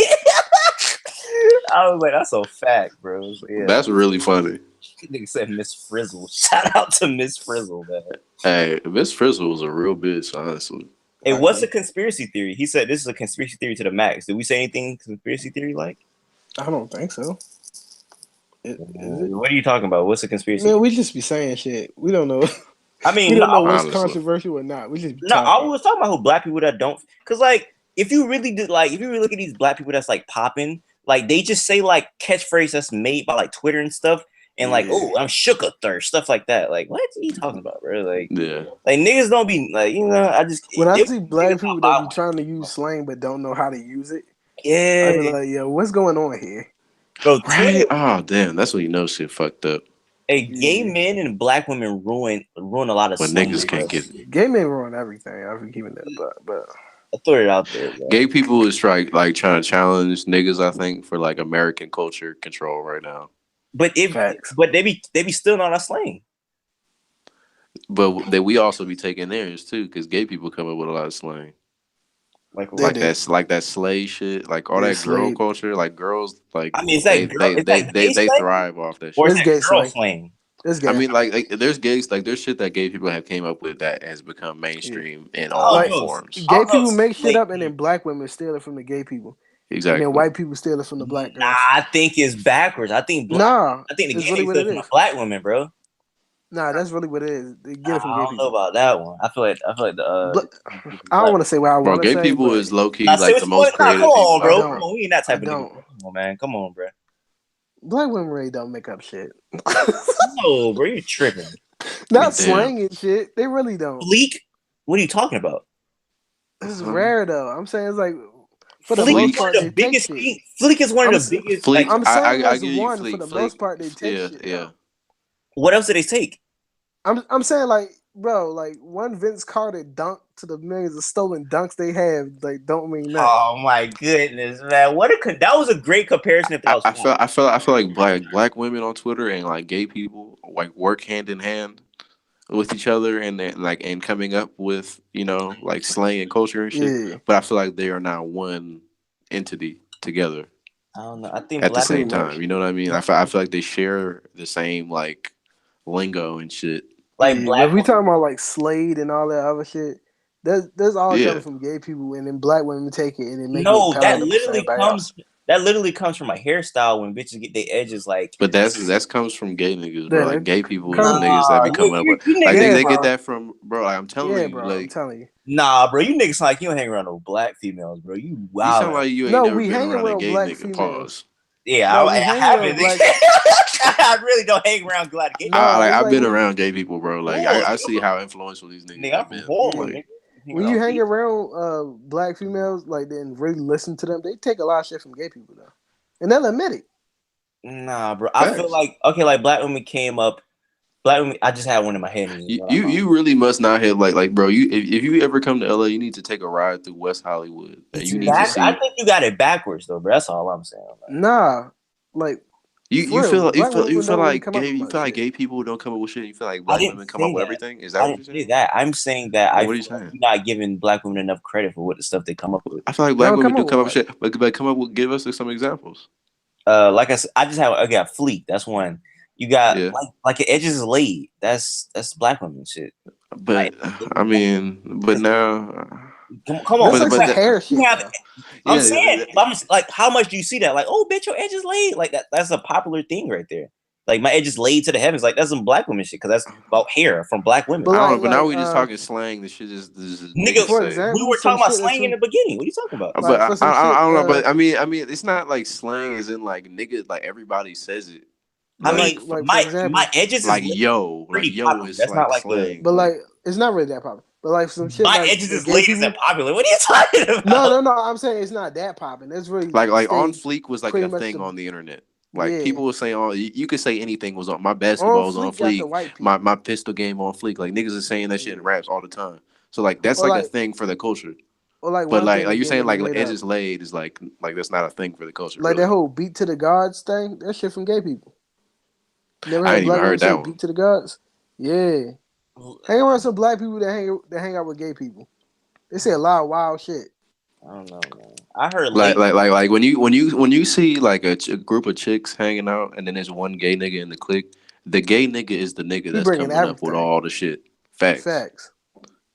I was like, that's a fact, bro. So, yeah. That's really funny. Nigga said Miss Frizzle. Shout out to Miss Frizzle, man. Hey, Miss Frizzle was a real bitch, honestly. Hey, what's a conspiracy theory? He said this is a conspiracy theory to the max. Did we say anything conspiracy theory like? I don't think so. What are you talking about? What's a conspiracy? Man, we just be saying shit. We don't know. I mean, we don't know what's honestly controversial or not. We just be I was talking about who black people that don't, because like if you really look at these black people that's like popping, like they just say like catchphrase that's made by like Twitter and stuff, and like I'm shook a thirst stuff like that. Like what are you talking about, bro? Like like niggas don't be like I just when I see black people that be trying to use slang but don't know how to use it. Yeah, I be like, yo, what's going on here? Bro, right? Oh damn, that's when you know shit fucked up. Hey, gay men and black women ruin a lot of when slang. Niggas can't get it. Gay men ruin everything. I've been keeping that, but I threw it out there. Bro. Gay people is trying to challenge niggas, I think, for like American culture control right now. But they be still not a slang. But we also be taking theirs too, because gay people come up with a lot of slang. Like that slay shit, like all that girl culture, like girls, like I mean, they thrive off that shit. Or is that girl slang? I mean, like there's gays, like there's shit that gay people have came up with that has become mainstream in all forms. Gay people make shit up, and then black women steal it from the gay people. Exactly. And then white people steal it from the black girls. Nah, I think it's backwards. I think the gay steal it from the black women, bro. Nah, that's really what it is. They get it from I gay don't people. know about that one. I feel like the I don't want to say what I want to say. Gay people is low key like the most creative. Come on, bro. Come on, we ain't that type of nigga. Come on, man. Come on, bro. Black women really don't make up shit. No, bro, you tripping. Not slang and shit. They really don't. Fleek? What are you talking about? This is rare though. I'm saying it's like for the most part, the biggest thing. Fleek is one of the biggest. Fleek, I'm saying I as one for the most part they take shit. Yeah. What else do they take? I'm saying like, bro, like one Vince Carter dunk to the millions of stolen dunks they have, like don't mean nothing. Oh my goodness, man! That was a great comparison. If that was I feel like black women on Twitter and like gay people like work hand in hand with each other and coming up with like slang and culture and shit. Yeah. But I feel like they are not one entity together. I don't know. I think at the same time, you know what I mean. I feel like they share the same like lingo and shit. Like if we talking about like Slade and all that other shit, there's all coming from gay people, and then black women take it and then make it that literally comes from a hairstyle when bitches get their edges like. But that comes from gay niggas, bro. Like gay people is the niggas that be coming up with. Like they get that from, bro. Like, I'm telling you, bro, like, I'm telling you. Nah, bro, you niggas like you don't hang around no black females, bro. You wild. You sound like you ain't never been around a gay nigga. Females. Pause. Yeah, I haven't. I really don't hang around gay. I've been around gay people, bro. Like I see how influential these niggas have been. Like, when you hang around black females, like then really listen to them, they take a lot of shit from gay people though, and they'll admit it. Nah, bro. I feel like like black women came up. Black women, I just had one in my head. You really must not have like bro. If you ever come to LA, you need to take a ride through West Hollywood. And you need to see. I think you got it backwards though, bro. That's all I'm saying. Nah, like. You feel like gay people don't come up with shit. You feel like black women come up with everything. Is that what you're saying? I'm saying that what are you saying? I'm not giving black women enough credit for what the stuff they come up with. I feel like black women do come up with shit, but come up with give us some examples. Like I said, I got Fleek. That's one. You got like the edges is laid. That's black women shit. But I mean, but now. Come on, but hair shit. I'm saying, I'm like, how much do you see that? Like, oh, bitch, your edges laid. Like that's a popular thing right there. Like my edges laid to the heavens. Like that's some black women shit. Because that's about hair from black women. But I don't know, like, but now like, we just talking slang. This shit just Nigga, niggas for say. example, we were some talking about shit that slang in some, the beginning. What are you talking about? like But for some shit. I don't know. But I mean, it's not like slang as in like nigga. Like everybody says it. I But mean, like for my example, edges is Like yo, pretty popular. is That's not like like a slang. but like it's not really that popular. But like some shit my like edges the is gay late people. isn't popular. What are you talking about? No. I'm saying it's not that popping. It's really Like on stayed fleek was like pretty a much thing the on the internet. Like yeah. people were saying, "Oh, you could say anything was on my On basketball was on fleek got the fleek, white people. my pistol game on fleek." Like niggas is saying that shit in Yeah. raps all the time. So like that's Or like a like thing for the culture. But one thing like that you're gay saying niggas like made up. edges laid is like that's not a thing for the culture Like that really. whole beat to the gods thing, that shit from gay people. Never I heard ain't even black women heard say that one. beat to the gods? Yeah. Hang around some black people that hang out with gay people. They say a lot of wild shit. I don't know, man. I heard late. Like when you see like a group of chicks hanging out and then there's one gay nigga in the clique, the gay nigga is the nigga He that's bringing coming up with everything. all the shit. Facts. Facts.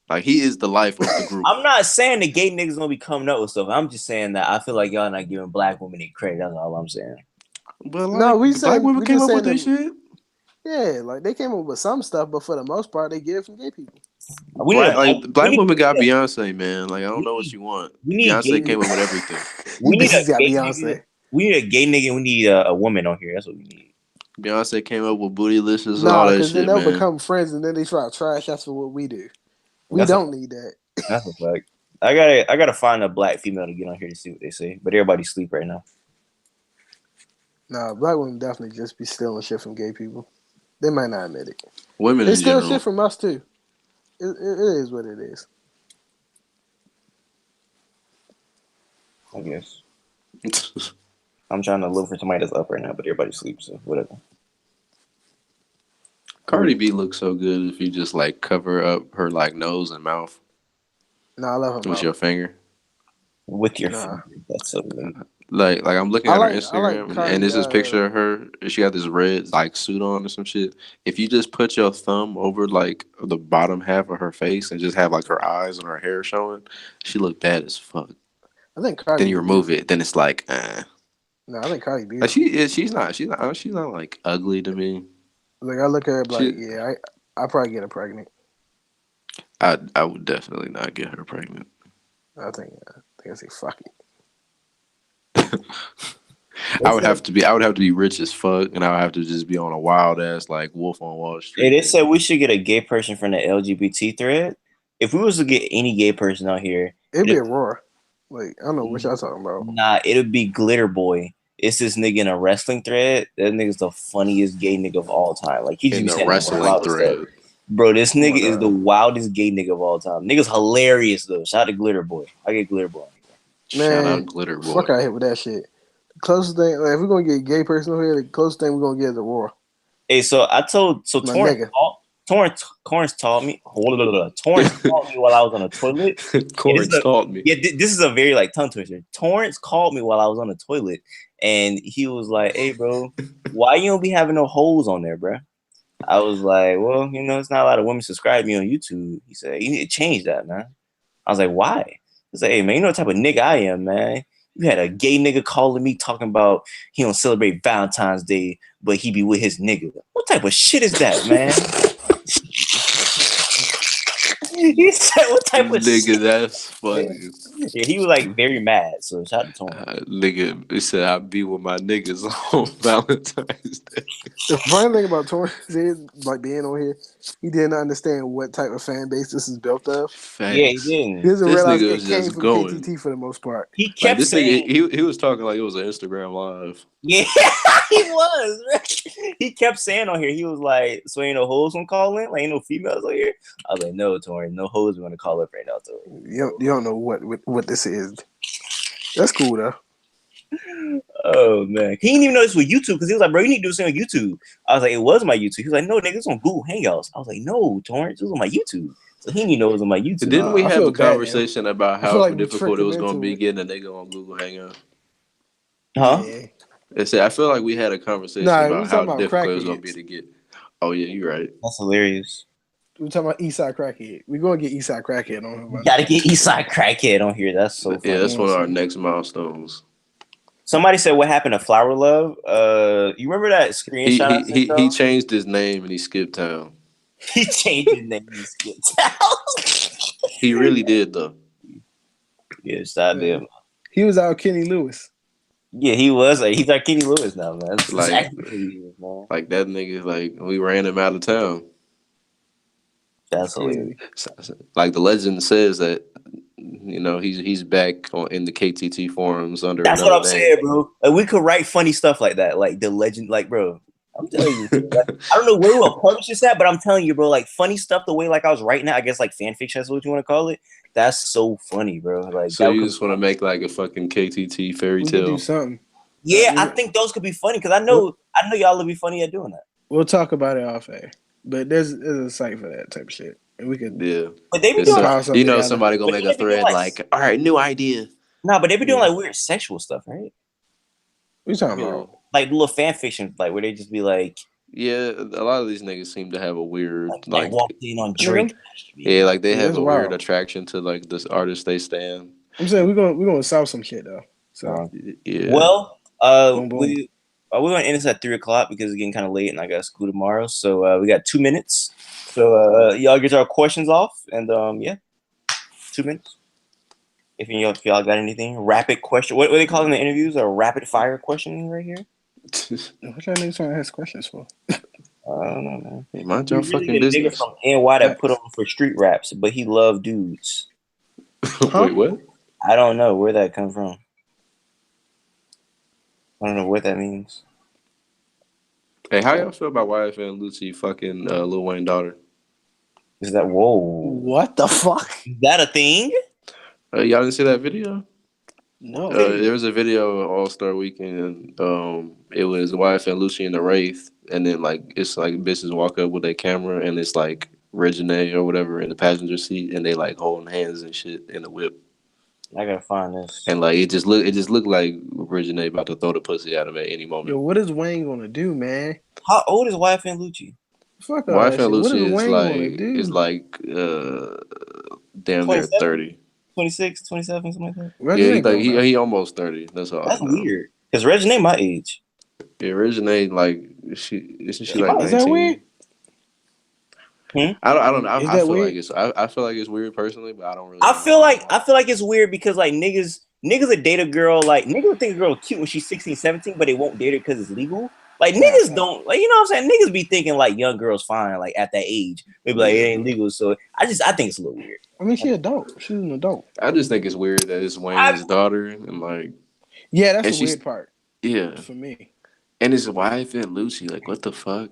Like he is the life of the group. I'm not saying the gay niggas gonna be coming up with stuff. I'm just saying that I feel like y'all not giving black women their credit. That's all I'm saying. But No, like black women we came just up with saying their that. shit. Yeah, like they came up with some stuff, but for the most part, they get it from gay people. We need Black women got a, Beyonce, man. Like I don't we know what need, you want. we need Beyonce gay. came up with everything. We You need a bitches got gay nigga. Beyonce. We need a gay nigga. We need a woman on here. That's what we need. Beyonce came up with bootylicious and all Nah, that because then shit, they'll man. become friends and then they try to trash us for what we do. We That's a don't need that. that's a fact. I gotta find a black female to get on here to see what they say. But everybody's asleep right now. Nah, black women definitely just be stealing shit from gay people. They might not admit it. Women They in steal general. shit from us too. It is what it is. I guess I'm trying to look for somebody that's up right now, but everybody sleeps. So whatever. Cardi B looks so good if you just like cover up her like nose and mouth Nah, I love her with mouth. your finger. With your Nah. finger. That's so good. Like I'm looking I at her like Instagram and Cardi. there's this picture of her. She got this red like suit on or some shit. If you just put your thumb over like the bottom half of her face and just have like her eyes and her hair showing, she look bad as fuck. I think Cardi Then B you remove beautiful. it, then it's like, No, I think Cardi like beautiful. she's not like ugly to me. Like I look at her like, She yeah, I probably get her pregnant. I would definitely not get her pregnant. I think I say fuck it. I would have to be rich as fuck, and I would have to just be on a wild ass like Wolf on Wall Hey, Street. they said we should get a gay person from the LGBT thread. If we was to get any gay person out here, It'd be a roar. Like I don't know what y'all talking about. nah, it'd be Glitter Boy. It's this nigga in a wrestling thread. That nigga's the funniest gay nigga of all time. Like he just In be the saying the wrestling wildest stuff. thread. Bro, this Oh my nigga is the god, wildest gay nigga of all time. Nigga's hilarious though. Shout out to Glitter Boy. I get Glitter Boy. Shout man, out Glitter Boy. fuck out here with that shit. The closest thing, like, if we're gonna get a gay person over here, the closest thing we're gonna get is a roar. Hey, so My Torrance nigga. Torrance taught me. Torrance taught me while I was on the toilet. Corns taught me. This is a very like tongue twister. Torrance called me while I was on the toilet, and he was like, "Hey, bro, why you don't be having no holes on there, bro?" I was like, "Well, you know, it's not a lot of women subscribe to me on YouTube." He said, "You need to change that, man." I was like, "Why?" He's like, "Hey, man, you know what type of nigga I am, man. You had a gay nigga calling me talking about he don't celebrate Valentine's Day, but he be with his nigga. What type of shit is that, man?" He said, "What type of Nigga, shit?" that's funny. Yeah, he was like very mad. So shout out to Torrance. Nigga, he said I be with my niggas on Valentine's Day. The funny thing about Torrance is, like being on here, he didn't understand what type of fan base this is built of. Yeah, he Facts. He didn't. doesn't This realize nigga it was came just from going. KTT for the most part. He Like kept this saying, nigga, he was talking like it was an Instagram live. "Yeah, he was." Man. He kept saying on here, he was like, "So ain't no hoes gonna call in? Like ain't no females on here?" I was like, "No, Torrance, no hoes are gonna call up right now, Torrance." You don't know what this is. That's cool though. Oh man, he didn't even know this was YouTube because he was like, "Bro, you need to do this on YouTube." I was like, "It was my YouTube." He was like, "No, nigga, it's on Google Hangouts." I was like, "No, Torrance, it was on my YouTube." So he didn't even know it was on my YouTube. Didn't we I have feel a bad now. conversation about I feel how like we difficult tricked it him was going to into be it. getting a nigga on Google Hangout? Huh? Yeah. I said I feel like we had a conversation Nah, we about was how talking about difficult it was going to be crackheads. to get. Oh yeah, you're right. That's hilarious. We were talking about Eastside Crackhead. We're gonna get Eastside Crackhead on You him. gotta get Eastside Crackhead on here. That's so Yeah, funny. that's one of our see. next milestones. Somebody said what happened to Flower Love. You remember that screenshot I sent He y'all? changed his name and he skipped town. He changed his name to Skip Town. He really did though. Yes, I did. He was out Kenny Lewis. Yeah, he was. He's like Kenny Lewis now, man. That's Like- exactly what he is, man. Like that nigga, like we ran him out of town. That's hilarious. Like the legend says that, you know, he's back in the KTT forums under That's another what I'm name. saying, bro. Like, we could write funny stuff like that, like the legend, like, bro. I'm telling you, like, I don't know where we'll publish this at, but I'm telling you, bro, like funny stuff the way like I was writing it, I guess like fan fiction, that's what you want to call it. That's so funny, bro. Like, So you just want to make like a fucking KTT fairy We could do tale? something. yeah, I think those could be funny because I know y'all would be funny at doing that. We'll talk about it off air. But there's a site for that type of shit. And we could But they be It's doing Pile like, something you know, together. somebody gonna But make they a be doing, thread like- all right, new idea. nah, but they be doing Yeah. like weird sexual stuff, right? we talking about. Like little fan fiction, like where they just be like Yeah, a lot of these niggas seem to have a weird like walked in on Drake. yeah, like they Yeah, have that's a weird wild. attraction to like this artist they stand. I'm saying we're gonna solve some shit though. So Yeah. Well, Boom, boom. we're gonna end this at 3:00 because it's getting kind of late and I got school tomorrow. So we got 2 minutes. So y'all get our questions off and yeah, 2 minutes. If y'all got anything, rapid question. What they call in the interviews? A rapid fire question right here. what y'all niggas trying to ask questions for? I don't know, man. Hey, mind We your really fucking get a nigga business. from NY that put on for street raps, but he loved dudes. Wait, what? I don't know where that comes from. I don't know what that means. Hey, how y'all feel about YFN and Lucci fucking Lil Wayne daughter? Is that whoa? What the fuck? Is that a thing? Y'all didn't see that video? No. There was a video of All Star Weekend. It was YFN Lucci and the Wraith, and then like it's like bitches walk up with a camera, and it's like Regine or whatever in the passenger seat, and they like holding hands and shit in the whip. I gotta find this. And like it just looked like Regine about to throw the pussy at him at any moment. Yo, what is Wayne gonna do, man? How old is YFN Lucci? Fuck all that YFN shit. What Lucci is is Wayne gonna like do? damn near 27? 30. 26, 27, something like that. Yeah, he almost 30. That's all. That's I know. weird. Because Regine my age. Yeah, Regine like isn't she She like might- 19? Is that weird? I don't know. Is I that feel weird? like it's I feel like it's weird personally, but I don't really. I feel like it's weird because like niggas would date a girl, like niggas would think a girl cute when she's 16, 17, but they won't date her because it's legal. Like niggas don't, like, you know what I'm saying? Niggas be thinking like young girls fine, like at that age. They be like, it ain't legal. So I think it's a little weird. I mean, she's adult. She's an adult. I just think it's weird that it's Wayne's daughter and like Yeah, that's And the she's- weird part yeah, for me. and his wife and Lucci. Like what the fuck?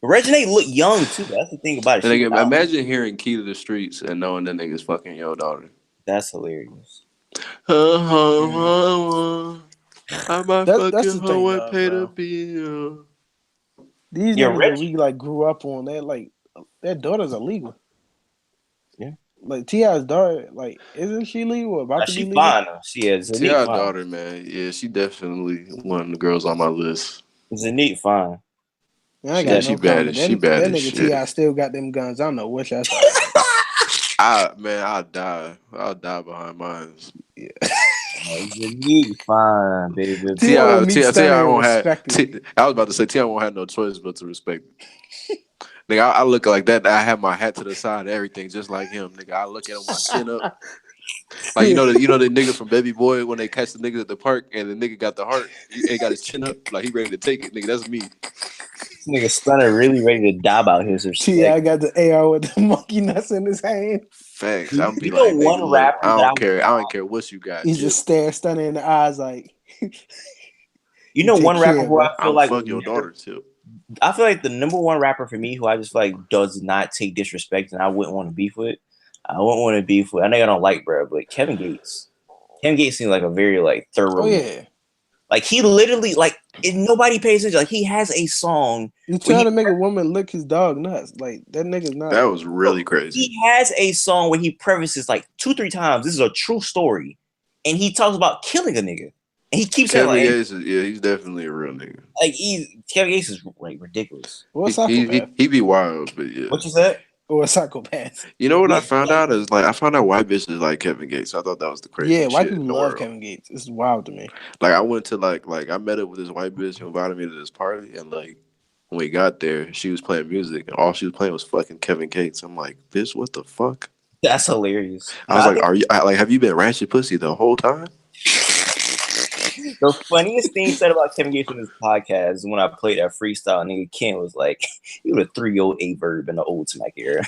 Regine look young too. That's the thing about it. And She- like, imagine hearing Key to the Streets and knowing that nigga's fucking your daughter. That's hilarious. I might That's the fucking thing, hoe and though, pay bro. the bill. These Yeah, niggas that Reggie- we like grew up on, they're like their daughters are legal. Yeah. Like T.I.'s daughter, like isn't she legal or about to be She legal? fine though. She is. T.I. Zanique fine. daughter, man. Yeah, she definitely one of the girls on my list. Zanique fine. I ain't Yeah, got she no bad comment. as- That, she bad that as nigga shit. T.I. still got them guns. I don't know what y'all talking I'll die. I'll die behind mine. Zanique fine, baby. T.I. will meet Stunner and won't have. respect it. I was about to say T.I. won't have no choice but to respect it. Nigga, I look like that. I have my hat to the side, everything just like him. Nigga, I look at him, my chin up. Like you know the nigga from Baby Boy when they catch the niggas at the park and the nigga got the heart, he got his chin up, like he ready to take it. Nigga, that's me. This nigga Stunner really ready to dab out his respect. T.I. got the AR with the monkey nuts in his hand. Facts. I'm be You know like, one nigga, rapper look, I that I don't care. would- I don't care what you got. He Jip. just stares Stunner in the eyes like You know take one rapper care, who bro. I feel I'll like fuck your daughter too. I feel like the number one rapper for me who I just feel like does not take disrespect and I wouldn't want to beef with. I wouldn't want to beef with. I know I don't like bro, but Kevin Gates. Kevin Gates seems like a very like thorough. Oh yeah. Like he literally like nobody pays attention. Like he has a song. You trying to make a woman lick his dog nuts. Like that nigga's not That was really crazy. He has a song where he prefaces like 2-3 times. This is a true story, and he talks about killing a nigga. And he keeps saying Kevin like, Gates is, yeah, he's definitely a real nigga. like Kevin Gates is like ridiculous. What He psychopath? be wild, but yeah. What you said? or a psychopath. You know what I found out is like I found out white bitches like Kevin Gates. I thought that was the Yeah, craziest white shit people in the love world. Kevin Gates. It's wild to me. Like I went to like I met up with this white bitch who invited me to this party, and like when we got there, she was playing music, and all she was playing was fucking Kevin Gates. I'm like, bitch, what the fuck? That's hilarious. I was like, are you like, have you been ratchet pussy the whole time? The funniest thing said about Kevin Gates in this podcast is when I played that freestyle, nigga Ken was like, "You a 308 verb in the old smack era."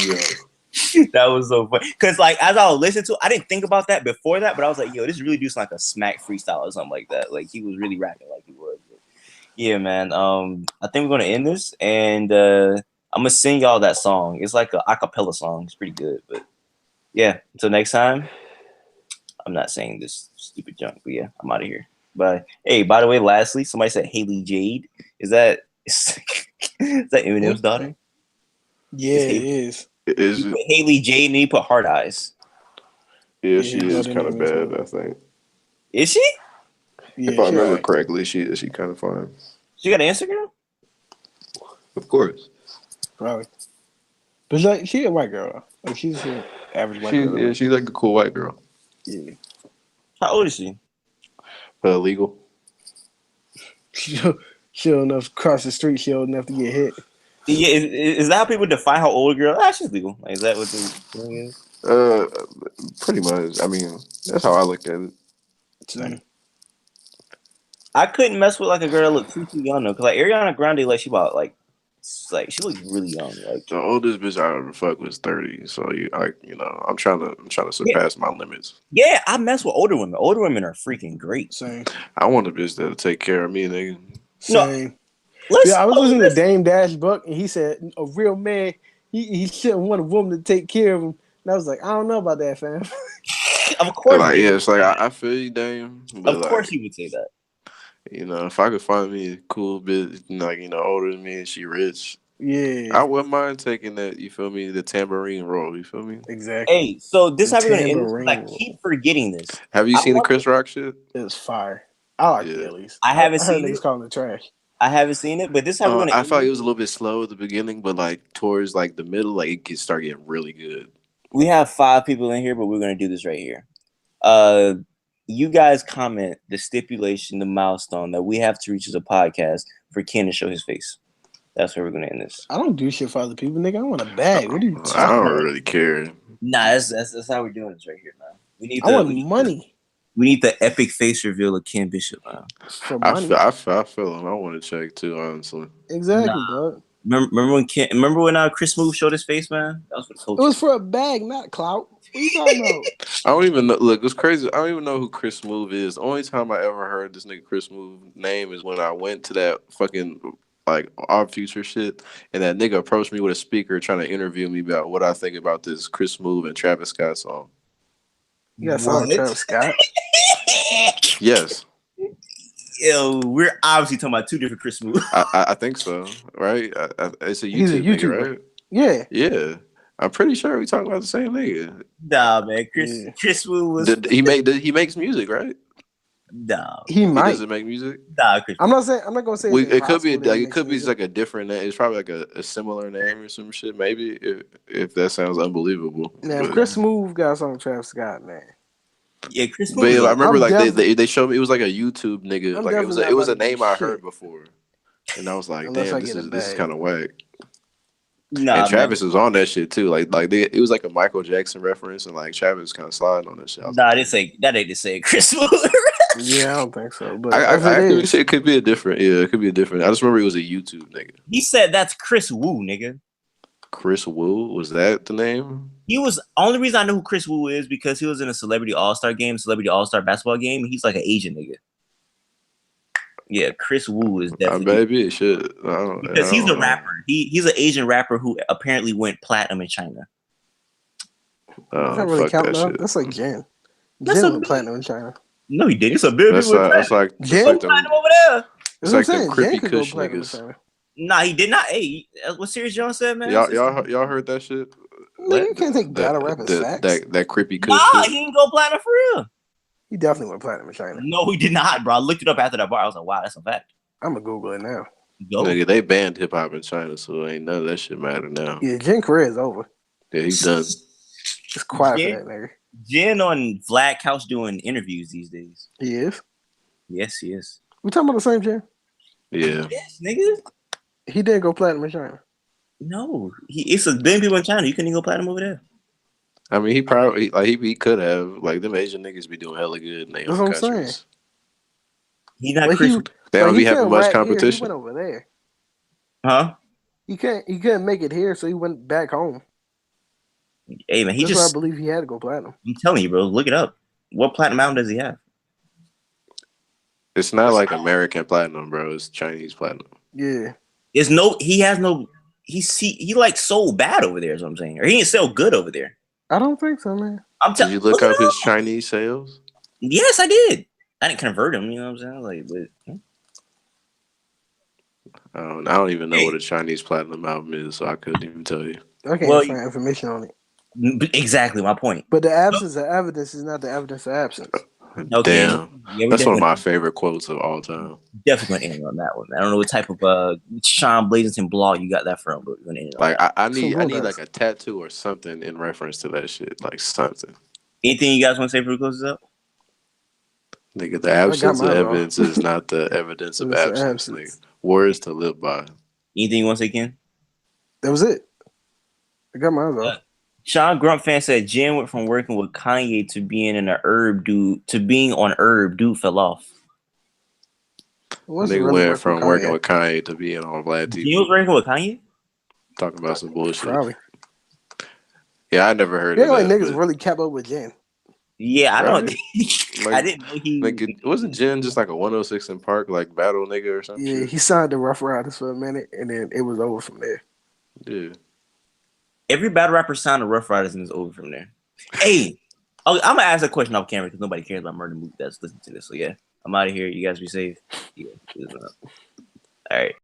Yeah. That was so funny. Cause like as I was listening to, I didn't think about that before that, but I was like, "Yo, this really do sound like a smack freestyle or something like that." Like he was really rapping like he was. But yeah, man. I think we're gonna end this, and I'm gonna sing y'all that song. It's like a acapella song. It's pretty good, but yeah. Until next time. I'm not saying this stupid junk, but yeah, I'm out of here. But hey, by the way, lastly, somebody said Haley Jade. Is that Eminem's daughter? Yeah, it is. Is You put Haley Jade and you put Hard Eyes. Yeah, she his is daughter kind of name is bad. Hard. I think Is she? Yeah, if I remember right. correctly, she kind of fine. She got an Instagram? Of course. Probably. But like, she a white girl. Like she's an average white girl. Yeah, she's like a cool white girl. Yeah. How old is she? Legal. She old enough to cross the street. She old enough to get hit. Yeah, is that how people define how old a girl? Ah, she's legal. Like, is that what the thing is? Pretty much. I mean, that's how I look at it. Same. I couldn't mess with like a girl that looked too young though, because like Ariana Grande, like she about like she looks really young. Like The oldest bitch I ever fucked was 30. So I'm trying to surpass my limits. yeah, I mess with older women. Older women are freaking great. Same. I want a bitch that'll take care of me, nigga. Same. Yeah, I was listening to Dame Dash Buck, and he said a real man, he shouldn't want a woman to take care of him. And I was like, I don't know about that, fam. Of course, Like, yeah, it's like I feel you, Dame. But of course, you would say that. If I could find me a cool bitch, like older than me and she rich, Yeah, I wouldn't mind taking that. You feel me? The tambourine role. You feel me? exactly. Hey, so this The how we're gonna end this. tambourine I roll. keep forgetting this. Have you seen the Chris Rock shit? It was fire. I like it Yeah. at least. I haven't heard seen niggas it. calling it trash. I haven't seen it, but this how we're gonna. I end felt this. it was a little bit slow at the beginning, but like towards like the middle, like it could start getting really good. We have 5 people in here, but we're gonna do this right here. You guys comment the stipulation, the milestone that we have to reach as a podcast for Ken to show his face. That's where we're gonna end this. I don't do shit for other people, nigga. I want a bag. What are you I talking don't about? really care. Nah, that's how we're doing this right here, man. We need I want money we need the epic face reveal of Ken Bishop, man. for I money. feel him. I want to check too, honestly. Exactly, Nah. dog. Remember when Chris Move showed his face, man? That was for the It culture. was for a bag, not clout. What are you talking about? I don't even know. Look, it's crazy. I don't even know who Chris Move is. The only time I ever heard this nigga Chris Move name is when I went to that fucking like Our Future shit, and that nigga approached me with a speaker trying to interview me about what I think about this Chris Move and Travis Scott song. You got something with Travis Scott? Yes, Yo, we're obviously talking about 2 different Chris Moves. I think so. Right? It's a YouTube He's a nigga, YouTuber. right? Yeah. Yeah, I'm pretty sure we talking about the same nigga. Nah, man, Yeah. Chris Move was He makes music, right? nah. He He might. doesn't make music. Nah, Chris. I'm not gonna say it's It could be impossible that he it could be makes just like a different name. It's probably like a similar name or some shit. Maybe if that sounds unbelievable. Now, if But- Chris Move got something with Travis Scott, man. Yeah, Chris But Move. yeah, I remember I'm like they showed me it was like a YouTube nigga. I'm Like it was definitely it was not a about to name do I shit. heard before, and I was like, Unless damn, I this get a is bag. kind of whack. Nah, And man. Travis was on that shit too. It was like a Michael Jackson reference, and like Travis kind of sliding on that shit. I was Nah, like, this ain't that ain't the same Chris Move. Yeah, I don't think so. But I if it actually is, say it could be a different. Yeah, it could be a different. I just remember it was a YouTube nigga. He said that's Chris Wu, nigga. Chris Wu, was that the name? He was only reason I know who Chris Wu is because he was in a Celebrity All-Star game, Celebrity All-Star basketball game. And he's like an Asian nigga. Yeah, Chris Wu is definitely Maybe it should. because he's a rapper. He's an Asian rapper who apparently went platinum in China. does that really fuck count that though? shit. That's like Jen. That's Jen a went big- platinum in China. No, he didn't. It's a big That's platinum. like Jen? Platinum over there. That's It's what I'm like them saying. creepy Jen could go Kush platinum in niggas. China. Nah, he did not. Hey, what Serious John said, man? Y'all heard that shit? Nigga, you can't take battle rap as facts. That creepy Kush Nah, shit. he didn't go platinum for real. He definitely went platinum in China. No, he did not, bro. I looked it up after that bar. I was like, wow, that's a fact. I'm gonna Google it now. Go. Nigga, they banned hip hop in China, so ain't none of that shit matter now. Yeah, Jen career is over. Yeah, he's done. It's quiet for Jen, that nigga. Jen on Vlad Couch doing interviews these days. He is. Yes, he is. We talking about the same Jen? Yeah. Yes, nigga. He didn't go platinum in China. No, it's a billion people in China. You couldn't even go platinum over there. I mean, he probably he could have like them Asian niggas be doing hella good in their That's own what I'm saying. countries. He not But Chris, They but don't he be having couldn't much rap here. He competition. went over there. huh? He couldn't make it here, so he went back home. Hey man, he That's why I just. believe he had to go platinum. I'm telling you, bro. Look it up. What platinum album does he have? It's not like American platinum, bro. It's Chinese platinum. Yeah. There's no. He has no. He like sold bad over there. Is what I'm saying, or he didn't sell good over there. I don't think so, man. I'm Did telling. you look up his Chinese sales? Yes, I did. I didn't convert him. You know what I'm saying? Like, but I don't even know what a Chinese platinum album is, so I couldn't even tell you. I can't Well, find information on it. exactly my point. But the absence of evidence is not the evidence of absence. Okay. Damn. Yeah, we That's one of definitely, my favorite quotes of all time. definitely gonna end on that one. I don't know what type of Sean Blazington blog you got that from, but we're gonna end on Like that. I need Bulldogs. like a tattoo or something in reference to that shit. Like something. Anything you guys want to say before we close this up? Nigga, the absence of mine, bro. evidence is not the evidence of It's the absence. absence. Nigga. Words to live by. Anything you want to say, Ken? That was it. I got mine off. Sean Grump fan said Jen went from working with Kanye to being in a herb dude to being on herb. Dude fell off. What's Nigga really went working from with working Kanye? with Kanye to being on Vlad Jen TV. was working with Kanye? Talking about some bullshit. Probably. Yeah, I never heard Yeah, of like that. niggas but- really kept up with Jen. Yeah, I don't. Right? I Like, didn't know he. like, wasn't Jen just like a 106 in Park like battle nigga or something? Yeah, he signed the Rough Riders for a minute, and then it was over from there. Yeah. Every battle rapper signed to Rough Riders and it's over from there. Hey, I'm gonna ask a question off camera because nobody cares about Murder Mook that's listening to this. So yeah, I'm out of here. You guys be safe. Yeah, all right.